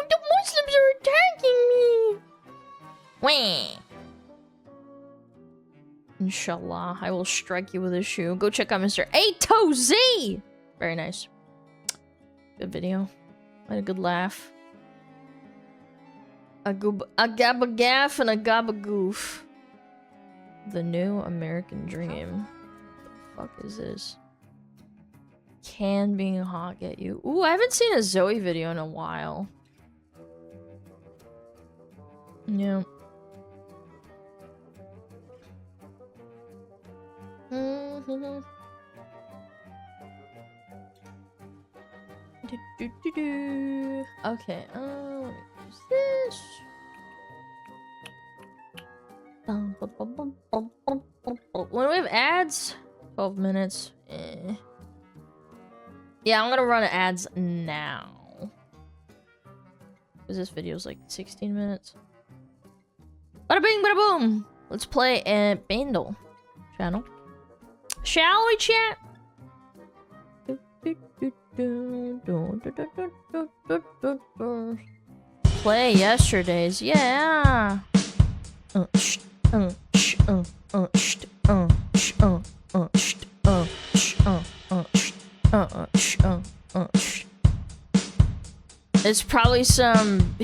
S1: the Muslims are attacking me. Wah. Inshallah, I will strike you with a shoe. Go check out Mr. A-to-Z! Very nice. Good video. I had a good laugh. A gabba-gaff and a gabba-goof. The new American dream. What the fuck is this? Can being hot get you? Ooh, I haven't seen a Zoe video in a while. Yeah. Okay, let me use this. When we have ads, 12 minutes. Yeah, I'm gonna run ads now. Because this video's like 16 minutes. Bada bing, bada boom! Let's play a Bandle channel. Shall we, chat? Play yesterday's, yeah. It's probably some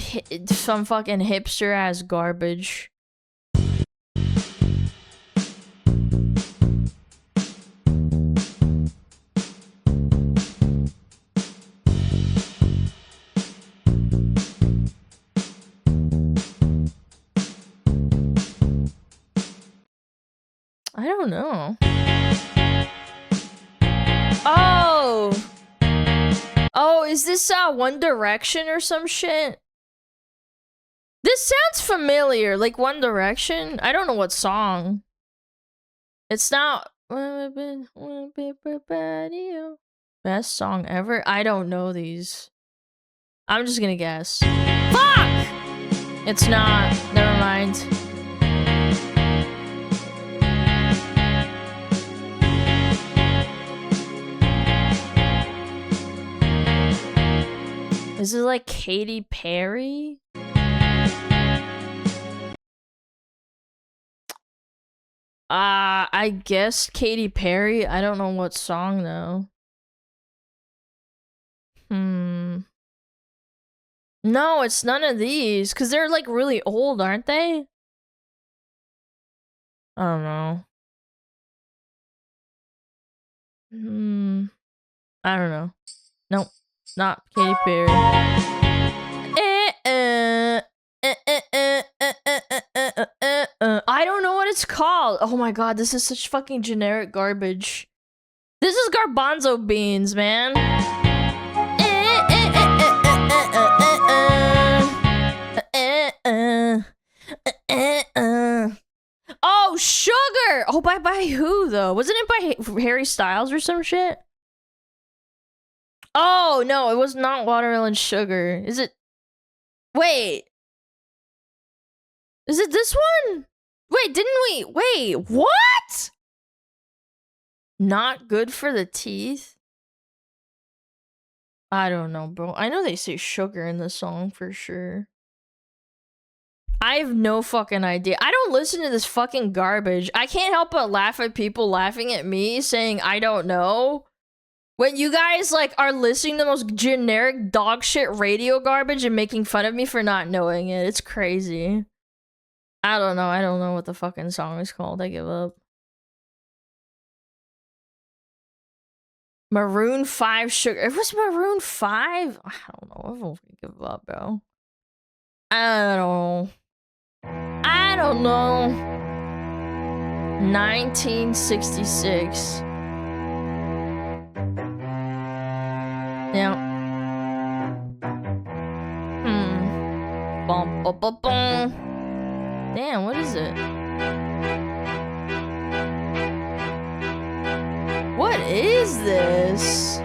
S1: fucking hipster ass garbage. I don't know. Oh, is this One Direction or some shit? This sounds familiar, like One Direction. I don't know what song. It's not best song ever. I don't know these. I'm just gonna guess. Fuck! It's not. Never mind. Is it like Katy Perry? I guess Katy Perry. I don't know what song though. No, it's none of these, because they're like really old, aren't they? I don't know. I don't know. Nope. Not Katy Perry. I don't know what it's called. Oh my god, this is such fucking generic garbage. This is garbanzo beans, man. Oh, Sugar! Oh, by who, though? Wasn't it by Harry Styles or some shit? Oh, no, it was not Watermelon Sugar. Is it? Wait. Is it this one? Wait, didn't we? Wait, what? Not good for the teeth? I don't know, bro. I know they say sugar in the song for sure. I have no fucking idea. I don't listen to this fucking garbage. I can't help but laugh at people laughing at me saying I don't know. When you guys like are listening to the most generic dog shit radio garbage and making fun of me for not knowing it. It's crazy. I don't know. I don't know what the fucking song is called. I give up. Maroon 5 Sugar. It was Maroon 5? I don't know. I don't give up, bro. I don't know. 1966. Yeah. Bum, bum, bum, bum. Damn, what is it? What is this?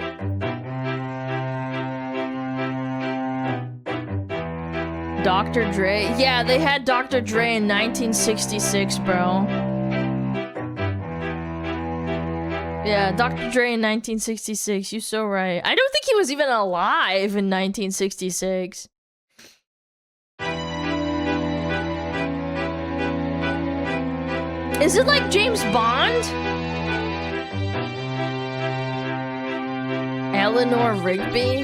S1: Dr. Dre? Yeah, they had Dr. Dre in 1966, bro. Yeah, Dr. Dre in 1966. You're so right. I don't think he was even alive in 1966. Is it like James Bond? Eleanor Rigby?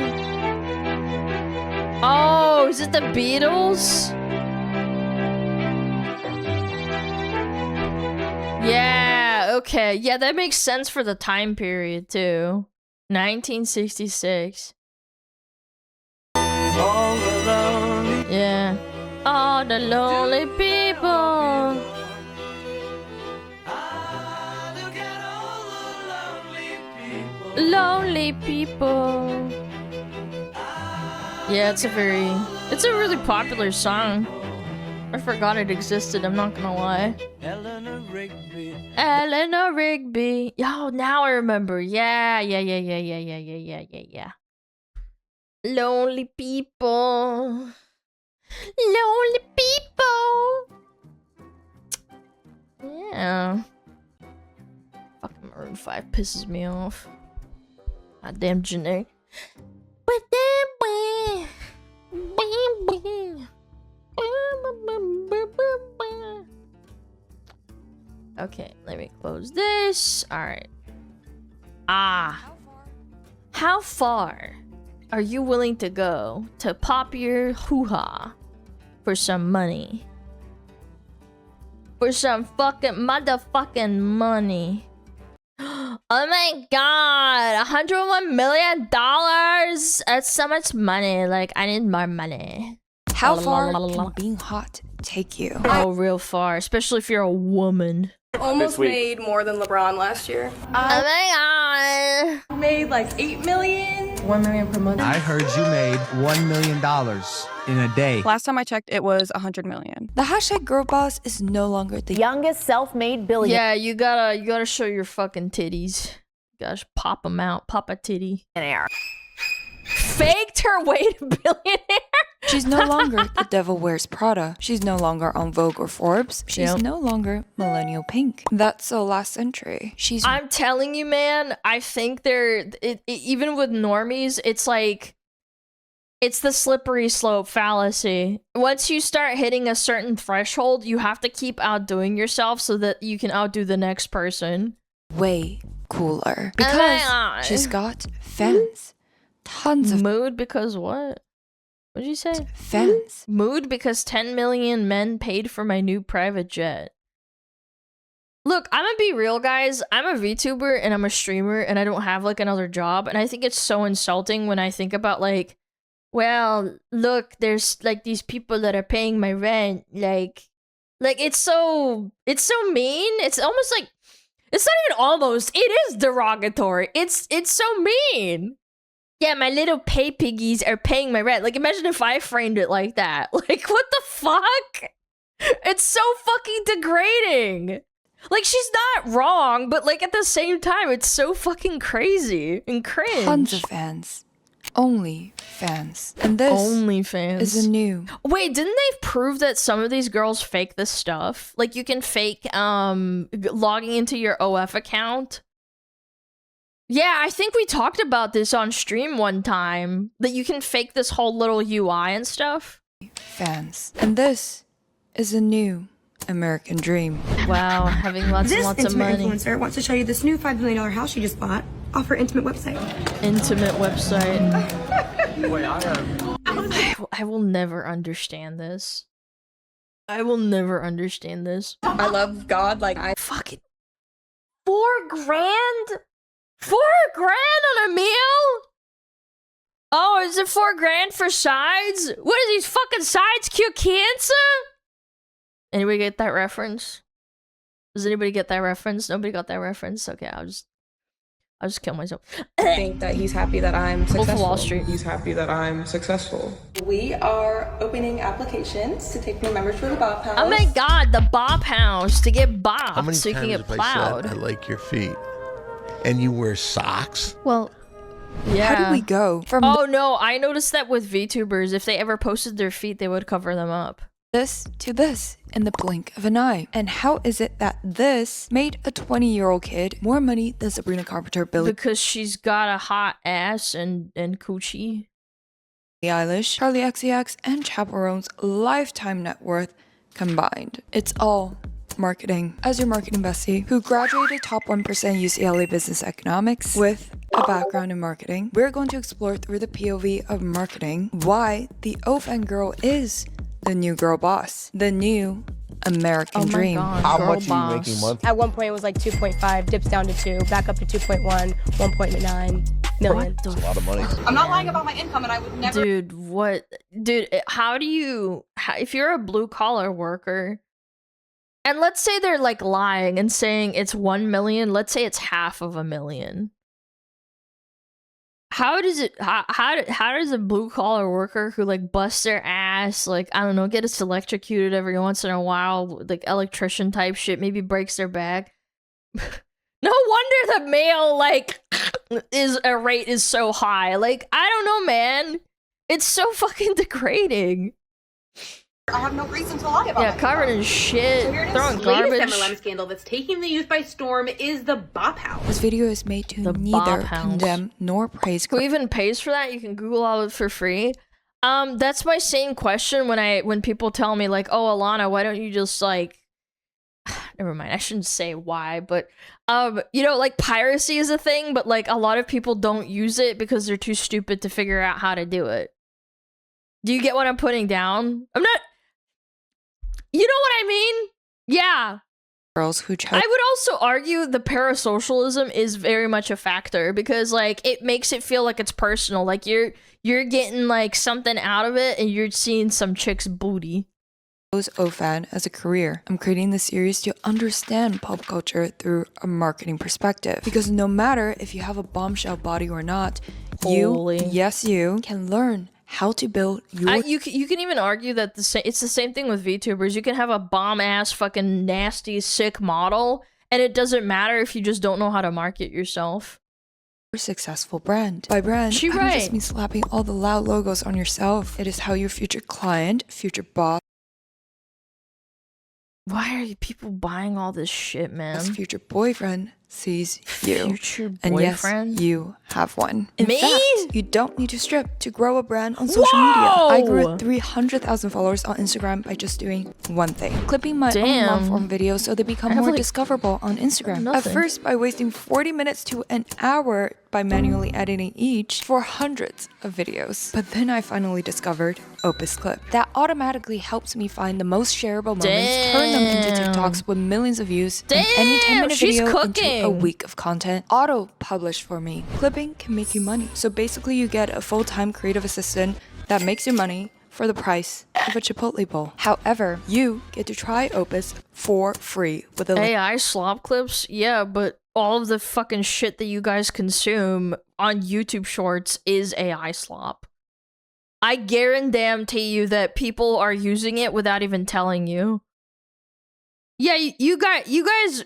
S1: Oh, is it the Beatles? Yeah, okay. Yeah, that makes sense for the time period, too. 1966. All alone. Yeah. All the lonely people. Lonely people. Yeah, it's a really popular song. I forgot it existed, I'm not gonna lie. Eleanor Rigby. Yo, now I remember. Yeah. Lonely people. Lonely people. Yeah. Fucking Maroon 5 pisses me off. Goddamn generic. Okay, let me close this. Alright. How far are you willing to go to pop your hoo-ha for some money? For some fucking motherfucking money. Oh my god, $101 million? That's so much money. Like, I need more money.
S6: How far can being hot take you?
S1: Oh, real far, especially if you're a woman.
S12: Almost made more than LeBron last year.
S1: Oh my god.
S12: Made like 8 million.
S6: 1 million per month.
S23: I heard you made $1 million in a day.
S12: Last time I checked, it was 100 million.
S6: The hashtag girl boss is no longer the
S17: youngest self-made billionaire.
S1: Yeah, you gotta show your fucking titties. You gotta pop them out. Pop a titty. Faked her way to billionaire?
S6: She's no longer the Devil Wears Prada. She's no longer on Vogue or Forbes. She's no longer millennial pink. That's so last century.
S1: I'm telling you, man, I think even with normies, it's like, it's the slippery slope fallacy. Once you start hitting a certain threshold, you have to keep outdoing yourself so that you can outdo the next person.
S6: Way cooler. Because she's got fans. Tons of
S1: mood because what? What did you say?
S6: Fans.
S1: Mood because 10 million men paid for my new private jet. Look, I'm gonna be real, guys. I'm a VTuber and I'm a streamer and I don't have like another job. And I think it's so insulting when I think about like, well, look, there's like these people that are paying my rent. Like it's so mean. It's almost like, It's not even almost. It is derogatory. It's so mean. Yeah, my little pay piggies are paying my rent. Like, imagine if I framed it like that. Like, what the fuck? It's so fucking degrading. Like, she's not wrong, but like at the same time, it's so fucking crazy and cringe.
S6: Tons of fans. Only fans. And this is a new.
S1: Wait, didn't they prove that some of these girls fake this stuff? Like, you can fake logging into your OF account. Yeah, I think we talked about this on stream one time, that you can fake this whole little UI and stuff.
S6: Fans. And this is a new American dream.
S1: Wow, having lots and lots of money.
S11: This intimate influencer wants to show you this new $5 million house she just bought off her intimate website.
S1: Intimate website. Wait, I will never understand this. I will never understand this.
S12: I love God, like I
S1: fucking $4 grand? $4 grand on a meal? Oh, is it $4 grand for sides? What is these fucking sides cure cancer? Anybody get that reference? Does anybody get that reference? Nobody got that reference? Okay, I'll just kill myself.
S12: I think that he's happy that I'm successful.
S1: Wall Street.
S12: He's happy that I'm successful. We are opening applications to take new members for the Bop House.
S1: Oh my god, the Bop House to get bopped
S14: How many
S1: so you can
S14: times
S1: get
S14: have I
S1: plowed.
S14: said I like your feet? And you wear socks?
S1: Well, yeah.
S6: How do we go from
S1: Oh no, I noticed that with VTubers, if they ever posted their feet, they would cover them up.
S6: this to this in the blink of an eye? And how is it that this made a 20-year-old kid more money than Sabrina Carpenter, Billie
S1: Because she's got a hot ass and coochie.
S6: Eilish, Charlie XCX, and Chaperone's lifetime net worth combined? It's all marketing. As your marketing bestie, who graduated top 1% UCLA Business Economics with a background in marketing, we're going to explore through the POV of marketing why the OFN girl is the new girl boss, the new American dream.
S14: How much are you making monthly?
S17: At one point, it was like 2.5, dips down to 2, back up to 2.1, 1.9 million.
S14: That's a lot of money.
S12: I'm not lying about my income, and I would never.
S1: Dude, what? Dude, how do you... if you're a blue-collar worker, and let's say they're like lying and saying it's 1 million, let's say it's $500,000. How does it... How does a blue-collar worker who like busts their ass, like, I don't know, gets electrocuted every once in a while, like electrician type shit, maybe breaks their back? No wonder the male, like, rate is so high. Like, I don't know, man. It's so fucking degrading.
S12: I have no reason to lie about
S1: Yeah, covered in shit, throwing
S15: The
S1: garbage.
S15: latest MLM scandal that's taking the youth by storm is the Bop House.
S6: This video is made to
S1: The Bop
S6: neither
S1: House.
S6: condemn nor praise.
S1: Who even pays for that? You can Google all of it for free. That's my same question when people tell me like, oh, Alana, why don't you just like... Never mind, I shouldn't say why, but you know, like piracy is a thing, but like a lot of people don't use it because they're too stupid to figure out how to do it. Do you get what I'm putting down? I'm not... You know what I mean? Yeah.
S6: Girls who
S1: I would also argue the parasocialism is very much a factor because like it makes it feel like it's personal. Like you're getting like something out of it and you're seeing some chick's booty.
S6: OFAN as a career. I'm creating this series to understand pop culture through a marketing perspective. Because no matter if you have a bombshell body or not, you can learn how to build your...
S1: You can even argue that it's the same thing with VTubers. You can have a bomb-ass fucking nasty sick model and it doesn't matter if you just don't know how to market yourself.
S6: Successful brand. By brand,
S1: She
S6: I don't
S1: right.
S6: just mean slapping all the loud logos on yourself. It is how your future client, future boss,
S1: Why are you people buying all this shit, man?
S6: future boyfriend sees you.
S1: Future
S6: And yes,
S1: boyfriend?
S6: you have one.
S1: Me?
S6: In fact, you don't need to strip to grow a brand on social media. I grew 300,000 followers on Instagram by just doing one thing. Clipping my own
S1: Damn.
S6: long-form videos so they become
S1: I have,
S6: more
S1: like,
S6: discoverable on Instagram. At
S1: nothing.
S6: first, by wasting 40 minutes to an hour by manually editing each for hundreds of videos. But then I finally discovered Opus Clip. That automatically helps me find the most shareable moments, turn them into TikToks with millions of views, and any 10-minute
S1: she's
S6: video
S1: cooking.
S6: into a week of content auto-published for me. Clipping can make you money. So basically you get a full-time creative assistant that makes you money for the price of a Chipotle bowl. However, you get to try Opus for free with a
S1: AI slop clips? Yeah, but all of the fucking shit that you guys consume on YouTube Shorts is AI slop. I guarantee you that people are using it without even telling you. Yeah, you guys,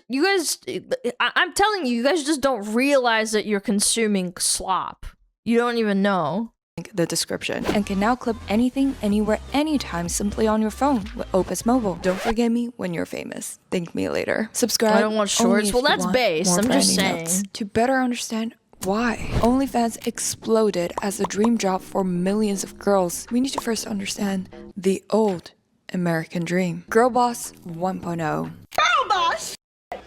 S1: I'm telling you, you guys just don't realize that you're consuming slop. You don't even know.
S6: The description and can now clip anything, anywhere, anytime simply on your phone with Opus Mobile. Don't forget me when you're famous. Thank me later. Subscribe.
S1: I don't want shorts. Well, that's base. I'm just saying.
S6: To better understand why OnlyFans exploded as a dream job for millions of girls, we need to first understand the old American dream. Girl Boss 1.0.
S9: Girl boss!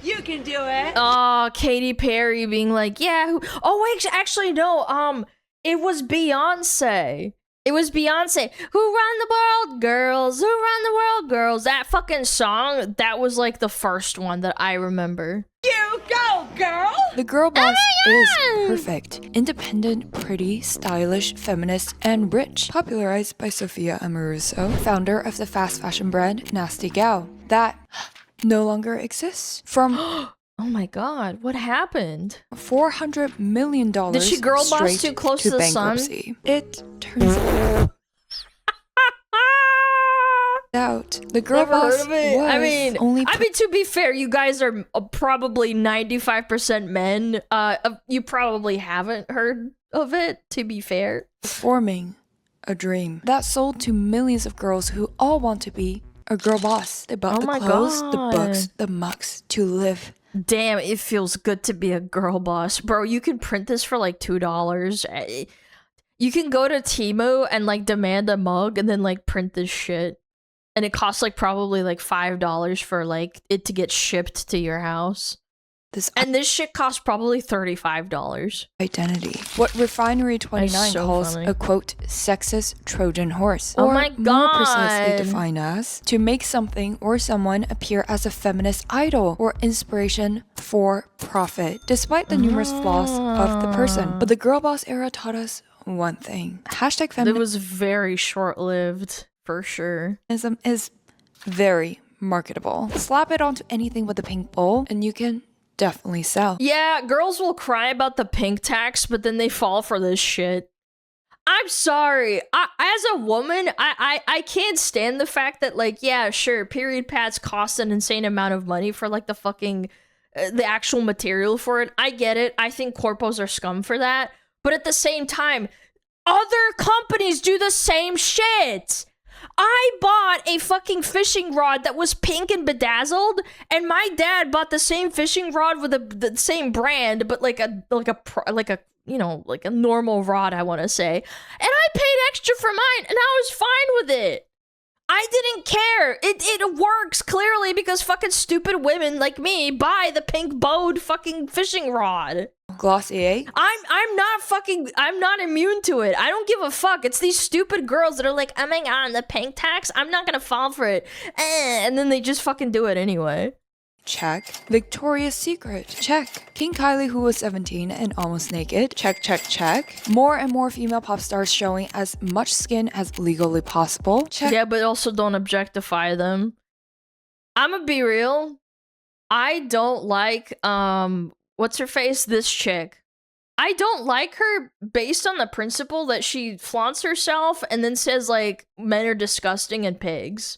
S9: You can do it!
S1: Oh, Katy Perry being like, yeah, oh, wait, actually, no, it was Beyonce. It was Beyonce. Who run the world, girls? Who run the world, girls? That fucking song, that was like the first one that I remember.
S9: You go, girl!
S6: The girl boss is perfect. Independent, pretty, stylish, feminist, and rich. Popularized by Sophia Amoruso, founder of the fast fashion brand Nasty Gal. That no longer exists. From
S1: oh my god, what happened?
S6: $400 million.
S1: Did she girl boss too close to the
S6: bankruptcy.
S1: sun?
S6: It turns out the girl
S1: Never
S6: boss
S1: heard of it.
S6: was
S1: I mean,
S6: only
S1: to be fair, you guys are probably 95% men. You probably haven't heard of it, to be fair.
S6: Forming a dream that sold to millions of girls who all want to be a girl boss. They bought the clothes, the books, the mugs to live.
S1: Damn, it feels good to be a girl boss. Bro, you can print this for like $2. You can go to Temu and like demand a mug and then like print this shit. And it costs like probably like $5 for like it to get shipped to your house. And this shit costs probably $35.
S6: Identity. What Refinery 29 calls a quote sexist Trojan horse.
S1: Oh
S6: or
S1: my god.
S6: More precisely defined as to make something or someone appear as a feminist idol or inspiration for profit, despite the numerous flaws of the person. But the girl boss era taught us one thing. Hashtag feminism.
S1: It was very short-lived, for sure.
S6: Is very marketable. Slap it onto anything with a pink bowl and you can definitely sell.
S1: Yeah, girls will cry about the pink tax, but then they fall for this shit. I'm sorry. As a woman, I can't stand the fact that, like, yeah, sure, period pads cost an insane amount of money for, like, the fucking, the actual material for it. I get it. I think corpos are scum for that. But at the same time, other companies do the same shit. I bought a fucking fishing rod that was pink and bedazzled, and my dad bought the same fishing rod with the same brand, but like a you know, like a normal rod, I want to say. And I paid extra for mine, and I was fine with it. I didn't care. It works clearly because fucking stupid women like me buy the pink bowed fucking fishing rod.
S6: Glossier.
S1: I'm not immune to it. I don't give a fuck. It's these stupid girls that are like, oh my god, the pink tax, I'm not gonna fall for it. And then they just fucking do it anyway.
S6: Check. Victoria's Secret. Check. King Kylie, who was 17 and almost naked. Check, check, check. More and more female pop stars showing as much skin as legally possible. Check.
S1: Yeah, but also don't objectify them. I'ma be real. I don't like, what's her face? This chick. I don't like her based on the principle that she flaunts herself and then says, like, men are disgusting and pigs.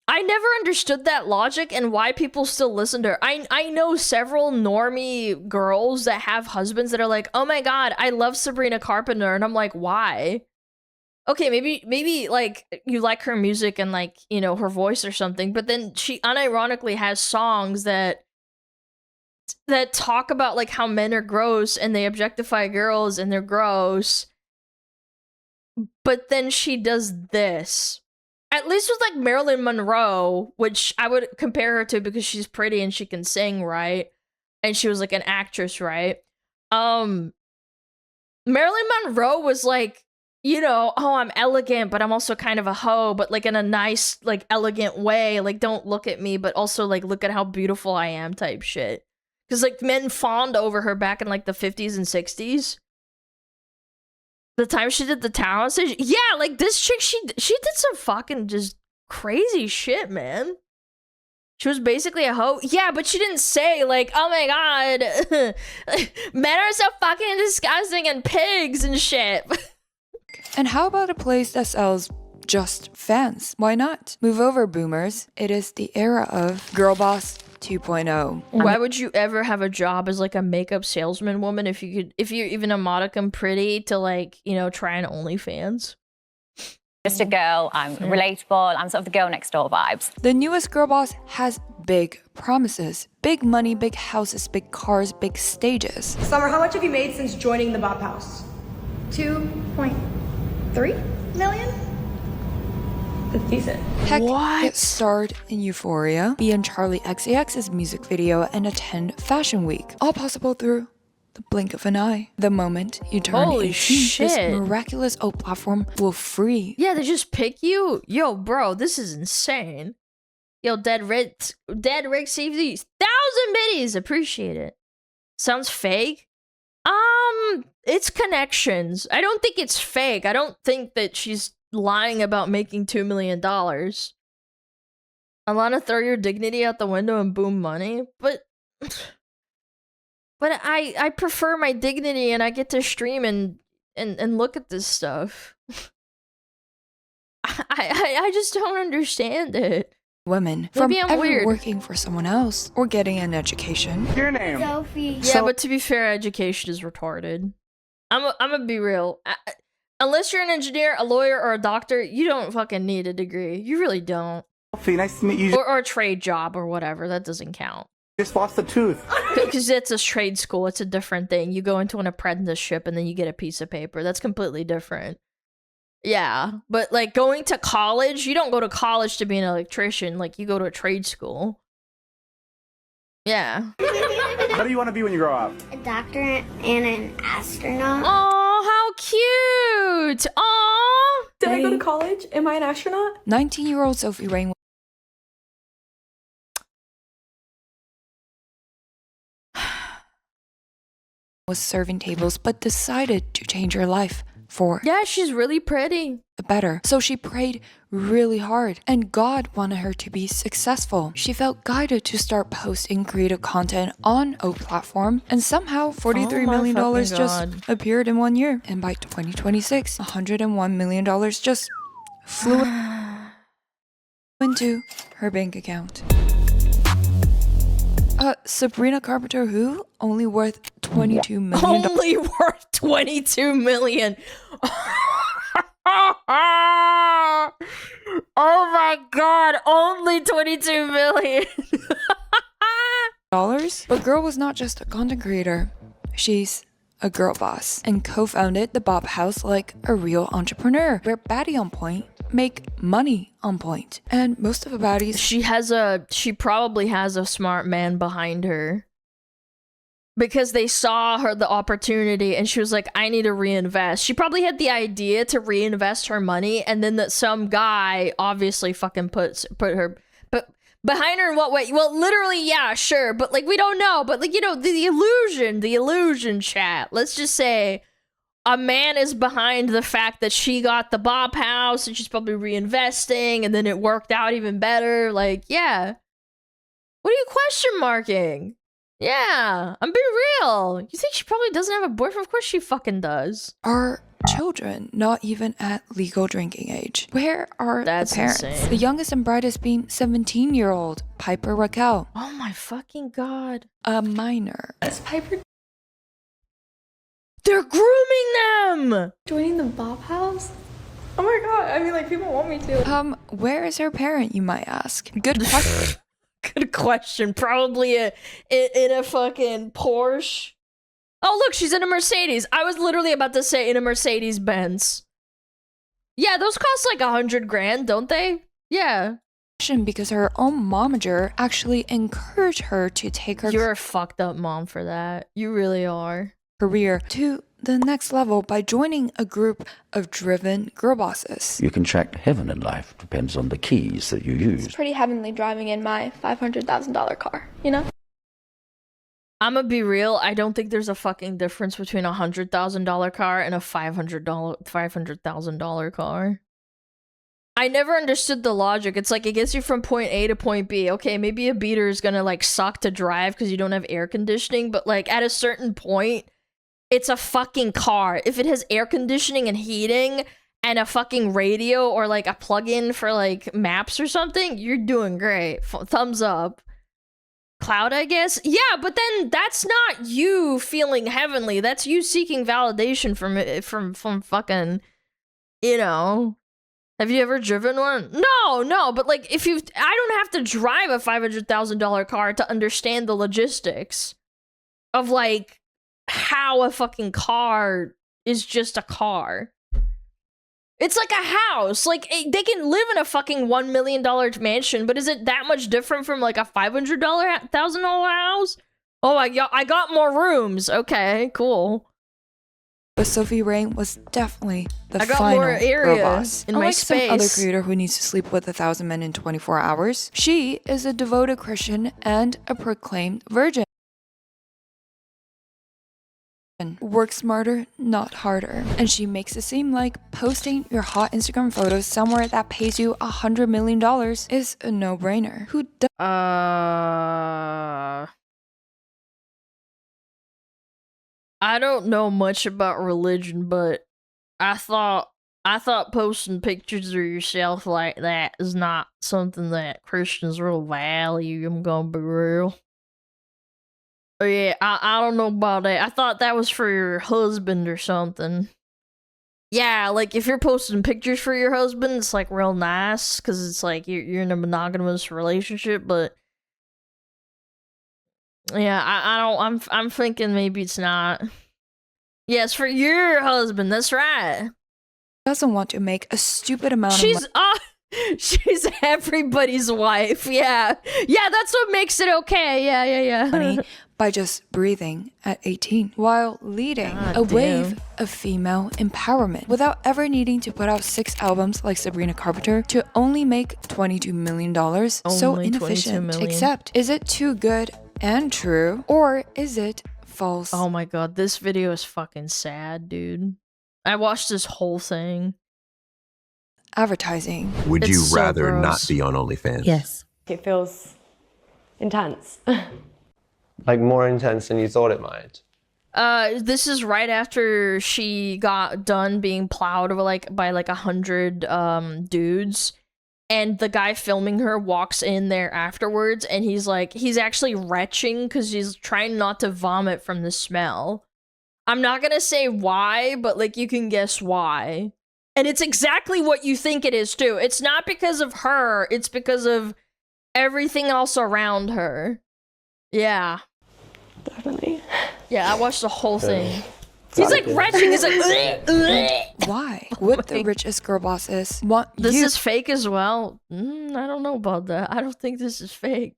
S1: I never understood that logic and why people still listen to her. I know several normie girls that have husbands that are like, oh my god, I love Sabrina Carpenter. And I'm like, why? Okay, maybe like you like her music and like, you know, her voice or something, but then she unironically has songs that talk about like how men are gross and they objectify girls and they're gross. But then she does this. At least with like Marilyn Monroe, which I would compare her to because she's pretty and she can sing, right? And she was like an actress, right? Marilyn Monroe was like, you know, oh, I'm elegant, but I'm also kind of a hoe, but like in a nice, like elegant way. Like, don't look at me, but also like, look at how beautiful I am type shit. Because like men fawned over her back in like the 50s and 60s. The time she did the town stage? Yeah, like this chick, she did some fucking just crazy shit, man. She was basically a hoe. Yeah, but she didn't say, like, oh my god, men are so fucking disgusting and pigs and shit.
S6: And how about a place that sells just fans? Why not? Move over, boomers. It is the era of Girl Boss 2.0.
S1: Why would you ever have a job as like a makeup salesman woman if you're even a modicum pretty to, like, you know, try an OnlyFans?
S16: Just a girl, I'm relatable, I'm sort of the girl next door vibes.
S6: The newest Girl Boss has big promises. Big money, big houses, big cars, big stages.
S11: Summer, how much have you made since joining the Bop House? 2.3 million? That's decent.
S6: Heck, get starred in Euphoria, be in Charlie XCX's music video, and attend Fashion Week. All possible through the blink of an eye. The moment you turn 18, this miraculous old platform will free.
S1: Yeah, they just pick you? Yo, bro, this is insane. Yo, Dead Rick saved these 1,000 biddies. Appreciate it. Sounds fake? It's connections. I don't think it's fake. I don't think that she's lying about making $2 million. Alana, throw your dignity out the window and boom money? But I prefer my dignity, and I get to stream and look at this stuff. I just don't understand it.
S6: Women from ever working for someone else or getting an education.
S13: Your name?
S17: Sophie.
S1: Yeah, but to be fair, education is retarded. I'm gonna be real. Unless you're an engineer, a lawyer, or a doctor, you don't fucking need a degree. You really don't.
S13: Sophie, nice to meet you.
S1: Or a trade job or whatever. That doesn't count.
S13: Just lost a tooth.
S1: Because it's a trade school. It's a different thing. You go into an apprenticeship and then you get a piece of paper. That's completely different. Yeah, but like going to college, you don't go to college to be an electrician. Like, you go to a trade school. Yeah.
S13: How do you want to be when you grow up?
S17: A doctor and an astronaut.
S1: Oh, how cute! Aw!
S18: Did I go to college? Am I an astronaut?
S6: 19-year-old Sophie Rain was serving tables, but decided to change her life for
S1: she's really pretty.
S6: The better. So she prayed really hard, and God wanted her to be successful. She felt guided to start posting creative content on a platform, and somehow $43 million just appeared in 1 year. And by 2026, $101 million just flew into her bank account. Sabrina Carpenter, who only worth $22 million.
S1: Only worth $22 million. Oh my god, only $22 million.
S6: But girl was not just a content creator. She's a girl boss and co-founded the Bop House like a real entrepreneur, where baddie on point make money on point. And most of the baddies,
S1: she probably has a smart man behind her, because they saw her the opportunity and she was like, I need to reinvest. She probably had the idea to reinvest her money, and then that some guy obviously fucking put her behind her in what way? Well, literally, yeah, sure, but like we don't know. But like, you know, the illusion chat. Let's just say a man is behind the fact that she got the Bop House and she's probably reinvesting, and then it worked out even better. Like, yeah. What are you question marking? Yeah, I'm being real. You think she probably doesn't have a boyfriend? Of course she fucking does.
S6: Are children not even at legal drinking age? Where are the parents?
S1: Insane.
S6: The youngest and brightest being 17-year-old Piper Raquel.
S1: Oh my fucking god.
S6: A minor.
S18: Is Piper
S1: They're grooming them!
S18: joining the Bop House? Oh my god, I mean, like, people want me to.
S6: Where is her parent, you might ask? Good question.
S1: Good question. Probably in a fucking Porsche. Oh, look, she's in a Mercedes. I was literally about to say in a Mercedes Benz. Yeah, those cost like $100 grand, don't they? Yeah.
S6: Because her own momager actually encouraged her to take her
S1: You're a fucked up mom for that. You really are.
S6: Career to the next level by joining a group of driven girl bosses.
S19: You can track heaven in life. Depends on the keys that you use.
S24: It's pretty heavenly driving in my $500,000 car, you know?
S1: I'm gonna be real. I don't think there's a fucking difference between a $100,000 car and a $500,000 car. I never understood the logic. It's like it gets you from point A to point B. Okay, maybe a beater is gonna like suck to drive because you don't have air conditioning, but like at a certain point, it's a fucking car. If it has air conditioning and heating and a fucking radio or like a plug-in for like maps or something, you're doing great. Thumbs up. Cloud, I guess? Yeah, but then that's not you feeling heavenly. That's you seeking validation from fucking, you know. Have you ever driven one? No, but like if you, I don't have to drive a $500,000 car to understand the logistics of like how a fucking car is just a car. It's like a house. Like they can live in a fucking $1 million mansion, but is it that much different from like a $500,000 house? Oh, I got more rooms. Okay, cool.
S6: But Sophie Rain was definitely the
S1: I got
S6: final
S1: more area
S6: girl boss.
S1: in my
S6: Unlike
S1: space.
S6: some other creator who needs to sleep with 1,000 men in 24 hours, she is a devoted Christian and a proclaimed virgin. Work smarter, not harder. And she makes it seem like posting your hot Instagram photos somewhere that pays you $100 million is a no-brainer. Who does?
S1: I don't know much about religion, but I thought posting pictures of yourself like that is not something that Christians really value. I'm gonna be real. Oh yeah, I don't know about that. I thought that was for your husband or something. Yeah, like if you're posting pictures for your husband, it's like real nice because it's like you're in a monogamous relationship. But yeah, I'm thinking maybe it's not. Yes, for your husband. That's right.
S6: Doesn't want to make a stupid amount of money.
S1: She's everybody's wife. Yeah, that's what makes it okay. Yeah.
S6: Money by just breathing at 18 while leading a wave of female empowerment without ever needing to put out 6 albums like Sabrina Carpenter to only make $22 million. So inefficient. Except, is it too good and true, or is it false?
S1: Oh my god, this video is fucking sad, dude. I watched this whole thing.
S6: Advertising.
S7: Would you rather not be on OnlyFans?
S20: Yes. It feels intense.
S13: Like more intense than you thought it might.
S1: This is right after she got done being plowed by 100 dudes, and the guy filming her walks in there afterwards, and he's actually retching because he's trying not to vomit from the smell. I'm not gonna say why, but like you can guess why. And it's exactly what you think it is too. It's not because of her, it's because of everything else around her. Yeah.
S20: Definitely.
S1: Yeah, I watched the whole thing. He's like retching, he's like,
S6: why would the richest girl bosses want
S1: this
S6: you?
S1: Is fake as well? I don't know about that. I don't think this is fake.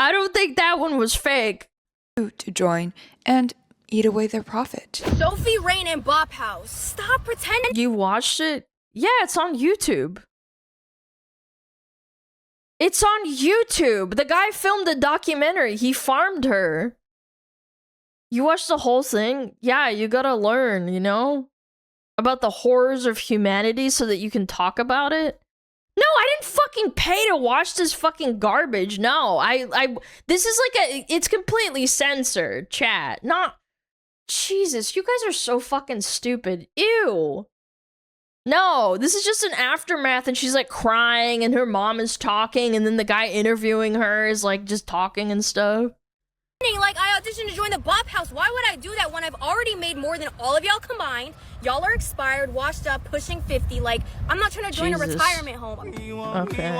S1: I don't think that one was fake.
S6: To join and eat away their profit.
S11: Sophie Rain and Bop House. Stop pretending.
S1: You watched it? Yeah, it's on YouTube. It's on YouTube. The guy filmed a documentary. He farmed her. You watched the whole thing? Yeah, you gotta learn, you know? About the horrors of humanity so that you can talk about it. No, I didn't fucking pay to watch this fucking garbage. No, this is like it's completely censored, chat. Not, Jesus, you guys are so fucking stupid. Ew. No, this is just an aftermath and she's like crying and her mom is talking and then the guy interviewing her is like just talking and stuff.
S11: Like, I auditioned to join the Bop House. Why would I do that when I've already made more than all of y'all combined? Y'all are expired, washed up, pushing 50. Like, I'm not trying to join a retirement home.
S1: Okay.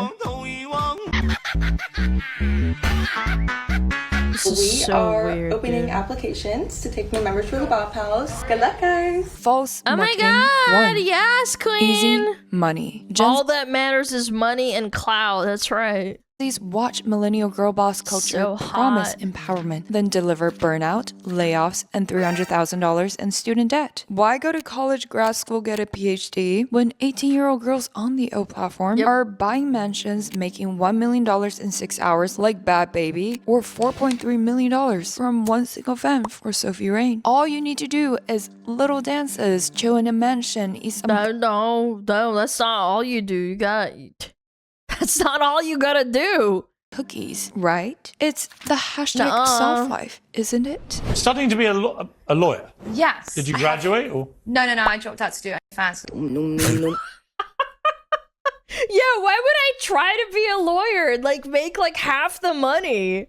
S12: We are opening applications to take new members for the Bop House. Good luck, guys.
S6: False
S1: Oh my
S6: marketing.
S1: god,
S6: 1.
S1: yes, queen.
S6: Easy money.
S1: All that matters is money and clout, that's right.
S6: These watch millennial girl boss culture
S1: So
S6: promise
S1: hot.
S6: empowerment, then deliver burnout, layoffs, and $300,000 in student debt. Why go to college, grad school, get a PhD when 18-year-old girls on the O platform are buying mansions, making $1 million in 6 hours like Bad Baby, or $4.3 million from one single femme for Sophie Rain? All you need to do is little dances, chill in a mansion, eat some
S1: No, that's not all you do. That's not all you gotta do.
S6: cookies, right? It's the hashtag self-life, isn't it?
S8: Studying to be a lawyer.
S18: Yes.
S8: Did you graduate or?
S18: No, I dropped out to do fast.
S1: Yeah, why would I try to be a lawyer and like make like half the money?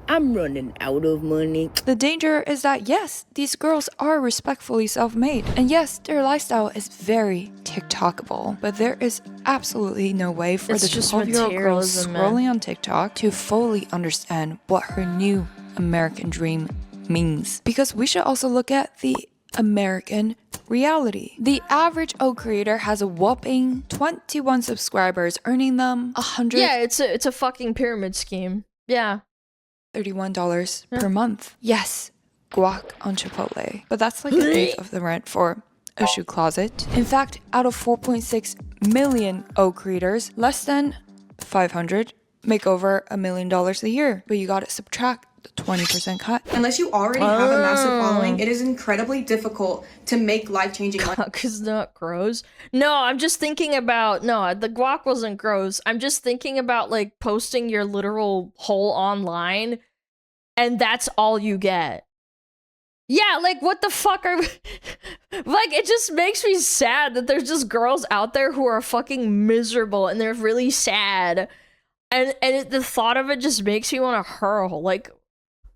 S2: I'm running out of money.
S6: The danger is that yes, these girls are respectfully self-made, and yes, their lifestyle is very TikTokable, but there is absolutely no way for
S1: It's
S6: the
S1: just
S6: 12-year-old girl
S1: materialism, man.
S6: scrolling on TikTok to fully understand what her new American dream means. Because we should also look at the American reality. The average O creator has a whopping 21 subscribers, earning them
S1: Yeah, it's a fucking pyramid scheme. Yeah.
S6: $31 per month. Yes, guac on Chipotle. But that's like a eighth of the rent for a shoe closet. In fact, out of 4.6 million O creators, less than 500 make over $1 million a year. But you gotta subtract the 20% cut.
S12: Unless you already have a massive following, it is incredibly difficult to make life-changing money.
S1: Guac is not gross. No, I'm just thinking about the guac wasn't gross. I'm just thinking about like posting your literal hole online, and that's all you get. Yeah, like what the fuck are like? It just makes me sad that there's just girls out there who are fucking miserable and they're really sad, and the thought of it just makes me want to hurl. Like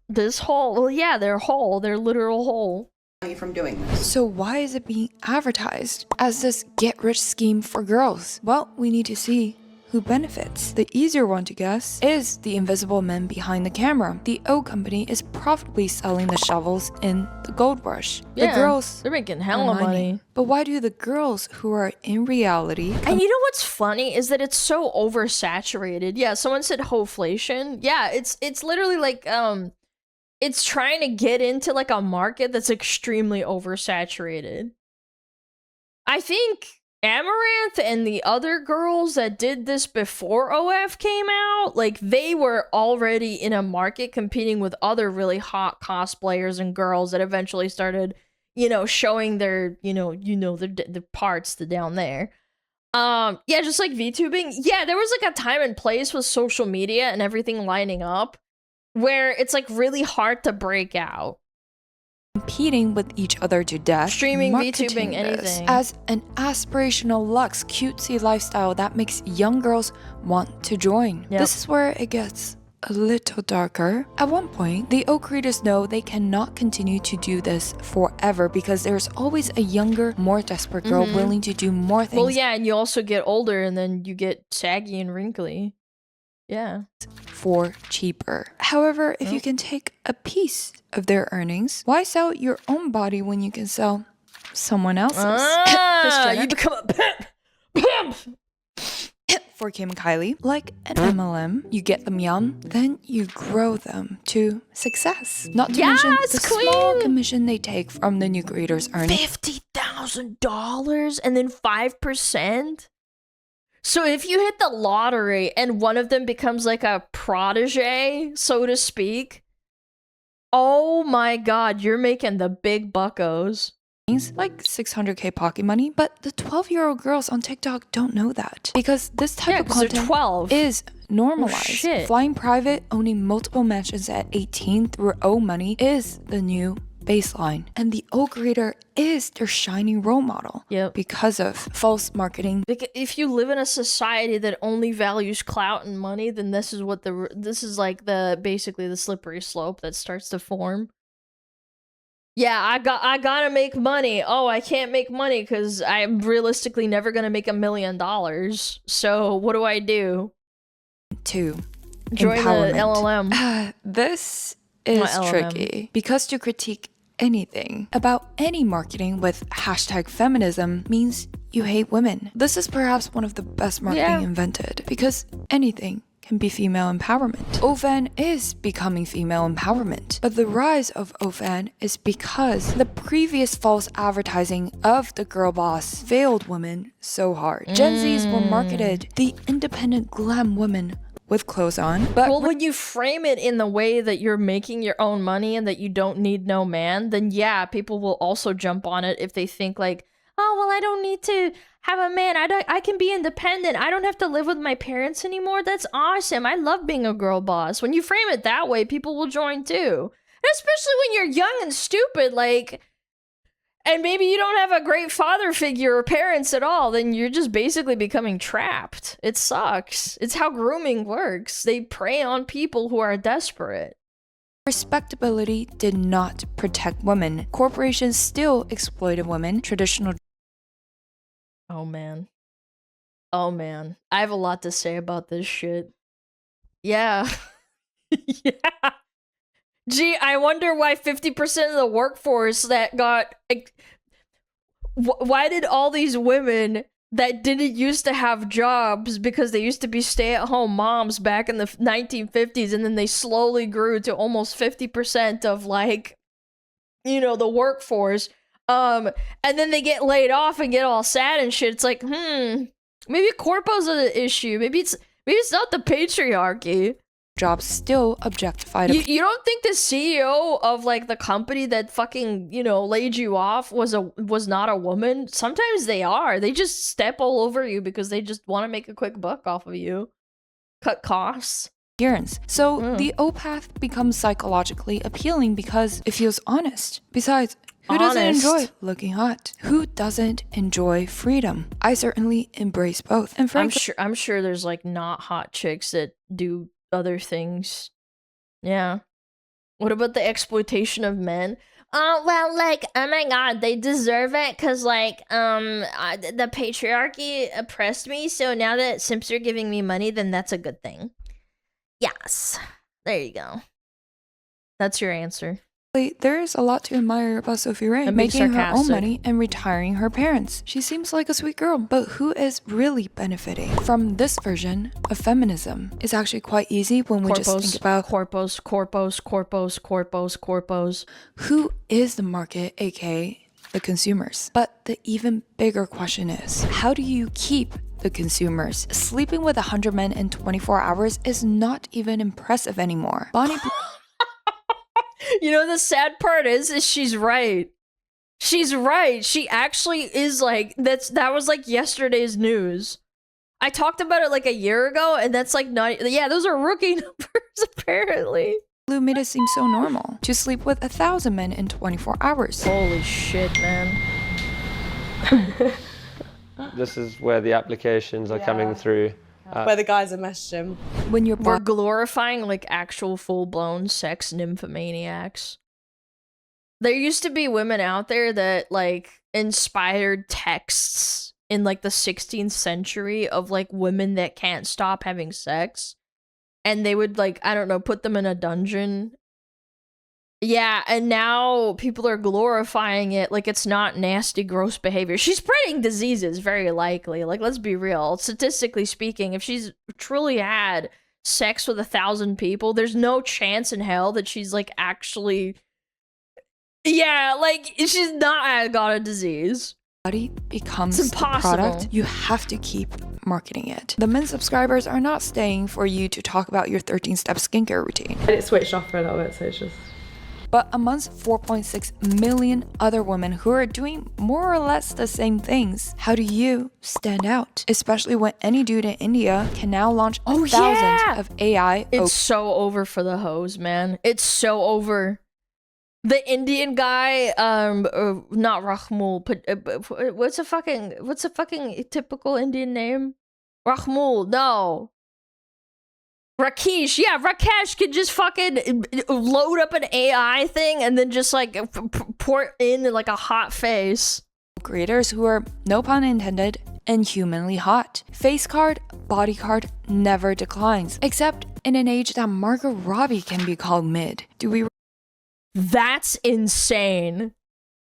S1: this hole. Well, yeah, their literal hole.
S12: From doing this.
S6: So why is it being advertised as this get-rich scheme for girls? Well, we need to see who benefits. The easier one to guess is the invisible men behind the camera. The O company is profitably selling the shovels in the gold rush.
S1: Yeah,
S6: the girls
S1: they're making hella money.
S6: But why do the girls who are in reality
S1: And you know what's funny is that it's so oversaturated. Yeah, someone said hoflation. Yeah, it's literally like it's trying to get into like a market that's extremely oversaturated. I think Amaranth and the other girls that did this before OF came out, like they were already in a market competing with other really hot cosplayers and girls that eventually started, showing their, the parts down there. Yeah, just like VTubing. Yeah, there was like a time and place with social media and everything lining up where it's like really hard to break out.
S6: Competing with each other to death,
S1: Streaming,
S6: marketing
S1: VTubing,
S6: this
S1: anything.
S6: as an aspirational luxe, cutesy lifestyle that makes young girls want to join.
S1: Yep.
S6: This is where it gets a little darker. At one point, the O creators know they cannot continue to do this forever because there's always a younger, more desperate girl willing to do more things.
S1: Well, yeah, and you also get older and then you get saggy and wrinkly. Yeah.
S6: For cheaper. However, if you can take a piece of their earnings, why sell your own body when you can sell someone else's?
S1: You become a pimp.
S6: For Kim and Kylie, like an MLM, you get them young, then you grow them to success. Not to mention the small commission they take from the new creators' earnings.
S1: $50,000 and then 5%? So if you hit the lottery and one of them becomes like a protege, so to speak, oh my god, you're making the big buckos.
S6: Like 600k pocket money, but the 12-year-old girls on TikTok don't know that because this type of content
S1: 12.
S6: is normalized.
S1: Oh, shit.
S6: Flying private, owning multiple mansions at 18 through O money is the new baseline, and the O creator is their shining role model.
S1: Yep.
S6: Because of false marketing.
S1: If you live in a society that only values clout and money, then this is like basically the slippery slope that starts to form. Yeah, I gotta make money. Oh, I can't make money because I'm realistically never gonna make $1 million. So what do I do?
S6: Join
S1: the LLM.
S6: This is tricky because to critique anything about any marketing with hashtag feminism means you hate women. This is perhaps one of the best marketing invented because anything can be female empowerment. OFAN is becoming female empowerment, but the rise of OFAN is because the previous false advertising of the girl boss failed women so hard. Gen Zs were marketed the independent glam woman with clothes on, but
S1: well, when you frame it in the way that you're making your own money and that you don't need no man, then yeah, people will also jump on it if they think like, oh, well, I don't need to have a man. I can be independent. I don't have to live with my parents anymore. That's awesome. I love being a girl boss. When you frame it that way, people will join too. And especially when you're young and stupid, like, and maybe you don't have a great father figure or parents at all, then you're just basically becoming trapped. It sucks. It's how grooming works. They prey on people who are desperate.
S6: respectability did not protect women. Corporations still exploited women. Traditional.
S1: Oh man. Oh man. I have a lot to say about this shit. Yeah. Yeah. Gee, I wonder why 50% of the workforce that got... why did all these women that didn't used to have jobs because they used to be stay-at-home moms back in the 1950s, and then they slowly grew to almost 50% of, like, you know, the workforce, and then they get laid off and get all sad and shit. It's like, maybe corpos are the issue. Maybe it's not the patriarchy.
S6: Jobs still objectified.
S1: You don't think the CEO of like the company that fucking, you know, laid you off was not a woman? Sometimes they are. They just step all over you because they just want to make a quick buck off of you. Cut costs.
S6: So the OPATH becomes psychologically appealing because it feels honest. Besides, who doesn't enjoy looking hot? Who doesn't enjoy freedom? I certainly embrace both. And frankly,
S1: I'm sure there's like not hot chicks that do other things. Yeah. What about the exploitation of men? Well, like, oh my god, they deserve it because, like, the patriarchy oppressed me, so now that simps are giving me money, then that's a good thing. Yes. There you go. That's your answer.
S6: there is a lot to admire about Sophie Ray, making her own money and retiring her parents. She seems like a sweet girl, but who is really benefiting from this version of feminism? It's actually quite easy when we just think about
S1: corpos.
S6: Who is the market, aka the consumers? But the even bigger question is, how do you keep the consumers? Sleeping with 100 men in 24 hours is not even impressive anymore. Bonnie
S1: You know, the sad part is she's right. She's right. She actually is like, that was like yesterday's news. I talked about it like a year ago, and that's like not, yeah, those are rookie numbers apparently.
S6: Lou made it seem so normal to sleep with 1,000 men in 24 hours.
S1: Holy shit, man.
S3: This is where the applications are coming through.
S20: Where the guys are messaging.
S6: When
S1: we're glorifying like actual full-blown sex nymphomaniacs. There used to be women out there that like inspired texts in like the 16th century of like women that can't stop having sex. And they would like, I don't know, put them in a dungeon. Yeah, and now people are glorifying it like it's not nasty, gross behavior. She's spreading diseases, very likely. Like, let's be real. Statistically speaking, if she's truly had sex with 1,000 people, there's no chance in hell that she's, like, actually... Yeah, like, she's not got a disease.
S6: Body becomes the product, you have to keep marketing it. The men subscribers are not staying for you to talk about your 13-step skincare routine.
S20: It switched off for a little bit, so it's just...
S6: But amongst 4.6 million other women who are doing more or less the same things, how do you stand out? Especially when any dude in India can now launch thousands of AI.
S1: It's so over for the hoes, man. It's so over. The Indian guy, not Rahmul, but what's a fucking typical Indian name? Rahmul, no. Rakesh, yeah, Rakesh could just fucking load up an AI thing and then just like pour in like a hot face.
S6: Creators who are, no pun intended, inhumanly hot. Face card, body card never declines, except in an age that Margot Robbie can be called mid. Do we?
S1: That's insane.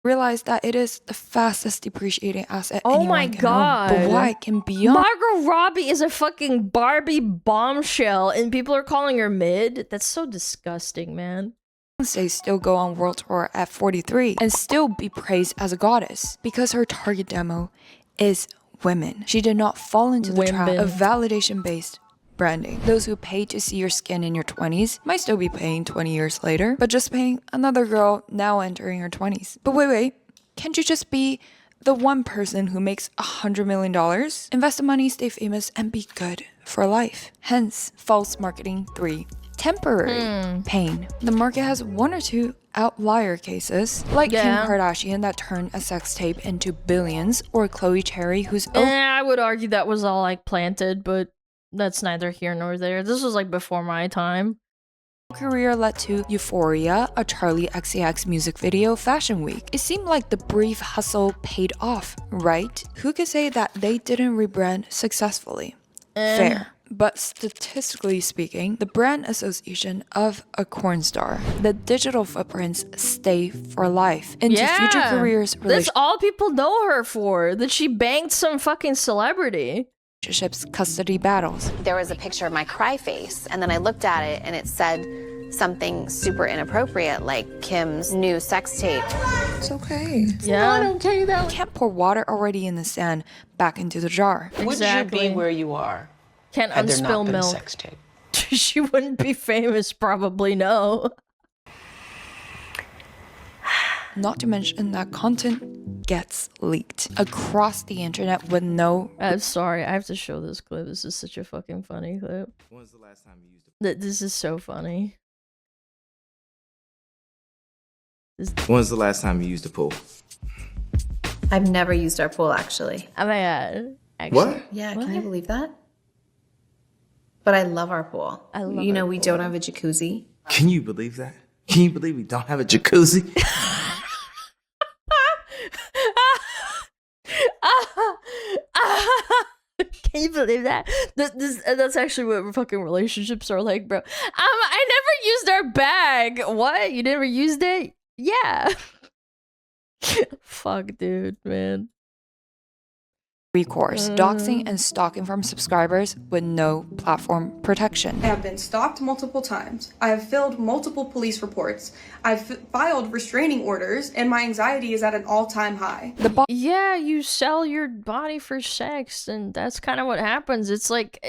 S6: Realize that it is the fastest depreciating asset
S1: Oh
S6: anyone
S1: my
S6: can
S1: god.
S6: own. But why can beyond
S1: Margot Robbie is a fucking Barbie bombshell and people are calling her mid? That's so disgusting, man.
S6: Beyonce still go on world tour at 43 and still be praised as a goddess? Because her target demo is women. She did not fall into the trap of validation-based branding. Those who pay to see your skin in your 20s might still be paying 20 years later, but just paying another girl now entering her 20s. But wait, can't you just be the one person who makes $100 million? Invest the money, stay famous, and be good for life. Hence, false marketing 3. Temporary pain. The market has one or two outlier cases, like Kim Kardashian that turned a sex tape into billions, or Chloe Cherry who's
S1: I would argue that was all like planted, but that's neither here nor there. This was like before my time.
S6: Career led to Euphoria, a Charli XCX music video, Fashion Week. It seemed like the brief hustle paid off, right? Who could say that they didn't rebrand successfully? Fair. But statistically speaking, the brand association of a corn star, the digital footprints stay for life into future careers.
S1: That's all people know her for. That she banged some fucking celebrity.
S6: Custody battles.
S4: There was a picture of my cry face, and then I looked at it and it said something super inappropriate, like Kim's new sex tape.
S6: It's okay. It's
S1: not
S6: okay though. You can't pour water already in the sand back into the jar.
S10: Would you be where you are?
S1: Can't
S10: had there
S1: unspill
S10: not been a
S1: milk.
S10: Sex tape?
S1: She wouldn't be famous, probably, no.
S6: Not to mention that content gets leaked across the internet with no...
S1: I'm sorry, I have to show this clip. This is such a fucking funny clip.
S21: When was the last time you used it?
S1: This is so funny.
S21: When was the last time you used a pool?
S24: I've never used our pool, actually.
S1: Oh my god. Actually,
S21: What?
S24: Yeah, can you believe that? But I love our pool.
S1: I love
S24: You know,
S1: our
S24: we
S1: pool.
S24: don't have a jacuzzi.
S21: Can you believe that? Can you believe we don't have a jacuzzi?
S1: Can you believe that? That's actually what fucking relationships are like, bro. I never used our bag. What? You never used it? Yeah. Fuck, dude, man.
S6: Recourse, doxing and stalking from subscribers with no platform protection.
S12: I have been stalked multiple times. I have filled multiple police reports. I've filed restraining orders, and my anxiety is at an all-time high.
S1: Yeah, you sell your body for sex, and that's kind of what happens. It's like,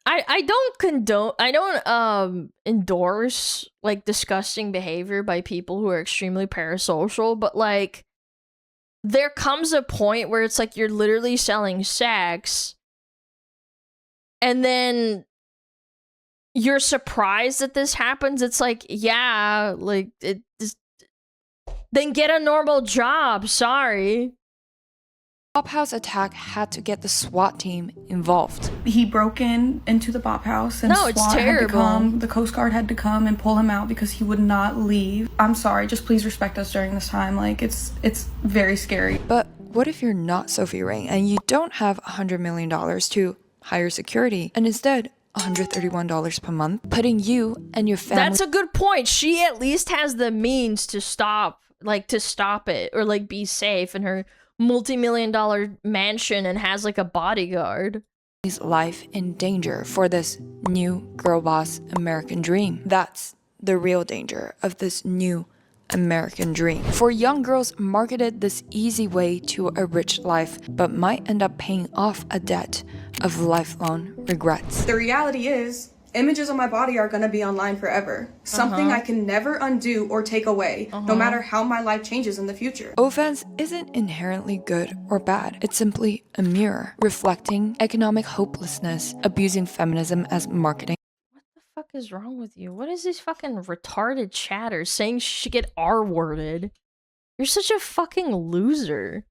S1: I don't condone, I don't endorse like disgusting behavior by people who are extremely parasocial, but like, there comes a point where it's like you're literally selling sex and then you're surprised that this happens. It's like, yeah, like it just, then get a normal job. Sorry.
S6: Bop House attack had to get the SWAT team involved.
S12: He broke into the Bop House, and
S1: No, it's
S12: SWAT had to
S1: terrible.
S12: come. The Coast Guard had to come and pull him out because he would not leave. I'm sorry, just please respect us during this time. Like, it's very scary.
S6: But what if you're not Sophie Ring and you don't have $100 million to hire security and instead $131 per month, putting you and your family...
S1: That's a good point. She at least has the means to stop it or like be safe in her multi-million-dollar mansion and has like a bodyguard.
S6: Life in danger for this new girl boss American dream. That's the real danger of this new American dream. For young girls marketed this easy way to a rich life, but might end up paying off a debt of lifelong regrets.
S12: The reality is, images of my body are gonna be online forever. Something I can never undo or take away, no matter how my life changes in the future.
S6: OnlyFans isn't inherently good or bad. It's simply a mirror reflecting economic hopelessness, abusing feminism as marketing.
S1: What the fuck is wrong with you? What is this fucking retarded chatter saying she should get R-worded? You're such a fucking loser.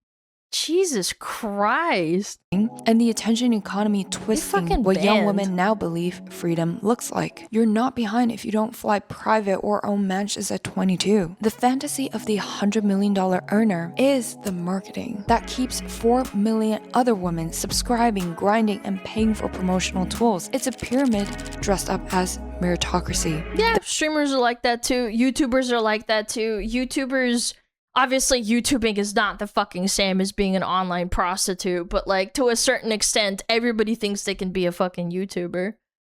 S1: Jesus Christ.
S6: And the attention economy twisting what young women now believe freedom looks like. You're not behind if you don't fly private or own mansions at 22. The fantasy of the $100 million earner is the marketing that keeps 4 million other women subscribing, grinding, and paying for promotional tools. It's a pyramid dressed up as meritocracy.
S1: Yeah, streamers are like that too. YouTubers are like that too. YouTubers obviously YouTubing is not the fucking same as being an online prostitute, but like to a certain extent, everybody thinks they can be a fucking YouTuber.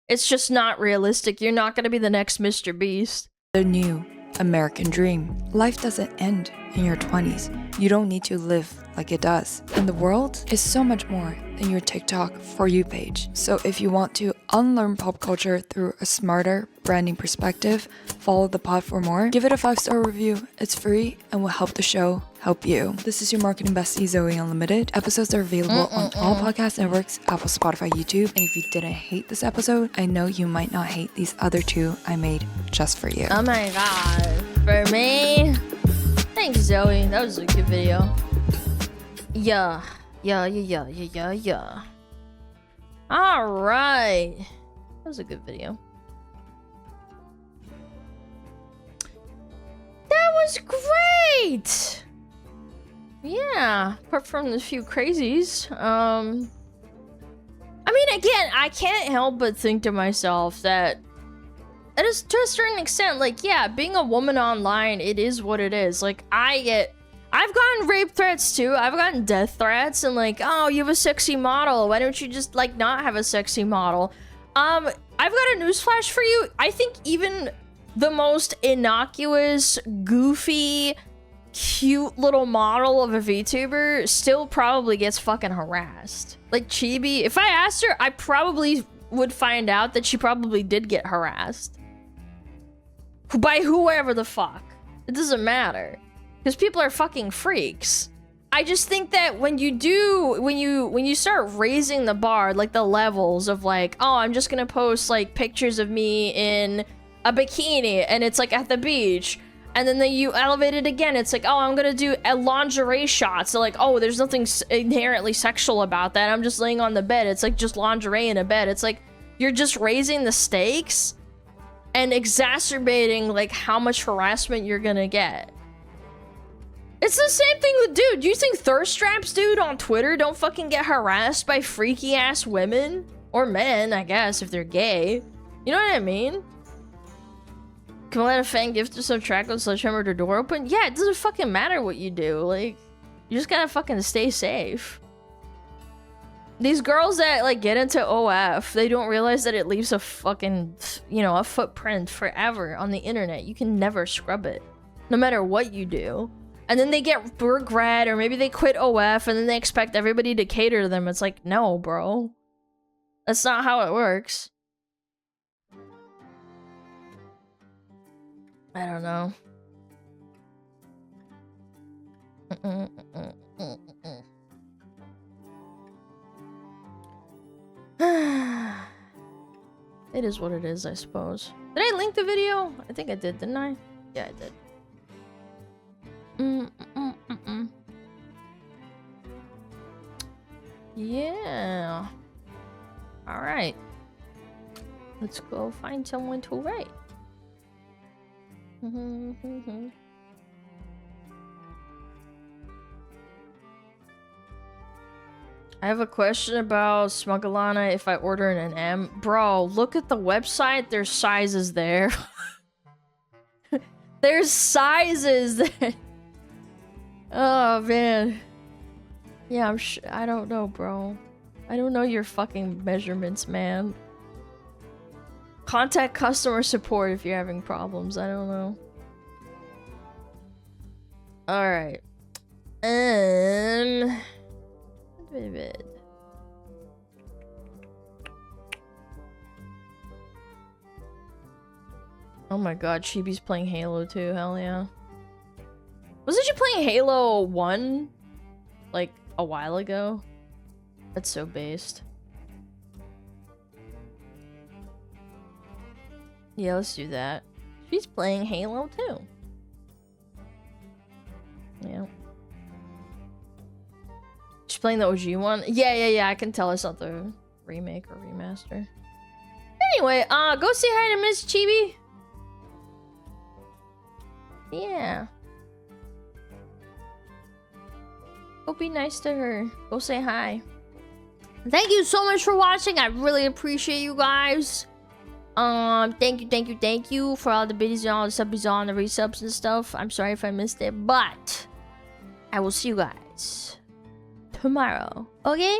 S1: It's just not realistic. You're not gonna be the next Mr. Beast.
S6: The new American dream. Life doesn't end in your 20s. You don't need to live like it does. And the world is so much more than your TikTok For You page. So if you want to unlearn pop culture through a smarter branding perspective, follow the pod for more. Give it a 5-star review. It's free and will help the show help you. This is your marketing bestie, Zoe Unlimited. Episodes are available on all podcast networks, Apple, Spotify, YouTube. And if you didn't hate this episode, I know you might not hate these other 2 I made just for you.
S1: Oh my god. For me? Thanks, Zoe. That was a good video. Yeah. Alright. That was a good video. That was great! Yeah, apart from the few crazies. I mean, again, I can't help but think to myself that to a certain extent, like, yeah, being a woman online, it is what it is. Like, I've gotten rape threats too. I've gotten death threats and like, oh, you have a sexy model. Why don't you just like not have a sexy model? I've got a newsflash for you. I think even the most innocuous, goofy, cute little model of a VTuber still probably gets fucking harassed. Like Chibi, if I asked her, I probably would find out that she probably did get harassed. By whoever the fuck. It doesn't matter. Because people are fucking freaks. I just think that when you start raising the bar, like the levels of like, oh, I'm just gonna post like pictures of me in a bikini and it's like at the beach. And then you elevate it again. It's like, oh, I'm gonna do a lingerie shot. So like, oh, there's nothing inherently sexual about that. I'm just laying on the bed. It's like just lingerie in a bed. It's like, you're just raising the stakes and exacerbating like how much harassment you're gonna get. It's the same thing with, dude, do you think thirst traps, dude, on Twitter don't fucking get harassed by freaky ass women? Or men, I guess, if they're gay. You know what I mean? Can we let a fan gift us some track with sledgehammer to door open? Yeah, it doesn't fucking matter what you do. Like, you just gotta fucking stay safe. These girls that like get into OF, they don't realize that it leaves a fucking, you know, a footprint forever on the internet. You can never scrub it, no matter what you do. And then they get regret, or maybe they quit OF, and then they expect everybody to cater to them. It's like, no, bro. That's not how it works. I don't know. It is what it is, I suppose. Did I link the video? I think I did, didn't I? Yeah, I did. Yeah. All right. Let's go find someone to write. I have a question about SmugAlana if I order an M. Bro, look at the website. There's sizes there. There's sizes there. Oh, man. Yeah, I don't know, bro. I don't know your fucking measurements, man. Contact customer support if you're having problems. I don't know. Alright. Vivid. Oh my god, Chibi's playing Halo too, hell yeah. Wasn't she playing Halo 1? Like, a while ago? That's so based. Yeah, let's do that. She's playing Halo too. Yeah. She's playing the OG one? Yeah, I can tell it's not the remake or remaster. Anyway, go say hi to Miss Chibi. Yeah. Go be nice to her. Go say hi. Thank you so much for watching. I really appreciate you guys. Thank you for all the biddies and all the subbies on the resubs and stuff. I'm sorry if I missed it, but I will see you guys tomorrow. Okay?